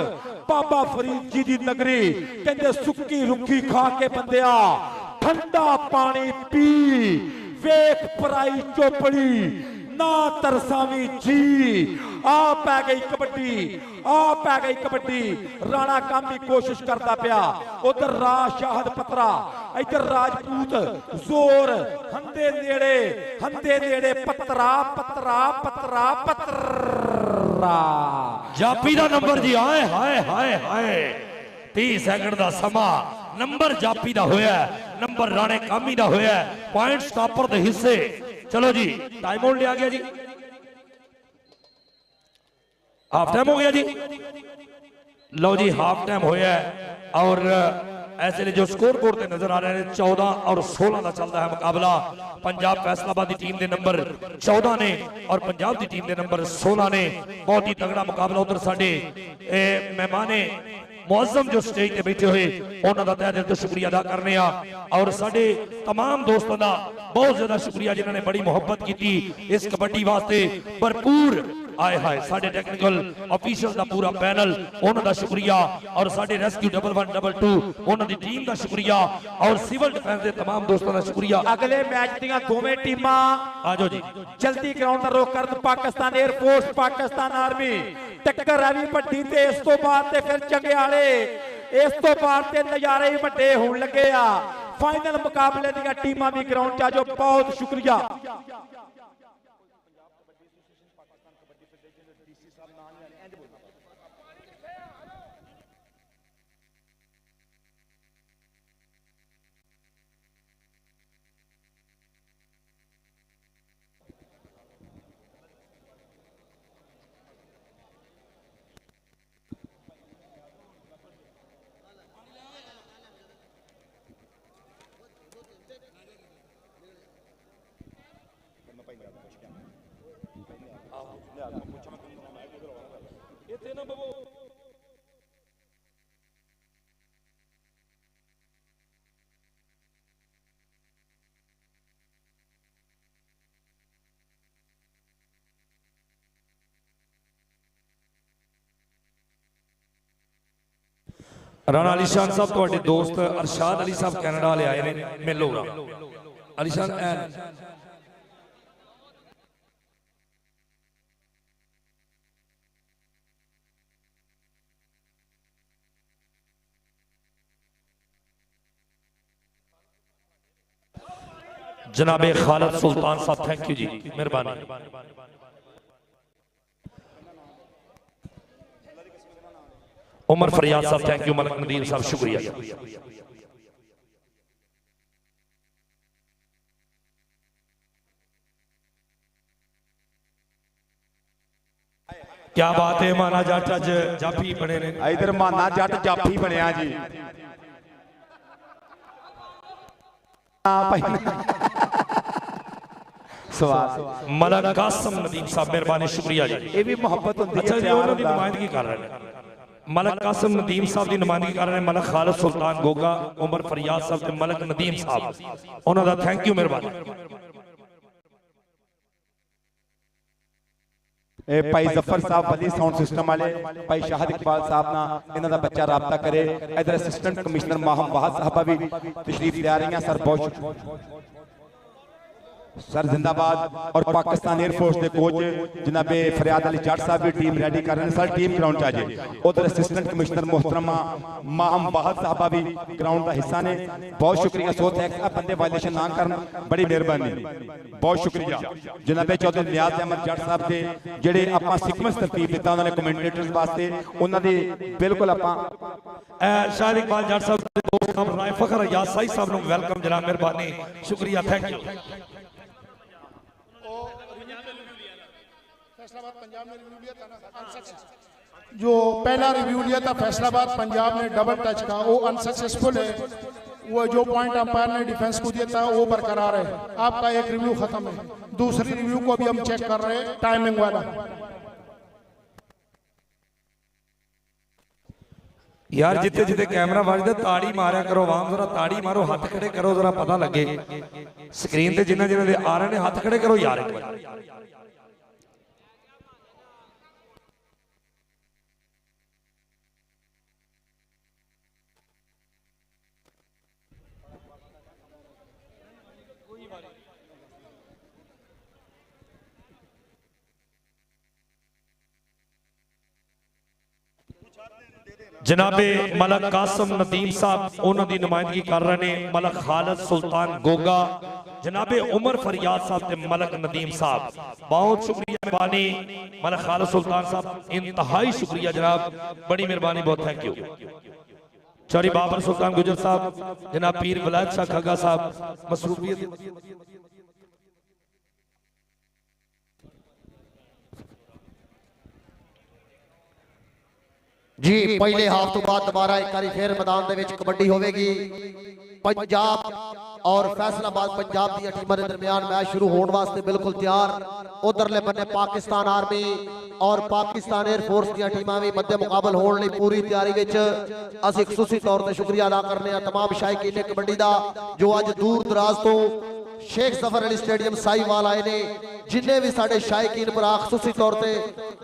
ਬਾਬਾ ਫਰੀਦ ਜੀ ਦੀ ਨਗਰੀ। ਕਹਿੰਦੇ ਸੁੱਕੀ ਰੁੱਖੀ ਖਾ ਕੇ ਬੰਦਿਆ ਠੰਡਾ ਪਾਣੀ ਪੀ, ਵੇਖ ਪਰਾਈ ਚੋਪੜੀ ਨਾ ਤਰਸਾਵੀਂ ਜੀ। ਆ ਪੈ ਗਈ ਕਬੱਡੀ ਰਾਣਾ ਕਾਮੀ ਕੋਸ਼ਿਸ਼ ਕਰਦਾ ਪਿਆ। ਉਧਰ ਰਾਜ ਸ਼ਾਹਦ ਪਤਰਾ, ਇਧਰ ਰਾਜਪੂਤ ਜ਼ੋਰ ਹੰਦੇ ਨੇੜੇ ਪਤਰਾ ਜਾਪੀ ਦਾ ਨੰਬਰ ਜੀ। ਹਾਏ 30 ਸੈਕਿੰਡ ਦਾ ਸਮਾਂ ਨੰਬਰ ਜਾਪੀ ਦਾ ਹੋਇਆ, ਨੰਬਰ ਰਾਣੇ ਕਾਮੀ ਦਾ ਹੋਇਆ, ਪੁਆਇੰਟ ਸਟਾਪਰ ਦੇ ਹਿੱਸੇ। चलो जी टाइम आउट लिया गया जी, हाफ टाइम हो गया जी। लो जी हाफ टाइम होया और ऐसे जो स्कोर बोर्ड पे नजर आ रहे हैं 14 और 16 का चलता है मुकाबला। पंजाब फैसलाबाद की टीम के नंबर 14 ने और पंजाब की टीम के नंबर 16 ने बहुत ही तगड़ा मुकाबला। उधर साडे मेहमान मुअज़्ज़म जो स्टेज पे बैठे हुए उन्होंने तहे दिल तो शुक्रिया अदा करने और साडे तमाम दोस्तों का बहुत ज्यादा शुक्रिया जिन्होंने बड़ी मुहब्बत की इस कबड्डी वास्ते भरपूर। आए हाय साडे टेक्निकल ऑफिशियल का पूरा पैनल उन्होंने शुक्रिया और साडे रेस्क्यू 1112 उन्होंने दी टीम का शुक्रिया और सिविल डिफेंस के तमाम दोस्तों का शुक्रिया। अगले मैच दी दोवें टीमां आ जाओ जी जल्दी ग्राउंड का रुख कर। पाकिस्तान एयरफोर्स पाकिस्तान आर्मी टक्कर रवि भट्टी ते इस तो बाद ते फिर चंगियाले, इस तो बाद ते नज़ारे ही वड्डे होण लगे आ। फाइनल मुकाबले दी टीमां भी ग्राउंड च आ जाओ। बहुत शुक्रिया। राणा अली शान साहब तुहाडे दोस्त अरशाद अली साहब कैनेडा वाले आए ने, मिलो अली शान जनाबे खालिद सुल्तान साहब थैंक यू जी, मेहरबानी। उमर फरियाद साहब थैंक यू। मलक नदीर साहब शुक्रिया। क्या बात है माना जट अज जाफी बने ने इधर माना जट जाफी बनया जी मलक कासम नदीम साहब मेहरबानी शुक्रिया जी ये भी मोहब्बत होती है अच्छा जी उन्होंने दी नुमाइंदगी कर रहे हैं मलक कासम नदीम साहब की नुमाइंदगी कर रहे हैं मलक खालिद सुल्तान गोगा उमर फरियाद साहब ते मलक नदीम साहब उन्हों का थैंक यू मेहरबानी भाई जफर साहब वली साउंड सिस्टम वाले भाई शाहिद इकबाल साहब ना इन्हों का बच्चा रबता करे इधर असिस्टेंट कमिश्नर माहम वाहद साहबा भी तशरीफ ले आ रही हैं सर बहुत सर जिंदाबाद और पाकिस्तान एयरफोर्स के कोच जनाबे फरियाद अली जट साहब भी टीम रेडी कर रहे हैं सर टीम ग्राउंड च आ जाए उधर असिस्टेंट कमिश्नर मोहतरमा माहम वाहद साहबा भी ग्राउंड का हिस्सा ने बहुत शुक्रिया सो थैंक्स आप बंदे वायलेशन ना करन बड़ी मेहरबानी बहुत शुक्रिया जनाबे चौधरी नियाज अहमद जट साहब के जेडे आपां सीक्वेंस तरतीब दिता उन्होंने कमेंटेटर्स वास्ते उन्होंने बिल्कुल आपां शाहिद इकबाल जट साहब दे दोस्त साहब राय फखर याद साई साहब नु वेलकम जनाब मेहरबानी शुक्रिया थैंक यू जो पहला रिव्यू लिया था फैसलाबाद पंजाब ने डबल टच का वो अनसक्सेसफुल है वो जो पॉइंट अंपायर ने डिफेंस को दिया था वो बरकरार है आपका एक रिव्यू खत्म है दूसरी रिव्यू को भी हम चेक कर रहे हैं टाइमिंग वाला यार जिते जिते कैमरा वजदा ताड़ी मारिया करो आवाम जरा ताड़ी मारो हाथ खड़े करो जरा पता लगे स्क्रीन ते जिन्ना जिन्ना दे आ रहे ने हाथ खड़े करो यार एक बार जनाबे मलक कासम नदीम साहब उन्होंने नुमाइंदगी कर रहे हैं मलक खालिद सुल्तान गोगा जनाबे उमर फरियाद साहब ते मलक नदीम साहब बहुत शुक्रिया मेहरबानी मलक खालिद सुल्तान साहब इंतहाई शुक्रिया जनाब बड़ी मेहरबानी बहुत थैंक यू चौरी बाबर सुल्तान गुजर साहब जनाब पीर विलायत शाह खगा साहब मसरूफियत जी पहले हाफ तो बाद दोबारा एक बार फिर मैदान दे विच कबड्डी होवेगी पंजाब और फैसलाबाद पंजाब दी टीमां दे दरमियान मैच शुरू होने वास्ते बिल्कुल तैयार उधरले बन्ने पाकिस्तान आर्मी और पाकिस्तान एयरफोर्स दी टीमां भी मध्य मुकाबल होने लई पूरी तैयारी विच असीं खसूसी तौर ते शुक्रिया अदा करने आ तमाम शायकीन कबड्डी दा जो अज दूर दराज तो शेख जफर अली स्टेडियम साहिवाल आए ने जिन्हें भी साडे शायकीन भरा खसूसी तौर ते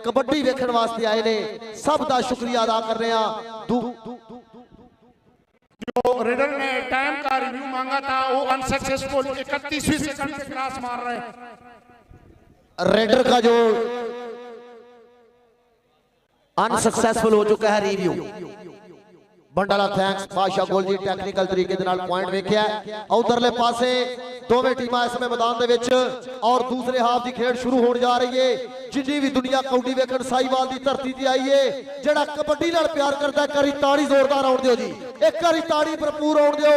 कबड्डी वेखण वास्ते आए ने सब दा शुक्रिया अदा कर रहे हैं जो रेडर ने टाइम का रिव्यू मांगा था वो अनसक्सेसफुल 31वीं सेकंड पे क्रॉस मार रहे हैं रेडर का जो अनसक्सेसफुल हो चुका है रिव्यू बंडाला थैंक्स बादशाह गोल जी टेक्निकल तरीके दे नाल पॉइंट वेखिया उधरले पासे दोवें टीमां इस मैदान दे विच और दूसरे हाफ दी खेड शुरू होने जा रही है जिन्नी भी दुनिया कबड्डी वेखण साहिवाल दी धरती ते आई है जेड़ा कबड्डी नाल प्यार करदा है करी ताड़ी जोरदार आउण दिओ जी एक करी ताड़ी भरपूर आउण दिओ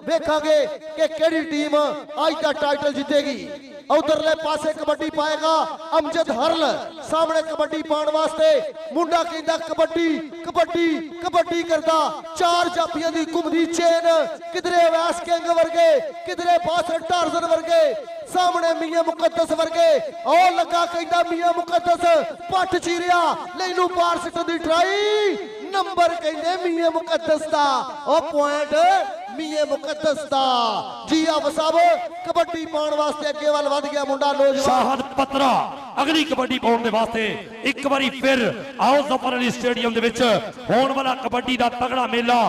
वेखांगे कि केड़ी टीम अज दा टाइटल जीतेगी उधरले पासे कबड्डी पाएगा अमजद हरल सामने कबड्डी पाने वास्ते मुंडा कहंदा कबड्डी कबड्डी कबड्डी करदा चार जाफियां दी घुमदी चेन किधरे वैस किंग वर्गे किधरे बासठ टार्जन वर्गे सामने मियां मुकद्दस वर्गे और लगा कहंदा मियां मुकद्दस पट चीरिया लैनू पार सिट दी ट्राई नंबर कहंदे मियां मुकद्दस दा ओ पॉइंट मियां मुकद्दस दा जी आप साहब कबड्डी पाने वास्ते अगे वाल वध गया मुंडा नौजवान शाहद पत्रा अगली कबड्डी पाने वास्ते एक बारी फिर आओ जफर अली स्टेडियम दे विच होने वाला कबड्डी दा तगड़ा मेला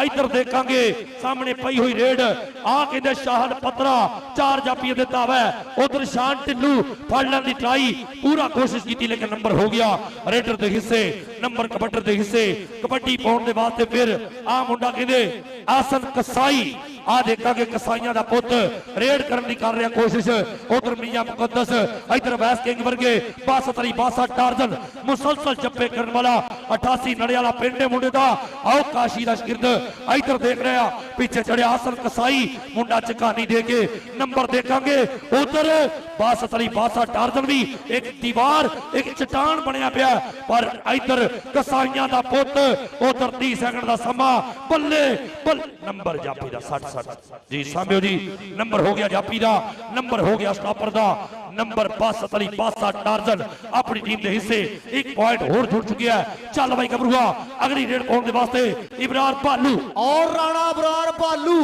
इधर देखांगे सामने पई हुई रेड आ कहंदे शाहद पत्रा चार जाफियां दे दावा उधर शान टिल्लू फड़ लैण दी ट्राई पूरा कोशिश की लेकिन नंबर हो गया रेडर दे हिस्से नंबर कबड्डर दे हिस्से कबड्डी पाने दे वास्ते फिर आ मुंडा कहंदे आसन कसाई आ देखा कि कसाइयां दा पुत रेड करने की कर रहा कोशिश उधर मियां मुकद्दस इधर वैस किंग वर्गे 62 62 टार्जन मुसलसल जप्पे करने वाला 88 नड़े वाला पिंड है मुंडे का। आओ काशी का शगिर्द इधर देख रहे हैं, पीछे चढ़िया हसन कसाई मुंडा चकानी दे के नंबर देखांगे। उधर बासत अली बासा टार्जन भी एक दीवार एक चट्टान बनया पिया, पर इधर कसाइयां दा पुत उधर 30 सेकंड का समा। बल्ले बल नंबर जापी दा 60 जी साम्यो जी, नंबर हो गया जापी दा, नंबर हो गया स्टॉपर दा, नंबर बासत अली बासा टार्जन अपनी टीम के हिस्से 1 पॉइंट होर जुड़ चुकी है। चल भाई गबरूआ अगली रेड पाने के वास्ते इब्रार भालू और राणा अबरार भालू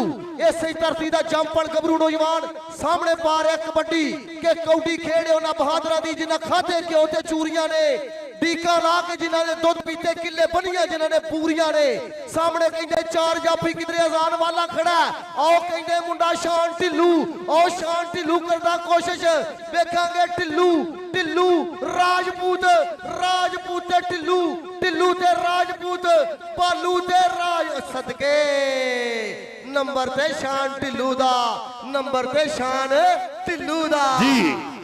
इसे धरती का जंपण गबरू नौजवान सामने पा रहा कबड्डी के कौडी खेड़े उन्होंने बहादुर दी जिन्हें खाते घ्यो ते चूरियां ने टीका ला के जिन्होंने दुध पीते किले बनिया जिन्होंने पूरियां ने सामने कहते 4 जाफी किधरे अजान वाला खड़ा आओ कहते मुंडा शान ढिल्लू आओ शान ढिल्लू करदा कोशिश देखांगे ढिल्लू ढिल्लू राजपूत राजपूत ढिल्लू ढिल्लू ते राजपूत भालू ते राज सदके नंबर ते शान ढिल्लू दा नंबर ते शान ढिल्लू दा जी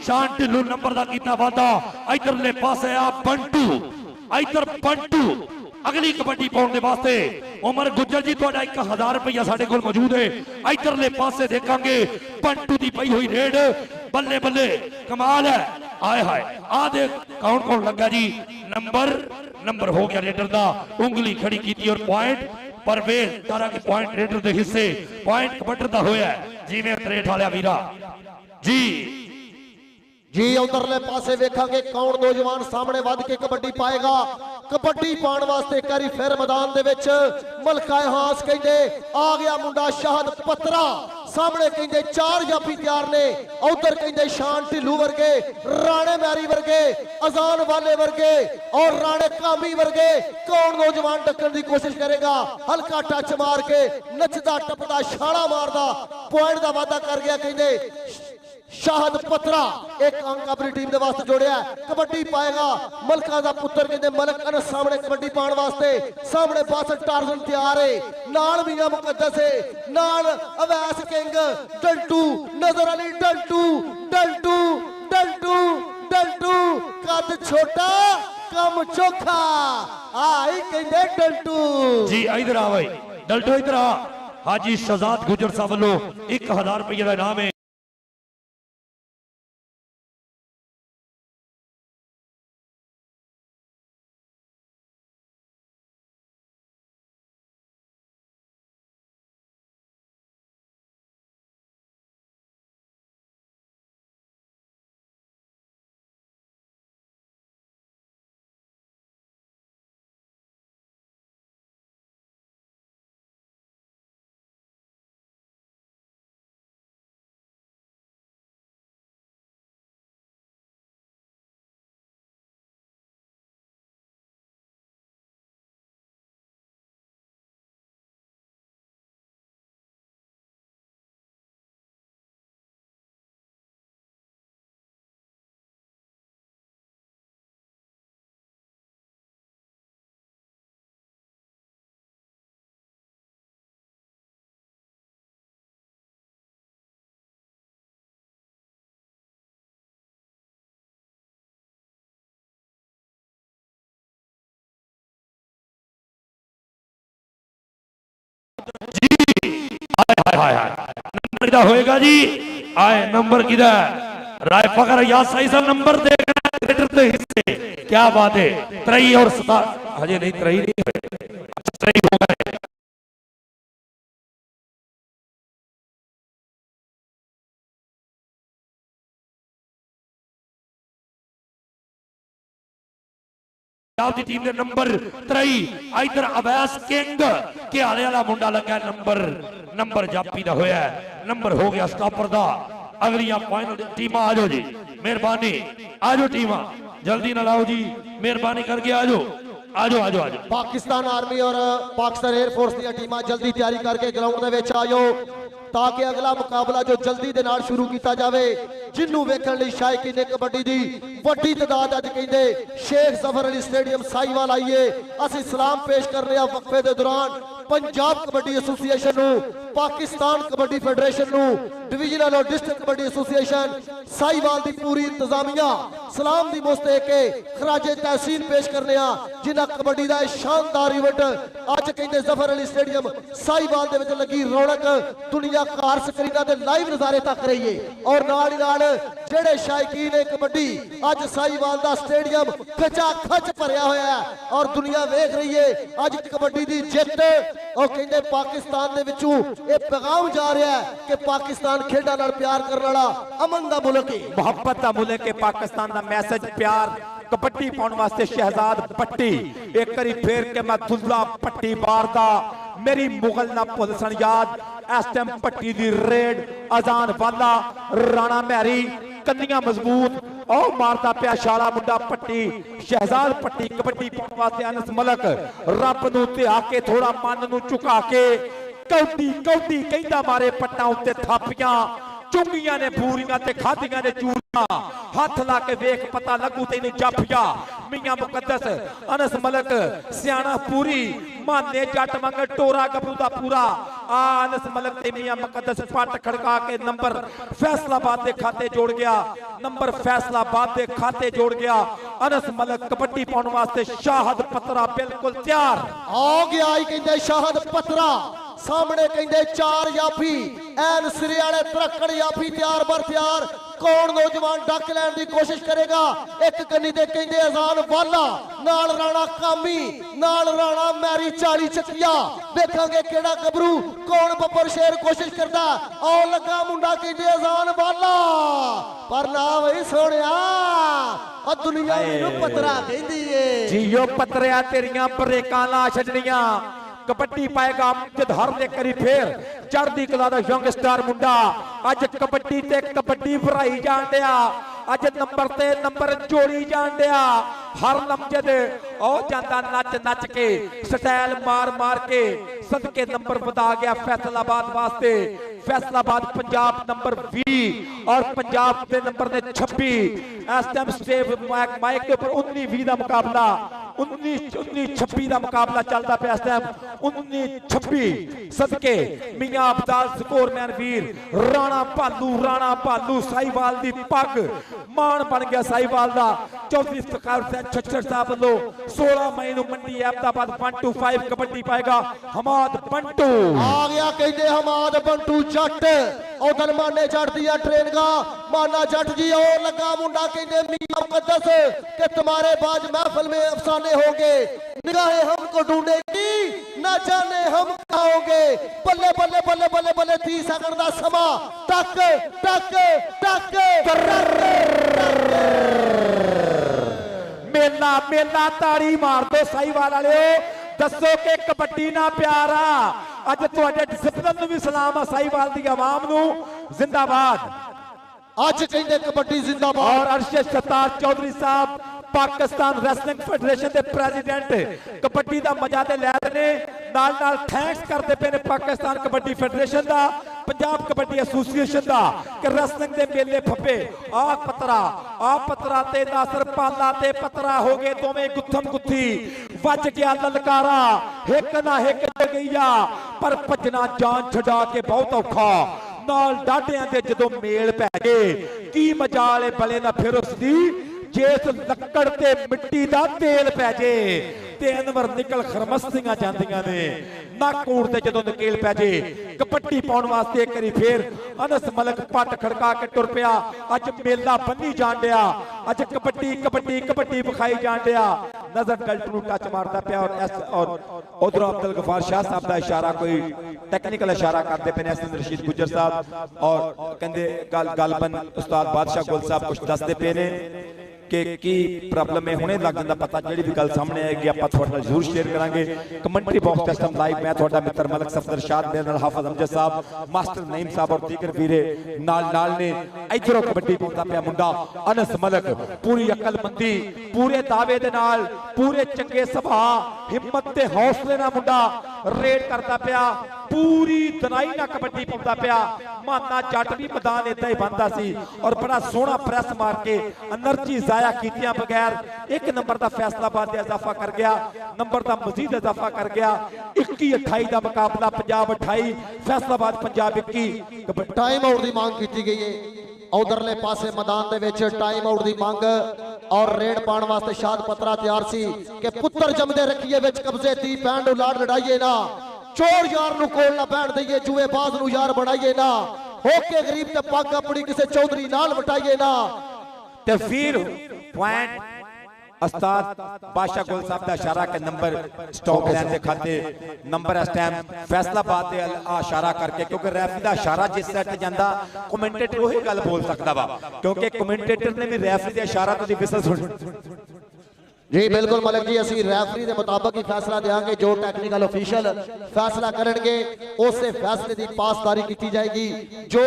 शान ढिल्लू नंबर दा कीता वादा। इधरले पासे आ बंटू इधर बंटू अगली कबड्डी पाने के वास्ते उमर गुज्जर जी थोड़ा 1000 रुपया साढ़े कोल मौजूद है। इधरले पासे देखांगे बंटू की पई हुई रेड बल्ले बल्ले कमाल है। आए हाय आ देख कौन कौन लगा जी नंबर हो गया रेडर दा उंगली खड़ी की और पॉइंट परवेज तारा के पॉइंट रेडर के हिस्से पॉइंट कबड्डर दा होया जिवें त्रेठ वाला वीरा जी जी उधरले पासे वेखांगे कौन नौजवान सामने वध के कबड्डी पाएगा। कबड्डी पाने वास्ते एक बारी फिर मैदान दे विच मलकाए हास कहंदे आ गया मुंडा शाहद पत्रा सामने कहंदे 4 जाफी तैयार ने उधर कहंदे शान ढिल्लू वर्गे राणे मैरी वर्गे अजान वाले वर्गे और राणे कामी वर्गे कौन नौजवान टक्कर की कोशिश करेगा। हल्का टच मार के नचदा टपदा छाला मारदा पॉइंट का वादा कर गया कहंदे शाहद पत्रा एक अंक अपनी टीम के वास्ते जोड़िया कबड्डी पाएगा मलका का पुत्र कहते मलक अनस सामने कबड्डी पाने वास्ते सामने बासठ टार्जन तैयार है नाल मियां मुकद्दस है नाल अवैस किंग डंटू नजर अली डंटू डंटू डंटू डंटू कद छोटा कम चोखा आई कहते डंटू जी इधर आ भाई डंटू इधर आ। हाजी शहजाद गुजर साहब वालों 1000 रुपये का इनाम है। नंबर किदा होएगा जी आए नंबर किदा राय फकर या सही सा नंबर देखना क्रिकेटर के हिस्से क्या बात है 3 और 7 हजे नहीं 3 नहीं हुए 3 हो गए। की टीम ने नंबर 3 इधर अवैस किंग के आने वाला मुंडा लगा नंबर जापी दा होया नंबर हो गया स्टॉपर दा। अगलियां फाइनल टीम आ जाओ जी मेहरबानी आ जाओ टीम जल्दी ना लाओ जी मेहरबानी करके आ जाओ आ जाओ आ जाओ आ जाओ। पाकिस्तान आर्मी और पाकिस्तान एयरफोर्स दी टीमां जल्दी तैयारी करके ग्राउंड दे विच आ जाओ ताकि अगला मुकाबला जो जल्दी दे नाल शुरू किया जाए। जिन्नू वेखण लई शायकी ने कबड्डी दी वड्डी तादाद अज कहंदे शेख जफर अली स्टेडियम साहिवाल आइए असीं सलाम पेश करने आ वक्फे दे दौरान ਪੰਜਾਬ ਕਬੱਡੀ ਐਸੋਸੀਏਸ਼ਨ ਨੂੰ, ਪਾਕਿਸਤਾਨ ਕਬੱਡੀ ਫੈਡਰੇਸ਼ਨ ਨੂੰ, ਡਿਵੀਜ਼ਨਲ ਔਰ ਡਿਸਟ੍ਰਿਕਟ ਕਬੱਡੀ ਐਸੋਸੀਏਸ਼ਨ, ਸਾਈਵਾਲ ਦੀ ਪੂਰੀ ਇੰਤਜ਼ਾਮੀਆ ਸਲਾਮ ਦੀ ਮੁਸਤਹਿ ਕੇ ਖਰਾਜੇ ਤਹਿਸੀਨ ਪੇਸ਼ ਕਰਨੇ ਆ, ਜਿਨ੍ਹਾਂ ਕਬੱਡੀ ਦਾ ਇਹ ਸ਼ਾਨਦਾਰ ਇਵੈਂਟ ਅੱਜ ਕਹਿੰਦੇ ਜ਼ਫਰ ਅਲੀ ਸਟੇਡੀਅਮ ਸਾਈਵਾਲ ਦੇ ਵਿੱਚ ਲੱਗੀ ਰੌਣਕ ਦੁਨੀਆ ਕਾਰ ਸਕਰੀਨਾਂ ਦੇ ਲਾਈਵ ਨਜ਼ਾਰੇ ਤੱਕ ਰਹੀ ਏ। ਔਰ ਨਾਲ ਹੀ ਨਾਲ ਜਿਹੜੇ ਸ਼ਾਇਕੀਨ ਨੇ ਕਬੱਡੀ ਅੱਜ ਸਾਈਵਾਲ ਦਾ ਸਟੇਡੀਅਮ ਖਚਾ ਖਚ ਭਰਿਆ ਹੋਇਆ ਹੈ ਔਰ ਦੁਨੀਆ ਵੇਖ ਰਹੀ ਏ ਅੱਜ ਕਬੱਡੀ ਦੀ ਜਿੱਤ। ਉਹ ਕਹਿੰਦੇ ਪਾਕਿਸਤਾਨ ਦੇ ਵਿੱਚੋਂ ਇਹ ਪੈਗਾਮ ਜਾ ਰਿਹਾ ਹੈ ਕਿ ਪਾਕਿਸਤਾਨ ਖੇਡਾਂ ਨਾਲ ਪਿਆਰ ਕਰਨ ਵਾਲਾ ਅਮਨ ਦਾ ਮੁਲਕ ਹੈ, ਮੁਹੱਬਤ ਦਾ ਮੁਲਕ ਹੈ ਪਾਕਿਸਤਾਨ ਦਾ ਮੈਸੇਜ ਪਿਆਰ ਕਬੱਡੀ ਪਾਉਣ ਵਾਸਤੇ ਸ਼ਹਿਜ਼ਾਦ ਪੱਟੀ ਇੱਕ ਵਾਰੀ ਫੇਰ ਕੇ ਮੈਂ ਦੁੱਲਾ ਪੱਟੀ ਮਾਰਦਾ ਮੇਰੀ ਮੁਗਲ ਨਾ ਭੁੱਲ ਸਣ ਯਾਦ। ਇਸ ਟਾਈਮ ਪੱਟੀ ਦੀ ਰੇਡ ਅਜ਼ਾਨ ਵਾਲਾ ਰਾਣਾ ਮਹਿਰੀ ਕੰਨੀਆਂ ਮਜ਼ਬੂਤ ਉਹ ਮਾਰਦਾ ਪਿਆ ਛਾਲਾ ਮੁੰਡਾ ਪੱਟੀ ਸ਼ਹਿਜ਼ਾਦ ਪੱਟੀ ਕਬੱਡੀ ਪਾਉਣ ਵਾਸਤੇ ਅਨਸ ਮਲਕ ਰੱਬ ਨੂੰ ਧਿਆ ਕੇ ਥੋੜਾ ਮਨ ਨੂੰ ਝੁਕਾ ਕੇ ਕੌਡੀ ਕੌਡੀ ਕਹਿੰਦਾ ਮਾਰੇ ਪੱਟਾਂ ਉੱਤੇ ਥਾਪੀਆਂ ਚੁੰਗੀਆਂ ਨੇ ਪੂਰੀਆਂ ਤੇ ਖਾਧੀਆਂ ਨੇ ਚੂਰੀਆਂ ਹੱਥ ਲਾ ਕੇ ਵੇਖ ਪਤਾ ਲੱਗੂ ਤੈਨੂੰ ਜਾਫੀਆ ਮੀਆਂ ਮੁਕੱਦਸ ਅਨਸ ਮਲਕ ਸਿਆਣਾ ਪੂਰੀ ਮਾਨੇ ਜੱਟ ਮੰਗ ਟੋਰਾ ਗੱਭਰੂ ਦਾ ਪੂਰਾ ਆ ਅਨਸ ਮਲਕ ਤੇ ਮੀਆਂ ਮੁਕੱਦਸ ਪੱਟ ਖੜਕਾ ਕੇ ਨੰਬਰ ਫੈਸਲਾਬਾਦ ਦੇ ਖਾਤੇ ਜੋੜ ਗਿਆ, ਨੰਬਰ ਫੈਸਲਾਬਾਦ ਦੇ ਖਾਤੇ ਜੋੜ ਗਿਆ। ਅਨਸ ਮਲਕ ਕਬੱਡੀ ਪਾਉਣ ਵਾਸਤੇ ਸ਼ਾਹਦ ਪਤਰਾ ਬਿਲਕੁਲ ਤਿਆਰ ਆ ਗਿਆ ਹੀ ਕਹਿੰਦੇ ਸ਼ਾਹਦ ਪਤਰਾ ਸਾਹਮਣੇ ਕਹਿੰਦੇ ਚਾਰ ਯਾਫੀ ਐਨ ਸਿਰੇ ਵਾਲੇ ਤਰੱਕੜ ਯਾਫੀ ਤਿਆਰ ਬਰ ਤਿਆਰ। ਕੌਣ ਨੌਜਵਾਨ ਡੱਕ ਲੈਣ ਦੀ ਕੋਸ਼ਿਸ਼ ਕਰੇਗਾ? ਇੱਕ ਕੰਨੀ ਤੇ ਕਹਿੰਦੇ ਅਜ਼ਾਨ ਵਾਲਾ ਨਾਲ ਰਾਣਾ ਕਾਮੀ ਨਾਲ ਰਾਣਾ ਮੈਰੀ 40 ਚੱਕੀਆ ਵੇਖਾਂਗੇ ਕਿਹੜਾ ਗੱਭਰੂ ਕੌਣ ਬੱਬਰ ਸ਼ੇਰ ਕੋਸ਼ਿਸ਼ ਕਰਦਾ। ਆਉ ਲੱਗਾ ਮੁੰਡਾ ਕਹਿੰਦੇ ਅਜ਼ਾਨ ਵਾਲਾ ਪਰ ਨਾ ਵਈ ਸੋਹਣਿਆ ਆ ਦੁਨੀਆ ਨੂੰ ਪਤਰਾ ਕਹਿੰਦੀ ਏ ਜੀਓ ਪਤਰਿਆ ਤੇਰੀਆਂ ਬਰੇਕਾਂ ਲਾ ਛੱਡਣੀਆਂ। ਕਬੱਡੀ ਪਾਏਗਾ ਅਮਜਦ ਹਰ ਦੇ ਕਰੀ ਫੇਰ ਚੜ੍ਹਦੀ ਕਲਾ ਦਾ ਯੰਗ ਸਟਾਰ ਮੁੰਡਾ ਅੱਜ ਕਬੱਡੀ ਤੇ ਕਬੱਡੀ ਭਰਾਈ ਜਾਣ ਡਿਆ ਅੱਜ ਨੰਬਰ ਤੇ ਨੰਬਰ ਜੋੜੀ ਜਾਣ ਡਿਆ। ਹਰ ਅਮਜਦ ਉਹ ਜਾਂਦਾ ਨੱਚ ਨੱਚ ਕੇ ਸਟਾਈਲ ਮਾਰ ਮਾਰ ਕੇ ਸਦਕੇ ਨੰਬਰ ਵਧਾ ਗਿਆ ਫੈਸਲਾਬਾਦ ਵਾਸਤੇ। फैसलाबाद पंजाब नंबर 20 और पंजाब के नंबर ने 26 इस टाइम स्टेप माइक के ऊपर 19-20 का मुकाबला 19-26 का मुकाबला चलता पे इस टाइम 19-26 सदके मियां अब्दाल स्कोरमैन वीर राणा भालू साहिवाल दी पग मान बन गया साहिवाल दा। चौधरी इफ्तिखार हुसैन छच्चर साहब वालों 16 मई को मंडी अहमदाबाद 1-5 कबड्डी पाएगा हमाद बंटू आ गया कहते हमाद बंटू जट उधर माने जट दिया ट्रेनगा माना जट जी और लगा मुंडा कहते मियां मुकद्दस कि तुम्हारे बाज महफिल में अफसाने होंगे निगाहें हमको ढूंढेगी ना जाने हम कहाँ होंगे। बल्ले बल्ले बल्ले बल्ले बल्ले 30 सेकंड का समा टक टक टक मेला मेला ताड़ी मार दो साहिवाल वाले दसो कि कबड्डी ना प्यारा अज तुहाडे डिसिपलिन नूं भी सलाम आ साहिवाल दी आवाम नूं जिंदाबाद अज कहंदे कबड्डी जिंदाबाद। और अरशद सत्तार चौधरी साहब पाकिस्तान रेसलिंग फेडरेशन के प्रेसिडेंट कबड्डी का मजा ते लै रहे ने नाल नाल थैंक्स करते पे ने पाकिस्तान कबड्डी फेडरेशन का पंजाब कबड्डी एसोसीएशन का कि रेसलिंग के मेले फपे आ पतरा ते नासर पाला ते पतरा हो गए दोवें गुत्थम गुत्थी वज गया ललकारा एक ना एक गईया पर भजना जान छड़ा के बहुत औखा नाल डाडियां दे जदों मेल पै गए की मजाले बले ना फिर उसदी जेस लक्कड़ ते मिट्टी दा तेल पै जे ते अनवर निकल खरमस्तियां जांदियां ने नक उड़ते जदों नकेल पै जे कबड्डी पाउण वास्ते एक करी फिर अनस मलक पट खड़का के टुर पिया। अज मेला बन्नी जान दिया अज कबड्डी कबड्डी कबड्डी विखाई जान दिया। नजर डल्ट नूं टच मारदा पिया और उधर अब्दुल गफार शाह साहब दा इशारा कोई टेक्निकल इशारा करते पे ने रशीद गुजर साहब और कहंदे गलबन उस्ताद बादशाह गुल साहब कुछ दसदे पे ने कि प्रॉब्लम है हुणे लग जाता पता जी भी गल सामने आएगी आप जरूर शेयर करांगे। कमेंट्री बॉक्स सिस्टम लाइव मैं थोड़ा मित्र मलक सफदर शाद मेरे नाल हाफिज अमजद साहब मास्टर नईम साहब और दीगर वीरे नाल ने इधरों कबड्डी पाउंदा पिया मुंडा अनस मलक पूरी अकलमंदी पूरे दावे दे नाल पूरे चंगे सुभाव हिम्मत ते हौसले नाल मुंडा रेड करता पिया ਪੂਰੀ ਦਨਾਈ ਨਾਲ ਕਬੱਡੀ ਪਾਉਂਦਾ ਪਿਆ। ਮਾਨਾ ਜੱਟ ਵੀ ਮੈਦਾਨ ਇਦਾਂ ਹੀ ਬੰਦਾ ਸੀ ਔਰ ਬੜਾ ਸੋਹਣਾ ਪ੍ਰੈਸ ਮਾਰ ਕੇ એનર્ਜੀ ਜ਼ਾਇਆ ਕੀਤਿਆਂ ਬਗੈਰ 1 ਨੰਬਰ ਦਾ ਫੈਸਲਾਬਾਦ ਤੇ ਇਜ਼ਾਫਾ ਕਰ ਗਿਆ, ਨੰਬਰ ਦਾ ਮਜ਼ੀਦ ਇਜ਼ਾਫਾ ਕਰ ਗਿਆ। 21-28 ਦਾ ਮੁਕਾਬਲਾ, Punjab 28 Faisalabad Punjab 21। Time out the ਮੰਗ ਕੀਤੀ ਗਈ ਹੈ ਉਧਰਲੇ ਪਾਸੇ ਮੈਦਾਨ ਦੇ ਵਿੱਚ, ਟਾਈਮ ਆਊਟ ਦੀ ਮੰਗ ਔਰ ਰੇਡ ਪਾਉਣ ਵਾਸਤੇ ਸ਼ਾਦ ਪੱਤਰਾ ਤਿਆਰ ਸੀ ਕਿ ਪੁੱਤਰ ਜੰਮਦੇ ਰੱਖੀਏ ਵਿੱਚ ਕਬਜ਼ੇ 30 ਪੈਣ ਨੂੰ ਲਾੜ ਲੜਾਈਏ ਨਾ, ਚੋਰ ਯਾਰ ਨੂੰ ਕੋਲ ਨਾ ਬੈਠ ਦਈਏ, ਜੂਏਬਾਜ਼ ਨੂੰ ਯਾਰ ਬਣਾਈਏ ਨਾ, ਹੋ ਕੇ ਗਰੀਬ ਤੇ ਪੱਗ ਆਪਣੀ ਕਿਸੇ ਚੌਧਰੀ ਨਾਲ ਵਟਾਈਏ ਨਾ। ਤੇ ਫਿਰ ਪੁਆਇੰਟ उस्ताद बादशाह गुल साहब का इशारा के नंबर स्टॉप लाइन के खाते नंबर इस टाइम फैसलाबाद के इशारा करके, क्योंकि रैफरी का इशारा जिस साइड से जाता कमेंटेटर वही गल बोल सकता वा, क्योंकि कमेंटेटर ने भी रैफरी का इशारा तो विसल सुन। जी बिल्कुल मलिक जी, असी रैफरी के मुताबिक ही फैसला देंगे, जो टैक्नीकल ऑफिशियल फैसला करेंगे उस फैसले की पासदारी की जाएगी, जो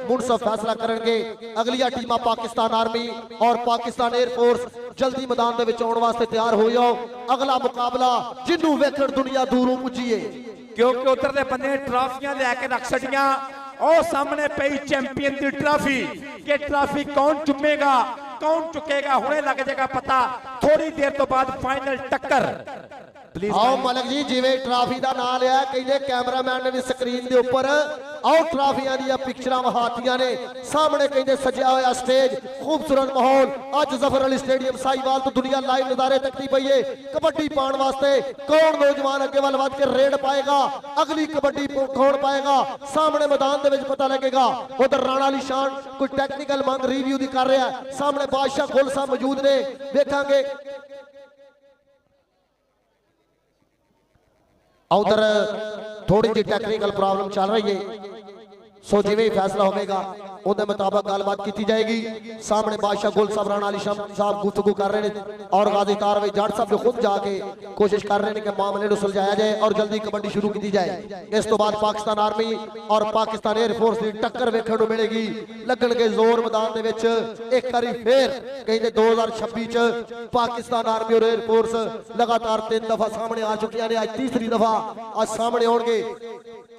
मुनसफ फैसला करेंगे। अगलियां टीमां पाकिस्तान आर्मी और पाकिस्तान एयरफोर्स जल्दी मैदान के आने वास्ते तैयार हो जाओ। अगला मुकाबला जिन्हों वेखण दुनिया दूरों पुजी है, क्योंकि उधरले बंदे ट्राफियां लैके रख छड़ियां। और सामने पई चैंपियन की ट्राफी, कि ट्राफी कौन चुमेगा कौन चुकेगा हुणे लग जाएगा पता, थोड़ी देर तो बाद फाइनल टक्कर। आओ मलिक जी, जिवें ट्राफी का नाम लिया कहते कैमरामैन ने भी स्क्रीन के उपर आओ ट्राफियां दी पिक्चरां वहातियां ने सामने, कहते सजा हुआ स्टेज, खूबसूरत माहौल। अज जफर अली स्टेडियम साहिवाल तो दुनिया लाइव नज़ारे तकती पई है। कबड्डी पाने वास्ते कौन नौजवान अगे वाल वध के रेड पाएगा, अगली कबड्डी कौन पाएगा, सामने मैदान दे विच पता लगेगा। उधर राणा अली शान कोई टैक्नीकल मंग रिव्यू दी कर रहा है, सामने बादशाह गुल साहब मौजूद ने, देखांगे। उधर थोड़ी जी टैक्नीकल प्रॉब्लम चल रही है, सो जिवें फैसला होगा उहदे मुताबिक गलबात की जाएगी। सामने बादशाह गुल साहब राणा अली साहब गुफ्तगू कर रहे हैं और गाजी तारवे जट साहब खुद जाके कोशिश कर रहे हैं कि मामले को सुलझाया जाए और जल्दी कबड्डी शुरू की जाए। इस तो बाद पाकिस्तान आर्मी और पाकिस्तान एयरफोर्स की टक्कर वेखण नूं मिलेगी। लगन के जोर मैदान दे विच एक बारी फिर कहते 2026 च पाकिस्तान आर्मी और एयरफोर्स लगातार 3 दफा सामने आ चुकियां ने, आज तीसरी दफा आज सामने आउणगे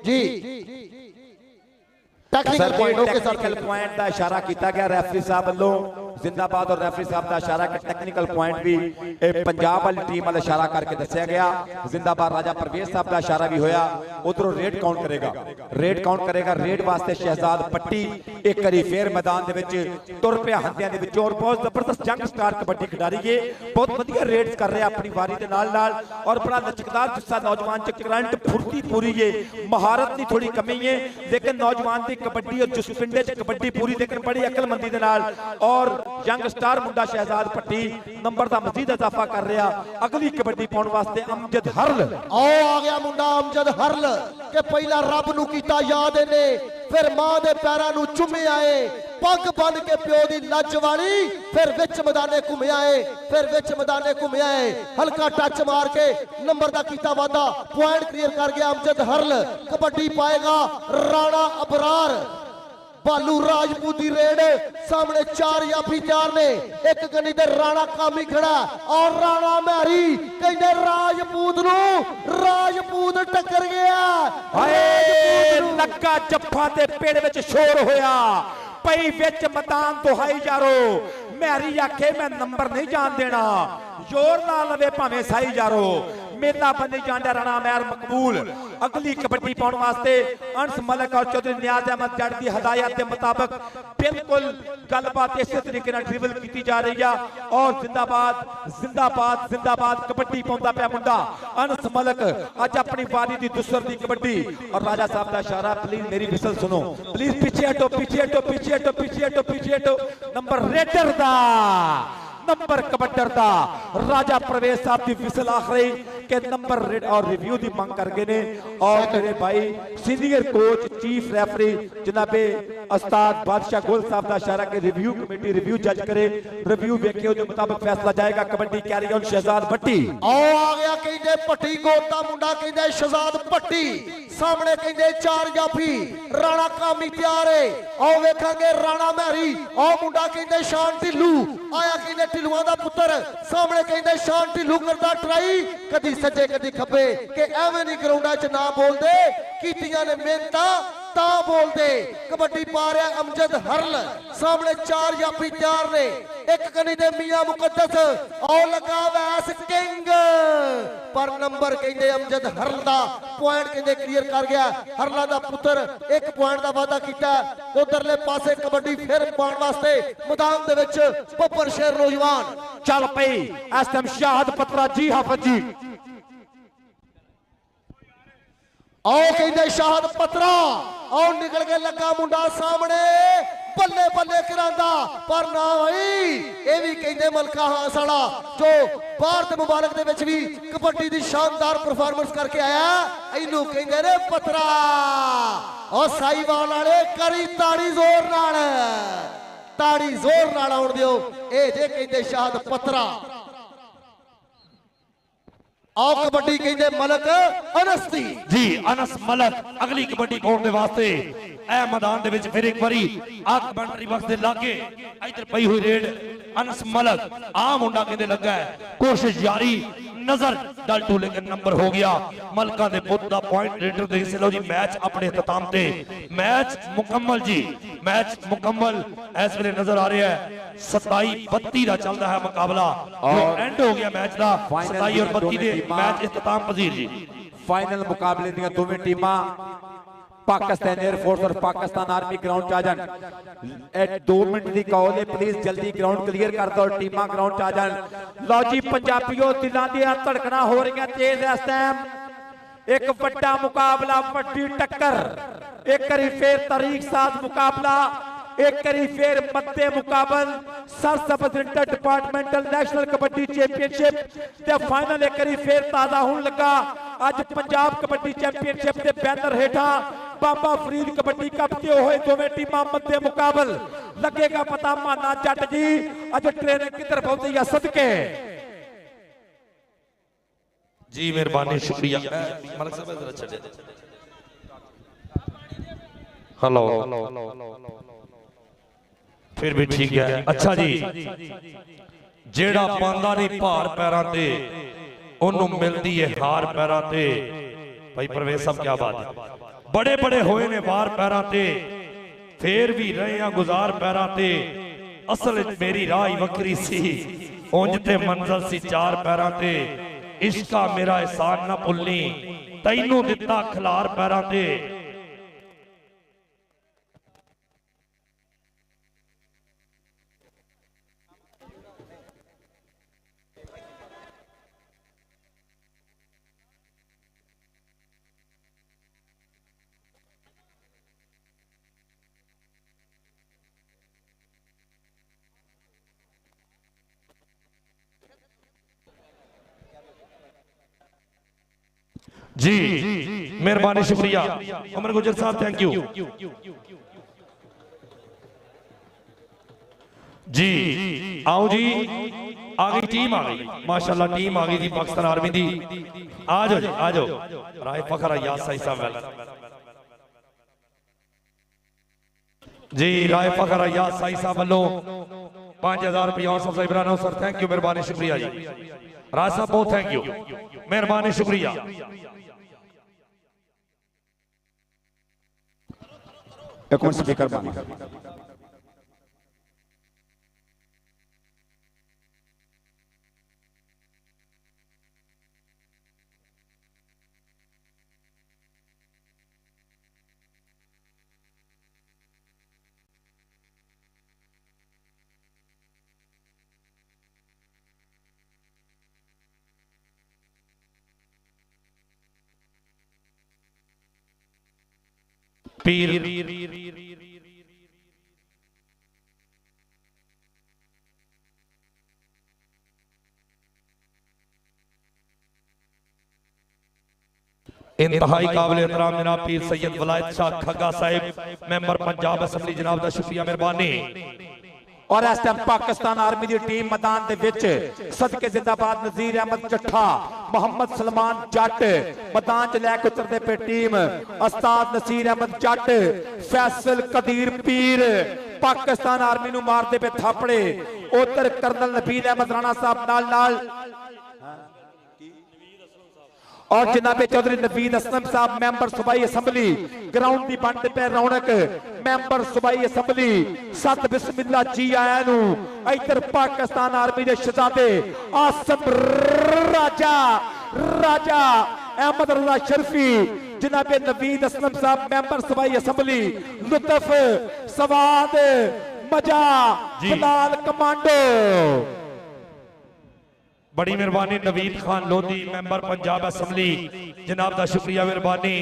जी। टेक्निकल पॉइंट का इशारा किया गया रेफरी साहब वालों, जिंदाबाद और रेफरी साहब का इशारा कि टेक्निकल पॉइंट भी पंजाब वाली टीम वाला इशारा करके दसिया गया। जिंदाबाद राजा परवेज साहब का इशारा भी होया। उधरों रेड काउंट करेगा, रेड काउंट करेगा। रेड वास्ते शहजाद पट्टी एक बारी फिर मैदान दे विच तुर पिया हत्या दे विच और बहुत जबरदस्त जंग स्टार कबड्डी खिडारी है, बहुत वधिया रेड्स कर रहे अपनी वारी के नाल नाल और बड़ा लचकदार जिस्सा नौजवान च करंट फुर्ती पूरी है, महारत की थोड़ी कमी है, लेकिन नौजवान की कबड्डी और जिस पिंडे च कबड्डी पूरी लेकिन बड़ी अकलमंदी दे नाल और यंग स्टार मुंडा शहजाद पट्टी नंबर का मजीद इजाफा कर रहा। अगली कबड्डी पाउण वास्ते अमजद हरल आ गया मुंडा अमजद हरल के पहला रब नूं कीता याद इने, फिर मां दे पैरां नूं चुम्मिया है, पग बन के प्यो दी लज वाली, फिर विच मैदाने घुमिया है, फिर विच मैदाने घुमिया है, हल्का टच मार के नंबर दा कीता वादा, पॉइंट क्लियर कर गया अमजद हरल। कबड्डी पाएगा राणा अबरार, बालू राजपूत की रेड, सामने 4 याफी 4 ने, एक गनी दे राणा कामी खड़ा और राणा मैरी कहते राजपूत नूं राजपूत टक्कर गया। हाय लक्का जफ्फा ते पेड़ विच शोर होया, पई विच मैदान दुहाई जारो, मैरी आखे मैं नंबर नहीं जान देना, जोर ना लवे भावें साई जारो, मेला बंदी जांडा राणा मैर मकबूल। अगली कबड्डी पाउण वास्ते अंस मलिक और चौधरी नियाज अहमद जट की हदायत के मुताबिक बिल्कुल गलबात इस तरीके नाल ड्रिबल की जा रही है और जिंदाबाद जिंदाबाद जिंदाबाद कबड्डी पाउंदा पिया मुंडा अंस मलिक अज अपनी बारी की दूसरी कबड्डी। और राजा साहब का इशारा, प्लीज मेरी विसल सुनो, प्लीज पीछे हटो पीछे हटो पीछे हटो पीछे हटो पीछे हटो। नंबर रेडर दा नंबर कबड्डर दा राजा परवेज साहब की विसल आखिरी के नंबर रेड और रिव्यू की मांग कर गए ने और मेरे भाई सीनियर कोच चीफ रेफरी जनाबे उस्ताद बादशाह गुल साहब का इशारा के रिव्यू कमेटी रिव्यू जज करे, रिव्यू देखे उसके मुताबिक फैसला जाएगा। कबड्डी कैरी ऑन शहजाद भट्टी आ गया कहते पट्टी गोता मुंडा कहते शहजाद भट्टी, ਸਾਹਮਣੇ ਕਹਿੰਦੇ 4 ਜਾਫੀ ਰਾਣਾ ਕਾਮੀ ਤਿਆਰ ਏ ਆਓ ਵੇਖਾਂਗੇ ਰਾਣਾ ਮਹਿਰੀ ਆਹ ਮੁੰਡਾ ਕਹਿੰਦੇ ਸ਼ਾਨ ਢਿੱਲੂ ਆਇਆ ਕਹਿੰਦੇ ਢਿੱਲੂਆਂ ਦਾ ਪੁੱਤਰ ਸਾਹਮਣੇ ਕਹਿੰਦੇ ਸ਼ਾਨ ਢਿੱਲੂ ਕਰਦਾ ਟਰਾਈ ਕਦੀ ਸੱਜੇ ਕਦੀ ਖੱਬੇ ਕਿ ਐਵੇਂ ਨਹੀਂ ਗਰਾਊਂਡਾਂ 'ਚ ਨਾ ਬੋਲਦੇ ਕੀਤੀਆਂ ਨੇ ਮਿਹਨਤਾਂ ਤਾਂ ਬੋਲਦੇ ਕਬੱਡੀ ਪਾ ਰਿਹਾ ਅਮਜਦ ਹਰਲ ਸਾਹਮਣੇ 4 ਜਾਫੀ ਤਿਆਰ ਨੇ ਇੱਕ ਕਨੀ ਦੇ ਮੀਆਂ ਮੁਕੱਦਸ ਆਓ ਲੱਗਾ ਵੈਸ ਕਿੰਗ ਪਰ ਨੰਬਰ ਕਹਿੰਦੇ ਅਮਜਦ ਹਰਲ ਦਾ ਪੁਆਇੰਟ ਕਹਿੰਦੇ ਕਲੀਅਰ ਕਰ ਗਿਆ ਹਰਲਾ ਦਾ ਪੁੱਤਰ 1 ਪੁਆਇੰਟ ਦਾ ਵਾਅਦਾ ਕੀਤਾ ਉਧਰਲੇ ਪਾਸੇ ਕਬੱਡੀ ਫਿਰ ਪਾਉਣ ਵਾਸਤੇ ਮੈਦਾਨ ਦੇ ਵਿੱਚ ਬੱਬਰ ਸ਼ੇਰ ਨੌਜਵਾਨ ਚੱਲ ਪਈ ਇਸ ਟਾਈਮ ਸ਼ਾਹਦ ਪਤਰਾ ਜੀ ਹਾਫਿਜ਼ ਜੀ ਆਓ ਕਹਿੰਦੇ ਸ਼ਾਹਦ ਪਤਰਾ ਆਓ ਨਿਕਲ ਕੇ ਲੱਗਾ ਮੁੰਡਾ ਸਾਹਮਣੇ ਬੱਲੇ ਬੱਲੇ ਕਰਾਂਦਾ ਪਰ ਨਾ ਹੋਈ ਇਹ ਵੀ ਕਹਿੰਦੇ ਮਲਕਾ ਹਾਸ ਵਾਲਾ ਜੋ ਭਾਰਤ ਮੁਬਾਰਕ ਦੇ ਵਿੱਚ ਵੀ ਕਬੱਡੀ ਦੀ ਸ਼ਾਨਦਾਰ ਪਰਫਾਰਮੈਂਸ ਕਰਕੇ ਆਇਆ ਇਹਨੂੰ ਕਹਿੰਦੇ ਨੇ ਪਤਰਾ ਉਹ ਸਾਈਵਾਲ ਵਾਲੇ ਕਰੀ ਤਾੜੀ ਜ਼ੋਰ ਨਾਲ ਆਉਣ ਦਿਓ ਇਹ ਜੇ ਕਹਿੰਦੇ ਸ਼ਾਹਦ ਪਤਰਾ आओ कबड्डी कहते मलक अनस दी जी अनस मलक अगली कबड्डी पाने वास्ते ए मैदान दे विच फिर एक बारी आ कमेंटरी बॉक्स दे लागे इधर पई हुई रेड अनस मलक आ मुंडा कहते लगा है कोशिश जारी नजर डल टू लेकिन नंबर हो गया मलका दे पुत दा पॉइंट रेडर दे लो जी मैच अपने इख्तिताम ते मैच मुकम्मल जी मैच मुकम्मल इस वेले नजर आ रहा है 27-32 दा चलदा है मुकाबला और एंड हो गया मैच दा 27 और 32 दे मैच इख्तिताम पजीर जी फाइनल मुकाबले दी दोवें टीमां पाकिस्तान एयरफोर्स और पाकिस्तान आर्मी ग्राउंड च आ जान 2 मिनट की कॉल है प्लीज जल्दी ग्राउंड क्लियर कर दो टीमां ग्राउंड च आ जान लो जी पंजाबियों दिलों दी धड़कना हो रही तेज इस टाइम एक बड़ा मुकाबला बड़ी टक्कर एक बारी फिर तारीख साज मुकाबला एक बारी फिर मध्य मुकाबल सर सब डिपार्टमेंटल नेशनल कबड्डी चैंपियनशिप ते फाइनल एक बारी फिर ताजा होने लगा अज पंजाब कबड्डी चैंपियनशिप के बैनर हेठा बाबा फरीद कबड्डी कप ते होए दोवें टीमां मध्य मुकाबल लगेगा पता माना जट जी अज ट्रेनिंग किधर पहुंची है सदके जी मेहरबानी शुक्रिया मलिक साहब जरा चले हेलो फिर भी ठीक है अच्छा जी जेड़ा पांदा नहीं भार पैरां ते ओनू मिलदी है हार पैरां ते भाई परवेज साहब क्या बात है बड़े बड़े होए ने वार पैरां ते फिर भी रहे हैं गुजार पैरां ते असल मेरी राह ही वखरी सी उंज ते मंजिल सी 4 पैरां ते इश्का मेरा एहसान ना भुलनी तैनू दिता खिलार पैरां ते जी मेहरबानी शुक्रिया अमर गुजर साहब थैंक यू जी आओ जी आ गई टीम आ गई माशाल्लाह टीम आ गई जी पाकिस्तान आर्मी दी आ जाओ जी आ जाओ राय फखर अयाज साई साहब जी राय फखर अयाज साई साहब वालों 5000 रुपया sir Imran sir thank you मेहरबानी शुक्रिया जी राज साहब बहुत थैंक यू मेहरबानी शुक्रिया एक मिनट स्पीकर बंद पीर इंतहाई काबिल एहतराम जनाब पीर सैयद वलायत शाह खग्गा साहिब मेंबर पंजाब असेंबली जनाब दा शुक्रिया मेहरबानी ਔਰ ਇਸ ਟਾਈਮ ਪਾਕਿਸਤਾਨ ਆਰਮੀ ਦੀ ਟੀਮ ਮੈਦਾਨ ਦੇ ਵਿੱਚ ਸਦਕੇ ਜ਼ਿੰਦਾਬਾਦ ਨਜ਼ੀਰ ਅਹਿਮਦ ਚੱਠਾ ਮੁਹੰਮਦ ਸਲਮਾਨ ਜੱਟ ਮੈਦਾਨ 'ਚ ਲੈ ਕੇ ਉਤਰਦੇ ਪਏ ਟੀਮ ਉਸਤਾਦ ਨਸੀਰ ਅਹਿਮਦ ਜੱਟ ਫੈਸਲ ਕਦੀਰ ਪੀਰ ਪਾਕਿਸਤਾਨ ਆਰਮੀ ਨੂੰ ਮਾਰਦੇ ਪਏ ਥਾਪੜੇ ਉਧਰ ਕਰਨਲ ਨਬੀਲ ਅਹਿਮਦ ਰਾਣਾ ਸਾਹਿਬ ਨਾਲ और जनाबे चौधरी नवीद असलम साहब मैंबर सूबाई असम्बली ग्राउंड की बनते पे रौनक मैंबर सूबाई असम्बली सत बिस्मिल्ला जी आया नू इधर पाकिस्तान आर्मी के शहजादे आसम राजा राजा अहमद रजा शर्फी जनाबे नवीद असलम साहब मैंबर सूबाई असम्बली लुत्फ सवाद मजा जलाल कमांडो बड़ी मेहरबानी नवीद खान लोधी मैंबर पंजाब असम्बली जनाब का शुक्रिया मेहरबानी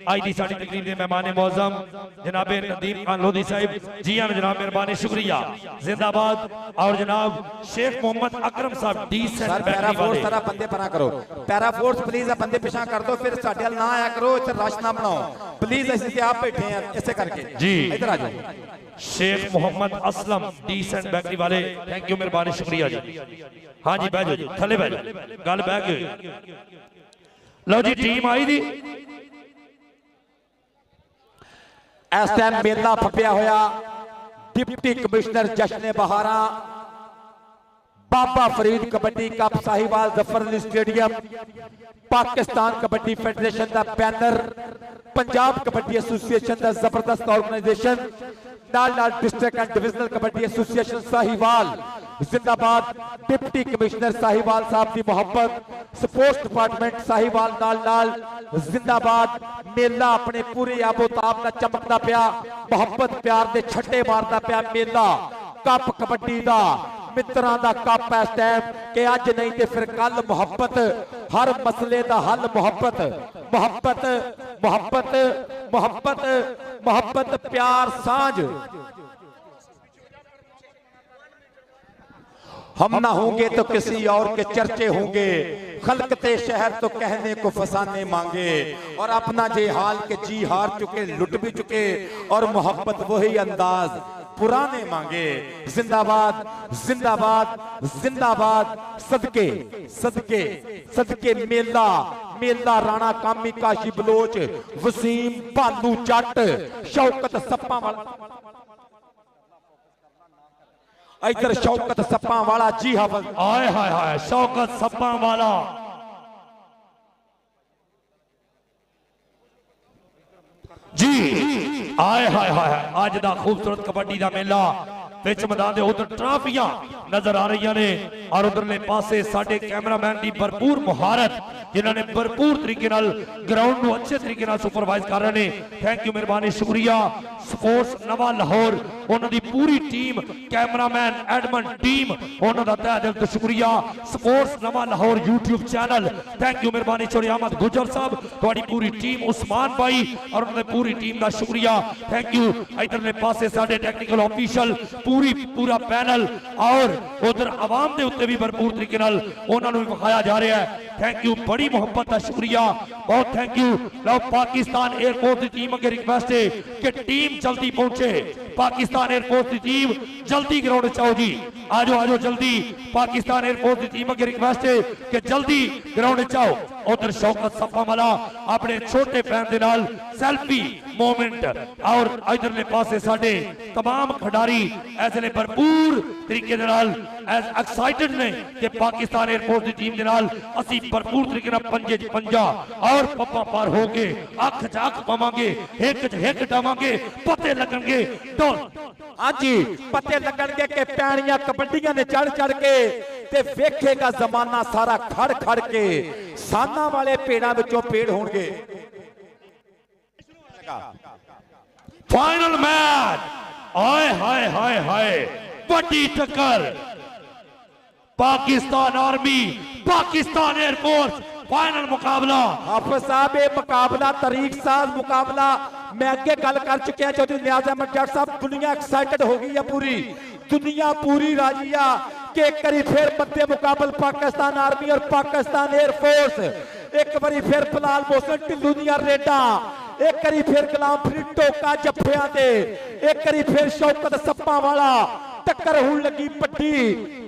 आज की साड़ी तकरीब के मेहमान मौजम जनाबे नदीम खान लोधी साहिब जी हाँ जनाब मेहरबानी शुक्रिया जिंदाबाद और जनाब शेख मोहम्मद अकरम साहब डी पैरा फोर्स सारा बंदे परा करो पैरा फोर्स प्लीज बंदे पिछा कर दो फिर साडे वाल ना आया करो इधर रश ना बनाओ प्लीज असि आप बैठे हैं इसे करके जी इधर आ जाओ शेख मोहम्मद असलम डीसेंट बैकरी वाले थैंक यू मेहरबानी शुक्रिया जी हाँ जी बह जाओ थले बह जाओ गल बह गई लो जी टीम आई दी इस टाइम मेला फपिया होया डिप्टी कमिश्नर जश्न बहारा Baba Farid kabaddi cup Sahiwal Zafar Ali stadium Pakistan kabaddi federation का बैनर पंजाब कबड्डी एसोसिएशन का जबरदस्त ऑर्गेनाइजेशन नाल district and divisional kabaddi association Sahiwal जिंदाबाद डिप्टी कमिश्नर साहिवाल साहब की मोहब्बत स्पोर्ट्स डिपार्टमेंट साहिवाल नाल जिंदाबाद मेला अपने पूरे आबोताब का चमकता पिया मोहब्बत प्यार के छट्टे मारता पिया मेला कप कबड्डी का मित्रां दा कप इस टाइम कि अज नहीं तो फिर कल मोहब्बत हर मसले का हल मोहब्बत मोहब्बत मोहब्बत मोहब्बत मोहब्बत प्यार सांझ हम ना होंगे तो किसी और के चर्चे होंगे खलकते शहर तो कहने को फसाने मांगे और अपना जे हाल के जी हार चुके लुट भी चुके और मोहब्बत वही अंदाज पुराने मांगे जिंदाबाद जिंदाबाद जिंदाबाद सदके सदके सदके मेला मेला राणा कामी काशी बलोच वसीम भालू जट शौकत सप्पा वाला इधर शौकत सप्पा वाला जी हाँ आए हाय हाय शौकत सप्पा वाला जी आए हाय हाय आज दा खूबसूरत कबड्डी दा मेला विच मैदान दे उधर ट्राफियां नजर आ रही ने और उधरले पासे साडे कैमरामैन दी भरपूर मुहारत जिन्हां ने भरपूर तरीके नाल ग्राउंड नु अच्छे तरीके नाल सुपरवाइज कर रहे ने थैंक यू मेहरबानी शुक्रिया स्पोर्ट्स नवा लाहौर उन्हां दी पूरी टीम कैमरामैन एडमन टीम उन्हां दा तहे दिल तो शुक्रिया स्पोर्ट्स नवा Lahore YouTube channel thank you मेहरबानी चौधरी अहमद गुजर साहब तुहाडी पूरी टीम उस्मान भाई और उन्हां दी पूरी टीम दा शुक्रिया थैंक यू इधरले पासे साडे टेक्निकल ऑफिशियल पूरा पैनल और उधर आवाम के उत्ते भी भरपूर तरीके नाल उन्हां नूं विखाया जा रहा है थैंक यू बड़ी मोहब्बत का शुक्रिया बहुत thank you low Pakistan air force की टीम अगे रिक्वेस्ट है कि टीम जल्दी पहुंचे पाकिस्तान एयरफोर्स की टीम जल्दी ग्राउंड च आओ जी आज जल्दी पाकिस्तान एयरफोर्स की टीम अगे रिक्वेस्ट है कि जल्दी ग्राउंड च आओ उधर शौकत सप्पा वाला अपने छोटे पैन दे नाल सेल्फी मोमेंट और इधरले पासे साडे तमाम खिडारी ऐसे भरपूर तरीके दे नाल एक्साइटेड ने कि पाकिस्तान एयरफोर्स की टीम दे नाल असी भरपूर तरीके नाल पंजे च पंजा और पप्पा पार हो के अख च अख पावांगे हिक च हिक डावांगे पते लगणगे डोल हाँ जी पते लगणगे कि पैणियां कबड्डियां ने चढ़ चढ़ के ते वेखेगा जमाना सारा खड़ खड़ के साना वाले पेड़ां विचों पेड़ होणगे फाइनल मैच आए हाय हाय हाय बड़ी टक्कर Pakistan army Pakistan air force final मुकाबला हाफिज साहब ये मुकाबला तरीक साज मुकाबला मैं अगे गल कर चुके चौधरी नियाज अहमद जट साहब दुनिया एक्साइटेड हो गई है पूरी दुनिया पूरी राजी आ कि एक बारी फिर मध्य मुकाबल पाकिस्तान आर्मी और पाकिस्तान एयरफोर्स एक बारी फिर फिलहाल मोहसिन ढिल्लू दियां रेडां एक बारी फिर गुलाम फरीद टोका जफ्फियां ते एक बारी फिर शौकत सप्पा वाला टक्कर होने लगी पट्टी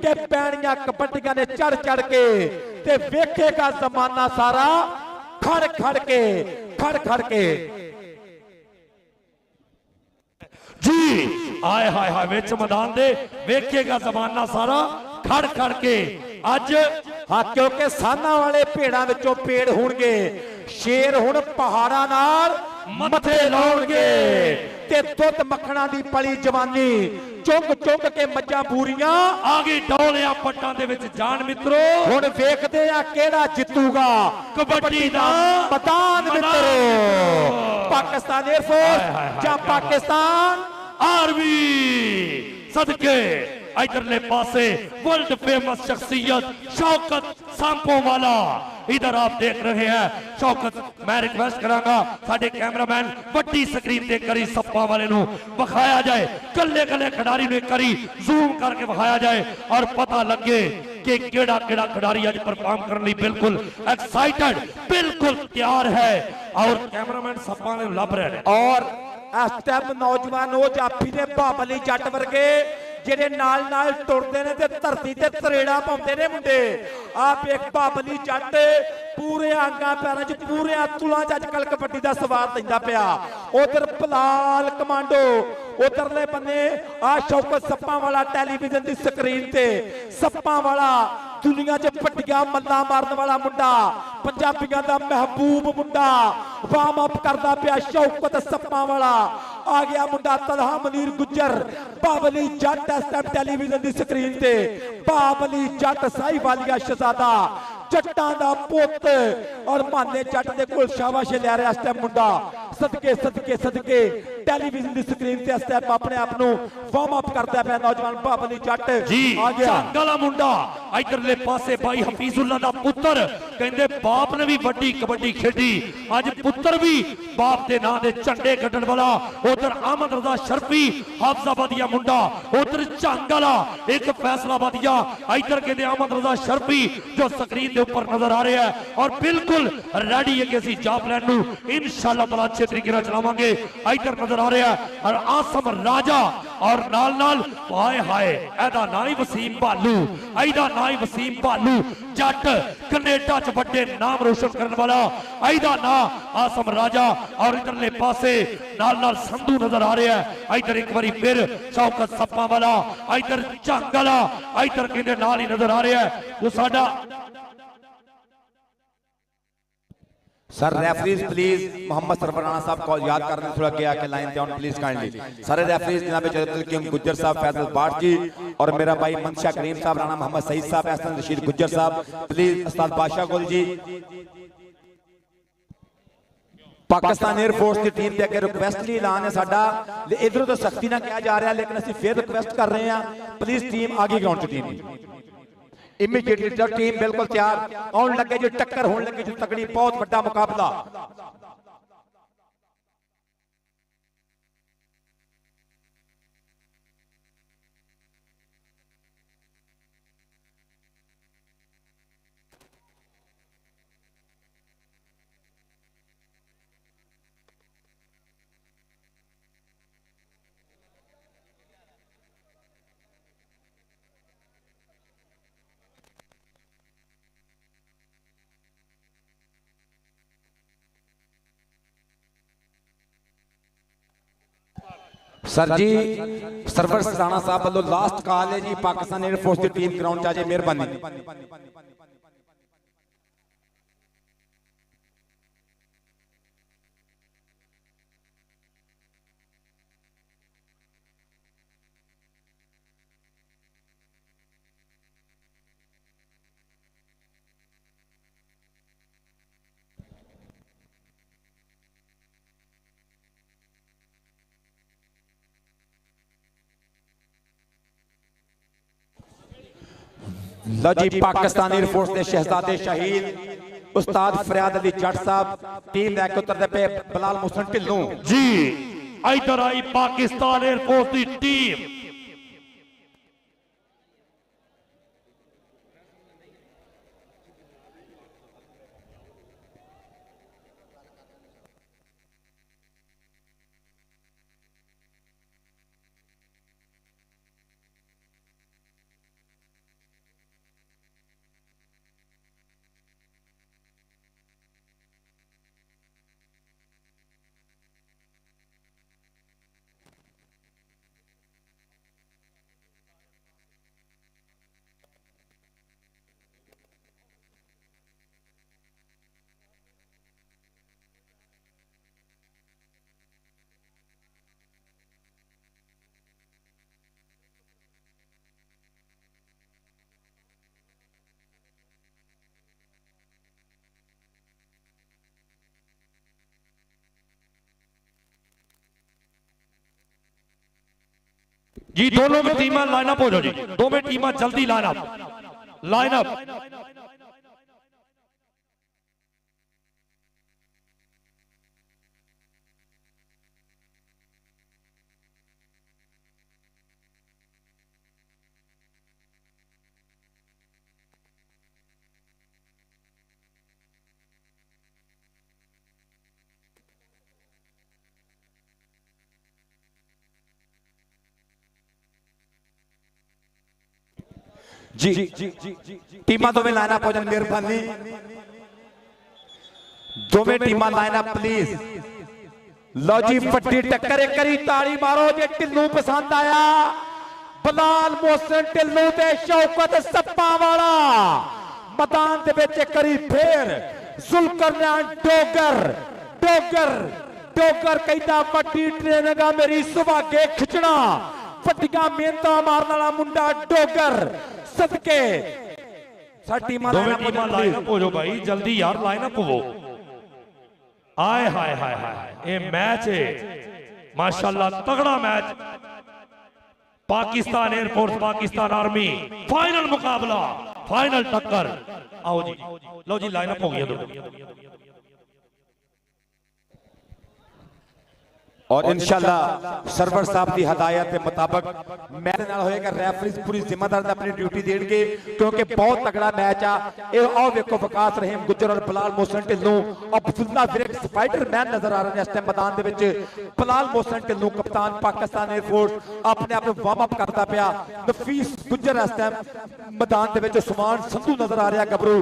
के पैणियां कबड्डियां ने चढ़ चढ़ के ते वेखेगा जमाना सारा खड़ खड़ के जी आए हाय हाय विच मैदान दे वेखेगा जमाना सारा खड़ खड़ के अज हाँ क्योंकि साना वाले भेड़ां विचों पेड़ होणगे शेर हुण पहाड़ां नाल मथे लाउणगे ते दुध मक्खणा दी पली जवानी चुंग चुंग के मज्जां पूरियां आ गई डोलियां पट्टां दे विच जान मित्रो हुण वेखदे आ किहड़ा जितूगा कबड्डी दा मैदान मित्रो पाकिस्तान एयरफोर्स जां पाकिस्तान आर्मी सदके इधरले पासे वर्ल्ड फेमस शख्सियत शौकत सांपोवाला इधर आप देख रहे हैं शौकत मैं रिक्वेस्ट करांगा साडे कैमरामैन वड्डी स्क्रीन ते करी सप्पा वाले नु दिखाया जाए कल्ले कल्ले खिडारी ने करी जूम करके दिखाया जाए और पता लगे कि केड़ा केड़ा खिडारी आज परफॉर्म करने लिए बिल्कुल एक्साइटेड बिल्कुल तैयार है और कैमरामैन सप्पा ने लब रहे हैं और इस टाइम नौजवान वो जाफी ने बाबली जट वर्गे ਜਿਹੜੇ ਨਾਲ ਨਾਲ ਟੁਰਦੇ ਨੇ ਤੇ ਧਰਤੀ ਤੇ ਤਰੇੜਾ ਪਾਉਂਦੇ ਨੇ ਮੁੰਡੇ ਆਪ ਇੱਕ ਬਾਬਲੀ ਜੱਟ ਪੂਰੇ ਆਂਗਾ ਪੈਰਾਂ 'ਚ ਪੂਰੇ ਤੁਲਾਂ 'ਚ ਅੱਜਕੱਲ ਕਬੱਡੀ ਦਾ ਸਵਾਦ ਲੈਂਦਾ ਪਿਆ ਉਧਰ ਬਲਾਲ ਕਮਾਂਡੋ ਉਧਰਲੇ ਬੰਨੇ ਆ ਸ਼ੌਕਤ ਸੱਪਾਂ ਵਾਲਾ ਟੈਲੀਵਿਜ਼ਨ ਦੀ ਸਕਰੀਨ ਤੇ ਸੱਪਾਂ ਵਾਲਾ ਦੁਨੀਆ 'ਚ ਵੱਡੀਆਂ ਮੱਲਾਂ ਮਾਰਨ ਵਾਲਾ ਮੁੰਡਾ ਪੰਜਾਬੀਆਂ ਦਾ ਮਹਿਬੂਬ ਮੁੰਡਾ ਵਾਰਮ ਅਪ ਕਰਦਾ ਪਿਆ ਸ਼ੌਕਤ ਸੱਪਾਂ ਵਾਲਾ ਆ ਗਿਆ ਮੁੰਡਾ ਤਲਹਾ ਮਨੀਰ ਗੁੱਜਰ ਬਾਬਲੀ ਜੱਟ ਇਸ ਟਾਈਮ ਟੈਲੀਵਿਜ਼ਨ ਦੀ ਸਕਰੀਨ ਤੇ ਬਾਬਲੀ ਜੱਟ ਸਾਹੀਵਾਲੀਆ ਸ਼ਹਜ਼ਾਦਾ जट्टां दा पुत और माने जट दे कोल शाबाश ले रहा इस टाइम मुंडा सदके सदके सदके टेलीविजन दी स्क्रीन ते इस टाइम अपने आप नु वार्म अप करदा पिया नौजवान बाबली जट जी आ गया चंगला मुंडा इधरले पासे भाई हफीजुल्ला दा पुत्र कहंदे बाप ने भी वड्डी कबड्डी खेडी अज पुत्र भी बाप दे नां दे झंडे कड्डण वाला उधर अहमद रजा शर्फी हाफजाबादिया मुंडा उधर चंगला एक फैसलाबादिया इधर कहंदे अहमद रजा शर्फी जो स्क्रीन ऊपर नजर आ रहा है और बिल्कुल रेडी है कि असि जॉब लैन नू इंशाअल्लाह ताला अच्छे तरीके नाल चलावांगे इधर नजर आ रहा है और आसम राजा और नाल नाल हाय हाय एदा ना ही वसीम भालू एदा ना ही वसीम भालू जट कनेडा च बड़े नाम रोशन करने वाला एदा ना आसम राजा और इधरले पासे नाल नाल संधू नजर आ रहा है इधर एक बारी फिर शौकत सप्पा वाला इधर झंगला इधर कहंदे नाल ही नजर आ रहा है वो साडा सर रेफरीज प्लीज मोहम्मद सरफराना साहब को याद करने थोड़ा के आके लाइन पे ऑन प्लीज काइंडली सारे रेफरीज जनाब जयतुल किंग गुज्जर साहब फैसल बाट जी और मेरा भाई मंशा करीम साहब राणा मोहम्मद सईद साहब एहसन रशीद गुज्जर साहब प्लीज उस्ताद बादशाह गुल जी पाकिस्तान एयरफोर्स की टीम के अगे रिक्वेस्ट ਲਈ ਐਲਾਨ ਹੈ ਸਾਡਾ ਇਧਰੋਂ ਤਾਂ ਸਖਤੀ ਨਾਲ ਕਿਹਾ ਜਾ ਰਿਹਾ ਲੇਕਿਨ ਅਸੀਂ ਫੇਰ ਰਿਕੁਐਸਟ ਕਰ ਰਹੇ ਹਾਂ ਪਲੀਜ਼ ਟੀਮ ਆਗੇ ਗਰਾਊਂਡ 'ਚ ਟੀਮ इमीडिएटली जब टीम बिल्कुल तैयार आने लगे जो टक्कर होने लगी जो तगड़ी बहुत बड़ा मुकाबला सर जी सरवर राणा साहब वालों लास्ट कॉल है जी पाकिस्तान एयरफोर्स की टीम ग्राउंड च आ जाए मेहरबानी लो जी पाकिस्तान एयरफोर्स के शहजादे शहीद उस्ताद फरियाद अली जट साहब टीम लैके उतरते पे बिलाल मुहसन ढिल्लों जी इधर आई पाकिस्तान एयरफोर्स की टीम जी दोनों में टीम लाइनअप हो जाओ जी, दोनों टीम जल्दी लाइनअप। जी टीमां दोवें लाइनअप हो जान, मेहरबानी दोवें टीमां लाइनअप प्लीज। लो जी फट्टी टक्कर, एक करी ताड़ी मारो जे ढिल्लू पसंद आया। बलाल मोहसिन ढिल्लू ते शौकत सप्पा वाला मैदान दे विच एक करी फिर जुल्करनैन डोगर कहता वड्डी ट्रेनिंग आ मेरी, सुभागे खिचना वड्डियां मेहनतां मारन वाला मुंडा डोगर सदके। लाइनअप हो जाओ भाई जल्दी यार, लाइनअप हो। आए हाय हाय हाय, ये मैच है माशाल्लाह तगड़ा match. Pakistan air force Pakistan army final मुकाबला, फाइनल टक्कर। आओ जी, लो जी लाइनअप हो गया दो। और इंशाल्लाह सरवर साहब की हदायत के मुताबिक मैच नाल होएगा। रेफरीज पूरी जिम्मेदारी अपनी ड्यूटी देंगे क्योंकि बहुत तगड़ा मैच आ। ये आओ देखो वकास रहीम गुज्जर और बलाल मोहसिन ढिल्लों अब्दुल्ला विरक स्पाइडरमैन नजर आ रहे हैं इस टाइम मैदान दे विच। बलाल मोहसिन ढिल्लों कप्तान पाकिस्तान एयरफोर्स अपने आप वार्म अप करता पिया। नफीस गुज्जर इस टाइम मैदान दे विच, उस्मान संधू नजर आ रहा गबरू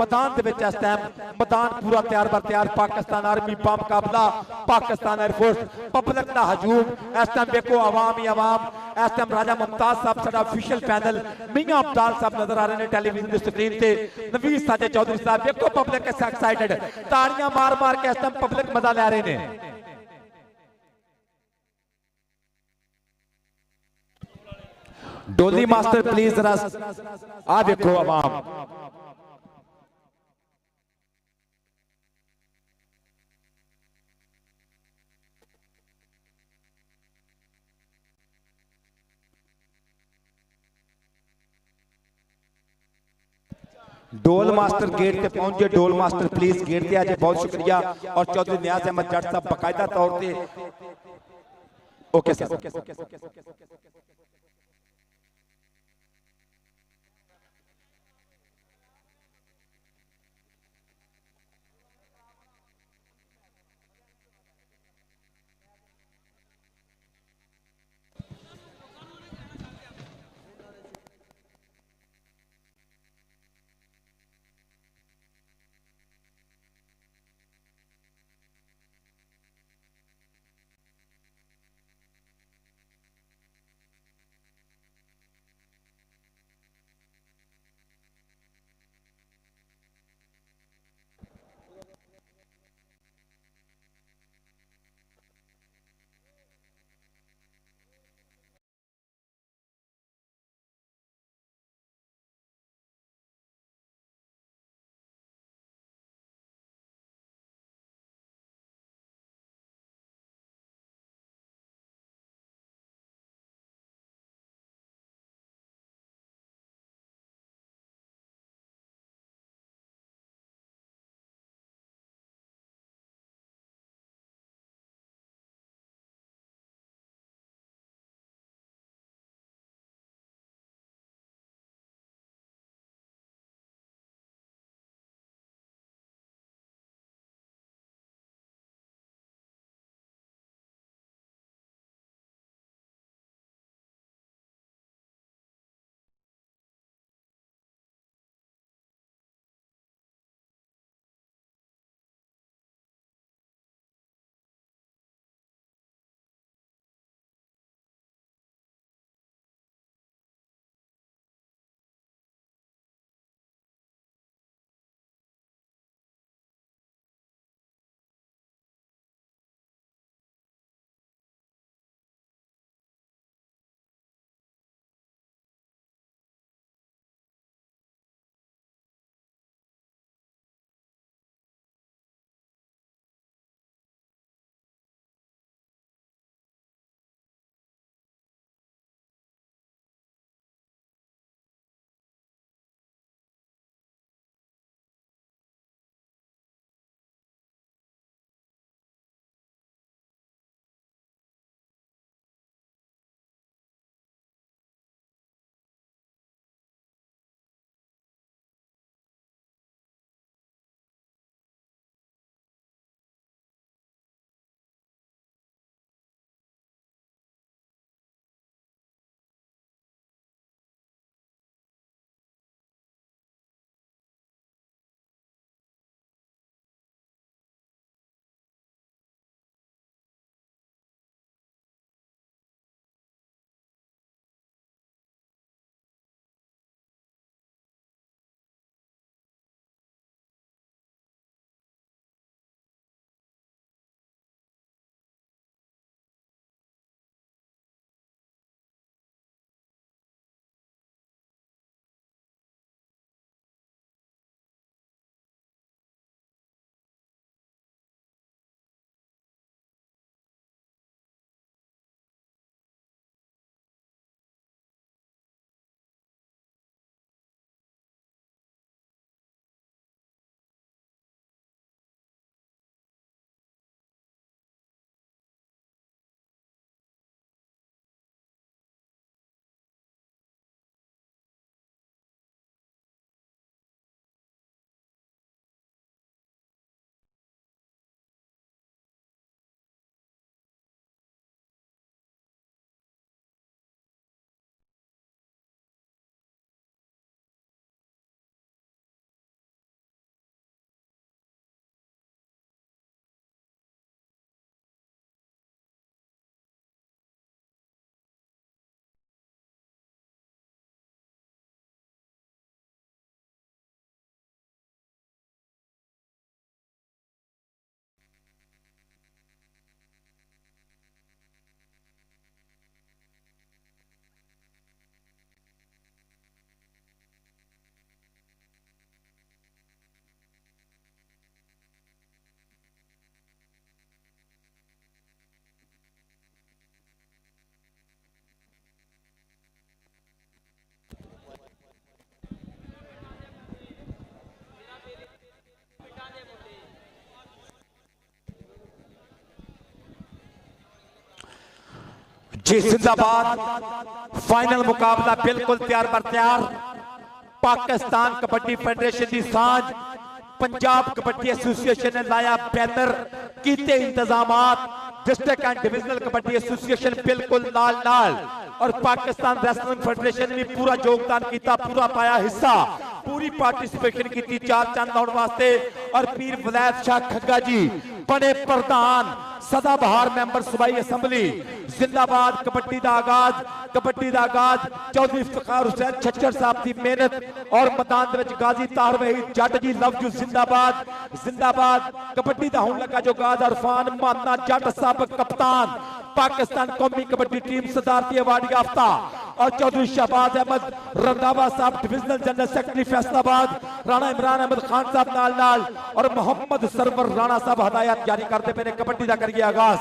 मैदान दे विच इस टाइम। मैदान पूरा तैयार बर तैयार। पाकिस्तान आर्मी बा मुकाबला पाकिस्तान एयरफोर्स। पब्लिक का हजूम इस टाइम देखो, आवाम ही आवाम। इस टाइम राजा मुमताज साहब साडा ऑफिशियल पैनल मियां अब्दाल साहब नजर आ रहे हैं टेलीविजन की स्क्रीन पे। नवीस साजे चौधरी साहब देखो, पब्लिक एक्साइटेड, ताड़ियां मार मार के इस टाइम पब्लिक मजा ले रहे हैं। डोली मास्टर प्लीज जरा आ देखो आवाम। डोल मास्टर गेट पे पहुंचे, डोल मास्टर प्लीज गेट पे आजे, बहुत शुक्रिया। और चौधरी नियाज अहमद जट साहब बाकायदा तौर पे ओके सर। जी जिंदाबाद। फाइनल मुकाबला बिल्कुल तैयार बर तैयार। पाकिस्तान कबड्डी फेडरेशन की सांझ, पंजाब कबड्डी एसोसिएशन ने लाया बैनर, कीते इंतजामात, district and divisional kabaddi association बिल्कुल नाल नाल, और पाकिस्तान रेसलिंग फेडरेशन ने भी पूरा योगदान किया, पूरा पाया हिस्सा, पूरी पार्टिसिपेशन की चार चंद लाने वास्ते। और पीर वलैद शाह खग्गा जी बने प्रधान, सदाबहार मैंबर सूबाई असैम्बली। जिंदाबाद। कबड्डी का आगाज चौधरी इफ्तिखार हुसैन छच्चर साहब की मेहनत और मैदान दे विच गाजी तार वहीद जट जी लव यू जिंदाबाद। कबड्डी का होने लगा जो गाज अरफान माना जट साबिक कप्तान, पाकिस्तान कौमी कबड्डी टीम सदारती अवार्ड याफ्ता, और चौधरी शहबाज अहमद रंधावा साहब divisional general secretary Faisalabad, Rana Imran Ahmad Khan साहब नाल नाल, और मोहम्मद सरवर राणा साहब हदायत जारी करते पे कबड्डी का करिए आगाज।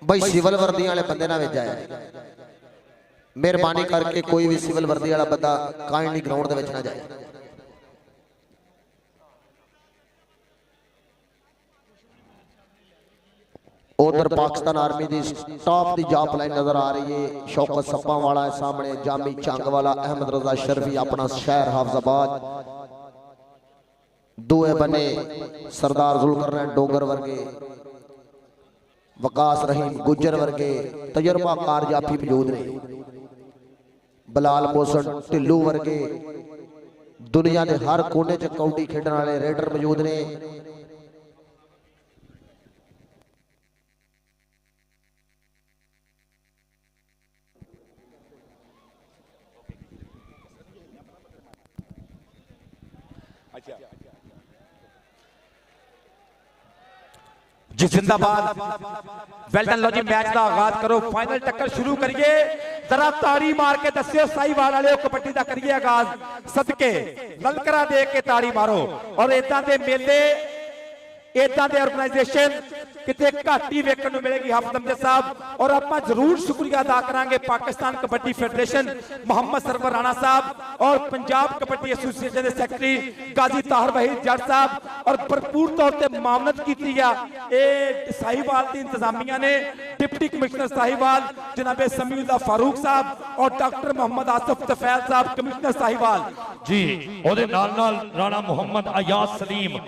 भाई सिविल वर्दी वाले बंदे ना भेजा है, मेहरबानी करके कोई भी सिविल वर्दी वाला बंदा काइंडली ग्राउंड दे विच ना जाए। उधर पाकिस्तान आर्मी की टॉप की जाप लाइन नजर आ रही है। शौकत सप्पा वाला है सामने, जामी चंग वाला, अहमद रजा शर्फी अपना शहर हाफजाबाद, दुए बने सरदार जुल्करनैन डोगर वर्गे, वकास रहीम गुज्जर वर्गे तजर्बाकार जाफी मौजूद ने, बलाल मोहसन ढिल्लू वर्गे दुनिया के हर कोने च कबड्डी खेडने वाले रेडर मौजूद ने। जी जिंदाबाद। Well done. लो जी मैच का आगाज करो, फाइनल टक्कर शुरू करिए। जरा ताड़ी मार के दस्यो साहिवाल वाले कबड्डी का करिए आगाज, सदके ललकरा दे के ताड़ी मारो। और इदां दे मेले, इदां दे ऑर्गेनाइजेशन किते घट ही वेखण नूं मिलेगी हाफिज अमजद साहब। और आपां जरूर शुक्रिया अदा करांगे पाकिस्तान कबड्डी फेडरेशन, मोहम्मद सरवर राणा साहब और पंजाब कबड्डी एसोसिएशन के सेक्रेटरी गाजी ताहर वहीद जट साहब, और भरपूर तौर पर मामनत की है साहिवाल की इंतजामिया ने। डिप्टी कमिश्नर साहिवाल जनाबे समीउल्लाह फारूक साहब और डॉक्टर मोहम्मद आसफ तफैल साहब कमिश्नर साहिवाल जी, ओदे नाल नाल राणा मोहम्मद अयाज सलीम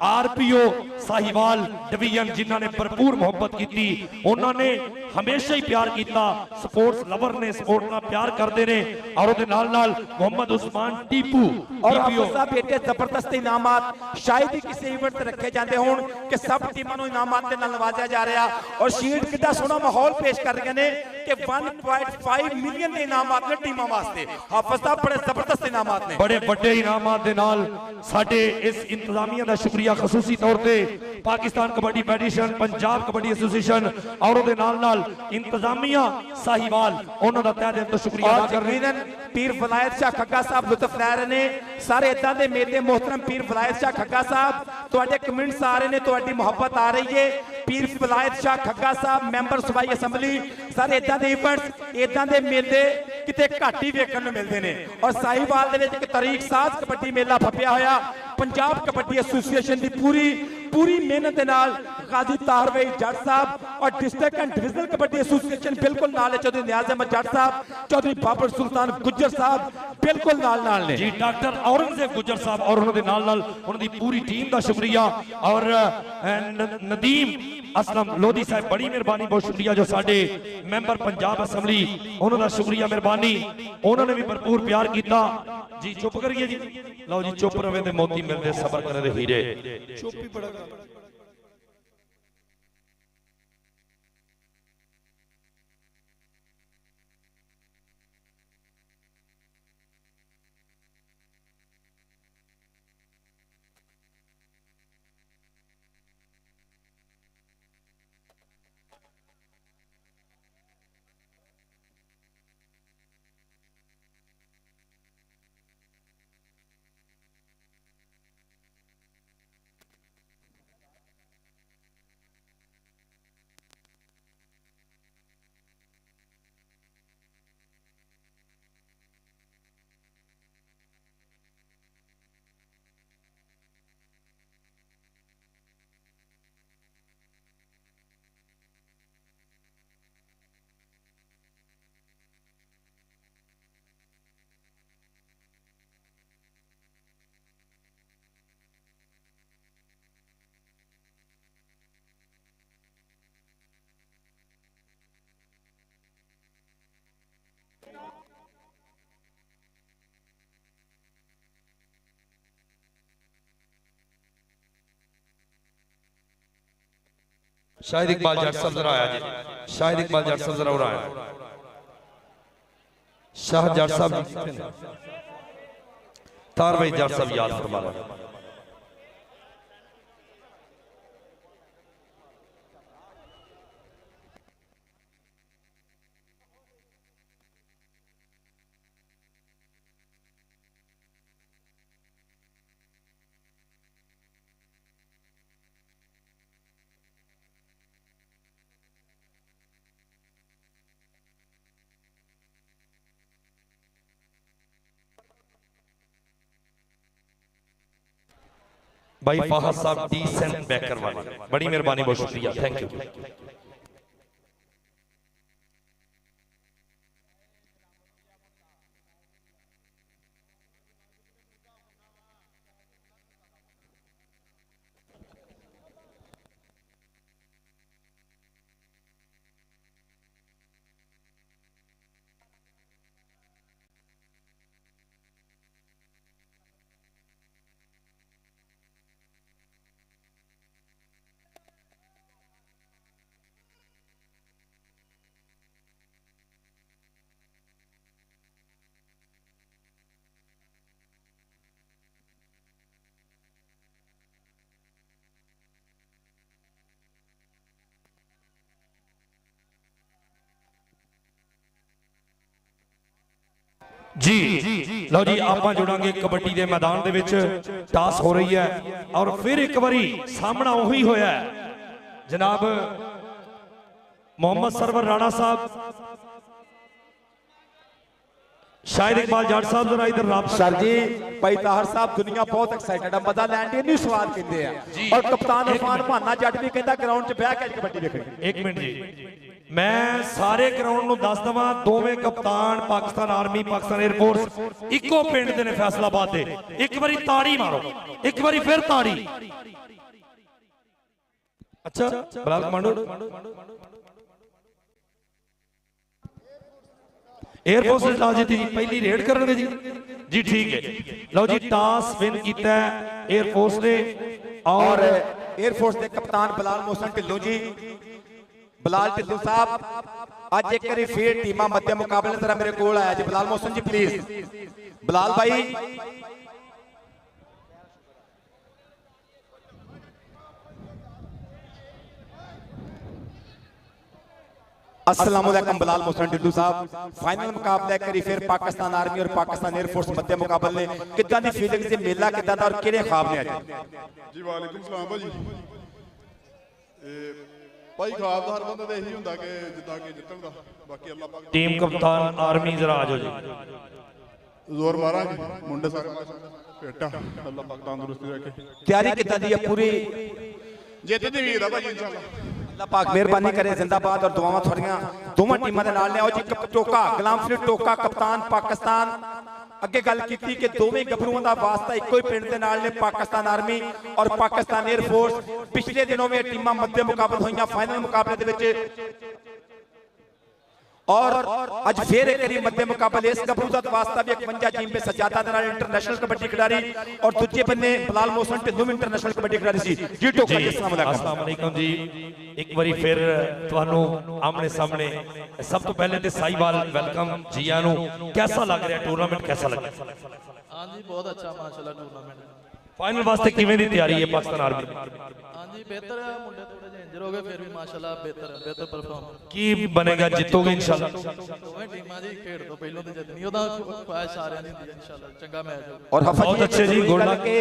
आरपीओ साहिवाल डिवीजन, जिन्होंने भरपूर मोहब्बत की, उन्होंने हमेशा ही प्यार किया। स्पोर्ट्स लवर ने स्पोर्ट ना प्यार करते ने। और उहदे नाल नाल मोहम्मद उस्मान टीपू और हाफिज साहब बेटे जबरदस्त इनामात शायद ही किसी इवेंट रखे जाते होण कि सब टीमां नूं इनामात दे नाल नवाजा जा रहा। और शील्ड कितना सोहना माहौल पेश कर रहे ने कि 1.5 मिलियन के इनामात ने टीमां वास्ते। हाफिज साहब बड़े जबरदस्त इनामात ने, बड़े बड़े इनामात दे नाल साडे इस इंतजामिया दा शुक्रिया खसूसी तौर पे पाकिस्तान कबड्डी फेडरेशन, पंजाब कबड्डी एसोसिएशन और उहदे नाल नाल इंतजामिया साहिवाल, उन्हां दा तहे दिल तो शुक्रिया अदा कर रहे हैं। पीर वलायत शाह खग्गा साहब लुत्फ लै रहे ने सारे इदां दे मेले। मोहतरम पीर वलायत शाह खग्गा साहब तुहाडे कमेंट्स आ रहे ने, तुहाडी मुहब्बत आ रही है। पीर वलायत शाह खग्गा साहब मैंबर सूबाई असैम्बली, सारे इदां दे इवेंट्स, इदां दे मेले किते घट ही वेखण नूं मिलदे ने। और साहिवाल दे विच इक तरीक साज कबड्डी मेला फप्पिया होया, पंजाब कबड्डी एसोसिएशन की पूरी मेहनत के नाल गाजी ताहर वहीद जट साहब और district and divisional kabaddi association बिल्कुल नाल है। चौधरी नियाज अहमद जट साहब, चौधरी बाबर सुल्तान गुज्जर साहब बिल्कुल नाल ने जी, डॉक्टर औरंगजेब गुज्जर साहब और उन्होंने नाल नाल उन्होंने पूरी टीम का शुक्रिया। और नदीम असलम लोधी साहब बड़ी मेहरबानी, बहुत शुक्रिया जो साडे मैंबर पंजाब असैम्बली, उन्होंने शुक्रिया मेहरबानी, उन्होंने भी भरपूर प्यार किया। जी चुप करिए जी, लो जी चुप रवे ते मोती मिलते, सबर करे ते हीरे। चुप ही बड़ा शाहिद इकबाल जट साहब जरा आया जी, शाहिद इकबाल जट साहब जरा और आया। शाह जट साहब तार भाई जट साहब याद फरमा रहे। भाई फाहद साहब डीसेंट बैकर वाले, बड़ी मेहरबानी, बहुत शुक्रिया, थैंक यू। जी लो जी आप जुड़ांगे कबड्डी के मैदान दे विच, टास हो रही है और फिर एक बारी सामना उही होया है जनाब मोहम्मद सरवर राणा साहब, शाहिद इकबाल जट साहब जरा इधर राब सर जी। भाई ताहर साहब दुनिया बहुत एक्साइटेड है, मजा लैंड इन्नी स्वाद कहते हैं और कप्तान इरफान भाना जट भी कहता ग्राउंड च बह के कबड्डी देखनी। एक मिनट जी, मैं सारे ग्राउंड नूं दस दवां, दोवें कप्तान पाकिस्तान आर्मी पाकिस्तान एयरफोर्स इको पिंड दे ने फैसलाबाद दे। एक बारी ताड़ी मारो, एक बारी फिर ताड़ी। अच्छा बलाल कमांडो एयरफोर्स राजनीति जी पहली रेड करेंगे जी, जी ठीक है। लो जी टास विन किया एयरफोर्स ने और एयरफोर्स के कप्तान बलाल मोहसन ढिल्लों जी, बलाल ढिल्लों साहब आज एक बार फिर टीम मध्य मुकाबले जरा मेरे को आया जी। बलाल मोहसन जी प्लीज, बलाल भाई अस्सलाम वालेकुम। बलाल मोहसन ढिल्लों साहब फाइनल मुकाबला एक बार फिर पाकिस्तान आर्मी और पाकिस्तान एयरफोर्स मध्य मुकाबले कितना दी फीलिंग से मेला कितना था और किहड़े ख्वाब ने आज जी। वालेकुम सलाम भाजी। भाई ख्वाब तो हर बंदे ਦਾ ਇਹੀ ਹੁੰਦਾ ਕਿ ਜਿੱਦਾਂ ਕਿ ਜਿੱਤਣ ਦਾ, ਬਾਕੀ ਅੱਲਾਹ ਪਾਕ टीम कप्तान आर्मी जरा आ जाओ जी। ਜ਼ੋਰ ਮਾਰਾਂਗੇ, ਮੁੰਡੇ ਸਾਰੇ ਪੇਟਾ ਅੱਲਾਹ ਪਾਕ ਤੰਦਰੁਸਤੀ ਰੱਖੇ। तैयारी कितना दी है पूरी? ਜਿੱਤ ਦੀ ਉਮੀਦ ਆ ਭਾਜੀ ਇਨਸ਼ਾਅੱਲਾ। अल्लाह पाक मेहरबानी करे, जिंदाबाद और दुआवां थोड़ियां दोवां टीमां दे नाल ने। आओ जी टोका गुलाम फरीद टोका कप्तान पाकिस्तान अगे गल कीती कि दोवें गभरूआं दा वास्ता इक्को ही पिंड दे नाल ने, पाकिस्तान आर्मी और पाकिस्तान एयरफोर्स। पिछले दिनों में टीमां मध्य मुकाबले होईयां फाइनल मुकाबले दे विच और आज फिर एक मध्य मुकाबले इस गभरू दा वास्ता भी 51 टीम पे सजादा दे नाल इंटरनेशनल कबड्डी खिडारी और दूजे बन्ने बलाल मोहसन ढिल्लों इंटरनेशनल कबड्डी खिडारी सी जी। टोका जी अस्सलाम वालेकुम जी, एक बारी फिर तुहानू आमने सामने सब तो पहले ते साहिवाल वेलकम जी आनू। कैसा लग रहा टूर्नामेंट, कैसा लग रहा? हाँ जी बहुत अच्छा माशाल्लाह टूर्नामेंट। फाइनल वास्ते किवें दी तैयारी है पाकिस्तान आर्मी? हाँ जी बेहतर है, मुंडे थोड़े जे इंजर हो गए फिर भी माशाल्लाह बेहतर परफॉर्म की बनेगा, जितोगे इंशाल्लाह? दोवें टीमां जी खेड तो पहलों ते जितनी ओदा ख्वाहिश सारियां दी होंदी है इंशाल्लाह चंगा मैच हो। और बहुत अच्छे जी गोला के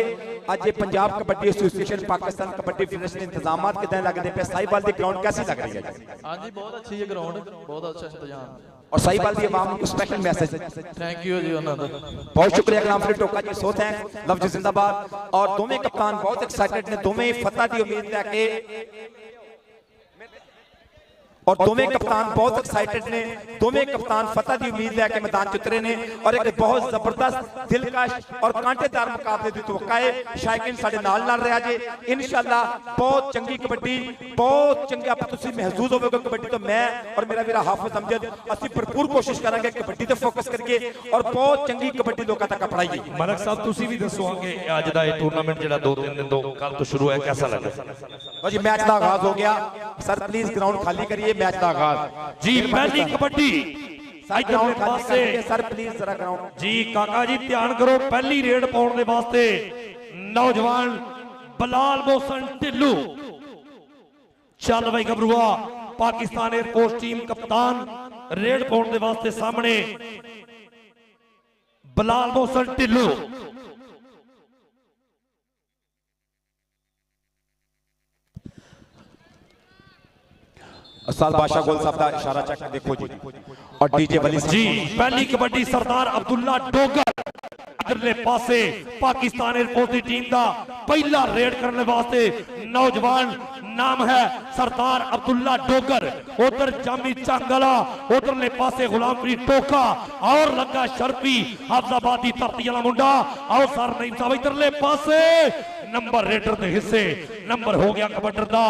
आज ये पंजाब कबड्डी एसोसिएशन पाकिस्तान कबड्डी फेडरेशन इंतजामात कितने लगते पे? साहिवाल दी ग्राउंड कैसी लग रही है? हाँ जी बहुत अच्छी है ग्राउंड, बहुत अच्छा इंतजाम और साहिवाल दी आवाम को स्पेशल मैसेज थैंक यू जी उन्हां दा बहुत शुक्रिया गुलाम फरीद टोका जी, सो थैंक लव जी जिंदाबाद। और दोवें कप्तान बहुत एक्साइटेड ने, दोवें फतह दी उम्मीद लैके और दोवें कप्तान बहुत एक्साइटेड ने, दोवें कप्तान फतह की उम्मीद लैके मैदान च उतरे ने और एक बहुत जबरदस्त दिलकश और कांटेदार मुकाबले की तवक्का है। शायकीन साडे नाल रहा जे इंशाअल्लाह बहुत चंगी कबड्डी, बहुत चंगे आप तुसीं महसूस होवोगे कबड्डी तो मैं और मेरा वीरा हाफिज अमजद असीं भरपूर कोशिश करांगे कबड्डी ते फोकस करके और बहुत चंगी कबड्डी लोकां तक पढ़ाईए। मलक साहब तुसीं भी दसो कि अज दा ये टूर्नामेंट जिहड़ा 2-3 दिन तो कल तो शुरू है, कैसा लगा? जी मैच का आगाज हो गया सर प्लीज ग्राउंड खाली करिए मैच का आगाज जी पहली कबड्डी ग्राउंड खाली करिए सर प्लीज जरा ग्राउंड जी काका जी ध्यान करो पहली रेड पाने के वास्ते नौजवान बलाल मोहसन ढिल्लू चल भाई गबरुआ पाकिस्तान एयरफोर्स टीम कप्तान रेड पाने के वास्ते सामने बलाल मोहसन ढिल्लू उस्ताद बादशाह गोल साहब का इशारा चेक देखो जी और डीजे वली जी पहली कबड्डी सरदार अब्दुल्ला डोगर अगले पासे पाकिस्तान एयरफोर्स की टीम का पहला रेड करने वास्ते नौजवान नाम है सरदार अब्दुल्ला डोगर उधर जामी चांगला उधरले पासे गुलामफरीद टोका और लगा शर्फी हाफजाबाद की धरती वाला मुंडा और सर नहीं साहब इधरले पासे नंबर रेडर के हिस्से नंबर हो गया कबड्डर का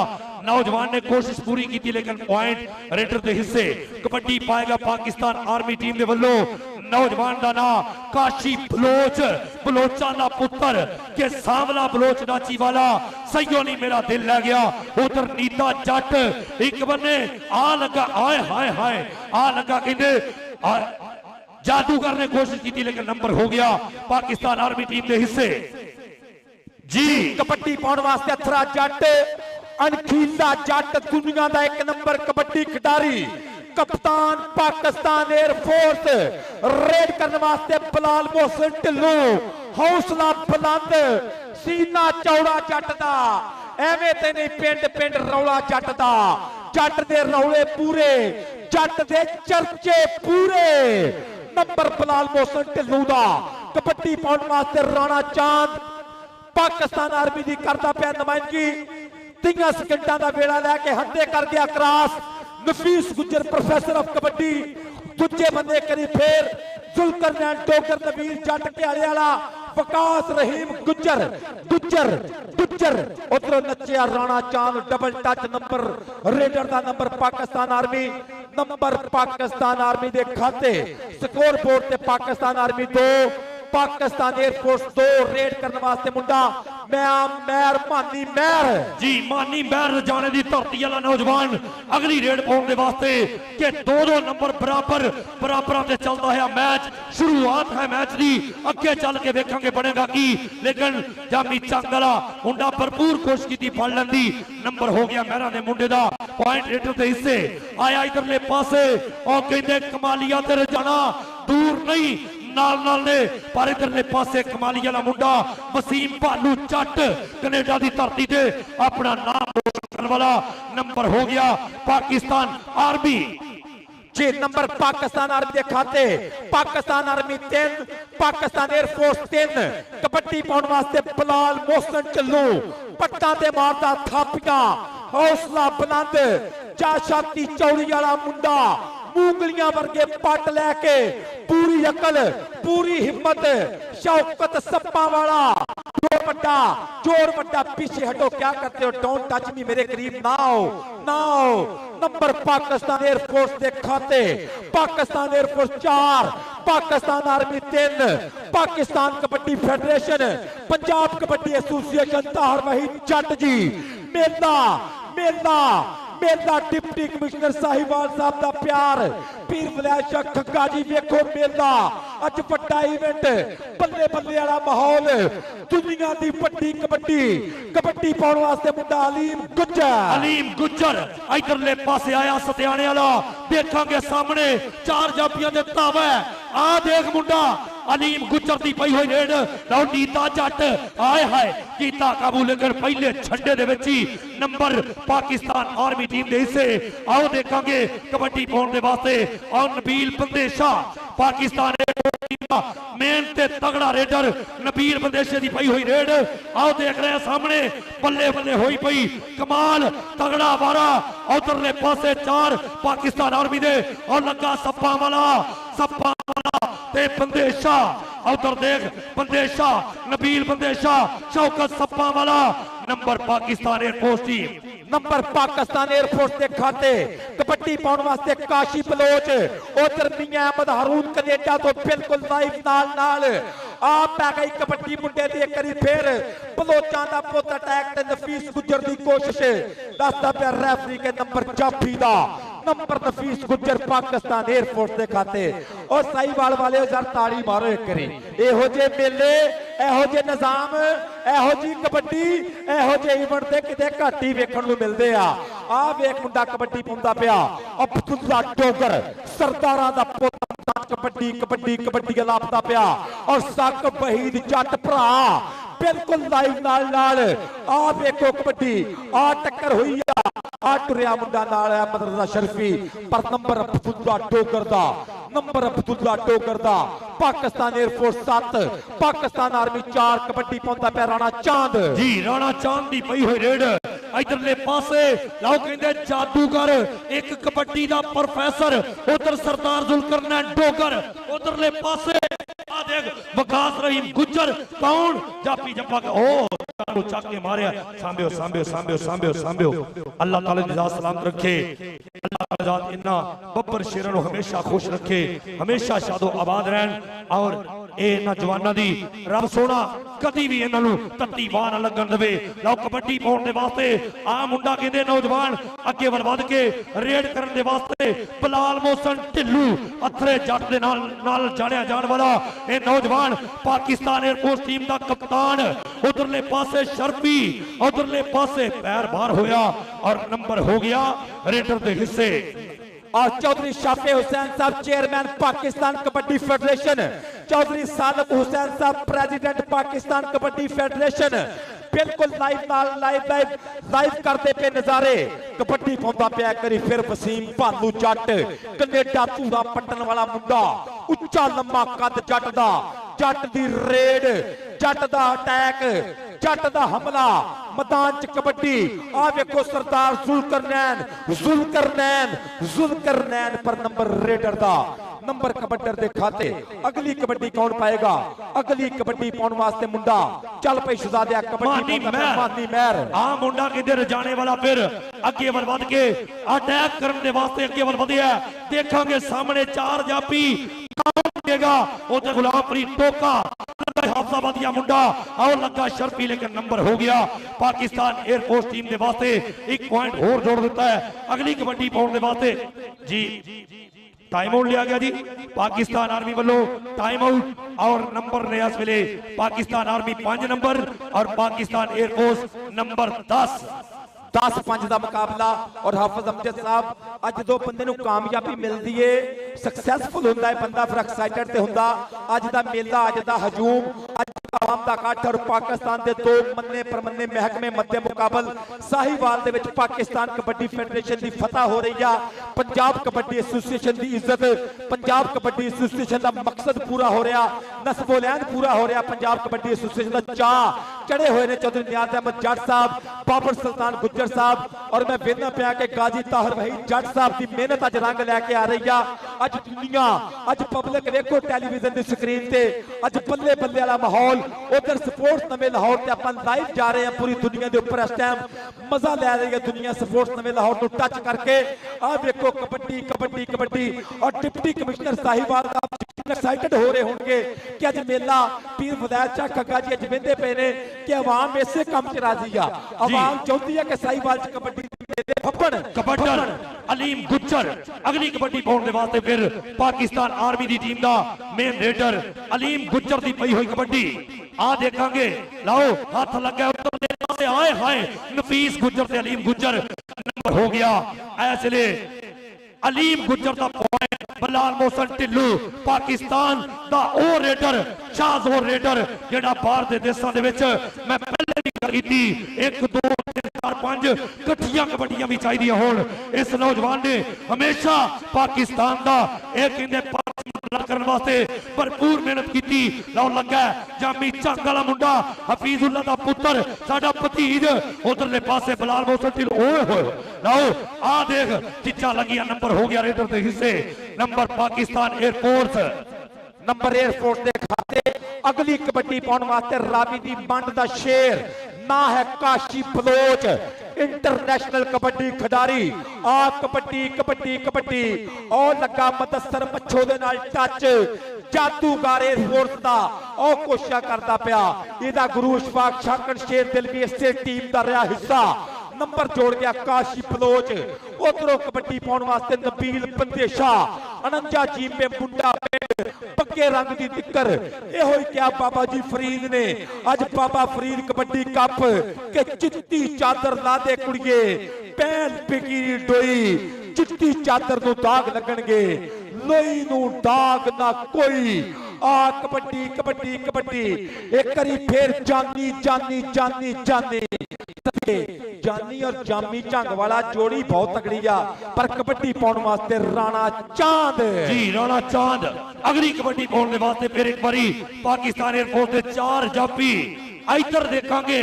नौजवान ने कोशिश पूरी की थी लेकिन पॉइंट रेडर के हिस्से कबड्डी पाएगा पाकिस्तान आर्मी टीम के वल्लों नौजवान का नाम काशी बलोच बलोचा का पुत्र के सांवला बलोच नाची वाला सही नहीं मेरा दिल लै गया उधर नीता जट एक बने आ लगा आए हाय हाय आ लगा कहते जादू करने कोशिश की थी लेकिन नंबर हो गया पाकिस्तान आर्मी टीम के हिस्से जी कबड्डी पाने वास्ते अथरा जट अनखीला जट दुनिया का एक नंबर कबड्डी खिडारी कप्तान पाकिस्तान एयरफोर्स रेड करने वास्ते बलाल मोहसन ढिल्लू हौसला बुलंद सीना चौड़ा जट दा एवें ते नहीं पिंड पिंड रौला जट दा जट दे रौले पूरे जट दे चर्चे पूरे नंबर बलाल मोहसन ढिल्लू दा कबड्डी पाने वास्ते राणा चांद पाकिस्तान आर्मी की करता पिया नुमाइंदगी 3 सेकंडा का वेला लैके हद्दे कर गया cross Nafees Gujjar professor of kabaddi दूजे बंदे करी फिर जुल्करनैन डोगर नबील जट ढियाले वाला वकास रहीम गुज्जर गुज्जर गुज्जर उधर नचिया राणा चांद डबल टच नंबर रेडर का नंबर पाकिस्तान आर्मी दे खाते स्कोर बोर्ड ते Pakistan army 2 Pakistan air force 2 red करने वास्ते मुंडा मैर मानी मैर जी मानी मैर जाने की धरती वाला नौजवान अगली रेड पाने वास्ते के 2-2 नंबर बराबर से चलता है मैच शुरुआत है मैच की अगे चल के देखेंगे बनेगा की लेकिन जामी चांगला मुंडा भरपूर कोशिश की फड़ लेंदी नंबर हो गया मैरा के मुंडे का पॉइंट रेडर के हिस्से आया इधरले पासे और कहते कमालिया ते जाना दूर नहीं नाल ने पर इधरले पासे कमाली वाला मुंडा वसीम भालू जट कनेडा की धरती से अपना नाम रोशन करने वाला नंबर हो गया पाकिस्तान आर्मी जे नंबर पाकिस्तान आर्मी के खाते पाकिस्तान आर्मी 3 पाकिस्तान एयरफोर्स 3 कबड्डी पाने वास्ते बलाल मोहसन ढिल्लू पट्टा ते मारदा थापिया हौसला बुलंद जा छाती चौड़ी वाला मुंडा मूंगलियां वर्गे पट लैके पूरी अकल पूरी हिम्मत शौकत सप्पा वाला जोर बड़ा पीछे हटो क्या करते हो डोंट टच मी मेरे करीब ना आओ नंबर पाकिस्तान एयरफोर्स के खाते Pakistan air force 4 Pakistan army 3 Pakistan kabaddi federation Punjab kabaddi association Tahir Waheed Jat ji मेला डिप्टी कमिश्नर साहिवाल साहब का प्यार पीर विलायत शाह खग्गा जी वेखो मेला अज बड़ा इवेंट बल्ले बल्ले वाला माहौल दुनिया की बड़ी कबड्डी पाने वास्ते मुंडा अलीम गुज्जर इधरले पासे आया सत्याने वाला देखांगे सामने 4 जाफियां दे तावा आ देख मुंडा अलीम गुज्जर की पई हुई रेड लो नीता जट आए हाय कीता काबू लेकर पहले छड्डे दे विच ही नंबर पाकिस्तान आर्मी टीम दे हिस्से आओ देखांगे कबड्डी पाने दे वास्ते और नबील बंदेशा पाकिस्तान मेन ते तगड़ा रेडर नबील बंदेशे की पई हुई रेड आओ देख रहे हैं सामने बल्ले बल्ले हुई पई कमाल तगड़ा वारा उधरले पासे 4 पाकिस्तान आर्मी दे और लगा सप्पा वाला ते बंदेशा उधर देख बंदेशा नबील बंदेशा शौकत सप्पा वाला number Pakistan air force team number Pakistan air force के खाते कबड्डी पाने वास्ते काशी बलोच उधर मियां अहमद हारून कनेडा तो बिल्कुल लाइव नाल ਆ ਪੈ ਗਈ ਕਬੱਡੀ ਮੁੰਡੇ ਦੀ ਇੱਕ ਵਾਰੀ ਫੇਰ ਬਲੋਚਾਂ ਦਾ ਪੁੱਤ ਅਟੈਕ ਤੇ ਨਫੀਸ ਗੁੱਜਰ ਦੀ ਕੋਸ਼ਿਸ਼ ਦੱਸਦਾ ਪਿਆ ਰੈਫਰੀ ਕੇ ਨੰਬਰ ਜਾਫੀ ਦਾ ਨੰਬਰ ਨਫੀਸ ਗੁੱਜਰ ਪਾਕਿਸਤਾਨ 에ਅਰਫੋਰਸ ਦੇ ਖਾਤੇ। ਔਰ ਸਾਈਵਾਲ ਵਾਲਿਓ ਯਾਰ ਤਾੜੀ ਮਾਰੋ ਇੱਕ ਵਾਰੀ। ਇਹੋ ਜਿਹੇ ਮੇਲੇ, ਇਹੋ ਜਿਹੇ ਨਿਜ਼ਾਮ, ਇਹੋ ਜਿਹੀ ਕਬੱਡੀ, ਇਹੋ ਜਿਹੇ ਇਵੈਂਟ ਤੇ ਕਿਤੇ ਘੱਟ ਹੀ ਵੇਖਣ ਨੂੰ ਮਿਲਦੇ ਆ। ਆਹ ਵੇਖ ਮੁੰਡਾ ਕਬੱਡੀ ਪਾਉਂਦਾ ਪਿਆ ਅਬਦੁੱਲਾ ਡੋਗਰ ਸਰਦਾਰਾਂ ਦਾ ਪੁੱਤ ਕਬੱਡੀ ਕਬੱਡੀ ਕਬੱਡੀ ਲਾਪਦਾ ਪਿਆ। ਔਰ ਸੱਕ ਵਹੀਦ ਜੱਟ ਭਰਾ ਬਿਲਕੁਲ ਲਾਈਵ ਨਾਲ ਆ ਵੇਖੋ ਕਬੱਡੀ ਆ ਟੱਕਰ ਹੋਈ ਆ ਟੁਰਿਆ ਮੁੰਡਾ ਨਾਲ ਆ ਮਦਰਸਾ ਸ਼ਰਫੀ ਪਰ ਨੰਬਰ ਅਬਦੁੱਲਾ ਡੋਗਰ ਦਾ ਨੰਬਰ ਅਬਦੁੱਲਾ ਡੋਗਰ ਦਾ ਪਾਕਿਸਤਾਨ 에ਅਰਫੋਰਸ 7 ਪਾਕਿਸਤਾਨ ਆਰਮੀ 4 ਕਬੱਡੀ ਪਾਉਂਦਾ ਪਿਆ ਰਾਣਾ ਚਾਂਦ ਜੀ ਰਾਣਾ ਚਾਂਦ ਦੀ ਪਈ ਹੋਈ ਰੇਡ ਇਧਰਲੇ ਪਾਸੇ ਲਾਓ ਕਹਿੰਦੇ ਜਾਦੂਗਰ ਇੱਕ ਕਬੱਡੀ ਦਾ ਪ੍ਰੋਫੈਸਰ ਉਧਰ ਸਰਦਾਰ ਜ਼ੁਲਕਰਨੈਨ ਡੋਗਰ ਉਧਰਲੇ ਪਾਸੇ ਆ ਦੇਖ ਵਕਾਸ ਰਹੀਮ ਗੁੱਜਰ ਕੌਣ ਜਾਪੀ ਜੱਪਾ ਉਹ ਨੂੰ ਚੱਕ ਕੇ ਮਾਰਿਆ ਸਾਂਭਿਓ ਸਾਂਭਿਓ ਸਾਂਭਿਓ ਸਾਂਭਿਓ ਸਾਂਭਿਓ ਅੱਲਾਹ ਤਾਲਾ ਦੀ ਜ਼ਾਤ ਸਲਾਮਤ ਰੱਖੇ ਅੱਲਾਹ ਤਾਲਾ ਜ਼ਾਤ ਇਨ੍ਹਾਂ ਬੱਬਰ ਸ਼ੇਰਾਂ ਨੂੰ ਹਮੇਸ਼ਾ ਖੁਸ਼ ਰੱਖੇ ਹਮੇਸ਼ਾ ਸ਼ਾਦੋ ਆਬਾਦ ਰਹਿਣ ਔਰ ਇਹ ਨੌਜਵਾਨਾਂ ਦੀ ਰੱਬ ਸੋਹਣਾ ਕਦੀ ਵੀ ਇਹਨਾਂ ਨੂੰ ਤੱਤੀ ਬਾਹ ਨਾ ਲੱਗਣ ਦੇਵੇ। ਲਓ ਕਬੱਡੀ ਪਾਉਣ ਦੇ ਵਾਸਤੇ ਆ ਮੁੰਡਾ ਕਹਿੰਦੇ ਨੌਜਵਾਨ ਅੱਗੇ ਵੱਧ ਕੇ ਰੇਡ ਕਰਨ ਦੇ ਵਾਸਤੇ ਬਲਾਲ ਮੋਹਸਨ ਢਿੱਲੂ ਅਥਰੇ ਜੱਟ ਦੇ ਨਾਲ ਜਾਣਿਆ ਜਾਣ ਵਾਲਾ ਇਹ ਨੌਜਵਾਨ ਪਾਕਿਸਤਾਨ 에ਅਰਫੋਰਸ ਟੀਮ ਦਾ ਕਪਤਾਨ ਉਧਰਲੇ ਪਾਸੇ ਸ਼ਰਫੀ ਉਧਰਲੇ ਪਾਸੇ ਪੈਰ ਬਾਹਰ ਹੋਇਆ ਔਰ ਨੰਬਰ ਹੋ ਗਿਆ ਰੇਡਰ ਦੇ ਹਿੱਸੇ। और चौधरी शाफे हुसैन साहब चेयरमैन पाकिस्तान कबड्डी फेडरेशन चौधरी सालक हुसैन साहब प्रेसिडेंट पाकिस्तान कबड्डी फेडरेशन बिल्कुल लाइव करते पे नजारे कबड्डी पाਉਂਦਾ ਪਿਆ ਕਰੀ फिर वसीम भालू जट कनेडा धूरा पट्टन वाला मुंडा उच्चा लंबा कद जट दी रेड जट दा अटैक जट दा हमला मैदान च कबड्डी आ वेखो सरदार जुलकरनैन पर नंबर रेडर दा नंबर कबड्डर दे खाते। अगली कबड्डी कौन पाएगा अगली कबड्डी पाउण वास्ते मुंडा चल पई शहजादिया कबड्डी मानी महर आ मुंडा किधर जाने वाला फिर अगे बढ़ के अटैक करने दे वास्ते अगे बढ़िया देखांगे सामने चार जापी उधर गुलाम फरीद टोका हाफजाबादिया मुंडा और लगा शर्फी लेकिन नंबर हो गया पाकिस्तान एयरफोर्स टीम के वास्ते एक पॉइंट और जोड़ देता है अगली कबड्डी पाउण दे वास्ते जी टाइम आउट लिया गया जी पाकिस्तान आर्मी वालों टाइम आउट और नंबर लिया इस वेले पाकिस्तान आर्मी 5 नंबर और पाकिस्तान एयरफोर्स नंबर 10-5 का मुकाबला और हाफिज अमजद साहब अज दो बंदे नूं कामयाबी मिलती है सक्सैसफुल होंदा है बंदा फिर एक्साइटेड ते होंदा अज दा मेला अज दा हजूम अज आवाम दा इकट्ठ और पाकिस्तान दे दो मन्ने परमन्ने महकमे मध्य मुकाबल साहिवाल दे विच पाकिस्तान कबड्डी फेडरेशन दी फतह हो रही है पंजाब कबड्डी एसोसीएशन दी इज्जत पंजाब कबड्डी एसोसीएशन दा मकसद पूरा हो रहा नस्बोलैन पूरा हो रहा पंजाब कबड्डी एसोसीएशन दा चाह चढ़े हुए ने चौधरी नियाज अहमद जट साहब बाबर सुल्तान गुज्जर साहब और मैं वेखना पिया कि गाजी ताहिर वहीद जट साहब की मेहनत अज रंग लैके आ रही है अज दुनिया अज पब्लिक वेखो टेलीविजन की स्क्रीन से अज बल्ले बल्ले वाला माहौल उधर स्पोर्ट्स नवे लाहौर से अपन लाइव जा रहे हैं पूरी दुनिया के उपर इस टाइम मजा लै रही है दुनिया स्पोर्ट्स नवे लाहौर को टच करके आ देखो कबड्डी कबड्डी कबड्डी और डिप्टी कमिश्नर साहिवाल एक्साइटेड हो रहे होंगे कि अज मेला पीर फदैल शाह खग्गा जी अज वेंदे पे ने कि आवाम इसे काम च राजी आ आवाम चाहती है कि साहिवाल च कबड्डी मेले फप्पण कबड्डर अलीम गुज्जर अगली कबड्डी पाउण दे वास्ते फिर पाकिस्तान आर्मी दी टीम दा मेन रेडर अलीम गुज्जर दी पई हुई कबड्डी आ देखांगे लाओ हाथ लगा उधर दे पासे आए हाय नफीस गुज्जर ते अलीम गुज्जर नंबर हो गया ऐसे अलीम गुज्जर दा पॉइंट बलाल मोहसन ढिल्लू पाकिस्तान दा ओ रेडर शाहजोर रेडर जेड़ा बाहर दे देशां दे विच मैं पहले भी गल कीती 1 2 3 4 5 इकट्ठियां कबड्डियां भी चाहिए होण इस नौजवान ने हमेशा पाकिस्तान दा ए कहंदे करने वास्ते भरपूर मेहनत की लाओ लगा जामी झंग वाला मुंडा हफीजुल्ला दा पुत्र साडा भतीज उधरले पासे बलाल मोहसन ढिल्लू ओए होए लाओ आ देख चिच्चा लगिया नंबर हो गया रेडर दे हिस्से number Pakistan air force number air force दे खाते अगली कबड्डी पाउण वास्ते रावी दी मंड दा शेर ना है काशी बलोच इंटरनेशनल कबड्डी खिडारी आ कबड्डी कबड्डी कबड्डी और लगा मदसर मच्छो दे नाल टच ਜਾਦੂਗਾਰੇ ਸਪੋਰਟਸ ਦਾ ਉਹ ਕੋਸ਼ਿਸ਼ ਕਰਦਾ ਪਿਆ। ਇਹਦਾ ਗੁਰੂ ਇਸ਼ਫਾਕ ਸ਼ਾਕਰ ਸ਼ੇਰ ਦਿਲ ਵੀ ਇਸੇ ਟੀਮ ਦਾ ਰਿਹਾ ਹਿੱਸਾ। ਨੰਬਰ ਜੋੜ ਗਿਆ ਕਾਸ਼ੀ ਬਲੋਚ। ਉਧਰੋਂ ਕਬੱਡੀ ਪਾਉਣ ਵਾਸਤੇ ਨਬੀਲ ਬੰਦੇਸ਼ਾ 49 ਜੀਪੇ ਮੁੰਡਾ ਪਿੰਡ ਪੱਕੇ ਰੰਗ ਦੀ ਟਿੱਕਰ। ਇਹੋ ਹੀ ਕਿਹਾ ਬਾਬਾ ਜੀ ਫਰੀਦ ਨੇ ਅੱਜ ਬਾਬਾ ਫਰੀਦ ਕਬੱਡੀ ਕੱਪ ਕਿ ਚਿੱਟੀ ਚਾਦਰ ਲਾ ਦੇ ਕੁੜੀਏ ਪੈਨ ਪਿਕੀ ਡੋਈ ਚਿੱਟੀ ਚਾਦਰ ਨੂੰ ਦਾਗ ਲੱਗਣਗੇ ਲੋਈ ਨੂੰ ਦਾਗ ਨਾ ਕੋਈ। ਆ ਕਬੱਡੀ ਕਬੱਡੀ ਕਬੱਡੀ ਇੱਕ ਵਾਰੀ ਫੇਰ ਜਾਨੀ ਜਾਨੀ ਜਾਨੀ ਜਾਨੀ ਜਾਨੀ और जामी झंग वाला जोड़ी बहुत तगड़ी आ पर कबड्डी पाउण वास्ते राणा चांद जी राणा चांद अगली कबड्डी पाउण दे वास्ते फिर एक बारी पाकिस्तान एयरफोर्स दे 4 जाफी इधर देखांगे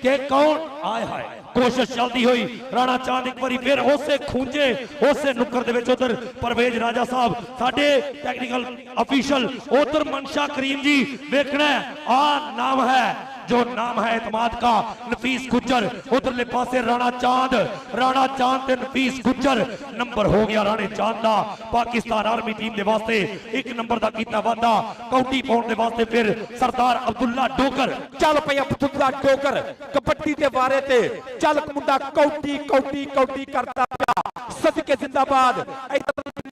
कि कौन आए हाय कोशिश चलती हुई राणा चांद एक बारी फिर उसे खूंजे उसे नुक्कर दे विच उधर परवेज राजा साहब साडे टेक्निकल अफीशियल उधर मनशा करीम जी देखना आ नाम है जो नाम है एतमाद का नफीस गुज्जर उधरले पासे राणा चांद ते नफीस गुज्जर नंबर हो गया राणे चांद दा पाकिस्तान आर्मी टीम दे वास्ते 1 नंबर दा कीता वादा काउंटी पाउण दे वास्ते फिर सरदार अब्दुल्ला डोकर चल पई अब्दुल्ला डोकर कबड्डी दे बारे ते चल मुंडा काउंटी काउंटी काउंटी करता पिया सदके जिंदाबाद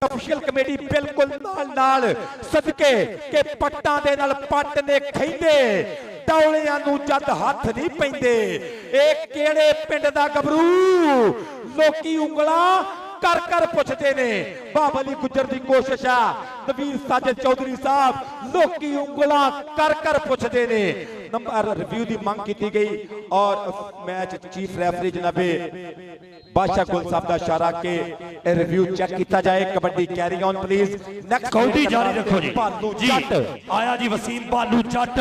ऑफिशियल कमेटी बिल्कुल नाल सदके के पट्टां दे नाल पट्ट ने खैंदे टौलियां नूं जद हथ नहीं पैंदे ए किहड़े पिंड दा गबरू लोकी उंगलां कर कर पुछदे ने। बाबा अली गुज्जर दी कोशिश है नवीर साजिद चौधरी साहब लोकी उंगलां कर कर पुछदे ने। नंबर रिव्यू दी मांग की गई और मैच चीफ रेफरी जनाबे बादशाह गुल साहब का इशारा के रिव्यू चेक किया जाए। Kabaddi carry on please next county जारी रखो जी भालू जट आया जी वसीम भालू जट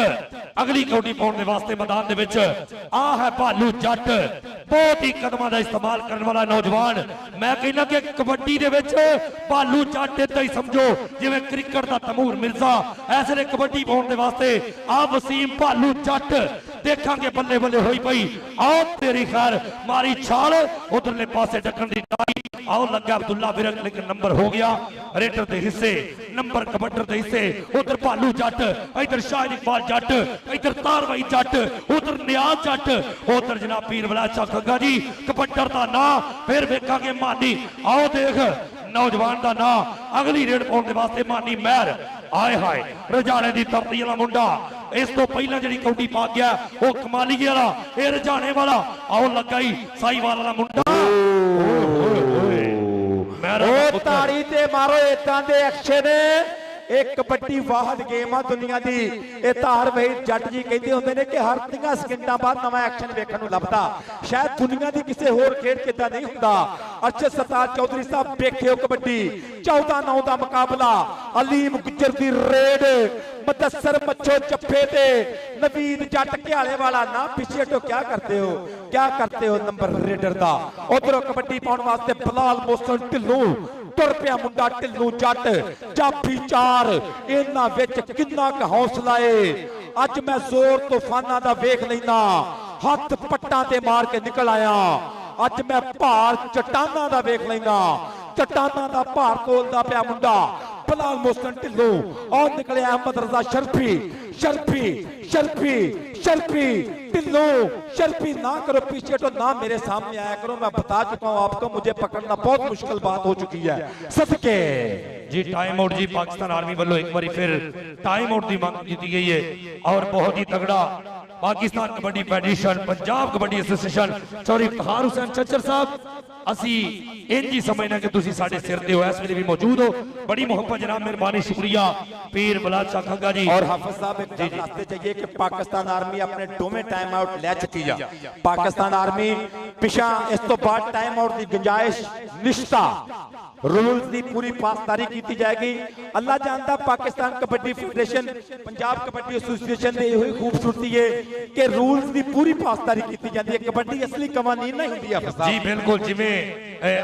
अगली काउंटी पाउण दे वास्ते मैदान दे विच आ है भालू जट बहुत ही कदमां दा इस्तेमाल करने वाला नौजवान। मैं कहना कि कबड्डी दे विच भालू जट इदां ही समझो जिवें क्रिकेट दा तमूर मिर्जा ऐसे कबड्डी पाउण दे वास्ते आ वसीम भालू जट देखांगे बल्ले बल्ले होई पई आओ तेरी खैर मारी छाल उधरले पासे ढक्कन दी टाई आओ लगा अब्दुल्ला विरक लेकिन नंबर हो गया रेटर दे हिस्से नंबर कबड्डर दे हिस्से उधर भालू जट इधर शाहिद इकबाल जट इधर तारवाई जट उधर नियाज जट उधर जनाब पीर बलाचा खग्गा जी कबड्डर दा ना फिर वेखांगे मानी आओ देख नौजवान का ना अगली रेड पाउण दे वास्ते मानी महर आए हाय रजाने दी धरती वाला मुंडा इस तो पहला जी कौडी पा गया वो कमाली वाला ये रजाने वाला आओ लगा ही साईवाल वाला मुंडा ताड़ी ते मारो इदां दे एक्शन एक कबड्डी वाहद गेम आ दुनिया दी ए धार वही जट जी कहते होंदे ने कि हर 3 सेकंडां बाद नवा एक्शन वेखण नूं लभदा शायद दुनिया दी किसी होर खेड किदा नहीं हुंदा। अरशद सरदार चौधरी साहब देखियो कबड्डी 14-9 दा मुकाबला अलीम गुज्जर दी रेड मुदस्सर मच्छो चप्पे ते नवीद जट घियाले वाला ना पीछे तो क्या करते हो नंबर रेडर दा उधरों कबड्डी पाउण वास्ते बिलाल मोहसन ढिल्लों तुर पिया मुंडा ढिल्लों जट जाफी 4 इन्हां विच किन्ना क हौसला है। अज मैं जोर तूफाना दा वेख लैना हथ पट्टां ते मार के निकल आया अज मैं भार चट्टाना दा वेख लैना चट्टाना दा भार तोलदा पिया मुंडा बिलाल मोहसन ढिल्लों और निकले अहमद रजा शर्फी शर्फी शर्फी शर्फी ढिल्लों शर्फी ना करो पीछे तो ना मेरे सामने आया करो मैं बता चुका हूं आपको मुझे पकड़ना बहुत मुश्किल बात हो चुकी है। सदके जी टाइम आउट जी पाकिस्तान आर्मी वालों एक बार फिर टाइम आउट की मांग की गई है और बहुत ही तगड़ा Pakistan kabaddi federation Punjab kabaddi association sorry Fakhar Hussain Chachar साहब असी इंज ही समझना कि तुसी साडे सिर ते हो इस वेले भी मौजूद हो बड़ी मोहब्बत जनाब मेहरबानी शुक्रिया पीर बलाचा खग्गा जी और हाफिज साहब एक गल दसते चाहिए कि पाकिस्तान आर्मी अपने दोवें टाइम आउट ले चुकी है। पाकिस्तान आर्मी पिछा इस तो बाद टाइम आउट की गुंजाइश निश्ता रूल्स की पूरी पासदारी की जाएगी। अल्लाह जानता पाकिस्तान कबड्डी फेडरेशन पंजाब कबड्डी एसोसिएशन की यही खूबसूरती है कि रूल्स की पूरी पासदारी की जाती है। कबड्डी असली कवानीन नहीं होती है जी बिल्कुल जिमें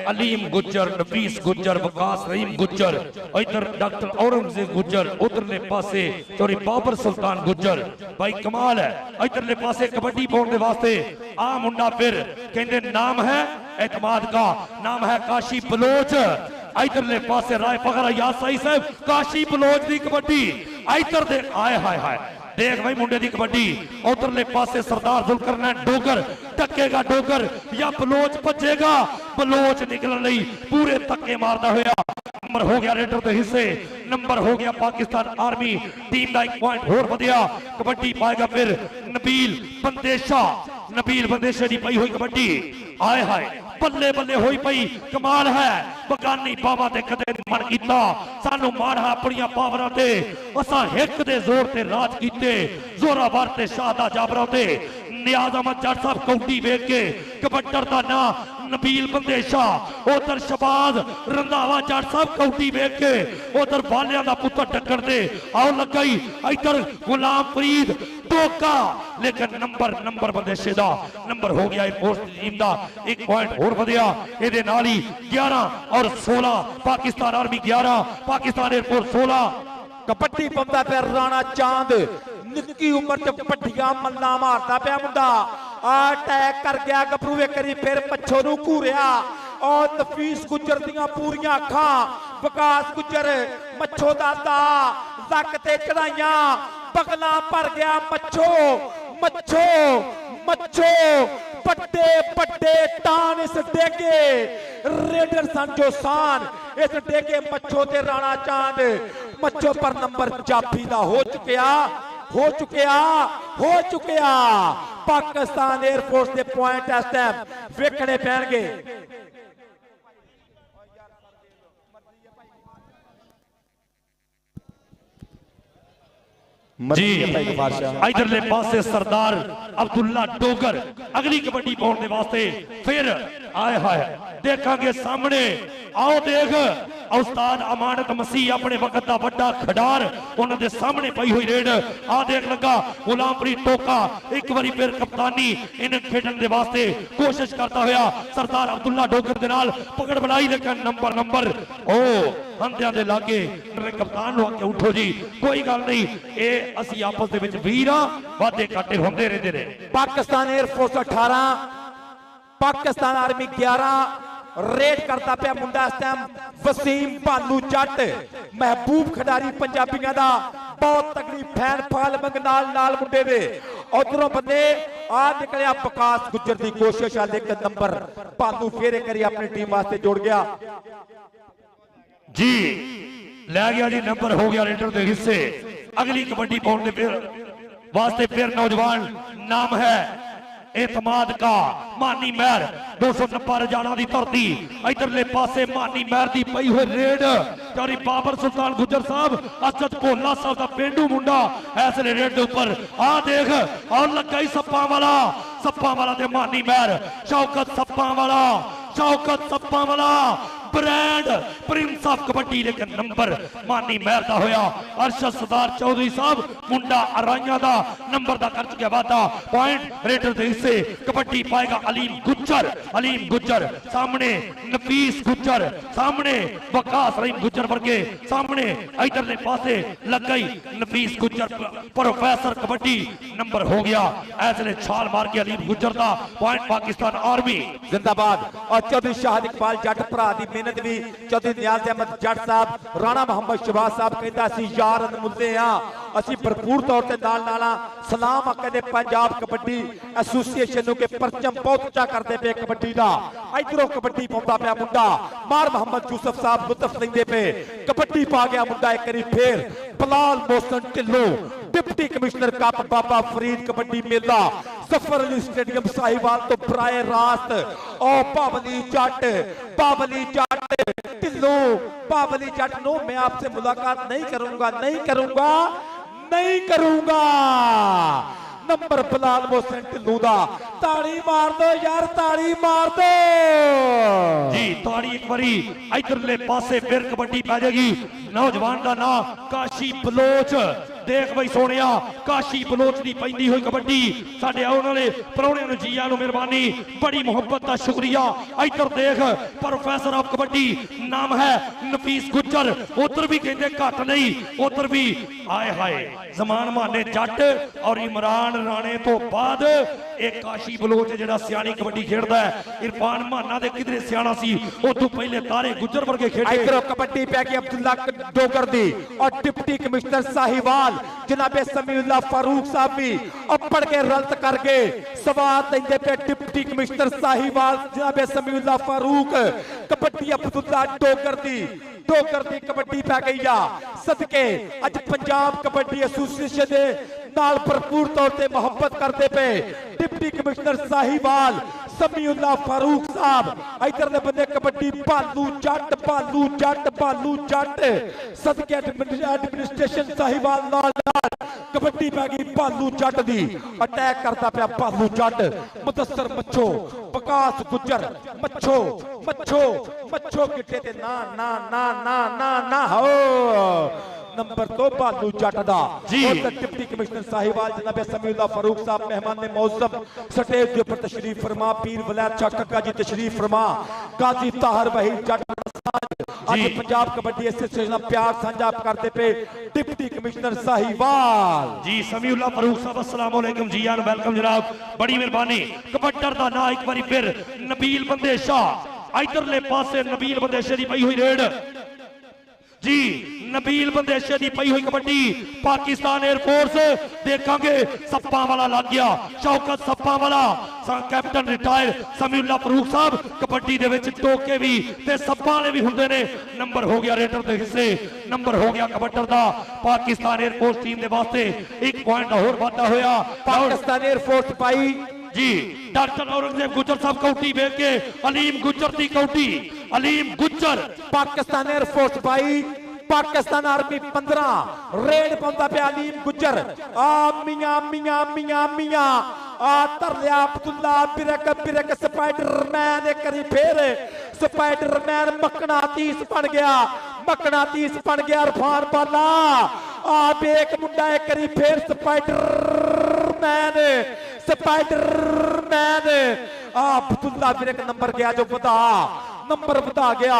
अलीम गुज्जर नफीस गुज्जर वकास रहीम गुज्जर इधर डॉक्टर औरंगजेब गुज्जर उधरले पासे चौरी बाबर सुल्तान गुज्जर भाई कमाल है इधरले पासे कबड्डी पाउण दे वास्ते आ मुंडा फिर कहंदे नाम है एतमाद का नाम है काशी बलोच इधरले पासे राय फखर अयाज साई साहब काशी बलोच दी कबड्डी इधर दे आए हाय हाय देख भाई मुंडे दी कबड्डी उधरले पासे सरदार जुल्करनैन डोगर टकेगा डोगर या बलोच भजेगा बलोच निकलने लई पूरे धक्के मारदा होया नंबर हो गया रेडर दे हिस्से नंबर हो गया पाकिस्तान आर्मी टीम का 1 पॉइंट होर वधिया कबड्डी पाएगा फिर नबील बंदेशा दी पई हुई कबड्डी आए हाय बल्ले बल्ले होई पई कमाल है बगानी बाबा ते कदे मन कीता सानू माण है अपनी पावरां ते असां हिक दे जोर ते राज कीते जोरावर ते शाहदा जाबरा ते नियाज अहमद जट साहब कौडी वेख के कबड्डर दा ना नबील बंदेशा उधर शबाज रंधावा जट साहब कौडी वेख के उधर बालियां दा पुत्तर टक्कर दे आओ लगाई इधर गुलाम फरीद टोका लेकिन नंबर बंदेशे दा नंबर हो गया फोर्स टीम दा 1 पॉइंट होर वधिया इहदे नाल ही 11 और 16 पाकिस्तान आर्मी 11 पाकिस्तान एयरफोर्स 16 कबड्डी पाਉਂਦਾ ਪਿਆ ਰਾਣਾ ਚਾंद निक्की उम्र च पट्टियां मल्ला मारदा पिया मुंडा अटैक कर गया गबरू वे करी फिर पछो नू घूरिया और नफीस गुजर दियां पूरियां अखां विकास गुजर मच्छो दादा लक ते चढ़ाइयां पगला भर गया मच्छो मच्छो मच्छो बड़े बड़े टान इस डेगे रेडर संजो शान इस डेगे मच्छो ते राणा चांद मच्छो पर नंबर जाफी दा हो चुकिया पाकिस्तान एयरफोर्स के पॉइंट इस टाइम वेखने पैणगे जी इधरले पासे सरदार अब्दुल्ला डोगर अगली कबड्डी पाने वास्ते फिर आए हाय देखांगे सामने आओ देख उस्ताद अमानत मसीह अपने वक्त का बड़ा खिडार उन्होंने सामने पई हुई रेड आ देख लगा गुलामप्रीत टोका एक बारी फिर कप्तानी इन खेडन दे वास्ते कोशिश करता हुआ सरदार अब्दुल्ला डोगर दे नाल पकड़ बनाई लेकिन नंबर ओ हंदियां दे लागे कप्तान नु आके उठो जी कोई गल नहीं ए ਅਸੀਂ ਆਪਸ ਦੇ ਵਿੱਚ ਵੀਰ ਆ ਵਾਦੇ ਕਾਟੇ ਹੁੰਦੇ ਰਹਿੰਦੇ ਨੇ Pakistan air force 18 Pakistan army 11 red करता पे मुंडा इस टाइम वसीम भालू जट महबूब खिडारी पंजाबियों का बहुत तगड़ी फैन फॉलोइंग नाल मुंडे दे उधरों बंदे आ निकलिया विकास गुजर की कोशिश आ लेकिन नंबर भालू फेरे करी अपनी टीम वास्ते जोड़ गया जी लै गया जी नंबर हो गया रेडर के हिस्से अगली कबड्डी पाने वास्ते फिर नौजवान नाम है एतमाद का मानी महर 290 रजाना दी धरती इधरले पासे मानी महर दी पई हुई रेड चौरी बाबर सुल्तान गुजर साहब असद भोला साहब दा पेंडू मुंडा ऐसे रेड दे ऊपर आ देख और लगा ही सप्पा वाला ते मानी महर शौकत सप्पा वाला ब्रांड प्रिंस ऑफ कबड्डी लेकिन नंबर मानी महर दा होया अरशद सरदार चौधरी साहब मुंडा अराइया दा नंबर दा कर चुका वादा पॉइंट रेडर दे हिस्से कबड्डी पाएगा अलीम गुज्जर सामने नफीस गुज्जर सामने वकास रहीम गुज्जर वर्गे सामने इधरले पासे लग गई नफीस गुज्जर प्रोफेसर कबड्डी नंबर हो गया ऐसे छाल मार के अलीम गुज्जर दा पॉइंट पाकिस्तान आर्मी जिंदाबाद और चौधरी शाहिद इकबाल जट भरा दी मेहनत भी चौधरी नियाज अहमद जट साहब राणा मोहम्मद शहबाज साहब कहता सी यार अनमुल्ले हां असी भरपूर तौर ते नाल सलाम कहते पंजाब कबड्डी एसोसिएशन के परचम बहुत उच्चा करते पे कबड्डी दा इधरों कबड्डी पाਉਂਦਾ ਪਿਆ मुंडा मार मोहम्मद यूसुफ साहब लुत्फ लेंदे पे कबड्डी पा गया मुंडा एक बारी फिर Bilal Mohsin Dhillon deputy commissioner cup Baba Farid kabaddi मेला जफर अली स्टेडियम साहिवाल तो बराए रास्त और बाबली जट ढिल्लों बाबली जट नो मैं आपसे मुलाकात नहीं करूंगा नंबर बलाल मोहसन ढिल्लों दा ताड़ी मार दो यार ताड़ी मार दो जी ताड़ी एक बारी इधरले पासे फिर कबड्डी पै जाएगी नौजवान का नाम काशी बलोच ਦੇਖ ਬਈ ਸੋਹਣਿਆ ਕਾਸ਼ੀ ਬਲੋਚ ਦੀ ਪੈਂਦੀ ਹੋਈ ਕਬੱਡੀ ਸਾਡੇ ਆਉਣ ਵਾਲੇ ਪ੍ਰਾਹੁਣਿਆਂ ਨੂੰ ਜੀਆਂ ਨੂੰ ਮਿਹਰਬਾਨੀ ਬੜੀ ਮੁਹੱਬਤ ਦਾ ਸ਼ੁਕਰੀਆ। ਇੱਧਰ ਦੇਖ ਪ੍ਰੋਫੈਸਰ ਆਫ ਕਬੱਡੀ ਨਾਮ ਹੈ ਨਫੀਸ ਗੁੱਜਰ ਉਧਰ ਵੀ ਕਹਿੰਦੇ ਘੱਟ ਨਹੀਂ ਉਧਰ ਵੀ ਆਏ ਹਾਏ ਜ਼ਮਾਨ ਮਾਨੇ ਜੱਟ ਔਰ ਇਮਰਾਨ ਰਾਣੇ ਤੋਂ ਬਾਅਦ ਇਹ ਕਾਸ਼ੀ ਬਲੋਚ ਜਿਹੜਾ ਸਿਆਣੀ ਕਬੱਡੀ ਖੇਡਦਾ ਹੈ ਇਰਫਾਨ ਮਾਨਾ ਦੇ ਕਿਧਰੇ ਸਿਆਣਾ ਸੀ ਉਦੋਂ ਪਹਿਲੇ ਤਾਰੇ ਗੁੱਜਰ ਵਰਗੇ ਖੇਡੇ। इधरों कबड्डी पे गई अब्दुल्ला डोगर दी और डिप्टी कमिश्नर साहिवाल जनाबे समीउल्लाह फारूक साहब भी अपड़ के रल्त कर गए सवाल लेंदे पे डिप्टी कमिश्नर साहिवाल जनाबे समीउल्लाह फारूक कबड्डी अब्दुल्ला डोगर दी कबड्डी पै गई आ सदके अज पंजाब कबड्डी एसोसीएशन दे नाल भरपूर तौर ते मोहब्बत करते पे डिप्टी कमिश्नर साहिवाल समीउल्लाह फारूक साहब इधर दे बंदे कबड्डी भालू जट सदके एडमिनिस्ट्रेशन साहिवाल नाल कबड्डी पै गई भालू जट दी अटैक करता पाया भालू जट मुदस्सर मच्छो विकास गुज्जर मच्छो किट्टे ते ना ना ना ना ना ना हो नंबर तो भालू जट दा और डिप्टी कमिश्नर साहिवाल जनाब समीउल्लाह फारूक साहब मेहमान ने मौसम स्टेज के ऊपर तशरीफ फरमा पीर वलैद शाह कक्का जी तशरीफ फरमा गाजी ताहर वहीद जट आज पंजाब कबड्डी एसोसिएशन प्यार साझा करते पे डिप्टी कमिश्नर साहिवाल जी समीउल्लाह फारूक साहब अस्सलाम वालेकुम जी यार वेलकम जनाब बड़ी मेहरबानी कबड्डर दा ना एक बारी फिर नबील बंदेशा इधरले पासे नबील बंदेशे दी पई हुई रेड जी नबील बंदेशे दी पई हुई कबड्डी पाकिस्तान एयरफोर्स देखांगे सप्पा वाला लग गया शौकत सप्पा वाला कैप्टन रिटायर्ड समीउल्लाह फारूक साहब कबड्डी दे विच टोके भी ते सप्पा वाले भी हुंदे ने नंबर हो गया रेडर दे हिस्से नंबर हो गया कबड्डर दा पाकिस्तान एयरफोर्स टीम दे वास्ते एक पॉइंट होर वाधा होया पाकिस्तान एयरफोर्स पाई जी डॉक्टर औरंगजेब गुज्जर साहब कौटी वेख के अलीम गुज्जर दी कौटी अलीम गुज्जर पाकिस्तान एयरफोर्स पाई पाकिस्तान आर्मी 15 रेड पाਉਂਦਾ ਪਿਆ अलीम गुज्जर आ मियां आ तरलिया अब्दुल्ला बिरक स्पाइडरमैन एक करी फिर स्पाइडरमैन मकनातीस बन गया इरफान बाला आ बेक मुंडा एक करी फिर स्पाइडरमैन अब्दुल्ला बिरक नंबर गया जो नंबर बता गया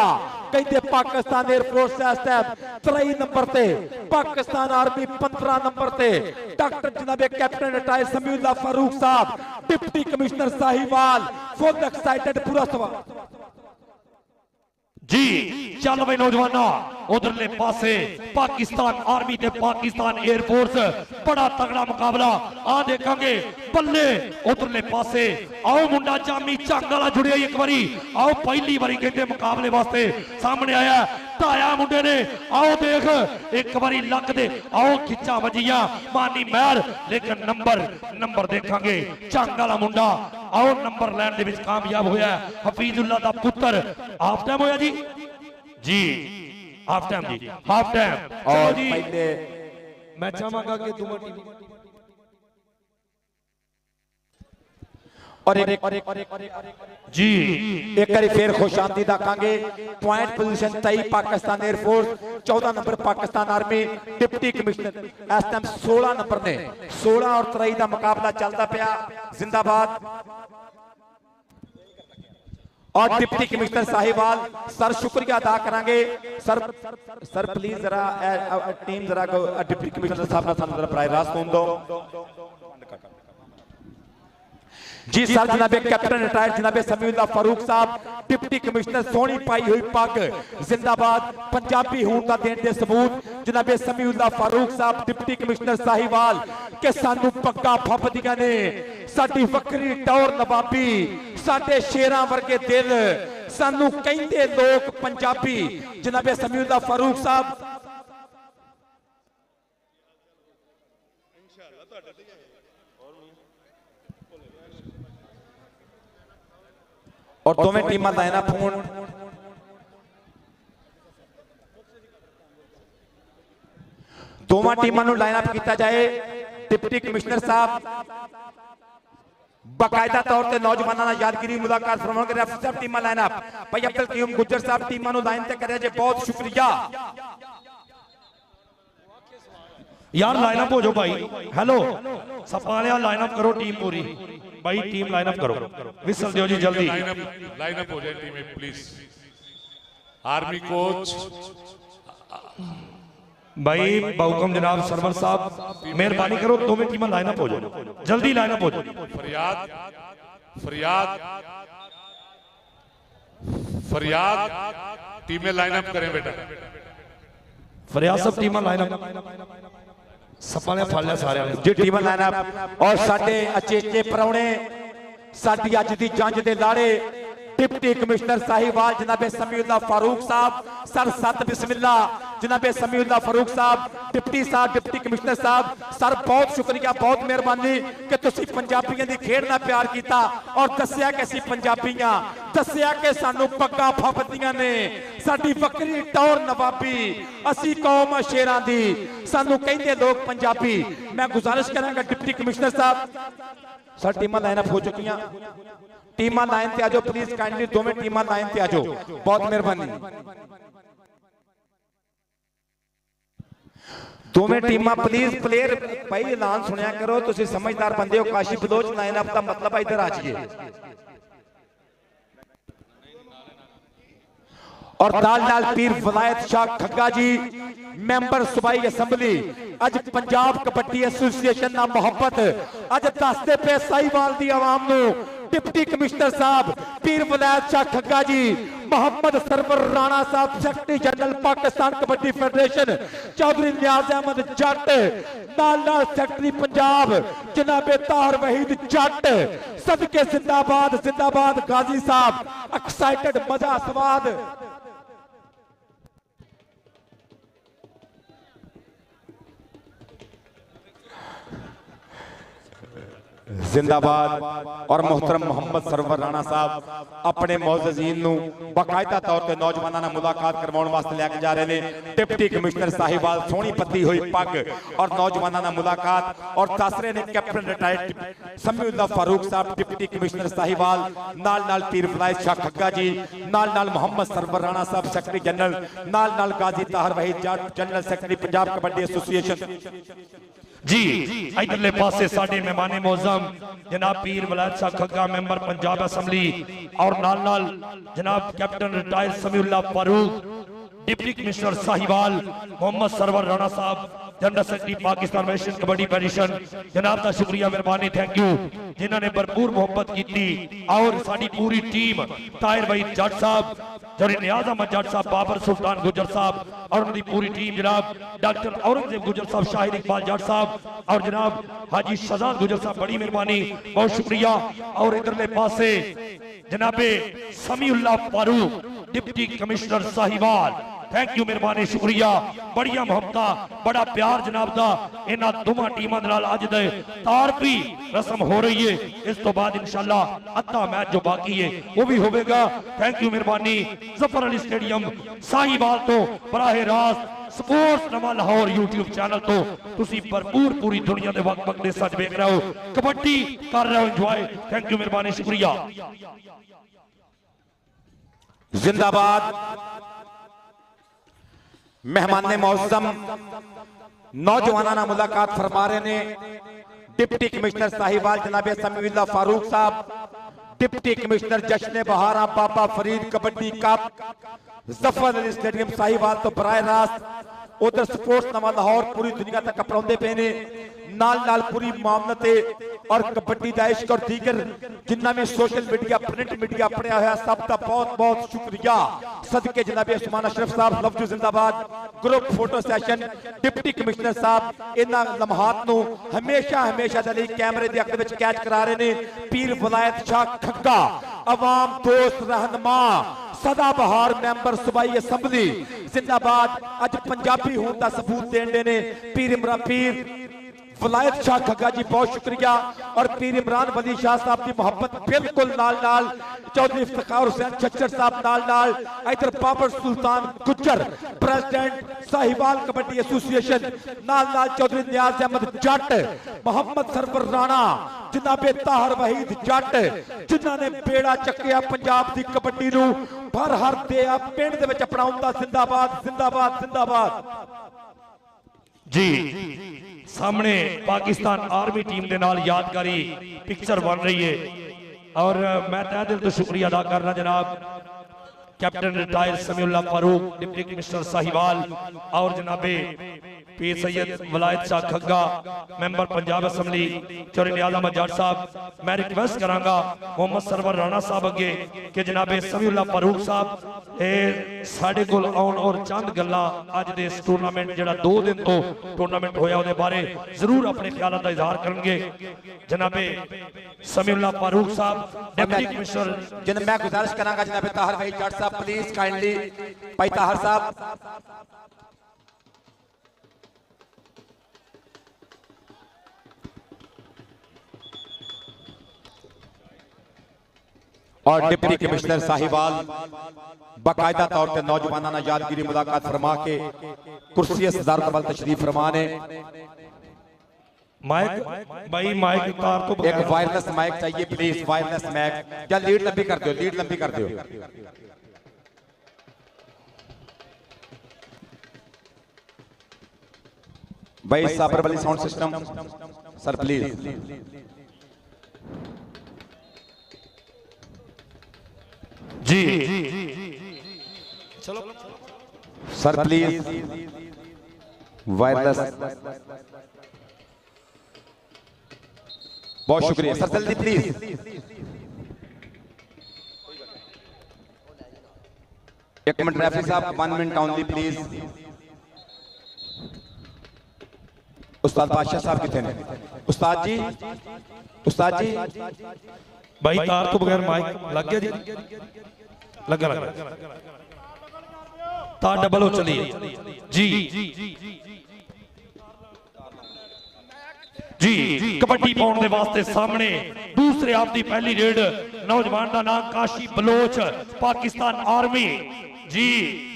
कहते पाकिस्तान एयरफोर्स इस टाइम 23 नंबर ते पाकिस्तान आर्मी 15 नंबर ते डॉक्टर जनाबे कैप्टन रिटायर्ड समीउल्लाह फारूक साहब deputy commissioner Sahiwal full excited पूरा सवाल जी चल भाई नौजवाना उधरले पासे पाकिस्तान आर्मी ते पाकिस्तान एयरफोर्स बड़ा तगड़ा मुकाबला आ देखांगे बल्ले उधरले पासे आओ मुंडा जामी झंग वाला जुड़िया एक बारी आओ पहली बारी कहते मुकाबले वास्ते सामने आया ढाया मुंडे ने आओ देख एक बारी लक दे आओ खिच्चा वजिया मानी महर लेकिन नंबर देखांगे झंग वाला मुंडा आओ नंबर लैन दे विच कामयाब होया हफीजुल्लाह दा पुत्र हाफ टाइम होया जी हाफ टाइम जी हाफ टाइम और जी पहले मैं चाहांगा कि दोनों टीम और एक जी एक बारी फिर खुशामदी दाखांगे point position 23 Pakistan air force 14 number Pakistan army deputy commissioner इस टाइम 16 नंबर ने 16 और 23 का मुकाबला चलता पाया जिंदाबाद और डिप्टी कमिश्नर साहिवाल सर शुक्रिया अदा करांगे सर प्लीज जरा टीम जरा डिप्टी कमिश्नर साहब ने सानू जरा बराह रास्त होने दो जी सर जनाबे कैप्टन रिटायर्ड जनाबे समीउल्लाह फारूक साहब डिप्टी कमिश्नर सोहनी पाई हुई पग जिंदाबाद पंजाबी होने का देने दे सबूत जनाबे समीउल्लाह फारूक साहब डिप्टी कमिश्नर साहिवाल के सानू पग्गा फपदियां ने साडी वक्री टौर नवाबी साडे शेरां वर्गे दिल सानू कहंदे लोग पंजाबी जनाबे समीउल्लाह फारूक साहब और दोवें टीमां लाइना फोन दोवां टीमां नूं लाइन अप किया जाए डिप्टी कमिश्नर साहब बाकायदा तौर पर नौजवानों ने यादगिरी मुलाकात फरमाओगे रेफरी साहब टीमां लाइन अप भाई अब्दुल कयूम गुज्जर साहब टीमां नूं लाइन ते करे जे बहुत शुक्रिया यार लाइनअप हो जाओ भाई। हेलो सपा वाले लाइनअप करो टीम पूरी भाई, टीम लाइनअप करो, विसल दियो जी जल्दी। लाइनअप हो जाए टीम प्लीज। आर्मी कोच भाई बहुकम जनाब सरवर साहब मेहरबानी करो, दोनों टीम लाइनअप हो जाओ, जल्दी लाइनअप हो जाओ। फरियाद फरियाद फरियाद टीमें लाइनअप करें बेटा। फरियाद सब टीम लाइनअप सपा ने फड़ लिया सारे जी टीम लाइनअप। और साडे अचेचे परौणे साडी अज दी जंज दे लाड़े डिप्टी कमिश्नर साहिवाल जनाबे समीउल्लाह फारूक साहब, सर सत बिस्मिल्ला जनाबे समीउल्लाह फारूक साहब, डिप्टी कमिश्नर साहब, सर बहुत शुक्रिया, बहुत मेहरबानी कि तुसी पंजाबियों की खेड नाल प्यार किया और दसिया कि असीं पंजाबियां, दसिया कि सानू पग्गां फबदियां ने, साडी वक्री टौर नवाबी, असीं कौम शेरां दी, सानू कहंदे लोग पंजाबी। मैं गुजारिश करांगा डिप्टी कमिश्नर साहब, सर टीमां लाइनअप हो चुकियां, टीमां लाइन ते आ जाओ प्लीज, काइंडली दोवें टीमां लाइन ते आ जाओ, बहुत मेहरबानी। दोवें टीमां प्लीज, प्लेयर भाई ऐलान सुनिया करो, तुसी समझदार बंदे हो। काशी बलोच लाइनअप का मतलब है इधर आ जाइए। और नाल नाल पीर वलायत शाह खग्गा जी मैंबर सूबाई असैंबली, अज पंजाब कबड्डी एसोसीएशन ना मोहब्बत अज दसते पे साहिवाल दी आवाम नू। डिप्टी कमिश्नर साहब पीर वलायत शाह खग्गा जी, मोहम्मद सरवर राणा साहब secretary general Pakistan kabaddi federation, Chaudhry Niaz Ahmed Jat, नाल नाल सेक्रेटरी पंजाब जनाबे ताहर वहीद जट, सदके जिंदाबाद जिंदाबाद गाजी साहब, एक्साइटेड मजा स्वाद। जिंदाबाद। और मोहतरम मोहम्मद सरवर राणा साहब अपने मौजूदीन नू बाकायदा तौर पर नौजवानों नाल मुलाकात करवाउण वास्ते लैके जा रहे हैं। डिप्टी कमिश्नर साहिवाल सोहनी पत्ती हुई पग और नौजवानों नाल मुलाकात, और दस रहे ने कैप्टन रिटायर्ड समीउल्लाह फारूक साहब डिप्टी कमिश्नर साहिवाल, नाल नाल पीर वलायत शाह खग्गा जी, नाल नाल मोहम्मद सरवर राणा साहब सेक्रेटरी जनरल, नाल नाल Ghazi Tahir Waheed Jat general secretary Punjab kabaddi association ji. इधरले पासे साडे मेहमाने मौजम जनाब पीर वलायत शाह खग्गा मेंबर पंजाब असेंबली, और नाल नाल जनाब captain retired Samiullah Farooq, deputy commissioner Sahiwal, Mohammad Sarwar Rana साहब general secretary Pakistan national kabaddi federation, जनाब का शुक्रिया मेहरबानी, थैंक यू जिन्होंने भरपूर मोहब्बत की। और साडी पूरी टीम ताहिर वहीद जट साहब, जरी नियाज अहमद जट साहब, बाबर सुल्तान गुजर साहब और उनकी पूरी टीम, जनाब डॉक्टर औरंगजेब गुजर साहब, शाहिद इकबाल जट साहब और जनाब हाजी शहजाद गुजर साहब, बड़ी मेहरबानी, बहुत शुक्रिया। और इधरले पासे जनाबे Samiullah Farooq deputy commissioner Sahiwal, thank you मेहरबानी, शुक्रिया, बड़िया मोहब्बत, बड़ा प्यार जनाब दा। इन्हां दोवां टीमां दे नाल अज दे तारफी रस्म हो रही है। इस तो बाद इंशाअल्लाह अद्धा मैच जो बाकी है वो भी होगा। थैंक यू मेहरबानी। जफर अली स्टेडियम साहिवाल तो बराह रास्त स्पोर्ट्स नवा लाहौर यूट्यूब चैनल तो तुसी भरपूर पूरी दुनिया के वक्त वक्त देश वेख रहे हो, कबड्डी कर रहे हो एंजॉय। थैंक यू मेहरबानी, शुक्रिया। जिंदाबाद। मेहमान मौसम नौजवानों नाल मुलाकात फरमा रहे ने डिप्टी कमिश्नर साहिवाल जनाबे समीउल्लाह फारूक साहब, डिप्टी कमिश्नर जश्न बहारा बाबा फरीद कबड्डी कप जफर अली स्टेडियम साहिवाल तो बराह रास्त उधर स्पोर्ट्स नवा लाहौर पूरी दुनिया तक अपनाते पे ने, नाल नाल पूरी मामलते और कबड्डी का इश्क और दीगर जिन्ना में सोशल मीडिया प्रिंट मीडिया अपने हुआ सब का बहुत बहुत शुक्रिया। सदके जनाबे उस्मान अशरफ साहब लफ्जू जिंदाबाद, group photo session deputy commissioner साहब इन्हां लम्हात नू हमेशा हमेशा दे लई कैमरे दे अख विच कैच करा रहे ने। पीर वलायत शाह खग्गा अवाम दोस्त रहनुमा सदाबहार मैंबर सूबाई असैंबली जिंदाबाद, अज पंजाबी होने का सबूत देने ने पीर वलायत शाह खग्गा जी, बहुत शुक्रिया। और पीर इमरान वली शाह साहब की मोहब्बत बिल्कुल नाल नाल, चौधरी इफ्तिखार हुसैन छच्चर साहब नाल नाल, इधर बाबर सुल्तान गुज्जर प्रेसिडेंट साहिवाल कबड्डी एसोसिएशन नाल नाल, चौधरी नियाज अहमद जट, मोहम्मद सरवर राणा जनाबे ताहर वहीद जट जिन्होंने बेड़ा चक्या पंजाब की कबड्डी नू भर हर दिया पिंड दे विच अपनाउंदा। जिंदाबाद जिंदाबाद जिंदाबाद। जी सामने पाकिस्तान आर्मी टीम के नाल यादगारी पिक्चर बन रही है और मैं तहे दिल तो शुक्रिया अदा करना जनाब captain retire Samiullah Farooq, deputy commissioner Sahiwal और जनाबे पी सैयद वलायत शाह खग्गा, मैंबर पंजाब असम्बली चौधरी नियाज़ अहमद जट साहब। मैं रिक्वेस्ट करांगा मोहम्मद सरवर राणा साहब अगे कि जनाबे समीउल्लाह फारूक साहब साढ़े कोल आउण और चंद गल्लां अज दे इस टूर्नामेंट जिहड़ा 2 दिन तो टूर्नामेंट होया उहदे बारे जरूर अपने ख्यालात दा इजहार करनगे। जनाबे समीउल्लाह फारूक साहब डिप्टी कमिश्नर। जिन्हें मैं गुजारिश करांगा जनाबे ताहिर भाई जट साहब प्लीज काइंडली भाई ताहिर साहब। और डिप्टी कमिश्नर साहिवाल बाकायदा तौर पर नौजवाना यादगिरी मुलाकात फरमा के कुर्सी सदार कबल तशरीफ फरमा ने। माइक भाई माइक उतार तो एक वायरलेस माइक चाहिए प्लीज, वायरलेस माइक। क्या लीड लंबी कर दो, लीड लंबी कर दो। भाई साबर वाली साउंड सिस्टम सर प्लीज। जी चलो सर प्लीज वायरलेस। बहुत शुक्रिया सर, जल्दी प्लीज। एक मिनट रेफरी साहब, 1 मिनट ओनली प्लीज। उस्ताद बादशाह साहब कितने ने? उस्ताद जी, उस्ताद जी भाई तार तो बगैर माइक लग गया जी, लगा तार डबल हो चली जी। जी कबड्डी पाउण दे वास्ते सामने दूसरे आप दी पहली रेड नौजवान का नाम काशी बलोच, पाकिस्तान आर्मी। जी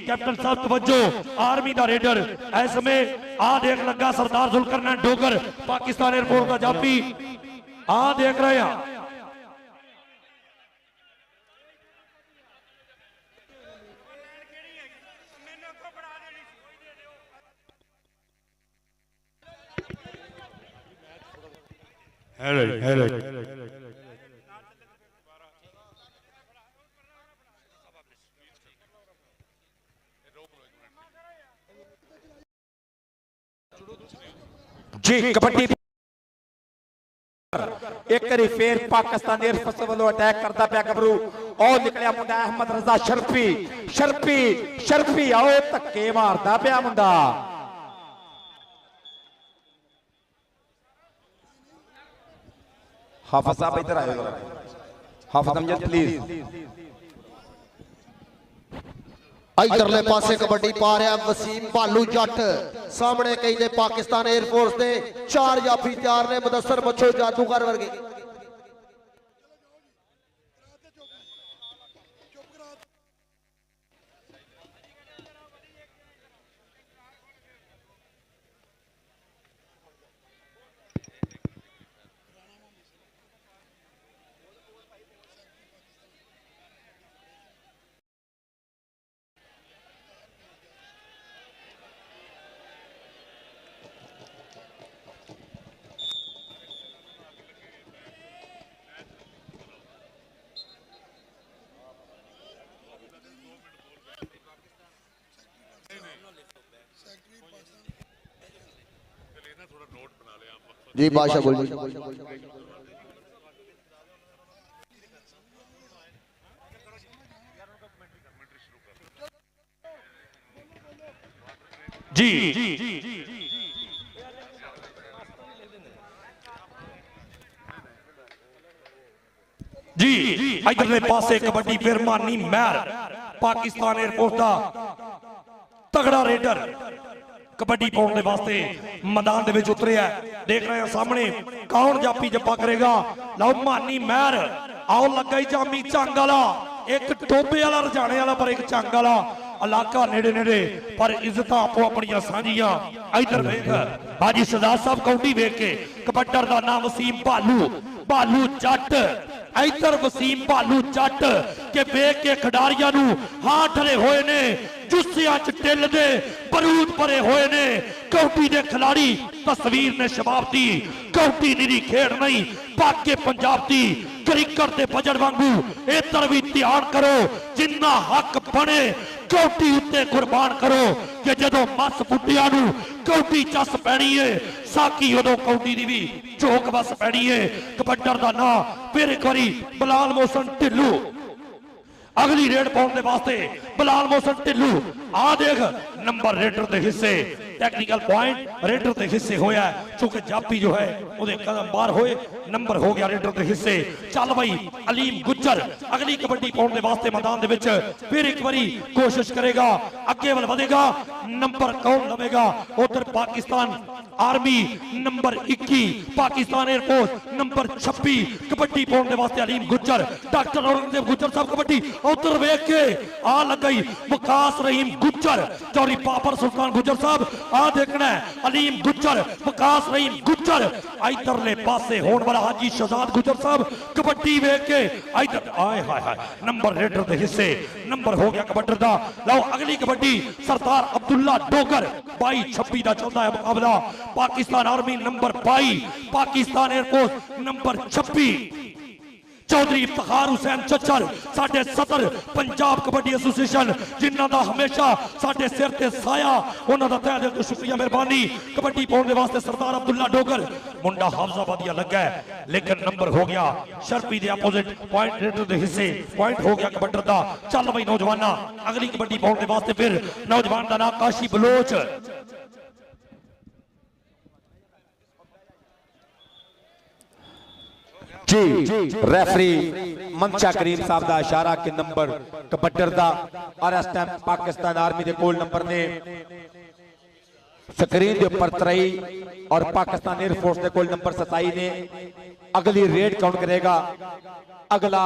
कैप्टन साहब तवज्जो, आर्मी का रेडर इस समय आ देख लगा सरदार जुल्करनैन डोगर, पाकिस्तान एयरफोर्स का जाफी आ देख रहे हैं। हेलो जी कबड्डी एक बारी फिर पाकिस्तान एयरफोर्स वालों अटैक करता पाया गबरू और निकलिया मुंडा अहमद रजा शर्फी। शर्फी शर्फी आओ धक्के मारता पाया मुंडा। हाफिज साहब इधर आए, हाफिज अमजद प्लीज। इधरले पासे कबड्डी पा रहा वसीम भालू जट, सामने कई ने पाकिस्तान एयरफोर्स के 4 जाफी तैयार ने, मुदस्सर बच्चो जादूगर वर्गे। जी बादशाह बोल जी जी इधरले पासे कबड्डी फिर मानी महर, पाकिस्तान एयरफोर्स का तगड़ा रेडर कबड्डी पाउण दे वास्ते मैदान दे विच उतरे है। देख रहे हैं सामने कौन जापी जप्पा करेगा। लो मानी महर आओ लगा ही जामी चंग वाला, एक टोबे वाला रजाने वाला पर एक चंग वाला इलाका नेड़े नेड़े पर इज्जत आपो अपनियां साझियां। इधर वेख हाजी सरदार साहब कौंडी वेख के कबड्डर दा नाम वसीम भालू, भालू जट इधर वसीम भालू जट के वेख के खिडारियां नूं हां ठरे होए ने जुस्सियां च टिल दे बरूद भरे होए ने कौटी दे खिलाड़ी तस्वीर ने शबाब दी कौटी निरी खेड़ नहीं पाके पंजाब दी क्रिकेट दे बजट वांगू इधर भी ध्यान करो जिन्ना हक बने कौटी उत्ते कुर्बान करो कि जदों मस फुटिया नूं कौटी चस पैनी है साकी उदों कौटी दी भी झोंक बस पैनी है कबड्डर दा नां फिर एक बारी बिलाल मोहसन ढिल्लू अगली रेड पाउण दे वास्ते बिलाल मोहसन ढिल्लू आ देख नंबर रेडर दे हिस्से टेक्निकल पॉइंट रेडर दे हिस्से होया चूंकि जापी जो है उहदे कदम बाहर होए नंबर हो गया रेडर दे हिस्से चल भाई अलीम गुज्जर अगली कबड्डी पाउण दे वास्ते मैदान दे विच फिर एक बारी कोशिश करेगा अगे वल वधेगा नंबर कौन लवेगा उधर Pakistan army number 21 Pakistan air force number 26 kabaddi पाउण दे वास्ते अलीम गुज्जर डॉक्टर औरंगजेब गुज्जर साहब कबड्डी उधर वेख के आ लग गई वकास रहीम गुज्जर चौरी पापर सुल्तान गुज्जर साहब आ देखना अलीम गुज्जर वकास रहीम गुज्जर इधरले पासे होने वाला हाजी शहजाद गुज्जर साहब कबड्डी वेख के इधर आए हाय हाय नंबर रेडर दे हिस्से नंबर हो गया कबड्डर दा लो अगली कबड्डी सरदार अब्दुल्ला डोगर 22-26 दा चलदा है मुकाबला Pakistan army number 22 Pakistan air force number 26 Chaudhry Iftikhar Hussain Chachar साडे सदर पंजाब कबड्डी एसोसिएशन जिन्हां दा हमेशा साडे सिर ते साया उन्हां दा तहे दिल तो शुक्रिया मेहरबानी कबड्डी पाउण दे वास्ते सरदार अब्दुल्ला डोगर मुंडा हाफजाबादिया लगा है लेकिन नंबर हो गया शर्फी दे अपोजिट पॉइंट रेडर दे हिस्से पॉइंट हो गया कबड्डर दा चल भाई नौजवाना अगली कबड्डी पाउण दे वास्ते फिर नौजवान दा नाम काशी बलोच जी रेफरी मंशा करीम साहब का इशारा कि नंबर कबड्डर दा और इस टाइम पाकिस्तान आर्मी के कोल नंबर ने स्क्रीन के ऊपर 23 और पाकिस्तान एयरफोर्स के कोल नंबर 27 ने अगली रेड काउंट करेगा अगला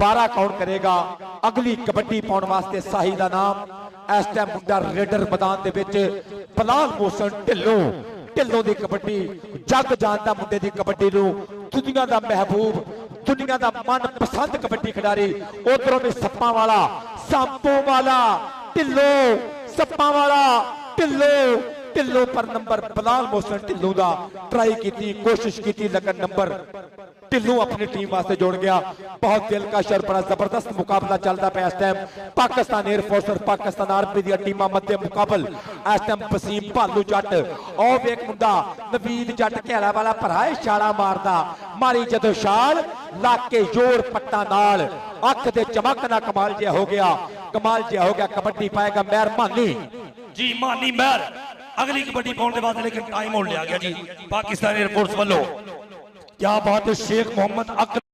12 काउंट करेगा अगली कबड्डी पाउण वास्ते साही का नाम इस टाइम मुंडा रेडर मैदान के विच बिलाल मोहसन ढिल्लों ढिल्लों की कबड्डी जग जानता मुंडे की कबड्डी नूं दुनिया का महबूब दुनिया का मन पसंद कबड्डी खिडारी उधरों में सप्पा वाला सांपो वाला ढिल्लो सप्पा वाला ढिल्लो ढिल्लो पर नंबर बिलाल मोहसन ढिल्लों का ट्राई की कोशिश की लेकिन नंबर ढिल्लों अपनी टीम वास्ते जोड़ गया बहुत दिलकश और बड़ा जबरदस्त मुकाबला चलता पे इस टाइम पाकिस्तान एयरफोर्स और पाकिस्तान आर्मी दी टीमां मध्य मुकाबल इस टाइम वसीम भालू जट और वेख मुंडा नवीद जट घेरा वाला भरा छाला मारदा मारी जदों छाल लाके जोर पट्टा नाल अख दे चमक ना कमाल जिहा हो गया कबड्डी पाएगा मेहर मानी जी मानी मेहर अगली कबड्डी पाउण दे वास्ते लेकिन टाइम होण लिया गया जी पाकिस्तान एयरफोर्स वालों क्या बात है शेख मोहम्मद अकरम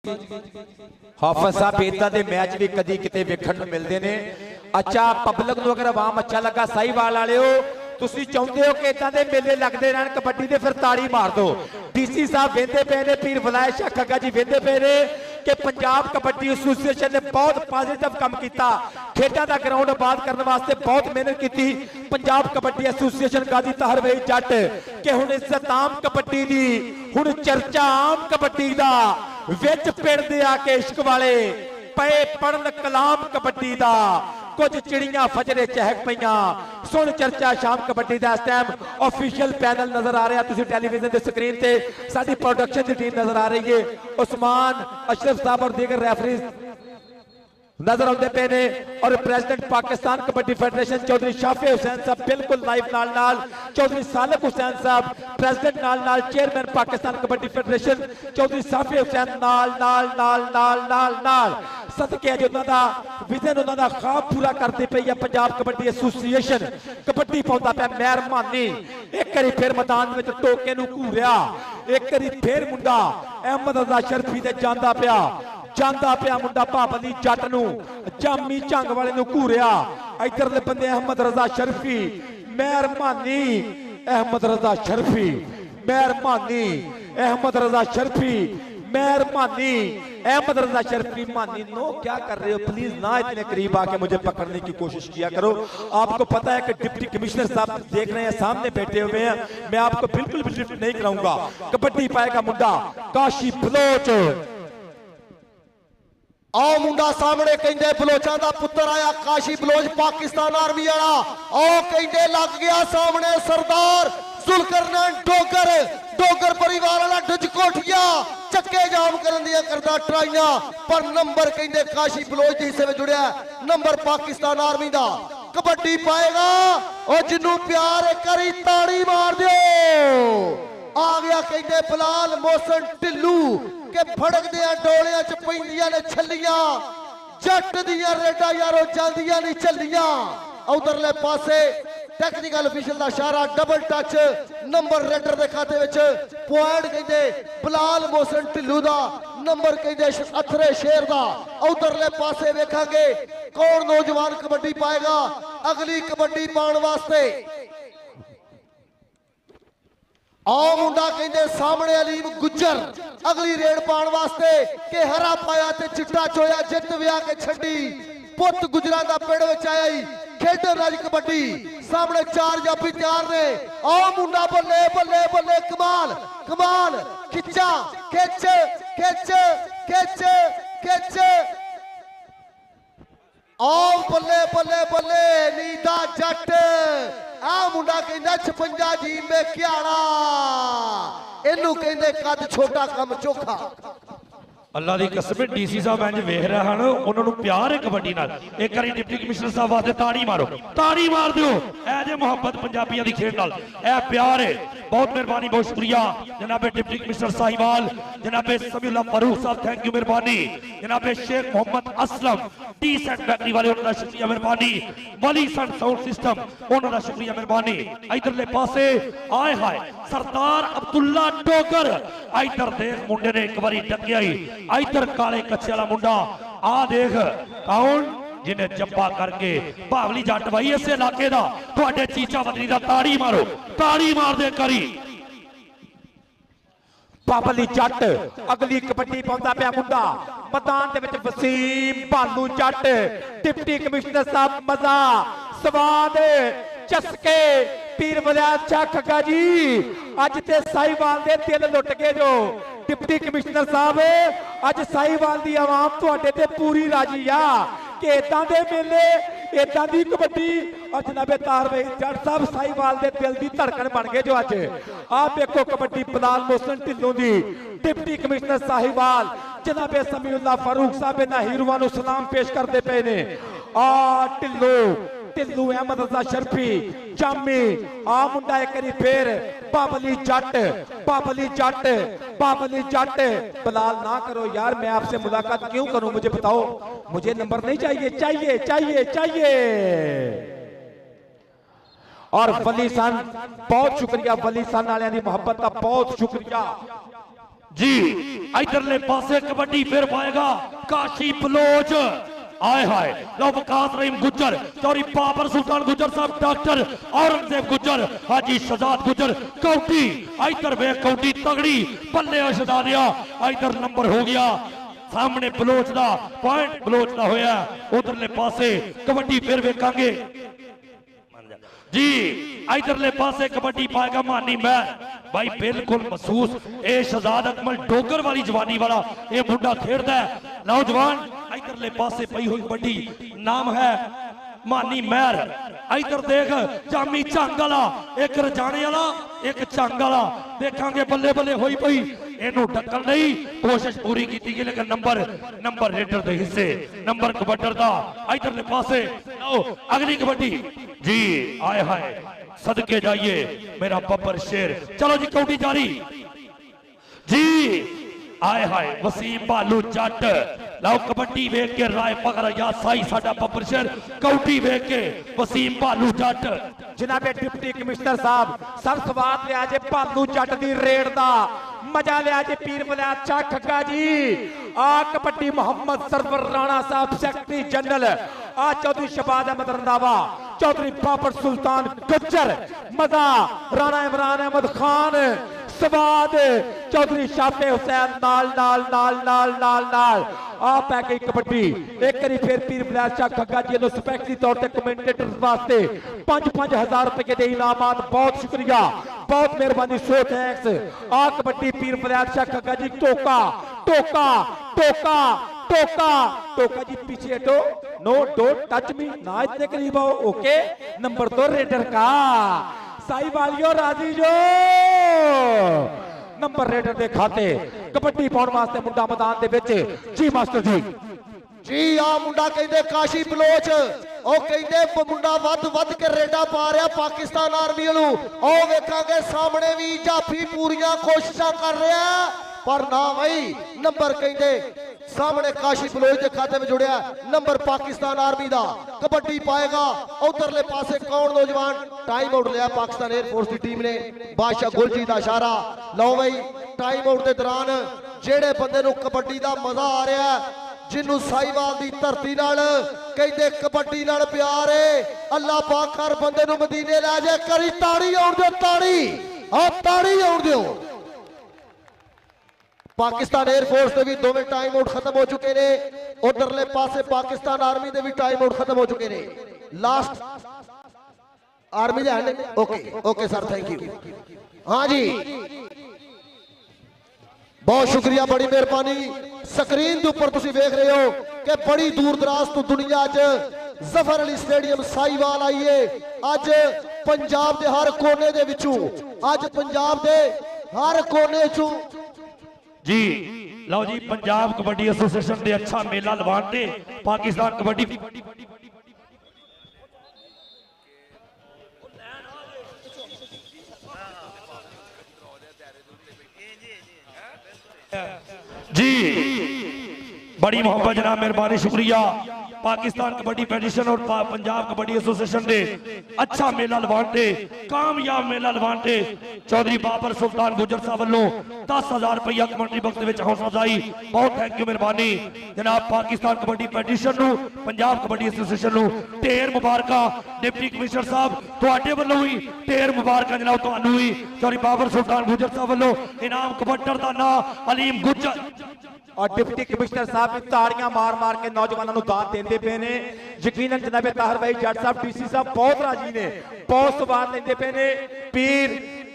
हाफिज साहब इदा के मैच भी कदी किते वेखण नूं मिलदे ने अच्छा पब्लिक नूं अगर आवाम अच्छा लगा साहीवाल वालिओ तुसीं चाहुंदे हो कि इदां दे मेले लगदे रहण कबड्डी दे फिर ताड़ी मार दो डीसी साहब वेंदे पे ने पीर फलाए शाह खग्गा जी वेंदे पे ने कि पंजाब कबड्डी एसोसीएशन ने बहुत पॉजिटिव काम किया खेडा का ग्राउंड आबाद करने वास्ते बहुत मेहनत की पंजाब कबड्डी एसोसीएशन गाजी ताहर वही जट कि हुण इज्जत आम कबड्डी दी हुण चर्चा आम कबड्डी दा विच पिंड दे आके इश्क वाले पे पढ़न कलाम कबड्डी दा कुछ चिड़ियां फजरे चहक पईयां सुन चर्चा शाम कबड्डी दा इस टाइम ऑफिशियल पैनल नजर आ रहा तुसीं टेलीविजन की स्क्रीन ते साडी प्रोडक्शन की टीम नजर आ रही है उस्मान अशरफ साहब और दीगर रेफरी नजर आते पे ने और प्रेसिडेंट पाकिस्तान कबड्डी फेडरेशन चौधरी शाफी हुसैन साहब बिल्कुल लाइव नाल चौधरी सालक हुसैन साहब प्रेसिडेंट नाल चेयरमैन पाकिस्तान कबड्डी फेडरेशन चौधरी शाफी हुसैन नाल सदके अज उन्होंने विजन उन्होंने ख्वाब पूरा करती पई है पंजाब कबड्डी एसोसीएशन कबड्डी पाउंदा पे मेहरबानी एक बारी फिर मैदान में टोके नूं घूरिया एक बारी फिर मुंडा अहमद रजा शर्फी ते जांदा पिया ਜਾਂਦਾ ਪਿਆ ਮੁੰਡਾ ਭਾਬਲੀ ਜੱਟ ਨੂੰ ਜਾਮੀ ਝੰਗ ਵਾਲੇ ਨੂੰ ਘੂਰਿਆ। ਇਧਰਲੇ ਬੰਦੇ ਅਹਿਮਦ ਰਜ਼ਾ ਸ਼ਰਫੀ, ਮਿਹਰਬਾਨੀ ਅਹਿਮਦ ਰਜ਼ਾ ਸ਼ਰਫੀ, ਮਿਹਰਬਾਨੀ अहमद रजा शर्फी, मेहरबानी अहमद रजा शर्फी। मानी नो क्या कर रहे हो, प्लीज ना इतने करीब आके मुझे पकड़ने की कोशिश किया करो। आपको पता है कि डिप्टी कमिश्नर साहब देख रहे हैं, सामने बैठे हुए हैं, मैं आपको बिल्कुल भी लिफ्ट नहीं कराऊंगा। कबड्डी पाएगा मुंडा काशी बलोच। आओ मुंडा सामने कहते बलोचा का पुत्र आया काशी बलोच पाकिस्तान आर्मी वाला। आओ कहते लग गया सामने सरदार जुलकरनैन डोगर, डोगर परिवार वाला डज कोठिया चक्के जाम करन दिया करदा ट्राइयां, पर नंबर कहते काशी बलोच के हिस्से में जुड़िया, नंबर पाकिस्तान आर्मी दा। कबड्डी पाएगा और जिन्नू प्यार करी ताड़ी मार दो। आ गया कहते बिलाल मोहसन ढिल्लू के फड़क दिया डोलियां च पैंदियां ने छल्लियां, जट दिया रेडा यारो जांदियां नहीं छल्लियां। उधरले पासे टेक्निकल ऑफिशियल का इशारा, डबल टच नंबर रेडर के खाते विच पॉइंट कहते बिलाल मोहसन ढिल्लू दा, नंबर कहते अथरे शेर दा। उधरले पासे वेखांगे कौन नौजवान कबड्डी पाएगा अगली कबड्डी पाने वास्ते। आओ मुंडा कहते सामने अलीम गुज्जर अगली रेड पाने वास्ते के हरा पाया ते चिट्टा चोया जित विया के छड्डी पुत गुजरा दा पिंड विच आया ही खेडन राज कबड्डी। सामने चार जाफी तैयार ने। आओ मुंडा बल्ले बल्ले बल्ले कमाल कमाल खिच्चा खिच खिच खिच खिच। आओ बल्ले बल्ले बल्ले नीदा जट। आ मुंडा कहता 56 जी में क्याड़ा, इनू कहते कद छोटा कम चोखा। अल्लाह की कसम डीसी साहब इंज वेख रहे हैं, उन्होंने प्यार है कबड्डी नाल। एक बार डिप्टी कमिश्नर साहब वास्ते ताड़ी मारो, ताड़ी मार दो। ऐ जे मोहब्बत पंजाबियों की खेड नाल, ऐ प्यार है। बहुत मेहरबानी, बहुत शुक्रिया जनाबे डिप्टी कमिश्नर साहिवाल, जनाबे समीउल्लाह फारूक साहब, थैंक यू मेहरबानी। जनाबे Sheikh Mohammad Aslam T set battery वाले, उन्होंने शुक्रिया मेहरबानी। वली सन साउंड सिस्टम, उन्होंने शुक्रिया मेहरबानी। इधरले पासे आए हाय सरदार अब्दुल्ला डोगर, इधर देख मुंडे ने एक बारी टकिया ही, इधर काले कच्चे वाला मुंडा। आ देख कौन जिन्हें जब्बा करके भावली जट भाई इस इलाके का थोड़े चीचा बदली का ताड़ी मारो, ताड़ी मार दे करी। भावली जट अगली कबड्डी पाउंदा पिया मुंडा मैदान दे विच वसीम भालू जट। डिप्टी कमिश्नर साहब मजा स्वाद चस्के पीर वलिया खग्गा जी, अज ते साहिवाल दे दिल लुट गए जो। डिप्टी कमिश्नर साहब अज साहिवाल दी आवाम तुहाडे ते पूरी राजी आ कि इदां दे मेले इदां दी कबड्डी। और जनाबे तारवेज जट साहब साहिवाल दे दिल दी धड़कन बन गए जो। अज आप देखो कबड्डी बिलाल मोहसन ढिल्लों दी, डिप्टी कमिश्नर साहिवाल जनाबे समीउल्लाह फारूक साहब इन्हां हीरोआं नूं सलाम पेश करते पे ने। आ ढिल्लो ढिल्लू अहमद रजा शर्फी जामी। आ मुंडा एक बारी फिर बाबली जट, बाबली जट, बाबली जट। बिलाल ना करो यार, मैं आपसे मुलाकात क्यों करूं, मुझे बताओ। मुझे नंबर नहीं चाहिए, चाहिए चाहिए चाहिए। और वली सन बहुत शुक्रिया, वली सन वाले दी मोहब्बत का बहुत शुक्रिया जी। इधरले पासे कबड्डी फिर पाएगा काशी बलोच। आए हाय लो वकास रहीम गुज्जर, चौरी बाबर सुल्तान गुज्जर साहब, डॉक्टर औरंगजेब गुज्जर, हाजी शहजाद गुज्जर कौटी। इधर वे कौटी तगड़ी बल्ले शदा दिया। इधर नंबर हो गया सामने बलोच दा, पॉइंट बलोच दा होया। उधरले पासे कबड्डी फिर वेखांगे जी। इधरले पासे कबड्डी पाएगा मानी मैं भाई बिल्कुल महसूस ए शहजाद अकमल डोगर वाली जवानी वाला ये मुंडा खेड़दा है नौजवान। इधरले पासे पई हुई कबड्डी नाम है मानी महर। इधर देख जामी झंग वाला, एक रजाने वाला, एक झंग वाला। देखांगे बल्ले बल्ले होई पई, इनू ढक्कन नहीं, कोशिश पूरी की गई लेकिन नंबर रेडर दे हिस्से, नंबर कबड्डर दा। इधरले पासे अगली कबड्डी जी। आए हाय सदके जाइए मेरा बब्बर शेर। चलो जी कौटी जारी जी। आए हाय वसीम भालू जट। लो कबड्डी वेख के राय पगर या साई साडा बब्बर शेर, कौटी वेख के वसीम भालू जट। जनाबे डिप्टी कमिश्नर साहब सब स्वाद लिया जे भालू जट दी रेड दा। ਮਜ਼ਾ ਲਿਆ ਜੀ ਪੀਰ ਬਲਿਆ ਚਾ ਖੱਗਾ ਜੀ ਆ ਕਬੱਡੀ ਮੁਹੰਮਦ ਸਰਵਰ ਰਾਣਾ ਸਾਹਿਬ ਸੈਕਟਰੀ ਜਨਰਲ ਆ ਚੌਧਰੀ ਸ਼ਬਾਦ ਅਹਿਮਦ ਰੰਧਾਵਾ ਚੌਧਰੀ ਬਾਬਰ ਸੁਲਤਾਨ ਗੁੱਜਰ ਮਜ਼ਾ ਰਾਣਾ ਇਮਰਾਨ ਅਹਿਮਦ ਖਾਨ ਸਵਾਦ ਚੌਧਰੀ ਸ਼ਾਫੇ ਹੁਸੈਨ ਨਾਲ ਨਾਲ ਨਾਲ ਨਾਲ ਨਾਲ ਨਾਲ ਆ ਪੈ ਗਈ ਕਬੱਡੀ ਇੱਕ ਵਾਰੀ ਫਿਰ ਪੀਰ ਬਲਿਆ ਚਾ ਖੱਗਾ ਜੀ ਨੂੰ ਸਪੈਸ਼ਲੀ ਤੌਰ ਤੇ ਕਮੈਂਟੇਟਰ ਵਾਸਤੇ 5-5000 ਰੁਪਏ ਦੇ ਇਨਾਮਾਤ ਬਹੁਤ ਸ਼ੁਕਰੀਆ बहुत मेहरबानी सो थैंक्स आ कबड्डी पीर बलिया चा खग्गा जी टोका टोका टोका टोका टोका जी पीछे हटो नो डोंट टच मी ना इतने करीब आओ ओके नंबर 2 रेडर का साई वालियो राजी जो नंबर रेडर दे खाते कबड्डी पाउण वास्ते मुंडा मैदान दे विच जी मास्टर जी जी आ मुंडा कहंदे काशी बलोच ਉਹ ਕਹਿੰਦੇ ਮੁੰਡਾ ਵੱਧ ਕੇ ਰੇਡਾ ਪਾ ਰਿਹਾ ਪਾਕਿਸਤਾਨ ਆਰਮੀ ਨੂੰ ਉਹ ਵੇਖਾਂਗੇ ਸਾਹਮਣੇ ਵੀ ਜਾਫੀ ਪੂਰੀਆਂ ਕੋਸ਼ਿਸ਼ਾਂ ਕਰ ਰਿਹਾ ਪਰ ਨਾ ਬਈ ਨੰਬਰ ਕਹਿੰਦੇ ਸਾਹਮਣੇ ਕਾਸ਼ੀ ਬਲੋਚ ਦੇ ਖਾਤੇ ਵਿੱਚ ਜੁੜਿਆ ਨੰਬਰ ਪਾਕਿਸਤਾਨ ਆਰਮੀ ਦਾ ਕਬੱਡੀ ਪਾਏਗਾ ਉਧਰਲੇ ਪਾਸੇ ਕੌਣ ਨੌਜਵਾਨ ਟਾਈਮ ਆਊਟ ਲਿਆ ਪਾਕਿਸਤਾਨ 에ਅਰ ਫੋਰਸ ਦੀ ਟੀਮ ਨੇ ਬਾਦਸ਼ਾਹ ਗੁਲਜੀ ਦਾ ਇਸ਼ਾਰਾ ਲਓ ਬਈ ਟਾਈਮ ਆਊਟ ਦੇ ਦੌਰਾਨ ਜਿਹੜੇ ਬੰਦੇ ਨੂੰ ਕਬੱਡੀ ਦਾ ਮਜ਼ਾ ਆ ਰਿਹਾ जिन्नू साहिवाल दी धरती नाल कहते कबड्डी नाल प्यार है अल्लाह पाक हर बंदे नू मदीने लै जाए करी ताड़ी आउण दिओ ताड़ी ताड़ी आउण दिओ पाकिस्तान एयरफोर्स के भी दोवें टाइम आउट खत्म हो चुके ने उधरले पासे पाकिस्तान आर्मी के भी टाइम आउट खत्म हो चुके ने last army they hand okay okay sir thank you हाँ जी बहुत शुक्रिया बड़ी मेहरबानी स्क्रीन के उपर तुसीं वेख रहे हो कि बड़ी दूर दराज तो दुनिया च जफर अली स्टेडियम साहिवाल आई है अज पंजाब के हर कोने दे विचों अज पंजाब के हर कोने चों जी लो जी पंजाब कबड्डी एसोसिएशन दे अच्छा मेला लवाते पाकिस्तान कबड्डी जी बड़ी मोहब्बत जनाब मेहरबानी शुक्रिया पाकिस्तान कबड्डी फेडरेशन और पंजाब कबड्डी एसोसिएशन ने अच्छा मेला लवाते कामयाब मेला लवाते चौधरी बाबर सुल्तान गुजर साहब वालों 10,000 रुपया कमेंट्री बॉक्स में हौसला अफजाई बहुत थैंक यू मेहरबानी जनाब पाकिस्तान कबड्डी फेडरेशन नू पंजाब कबड्डी एसोसिएशन नू ढेर मुबारक डिप्टी कमिश्नर साहब तुहाडे वल्लों ही ढेर मुबारक जनाब तुहानू ही चौधरी बाबर सुल्तान गुजर साहब वालों इनाम कबड्डर दा नाम अलीम गुजर और डिप्टी कमिश्नर साहब भी ताड़ियां मार मार के नौजवानों दाद देते पे ने यकीनन जनाब ताहिर भाई जट साहब डीसी साहब बहुत राजी ने बहुत सवाल लेते पे ने पीर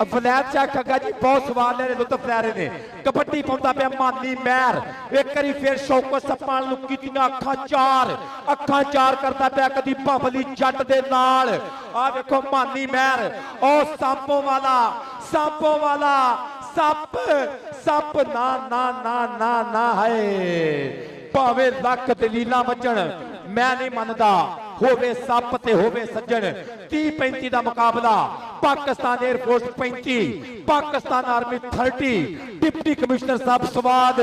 फलैत शाह खग्गा जी बहुत सवाल ले रहे लुत्फ ले रहे ने कबड्डी पाउंदा पे मानी महर एक बारी फिर शौकत सप्पां नूं कीतियां अखां चार करदा पे कदी भवली जट दे नाल आ देखो मानी महर ओ सांपों वाला सप सप ना ना ना ना ना है भावे लख दलीलां वजन मैं नहीं मनदा होवे सप ते होवे सज्जन 30-35 दा मुकाबला Pakistan air force 35 Pakistan army 30 deputy commissioner साहब स्वाद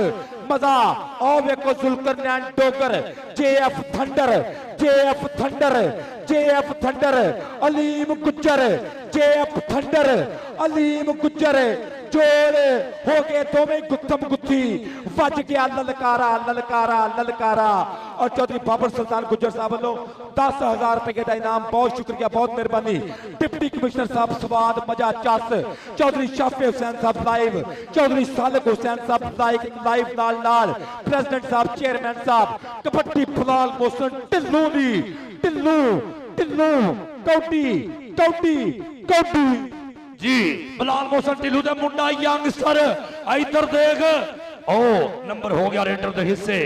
मजा आओ वेखो Zulqarnain Dogar JF thunder Aleem Gujjar JF thunder Aleem Gujjar जोड़ हो गए दोवें गुत्थम गुत्थी वज गया ललकारा और चौधरी बाबर सुल्तान गुज्जर साहब वालों 10,000 रुपए का इनाम बहुत शुक्रिया बहुत मेहरबानी डिप्टी कमिश्नर साहब स्वाद मजा चस चौधरी शाफे हुसैन साहब लाइव चौधरी सालिक हुसैन साहब लाइव नाल प्रेसिडेंट साहब चेयरमैन साहब कबड्डी फलाल मोहसन टिल्लू कौटी जी बिलाल मोहसन टिल्लू दे मुंडा यंगस्टर इधर देख ओ नंबर हो गया रेडर दे हिस्से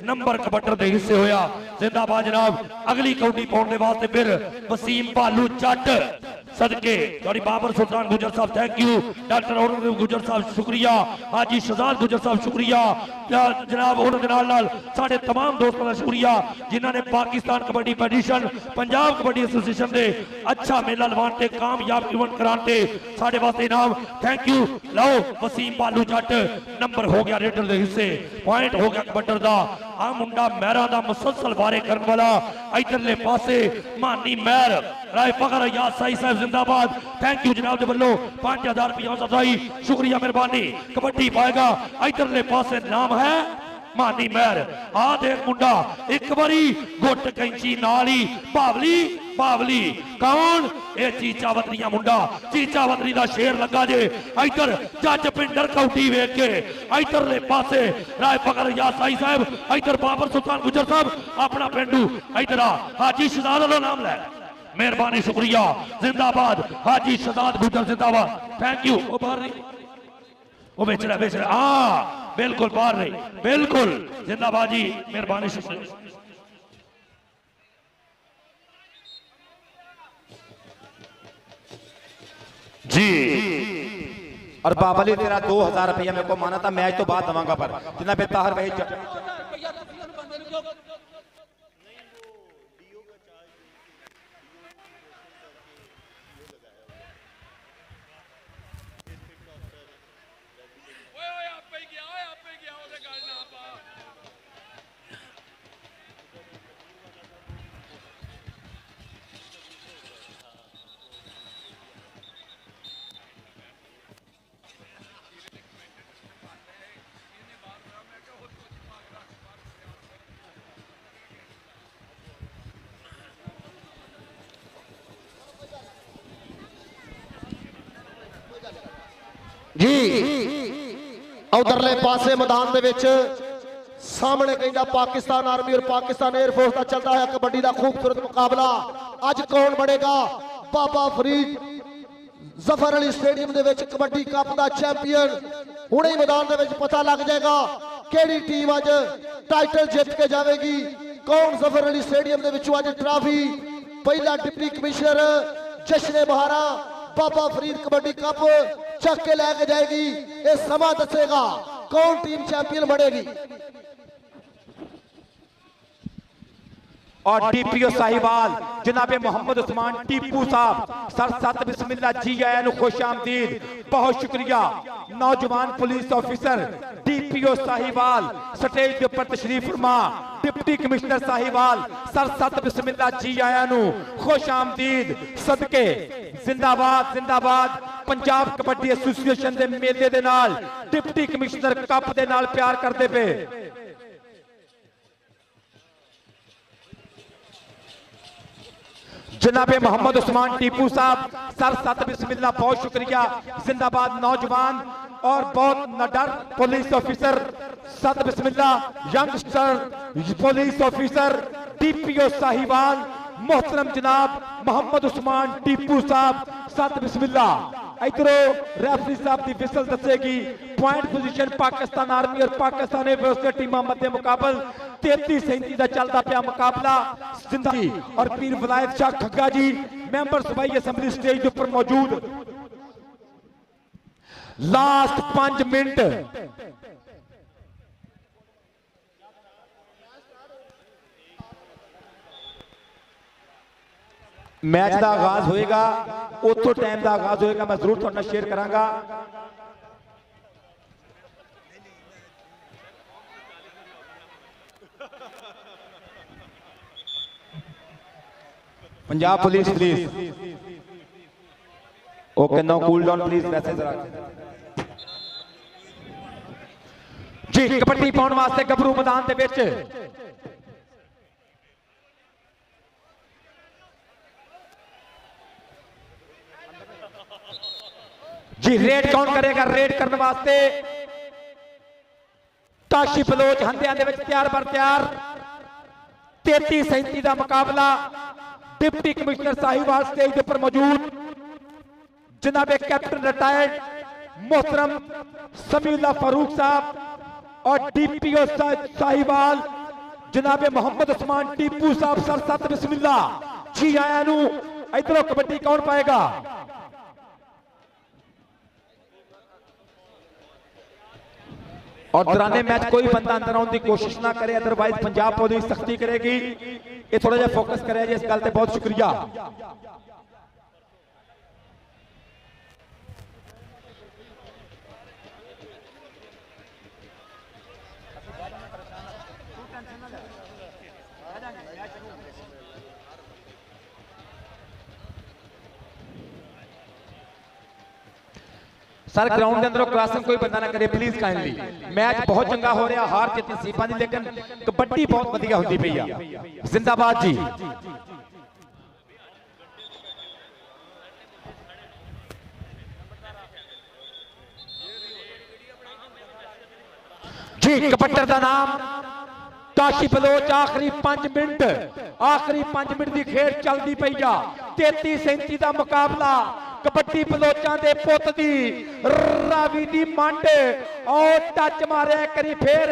नंबर कबड्डर दे हिस्से होया जिंदाबाद जनाब अगली कौडी पाउण दे वास्ते फिर वसीम भालू जट सदके चौधरी बाबर सुल्तान गुजर साहब थैंक यू डॉक्टर औरंगजेब गुजर साहब शुक्रिया हाजी शहजाद गुजर साहब शुक्रिया जनाब उन्होंने नाल साढ़े तमाम दोस्तों का शुक्रिया जिन्होंने पाकिस्तान कबड्डी फेडरेशन पंजाब कबड्डी एसोसिएशन दे अच्छा मेला लवाते कामयाब इवेंट कराते साढ़े वास्ते इनाम थैंक यू लो वसीम भालू जट नंबर हो गया रेडर दे हिस्से पॉइंट हो गया कबड्डर दा आ मुंडा महरा दा मुसलसल वारे करने वाला इधरले पासे मानी महर राय फखर याद साई साहब जिंदाबाद। थैंक यू जनाब दे वल्लों 5000 रुपया सदाई शुक्रिया मेहरबानी। कबड्डी पाएगा इधरले पासे नाम है मानी महर। आ देख मुंडा एक बारी गुट कैंची नाली बावली बावली कौन ए चीचा वतनिया मुंडा चीचा वतनी दा शेर लगा जे इधर जज पिंडर कौटी वेख के इधरले पासे राय फखर या साई साहब इधर बाबर सुल्तान गुजर साहब अपना पेंडू इधर हाजी शहजाद वाला नाम ले मेहरबानी शुक्रिया जिंदाबाद हाजी शहजाद गुजर जिंदाबाद। Thank you. ओ बाहर नहीं वो बेच रहा हाँ बिल्कुल बाहर नहीं बिल्कुल जिंदाबाद जी मेहरबानी शुक्रिया। जी और बाबली तेरा 2000 रुपया मेरे को माना था मैच तो बाद दवांगा पर जितना बेताहर भाई जी उधरले पासे मैदान दे विच सामने कहंदा पाकिस्तान आर्मी और पाकिस्तान एयरफोर्स का चलता है कबड्डी का खूबसूरत मुकाबला। अज कौन बनेगा बाबा फरीद जफर अली स्टेडियम दे विच कबड्डी कप का चैंपियन। हुणे मैदान दे विच पता लग जाएगा केड़ी टीम अज टाइटल जित के जाएगी। कौन जफर अली स्टेडियम दे विचों अज ट्राफी पहला डिप्टी कमिश्नर जश्न बहारा बाबा फरीद कबड्डी कप चक के लेके जाएगी। ये समा दसेगा कौन टीम चैंपियन बनेगी। और डीपीओ साहिवाल जनाबे मोहम्मद उस्मान टीपू साहब सर सत बिस्मिल्लाह जी आया नु खुश आमदीद बहुत शुक्रिया। नौजवान police officer DPO Sahiwal stage के ऊपर तशरीफ फरमा। डिप्टी कमिश्नर साहिवाल सर सत बिस्मिल्लाह जी आया नु खुश आमदीद सदके जिंदाबाद जिंदाबाद। पंजाब कबड्डी एसोसिएशन के मेले दे नाल डिप्टी कमिश्नर कप दे नाल प्यार करते पे जनाबे मोहम्मद उस्मान टीपू साहब सर सत बिस्मिल्लाह बहुत शुक्रिया जिंदाबाद। नौजवान और बहुत नडर पुलिस ऑफिसर सत बिस्मिल्लाह youngster police officer DPO Sahiwal मोहतरम जनाब मोहम्मद उस्मान टीपू साहब सत बिस्मिल्लाह। इधरों रेफरी साहब की विसल दसेगी पॉइंट पोजीशन पाकिस्तान आर्मी और पाकिस्तान एयरफोर्स टीमां मध्य मुकाबल 33-37 का चलता पाया मुकाबला। जिंदगी और पीर वलायत शाह खग्गा जी मेंबर सूबाई असम्बली स्टेज के ऊपर मौजूद। लास्ट 5 मिनट मैच का आगाज होएगा उतो टाइम का आगाज होएगा मैं जरूर थोड़ा शेयर करांगा। Punjab police please okay no cool down please वैसे जरा जी कबड्डी पाउण वास्ते गबरू मैदान दे विच जी रेड कौन करेगा। रेड करने वास्ते ताशी बलोच हंदियां दे विच तैयार बर तैयार 33-37 का मुकाबला। डिप्टी कमिश्नर साहिवाल स्टेज पर मौजूद जनाबे कैप्टन रिटायर्ड मोहतरम समीउल्लाह फारूक साहब और डीपीओ साहिवाल जनाबे मोहम्मद उस्मान टीपू साहब सर सत बिस्मिल्लाह जी आया नु। इधरों कबड्डी कौन पाएगा। और दौराने मैच कोई बंदा अंदर आने की कोशिश ना करे अदरवाइज पंजाब पुलिस सख्ती करेगी। ये थोड़ा जा फोकस करे जी इस गल ते बहुत शुक्रिया। ਸਰ ਗਰਾਊਂਡ ਦੇ ਅੰਦਰੋਂ ਕ੍ਰਾਸਿੰਗ ਕੋਈ ਬੰਦਾ ਨਾ ਕਰੇ ਪਲੀਜ਼ ਕਾਈਂਡਲੀ। ਮੈਚ ਬਹੁਤ ਚੰਗਾ ਹੋ ਰਿਹਾ, ਹਾਰ ਜਿੱਤ ਨਸੀਬਾਂ ਦੀ, ਲੇਕਿਨ ਕਬੱਡੀ ਬਹੁਤ ਵਧੀਆ ਹੁੰਦੀ ਪਈ ਆ। ਜ਼ਿੰਦਾਬਾਦ ਜੀ। ਜੀ ਕਬੱਟਰ ਦਾ ਨਾਮ ਕਾਸ਼ੀ ਬਲੋਚ। ਆਖਰੀ 5 ਮਿੰਟ, ਆਖਰੀ 5 ਮਿੰਟ ਦੀ ਖੇਡ ਚੱਲਦੀ ਪਈ ਆ। 33-37 ਦਾ ਮੁਕਾਬਲਾ। ਕਬੱਡੀ ਬਲੋਚਾਂ ਦੇ ਪੁੱਤ ਦੀ ਰਾਵੀ ਦੀ ਮੰਡ ਔਰ ਟੱਚ ਮਾਰਿਆ ਕਰੀ, ਫੇਰ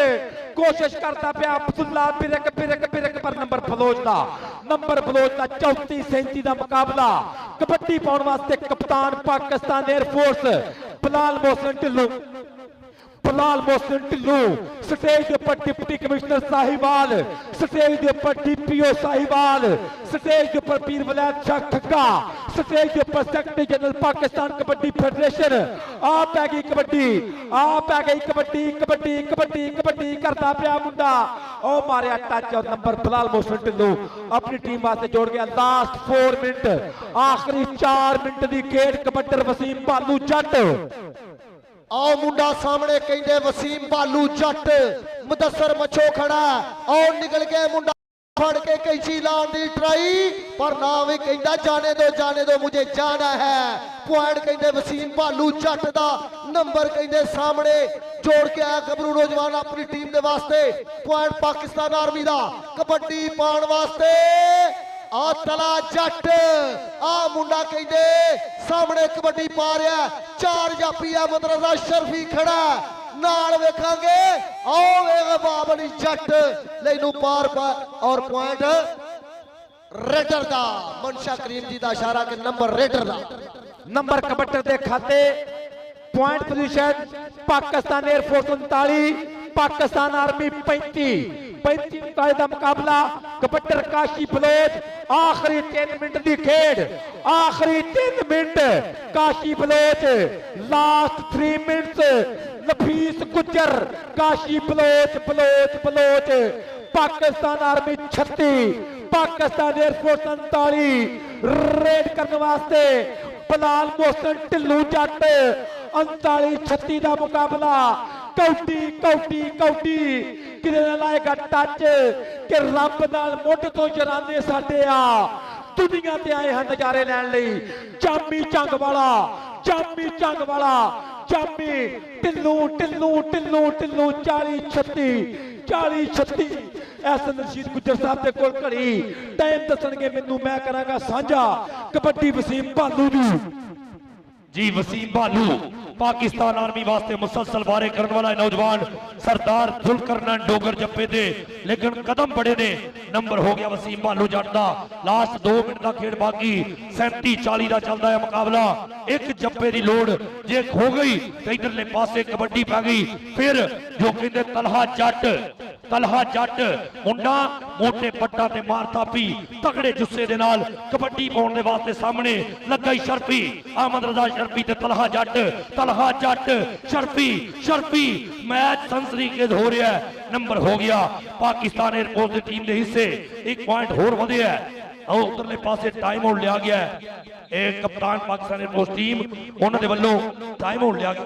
ਕੋਸ਼ਿਸ਼ ਕਰਦਾ ਪਿਆ ਅਬਦੁੱਲਾ ਬਿਰਕ ਬਿਰਕ ਬਿਰਕ, ਪਰ ਨੰਬਰ ਬਲੋਚ ਦਾ 34-37 ਦਾ ਮੁਕਾਬਲਾ। ਕਬੱਡੀ ਪਾਉਣ ਵਾਸਤੇ ਕਪਤਾਨ ਪਾਕਿਸਤਾਨ 에ਅਰਫੋਰਸ ਬਲਾਲ ਮੋਹਸਨ ਢਿੱਲੋਂ, ਬਲਾਲ ਮੋਹਸਨ ਢਿੱਲੋਂ। ਸਟੇਜ ਦੇ ਉੱਪਰ ਡਿਪਟੀ ਕਮਿਸ਼ਨਰ ਸਾਹਿਬਾਲ, ਸਟੇਜ ਦੇ ਉੱਪਰ ਡੀਪੀਓ ਸਾਹਿਬਾਲ, ਸਟੇਜ ਦੇ ਉੱਪਰ ਪੀਰ ਵਲੈਦ ਸ਼ਾਹ ਖੱਗਾ, ਸਟੇਜ ਦੇ ਉੱਪਰ secretary general Pakistan kabaddi federation. ਆ ਪੈ ਗਈ ਕਬੱਡੀ, ਆ ਪੈ ਗਈ ਕਬੱਡੀ, ਕਬੱਡੀ ਕਬੱਡੀ ਕਬੱਡੀ ਕਰਦਾ ਪਿਆ ਮੁੰਡਾ। ਉਹ ਮਾਰਿਆ ਟੱਚ, ਨੰਬਰ ਬਲਾਲ ਮੋਹਸਨ ਢਿੱਲੋਂ ਆਪਣੀ ਟੀਮ ਵਾਸਤੇ ਜੋੜ ਗਿਆ। ਲਾਸਟ 4 ਮਿੰਟ, ਆਖਰੀ 4 ਮਿੰਟ ਦੀ ਖੇਡ। ਕਬੱਡਰ ਵਸੀਮ ਭਾਲੂ ਜੱਟ। आओ मुंडा सामने कहते वसीम भालू जट। मुदस्सर मच्छो खड़ा और निकल गए मुंडा फड़ के कैंची लाने दी ट्राई, पर ना भी कहता जाने दो मुझे जाना है। पॉइंट कहते वसीम भालू जट दा, नंबर कहते सामने जोड़ के आया गबरू नौजवान अपनी टीम के वास्ते। पॉइंट पाकिस्तान आर्मी दा कबड्डी पाने वास्ते। आ तला जट, आ मुंडा कहते सामने कबड्डी पा रहा। 4 जाफी है, मदरसा शरफी खड़ा नाल वेखांगे। आओ वेख बाबली जट लेनू पार और पॉइंट रेडर दा, मनशा करीम जी दा इशारा के नंबर रेडर दा। नंबर कबड्डर दे खाते। Point position Pakistan air force 39, Pakistan army 35 का मुकाबला। कबड्डर काशी बलोच। आखिरी 3 मिनट की खेड, आखिरी 3 minute. Kashi Baloch, last 3 minutes. Nafees Gujjar, Kashi Baloch Baloch Baloch. Pakistan army 36, Pakistan air force 39। Raid करने वास्ते बलाल मोहसन ढिल्लों जट। 39-36 का मुकाबला। कौटी कौटी कौटी किने लाएगा टच कि रब नाल मुੱਢ ਤੋਂ ਜਰਾਨੇ ਸਾਡੇ ਆ। दुनिया ते आए हैं नजारे लैन लई। जामी झंग वाला, जामी झंग वाला, जामी ढिल्लों ढिल्लों ढिल्लों ढिल्लों। 40-36 40-36। एस रशीद गुज्जर साहब के कोल घड़ी टाइम दसणगे मैनू, मैं करांगा साझा। कबड्डी वसीम भालू दी जी। वसीम भालू पाकिस्तान आर्मी वास्ते मुसलसल वारे करने वाला नौजवान सरदार जुलकरनैन डोगर जप्पे दे, लेकिन कदम बड़े ने। नंबर हो गया वसीम भालू जट दा। लास्ट 2 मिनट का खेड बाकी। 37-40 का चलता है मुकाबला। एक जप्पे की लोड़ जे हो गई तो इधरले पासे कबड्डी पै गई। फिर जो कहते तलहा जट, तलहा जट मुंडा मोटे पट्टा ते मारता पी तगड़े जुस्से दे नाल कबड्डी पाउण दे वास्ते सामने लगा ही शर्फी। अहमद रजा शर्फी ते तलहा जट, तलहा जट शर्फी शर्फी। मैच सनसनीखेज हो रहा है। नंबर हो गया पाकिस्तान एयरफोर्स की टीम के हिस्से। 1 पॉइंट होर वधिया है। और उधरले पासे टाइम आउट लिया गया है। एक कप्तान पाकिस्तान एयरफोर्स टीम उन्होंने वालों टाइम आउट लिया गया।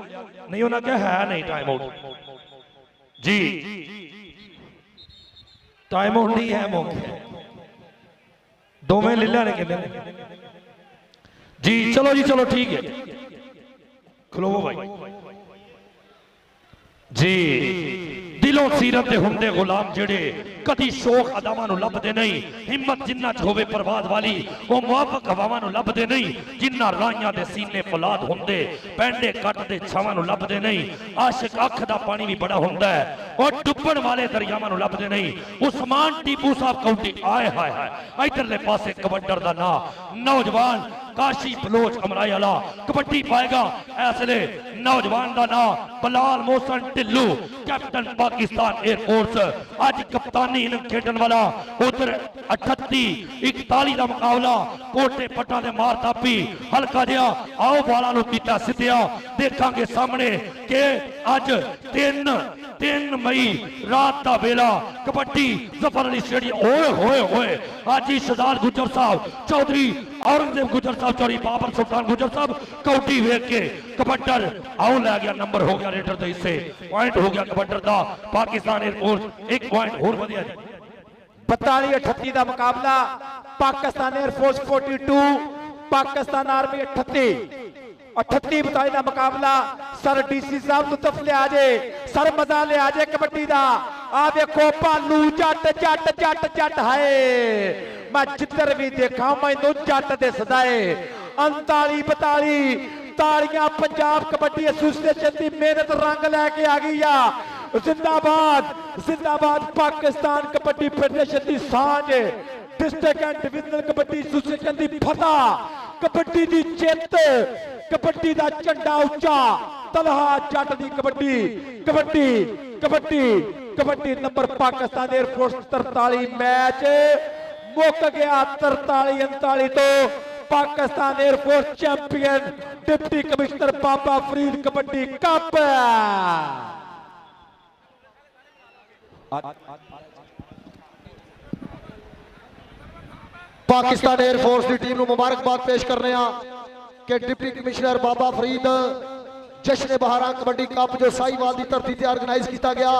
नहीं उन्होंने क्या है नहीं टाइम आउट जी, टाइम आउट नहीं है मौके दोवें ले लेने कहते जी। चलो जी चलो ठीक है, खलोवो भाई जी। दिलों सीरत दे हुंदे गुलाम जेड़े कदी शौक अदावां नूं लभदे नहीं। हिम्मत जिन्ना च होवे परवाज वाली वो मुआफक हवावां नूं लभदे नहीं। जिन्ना राहियां दे सीने फौलाद हुंदे पैंडे कट दे छावां नूं लभदे नहीं। आशिक अख दा पानी भी बड़ा हुंदा है और डुब्बण वाले दरियावां नूं लभदे नहीं। उस्मान टीपू साहब कौंटी आए हाय हाय। इधरले पासे कबड्डर दा नां नौजवान काशी बलोच अमराई वाला कबड्डी पाएगा। ऐसले नौजवान का नाम बलाल मोहसन ढिल्लू कैप्टन पाकिस्तान एयरफोर्स अज कप्तानी खेडन वाला उधर 38-41 का मुकाबला कोटे पट्टा दे मार तापी हल्का जिहा आओ बाला नूं कीता सिद्धिया देखांगे सामने कि अज 3 मई रात का वेला कबड्डी जफर अली स्टेडियम ओए होए होए आज ही सरदार गुजर साहब चौधरी औरंगजेब गुजर साहब चौधरी बाबर सुल्तान गुजर साहब कौटी वेख के कबड्डर आओ लै गया नंबर हो गया रेडर के हिस्से पॉइंट हो गया कबड्डर का पाकिस्तान एयरफोर्स 1 पॉइंट होर वधिया 42-38 का मुकाबला पाकिस्तान एयरफोर्स 42 पाकिस्तान आर्मी 38-42 का मुकाबला सर डीसी साहब लुत्फ लिया जे सर मजा लिया जे कबड्डी का आ देखो भालू जट जट जट जट है मैं जिधर भी देखा मैनू जट दिसदा है 39-42 तालियां पंजाब कबड्डी एसोसिएशन की मेहनत रंग लैके आ गई आ जिंदाबाद जिंदाबाद पाकिस्तान कबड्डी फेडरेशन की सांझ district and divisional kabaddi association की फतह कबड्डी की जित कबड्डी का झंडा उच्चा तलहा जट की kabaddi kabaddi kabaddi kabaddi number Pakistan air force 43 match मुक गया 43-39 तो Pakistan air force champion deputy commissioner Baba Farid kabaddi cup Pakistan air force की टीम को मुबारकबाद पेश करने कि डिप्टी कमिश्नर बाबा फरीद जश्न बहारा कबड्डी कप जो साहिवाल की धरती से ऑर्गेनाइज किया गया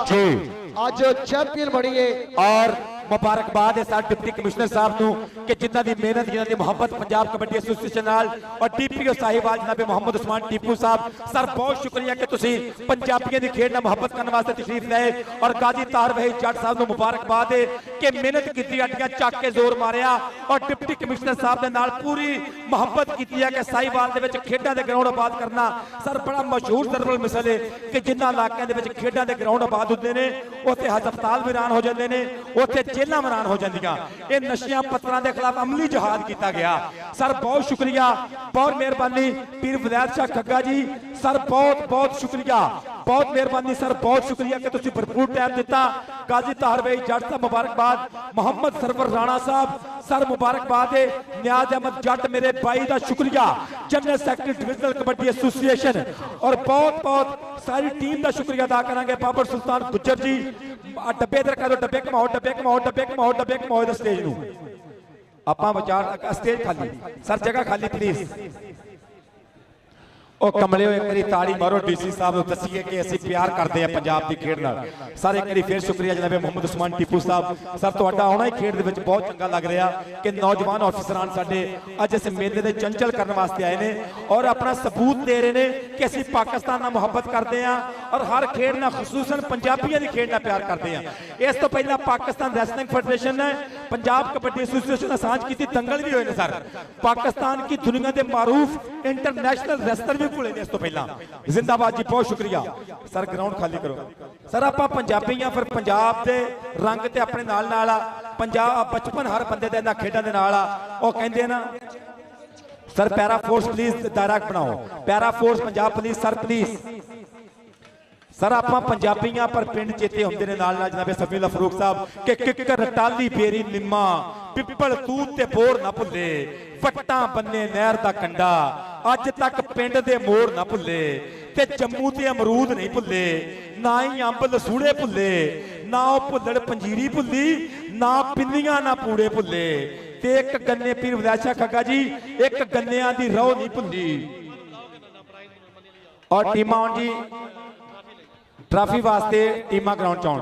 आज चैंपियन बनी है और मुबारकबाद है सर डिप्टी कमिश्नर साहब को कि जिन्हों की मेहनत जिन्हों की मुहब्बत पंजाब कबड्डी एसोसिएशन नाल और डीपीओ साहिवाल जनाब मोहम्मद उस्मान टीपू साहब सर बहुत शुक्रिया कि तुसी पंजाबियों की खेड नाल मुहब्बत करने वास्ते तशरीफ लाए और गाजी तार वही जट साहब को मुबारकबाद है कि मेहनत की अड्डियां चक के जोर मारिया और डिप्टी कमिश्नर साहब के नाल पूरी मुहब्बत की है कि साहिवाल दे विच खेडां दे ग्राउंड आबाद करना सर बड़ा मशहूर दरबल मिसल है कि जिन्हां इलाकों के खेडां दे ग्राउंड आबाद होंदे ने उत्थे हस्पताल वीरान हो जाते हैं उत्थे जेलां मरान हो जांदियां ये नशियां पत्तरां दे खिलाफ अमली जिहाद किया गया सर बहुत शुक्रिया बहुत मेहरबानी पीर विलायत शाह खग्गा जी सर बहुत बहुत शुक्रिया बहुत मेहरबानी सर बहुत शुक्रिया कि तुसीं भरपूर टाइम दिता गाजी तार भाई जट साहब मुबारकबाद मोहम्मद सरवर राणा साहब सर मुबारकबाद है न्याज अहमद जट मेरे भाई का शुक्रिया general secretary divisional kabaddi association और बहुत बहुत सारी टीम का शुक्रिया अदा करांगे बाबर सुल्तान गुज्जर जी डब्बे इधर कर दो डब्बे घमाओ डब्बे घमाओ डब्बे घमाओ डब्बे घमाओ इधर स्टेज नूं आपां विचार स्टेज खाली सर जगह खाली प्लीज ओ कमले एक बारी ताड़ी मारो डीसी साहब को दसीए कि असं प्यार करते हैं पंजाब की खेड नाल सर एक बारी फिर शुक्रिया जनाब मोहम्मद उस्मान टीपू साहब सर तुहाडा आउणा ही खेड दे विच बहुत चंगा लग रहा कि नौजवान ऑफिसरान साडे अज इस मेले दे चंचल करने वास्ते आए ने और अपना सबूत दे रहे हैं कि असीं पाकिस्तान नाल मुहब्बत करते हैं और हर खेड नाल खसूसन पंजाबियों की खेड नाल प्यार करते हैं इस तो पहला पाकिस्तान रेसलिंग फेडरेशन ने पंजाब कबड्डी एसोसिएशन ने सांझ की दंगल भी हुए सर पाकिस्तान की दुनिया के मारूफ इंटरनेशनल रेसलर भी भुले इस तो पहला जिंदाबाद जी बहुत शुक्रिया सर ग्राउंड खाली करो सर आप पंजाबी हाँ फिर पंजाब के रंग ते अपने नाल नाल पंजाब बचपन हर बंदे दे इन्हां खेडां दे नाल ओ कहंदे ना sir para force please direct बनाओ para force Punjab police sir please sir आप पंजाबी हाँ पर पिंड चेते होंगे ने नाल नाल जनाब सफीला फरूक साहब कि किकर टाली बेरी निम्मा पिपल तूत ते बोर ना भुले पट्टा बन्ने नहर दा कंडा अज तक पिंड दे मोर ना भुले ते जम्मू ते अमरूद नहीं भुले ना ही अंब लसूड़े भुले ना भुल्लड़ पंजीरी भुली ना पिंदियां ना पूड़े भुले ते एक गन्ने पीर विलायत शाह खग्गा जी एक गन्नियां दी रौह नहीं भुली और टीमां आउण जी ट्राफी वास्ते टीमां ग्राउंड च आउण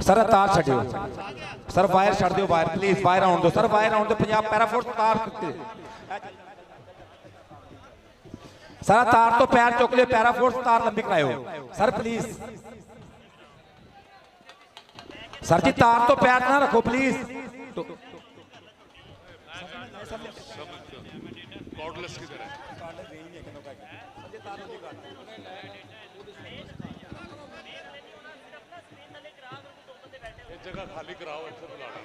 सर तार छड्डियो सर वायर छड्ड दिओ वायर प्लीज वायर आउण दो सर वायर आउण दो पंजाब पैरा फोर्स तार सर तार तो पैर चुक लियो पैरा फोर्स तार लंबी कराओ सर प्लीज सर जी तार तो पैर ना रखो प्लीज जगह खाली कराओ, इतने बुला लो।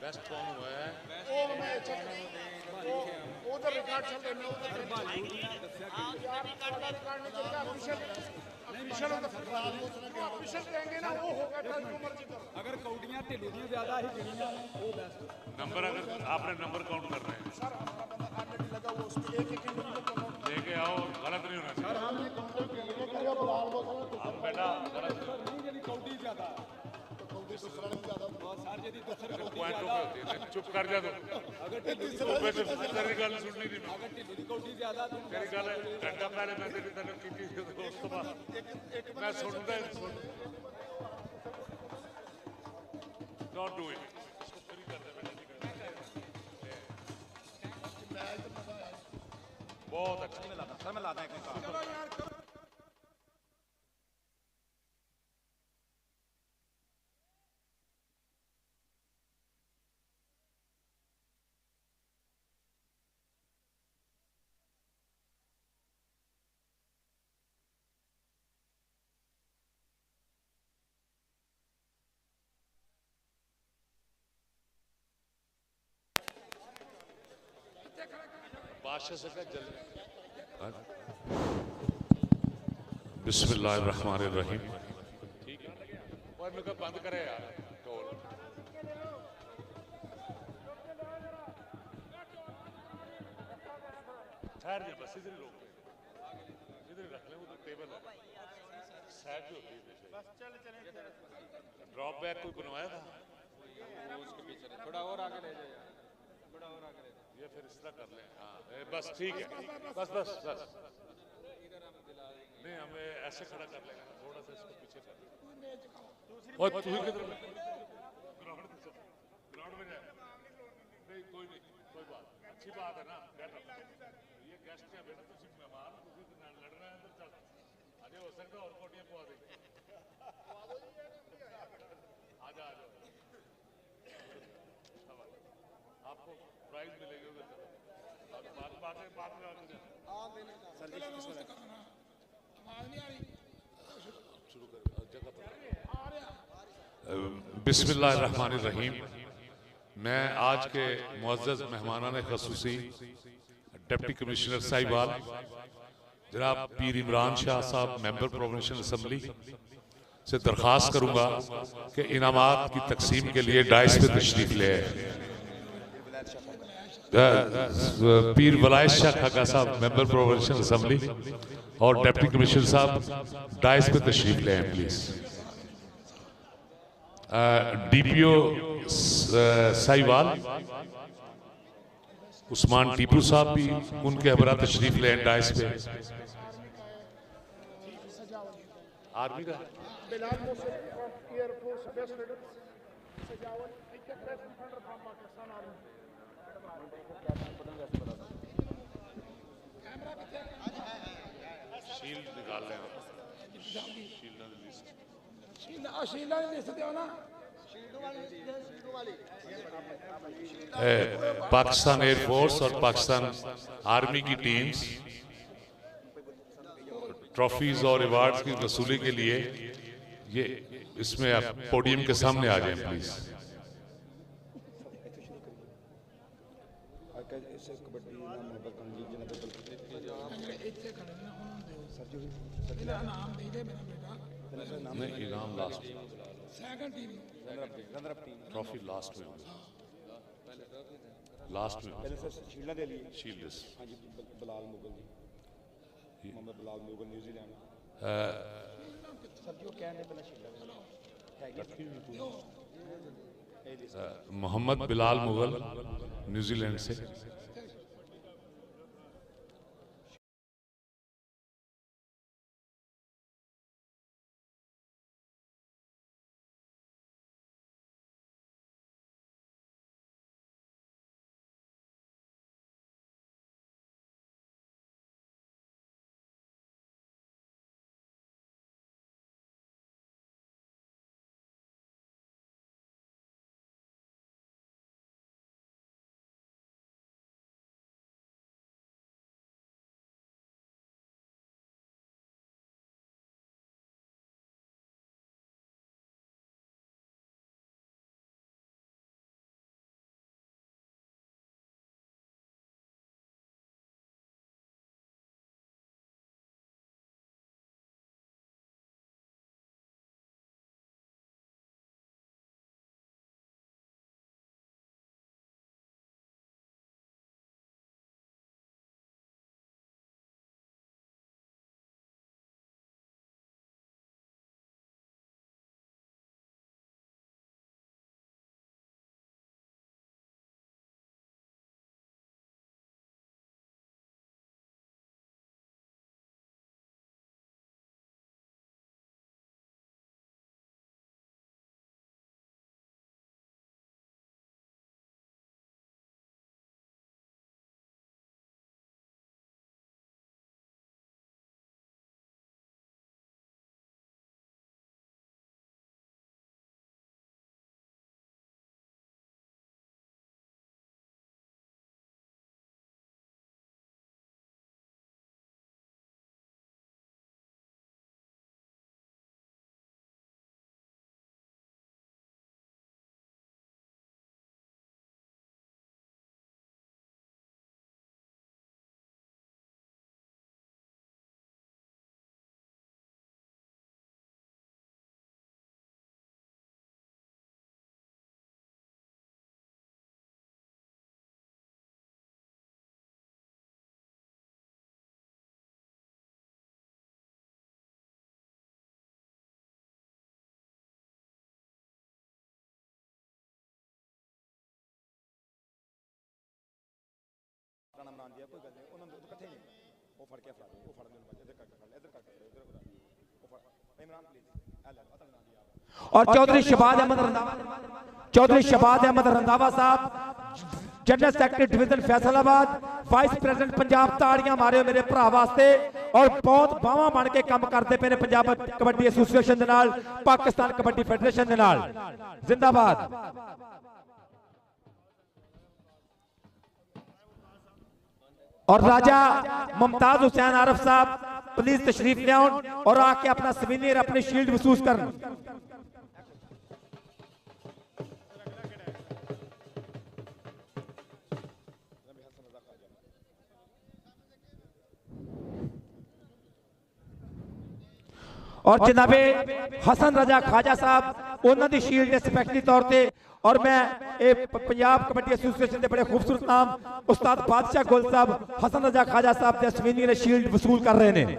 बेस्ट कौन हुआ है? उधर रिकॉर्ड चल रहे हैं, उधर अगर कौडियां ढिल्लू दी ज्यादा ही गिणियां ने वो बेस्ट नंबर, अगर आपने नंबर काउंट करना है लेके आओ, गलत नहीं होना चाहिए। आप बेटा गलत नहीं, कौडी ज्यादा पॉइंट होती है, चुप कर जा तू। तेरी गल सुननी नहीं, तेरी गल घंटा पहले मैं तेरी तेन की उस तो बाद मैं सुनता डोंट डू इट। बहुत अच्छा सर, मैं लाता एक बादशाह से का जल। बिस्मिल्लाहिर्रहमानिर्रहीम। ठीक है, और मैं बंद करे यार कॉल। ठहर जा बस, इधर लोग इधर रख ले, वो तो टेबल है साइड पे होती है। बस चल चले, ड्रॉप बैक कोई बनवाया था उसके पीछे, थोड़ा और आगे ले जाए, थोड़ा और आगे ले जाए, ये फिर इस तरह कर ले। हाँ बस ठीक है, बस बस बस नहीं, हमें ऐसे खड़ा कर लेंगे, थोड़ा सा इसको पीछे कर लेंगे। और तू ही किधर ग्राउंड में जाए? नहीं कोई नहीं, कोई बात अच्छी बात है ना, बैठो। ये गेस्ट है बेटा, तुम मेहमान हो, तुम लड़ रहे हैं तो चल अरे हो सकता है और कोटियां पवा देंगे। आ जाओ आपको प्राइज मिलेगी उधर, बात में बिस्मिल्लाहिर्रहमानिर्रहीम। मैं आज के मुअज़्ज़ज़ मेहमानान ख़ुसूसी डिप्टी कमिश्नर साहिबाल जनाब पीर इमरान शाह साहब, मेंबर प्रोविंशियल असम्बली से दरख्वास्त करूंगा कि इनामात की तकसीम के लिए डाइस पे तशरीफ ले आए। पीर वलायत शाह खाका साहब, मेंबर प्रोविंशियल असम्बली और डिप्टी कमिश्नर साहब डाइस पे तशरीफ ले आए प्लीज। डीपीओ साहिवाल उस्मान टीपू साहब भी उनके हमरा तशरीफ ले आए डाइस पे। आर्मी का शील्ड निकाल लें, पाकिस्तान एयरफोर्स और पाकिस्तान आर्मी की टीम्स ट्रॉफीज और अवार्ड्स की वसूली के लिए ये इसमें आप पोडियम के सामने आ जाएं प्लीज। नहीं, इनाम लास्ट ट्रॉफी लास्ट में होगी, लास्ट में शील्ड बिलाल मुगल जी, मोहम्मद बिलाल मुगल न्यूजीलैंड मोहम्मद बिलाल मुगल न्यूजीलैंड से। ਇਮਰਾਨ ਜੀ ਕੋਈ ਗੱਲ ਨਹੀਂ ਉਹਨਾਂ ਨੂੰ ਇਕੱਠੇ ਨਹੀਂ ਉਹ ਫੜ ਕੇ ਫੜਾ ਦੇ ਉਹ ਫੜ ਦੇ ਇੱਧਰ ਕਰਕੇ ਫੜ ਇੱਧਰ ਕਰਕੇ ਇੱਧਰ ਉਹ ਫੜ ਇਮਰਾਨ ਪਲੀਜ਼ ਆ ਲੈ ਪਤਾ ਨਾ ਦਿਆ और चौधरी शहबाज अहमद रंधावा साहब general secretary division Faisalabad vice president Punjab ताड़ियां मारियो मेरे भरा वास्ते और बहुत बावां बन के काम करते पे ने पंजाब कबड्डी एसोसीएशन दे नाल पाकिस्तान कबड्डी फेडरेशन दे नाल जिंदाबाद। और राजा मुमताज हुसैन आरफ साहब प्लीज तशरीफ ले आउन और आके अपना सवीनियर अपनी शील्ड महसूस करन। और जनाबे हसन रजा खाजा साहब उन्होंने शील्ड स्पेशली तौर पे और मैं पंजाब कबड्डी एसोसीएशन के बड़े खूबसूरत नाम उस्ताद बादशाह गुल साहब हसन रजा खाजा साहब के सवीनियर शील्ड वसूल कर रहे हैं।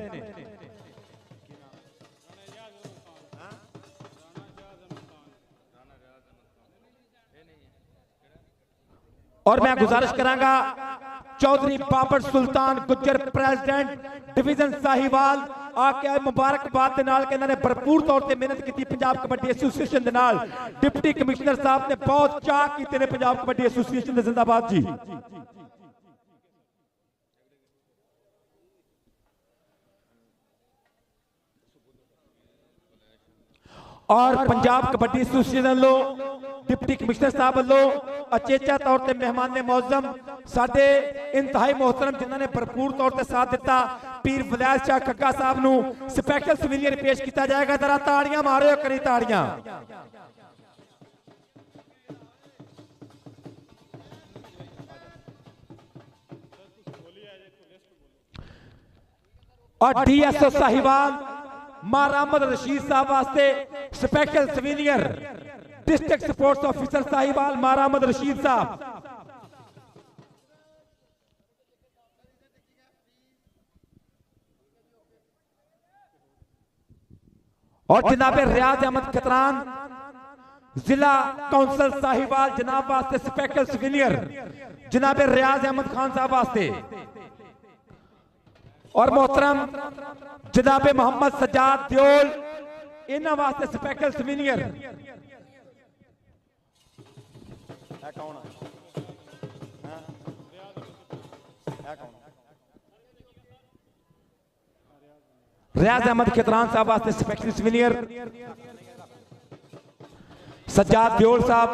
और मैं गुजारिश करांगा चौधरी बाबर सुल्तान गुज्जर प्रेसिडेंट डिवीजन साहिवाल आके मुबारकबाद के नाल इन्होंने भरपूर तौर पे मेहनत की पंजाब कबड्डी एसोसीएशन के नाल डिप्टी कमिश्नर साहब ने बहुत चाह कीते ने पंजाब कबड्डी एसोसीएशन दे जिंदाबाद जी। और पंजाब कबड्डी एसोसीएशन वालों डिप्टी कमिश्नर साहब वालों अचेचा तौर पर मेहमान ने मौजम साडे इंतहाई मोहतरम जिन्होंने भरपूर तौर पर साथ दिता पीर वलैद शाह खग्गा साहब नूं स्पेशल सवीनियर पेश किया जाएगा। जरा ताड़ियां मारो करी ताड़ियां। और डीएसओ साहिवाल मारामद रशीद साहब वास्ते special souvenir district sports officer Sahiwal Mohammad Rashid साहब। और जनाब रियाज अहमद खतरान जिला काउंसिल साहिवाल जनाब वास्ते स्पेशल सवीनियर जनाब रियाज अहमद खान साहब वास्ते। और मोहतरम जनाब मोहम्मद सज्जाद दियोल इन्हां वास्ते स्पेशल सवीनियर। रियाज अहमद खतरान साहब वास्ते स्पेशल सवीनियर सज्जाद दियोल साहब।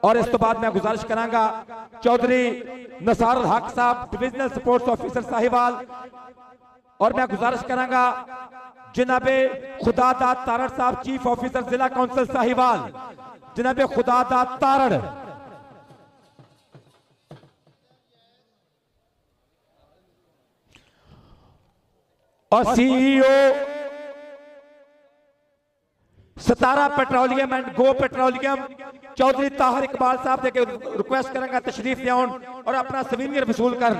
और इस तो बाद मैं गुजारिश करांगा चौधरी नसारुल हक साहब डिविजनल स्पोर्ट्स ऑफिसर साहिवाल। और मैं गुजारिश करांगा जनाबे खुदादाद तारड़ साहब चीफ ऑफिसर जिला काउंसिल साहिवाल जनाबे खुदादाद तारड़। और CEO Satara petroleum and go petroleum Chaudhry Tahir Iqbal साहब से रिक्वेस्ट करेंगे तशरीफ ले आउन और अपना सवीनियर वसूल कर।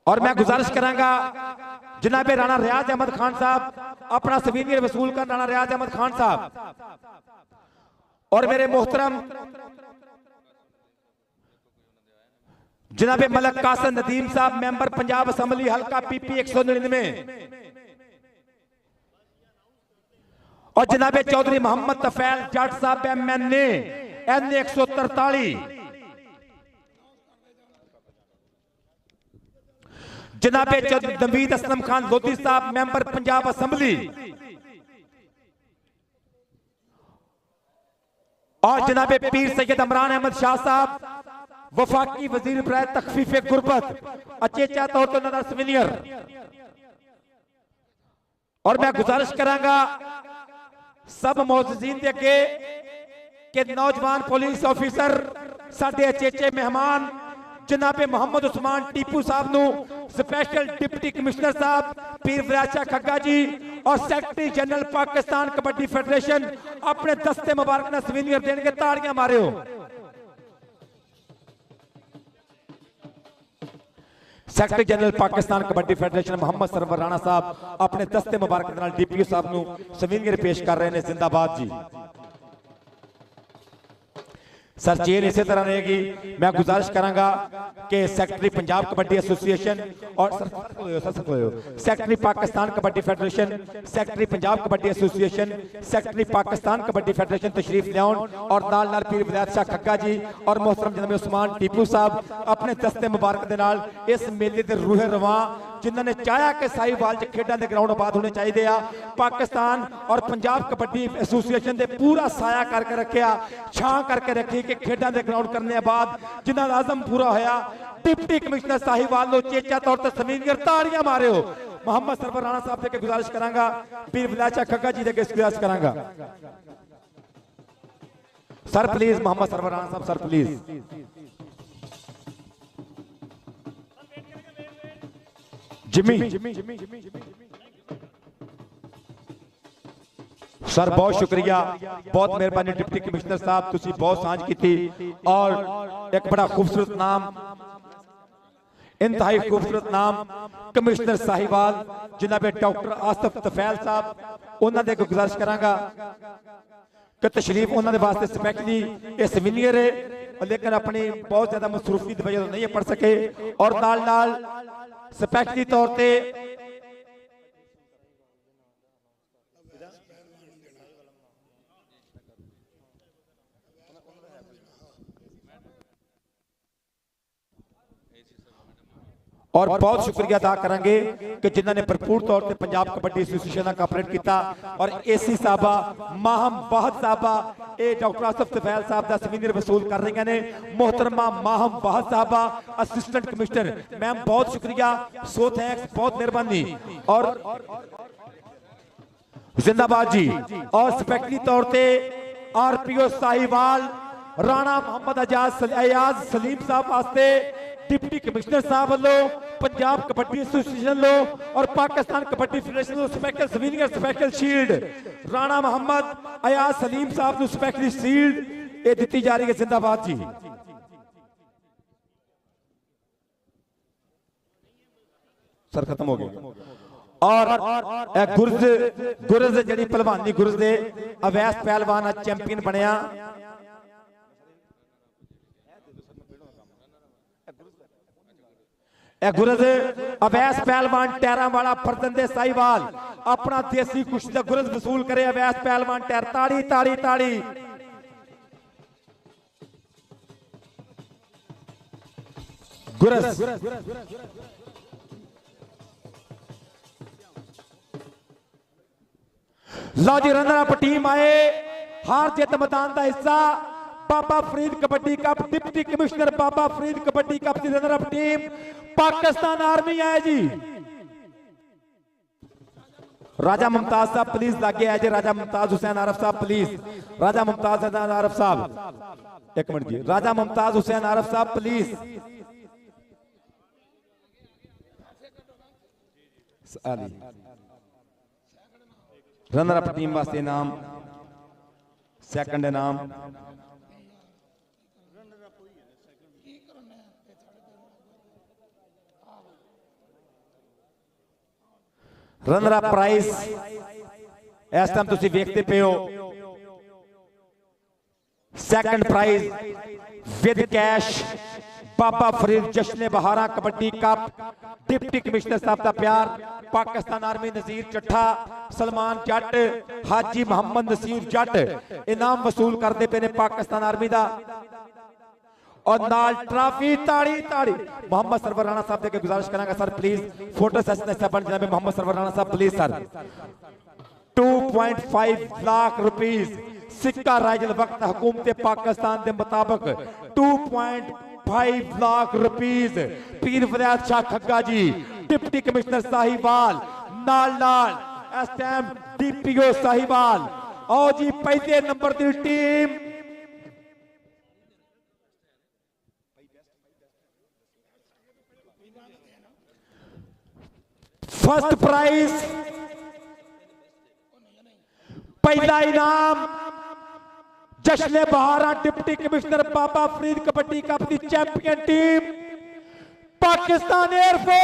और मैं गुजारिश करांगा जनाबे राणा रियाज अहमद खान साहब अपना सवीनियर वसूल कर। राणा रियाज अहमद खान साहब। और मेरे मोहतरम जनाबे मलक कासिम नदीम साहब मेंबर पंजाब असम्बली हल्का पीपी 199। और जनाबे चौधरी मोहम्मद तफैल जट साहब MNA NA 143। जनाबे नवीद असलम खान लोधी साहब मेंबर पंजाब असम्बली। और जनाबे पीर सैयद इमरान अहमद शाह साहब वफाकी वजीर बराए तखफीफे गुरबत अचेचा तौर पर सवीनियर। और मैं गुजारिश करांगा सब मौजूदीन के अगे कि नौजवान पुलिस ऑफिसर साडे अचेचे मेहमान जनाबे मोहम्मद उस्मान टीपू साहब नू स्पेशल डिप्टी कमिश्नर साहब पीर वलैद शाह खग्गा जी और secretary general Pakistan kabaddi federation अपने दस्ते मुबारक ना सवीनियर देंगे। ताड़ियां मारियो। Secretary general Pakistan kabaddi federation Muhammad Sarwar Rana ਸਾਹਿਬ ਆਪਣੇ ਦਸਤੇ ਮੁਬਾਰਕ ਦੇ ਨਾਲ ਡੀਪੀਓ ਸਾਹਿਬ ਨੂੰ ਸਵੀਨਰ ਪੇਸ਼ ਕਰ ਰਹੇ ਨੇ। ਜ਼ਿੰਦਾਬਾਦ ਜੀ। सर चेन इसी तरह रहेगी। मैं गुजारिश करांगा कि सेक्रेटरी पंजाब कबड्डी एसोसिएशन और secretary Pakistan kabaddi federation, secretary Punjab kabaddi association, secretary Pakistan kabaddi federation तशरीफ लियाउन और नाल नाल पीर विलायत शाह खग्गा जी और मोहतरम जनाब उस्मान टीपू साहब अपने दस्ते मुबारक दे नाल इस मेले दे रूहे रवां जिन्होंने चाहा कि साहिवाल च खेडां दे ग्राउंड आबाद होने चाहिए आ। पाकिस्तान और पंजाब कबड्डी एसोसिएशन दे पूरा साया करके रखिया, छां करके रखी कि खेडां दे ग्राउंड करने बाद जिन्हां दा आज़म पूरा होया। डिप्टी कमिश्नर साहिवाल नो चेचा तौर ते समीनगर ताड़ियां मारे हो। मोहम्मद सरवर राणा साहब के गुजारिश करांगा, पीर विलायत शाह खग्गा जी के गुजारिश करांगा। सर प्लीज, मोहम्मद सरवर राणा साहब सर प्लीज। जिमी सर बहुत शुक्रिया, बहुत मेहरबानी डिप्टी कमिश्नर साहब, तुसी बहुत सांझ की थी और एक बड़ा खूबसूरत नाम, इंतहाई खूबसूरत नाम कमिश्नर साहिवाल जनाब डॉक्टर आसिफ तफैल साहब उन्होंने गुजारिश करांगा कि तशरीफ उन्होंने वास्ते स्पेशली ये सवीनियर है, लेकिन अपनी बहुत ज्यादा मसरूफी की वजह नहीं पढ़ सके और नाल नाल स्पेशली तौर पे और बहुत शुक्रिया अदा करेंगे कि जिन्होंने भरपूर तौर पर पंजाब कबड्डी एसोसिएशन का ऑपरेट किया और एसी साहबा माहम वाहद साहबा ये डॉक्टर आसिफ तफैल साहब का सवीनर वसूल कर रही ने। मोहतरमा माहम वाहद साहबा असिस्टेंट कमिश्नर, मैम बहुत शुक्रिया, सो थैंक्स, बहुत मेहरबानी और जिंदाबाद जी। और स्पेशली तौर पर आरपीओ साहिवाल राणा मोहम्मद अयाज सलीम साहब वास्ते डिप्टी कमिश्नर साहब वालों पंजाब कबड्डी एसोसिएशन लो और Pakistan kabaddi federation special souvenir special shield Rana Mohammad Ayaz Saleem साहब को स्पेशल शील्ड ये दी जा रही है। जिंदाबाद जी। सर खत्म हो गया और गुरज जी पहलवानी गुरज दे अवैस पहलवान चैंपियन बनया। गुरज अवैस पहलवान टैरा वाला फरदंदे साहिवाल अपना देसी कुश्ती का गुरज वसूल करे। अवैस पहलवान टैर ताड़ी ताड़ी ताड़ी। गुरज लो जी, रनर अप टीम आए, हार जीत मैदान का हिस्सा Baba Farid kabaddi cup, deputy commissioner Baba Farid kabaddi cup की runner up team Pakistan army है जी। राजा मुमताज साहब प्लीज लागे है जी, राजा मुमताज हुसैन आरफ साहब प्लीज, राजा मुमताज हुसैन आरफ साहब एक मिनट जी, राजा मुमताज हुसैन आरफ साहब प्लीज। रनर अप टीम वास्ते नाम सेकंड नाम रनर अप प्राइज इस टाइम तुसी देखते पे हो। सेकंड प्राइज विद कैश बाबा फरीद जश्न बहारा कबड्डी कप, डिप्टी कमिश्नर साहब का प्यार, पाकिस्तान आर्मी नजीर चट्ठा, सलमान जट, हाजी मोहम्मद नसीर जट इनाम वसूल करते पे ने पाकिस्तान आर्मी का और नाल ट्रॉफी ताड़ी ताड़ी। मोहम्मद सरवर राणा साहब के गुजारिश करांगा सर प्लीज फोटो सेशन बन जनाब मोहम्मद सरवर राणा साहब प्लीज सर। 2.5 लाख रुपीस सिक्का राइजल वक्त हुकूमत पाकिस्तान के मुताबिक 2.5 लाख रुपीस पीर विलायत शाह खग्गा जी, डिप्टी कमिश्नर साहिवाल नाल नाल इस टाइम डीपीओ साहिवाल और जी पहले नंबर की टीम फर्स्ट प्राइज पहला इनाम जश्न बहारा deputy commissioner Baba Farid kabaddi cup की चैंपियन टीम पाकिस्तान एयरफोर्स।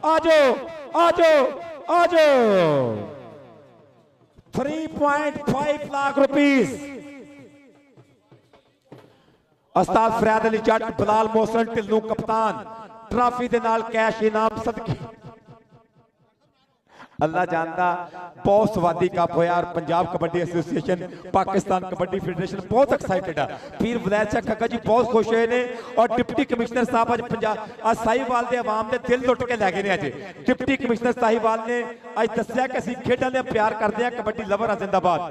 आजो आजो आजो 3.5 लाख रुपीस उस्ताद फरैद अली जट, बिलाल मोहसन ढिल्लू कप्तान, ट्राफी दे नाल कैश इनाम सदके। अल्लाह जानता बहुत स्वादी कप होया और पंजाब कबड्डी एसोसिएशन पाकिस्तान कबड्डी फेडरेशन बहुत एक्साइटेड है। पीर वलैद शाह खक्का जी बहुत खुश हुए ने और डिप्टी कमिश्नर साहब अज पंजाब साहिवाल के आवाम ने दिल लुट के लै गए ने। अज डिप्टी कमिश्नर साहिवाल ने अज दस्सिया कि असीं खेडां दे प्यार करते हैं, कबड्डी लवर हैं, जिंदाबाद।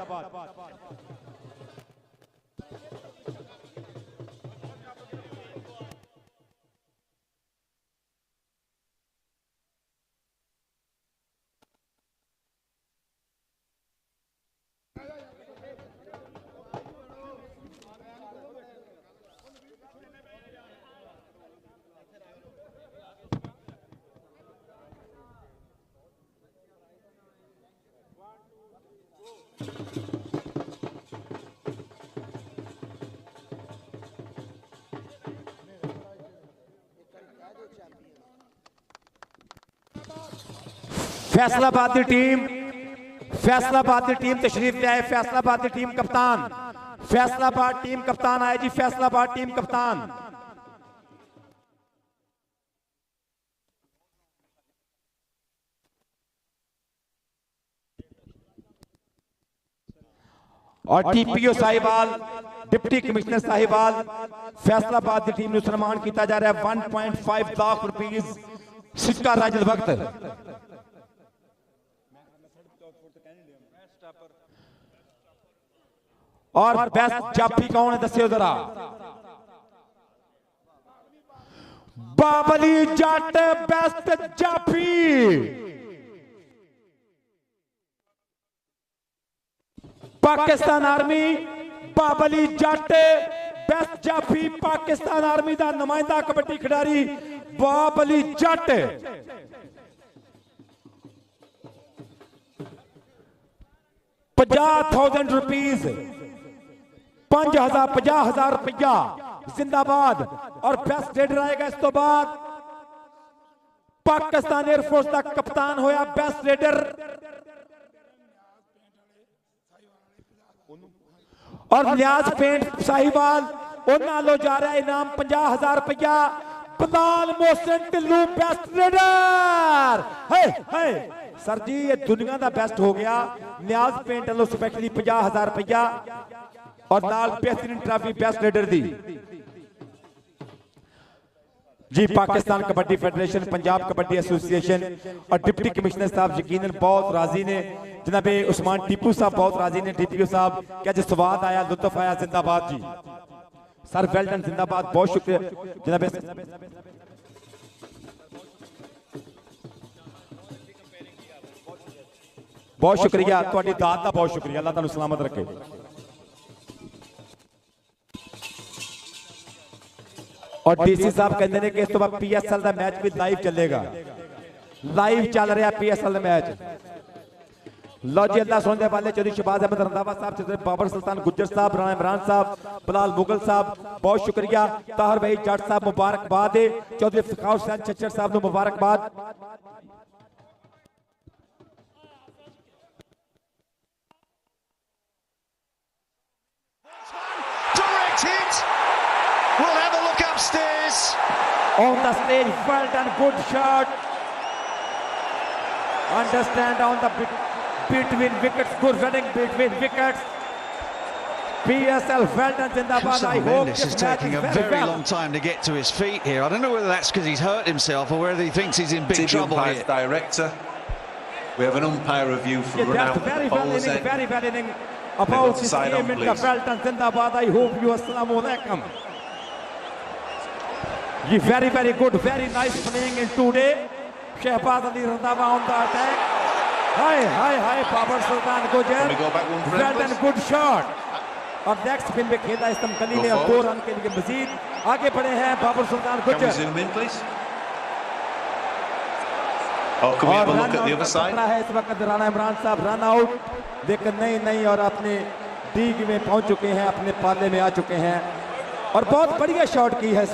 फैसलाबाद की टीम तशरीफ ले आए। फैसलाबाद की टीम कप्तान, फैसलाबाद टीम कप्तान आए जी। फैसलाबाद टीम कप्तान और TPO Sahiwal, deputy commissioner Sahiwal, Faisalabad की टीम को सम्मान किया जा रहा है। 1.5 लाख रुपीस सिक्का राजल वक्त। और बेस्ट जाफी कौन है दस्यो जरा? बाबली जट बेस्ट जाफी। पाकिस्तान आर्मी बाबली जट बेस्ट जाफी, पाकिस्तान आर्मी का नुमाइंदा कबड्डी खिडारी बाबली जट। 50,000 रुपीज, 50,000 रुपया जिंदाबाद। और बेस्ट रेडर आएगा इस तो बाद पाकिस्तान एयरफोर्स का कप्तान होया बेस्ट रेडर। और लियाज पेंट साहिवाल उन्होंने जा रहा है इनाम 50,000 रुपया। Bilal Mohsin Dhillu best raider. है सर जी ये दुनिया का बेस्ट हो गया। नियाज पेंट वालों स्पेशली 50,000 रुपया और नाल बेहतरीन ट्रॉफी बेस्ट रेडर दी जी। पाकिस्तान कबड्डी फेडरेशन, पंजाब कबड्डी एसोसिएशन और डिप्टी कमिश्नर साहब यकीनन बहुत राजी ने। जनाबे उस्मान टीपू साहब बहुत राजी ने। टीपीओ साहब क्या जो स्वाद आया, लुत्फ आया, जिंदाबाद जी। सर वेल्डन जिंदाबाद, बहुत शुक्रिया जनाबे। बहुत शुक्रिया तुहाडी दात का, बहुत शुक्रिया। अल्लाह तुहानू सलामत रखे। और डीसी साहब कहते हैं कि इस तो बाद पीएसएल का मैच भी लाइव चलेगा। लाइव चल रहा पीएसएल का मैच। लो जी अल्लाह सुनने वाले चौधरी शहबाज अहमद रंधावा साहब, बाबर सुल्तान गुज्जर साहब, राणा इमरान साहब, बिलाल मुगल साहब, बहुत शुक्रिया। ताहर भाई जट साहब मुबारकबाद है। चौधरी फकाउर हुसैन चच्चर साहब को मुबारकबाद। We'll have a look upstairs. On the stage, well done, good shot. Understand on the between wickets, good running between wickets. PSL, well done, Zindabad. I hope Mendes is taking a very long time to get to his feet here. I don't know whether that's because he's hurt himself or whether he thinks he's in big trouble here. Director, we have an umpire review for That's very well inning, very well inning about this game in the Felton Zindabad. I hope you assalamu alaikum. Very, very good, very nice playing in today. Shehbaz Ali Randhawa on the attack. Hi, Babar Sultan Gujar. Well done, good shot. और next spin में खेला इस्लाम कली ने और 2 run के लिए मजीद आगे बढ़े हैं Babar Sultan Gujjar. Zoom in, please. Oh, can we have a look at the other side? है इस वक्त राणा इमरान साहब रन आउट, लेकिन नहीं और अपने डीग में पहुंच चुके हैं, अपने पाले में आ चुके हैं और बहुत बढ़िया शॉट की है।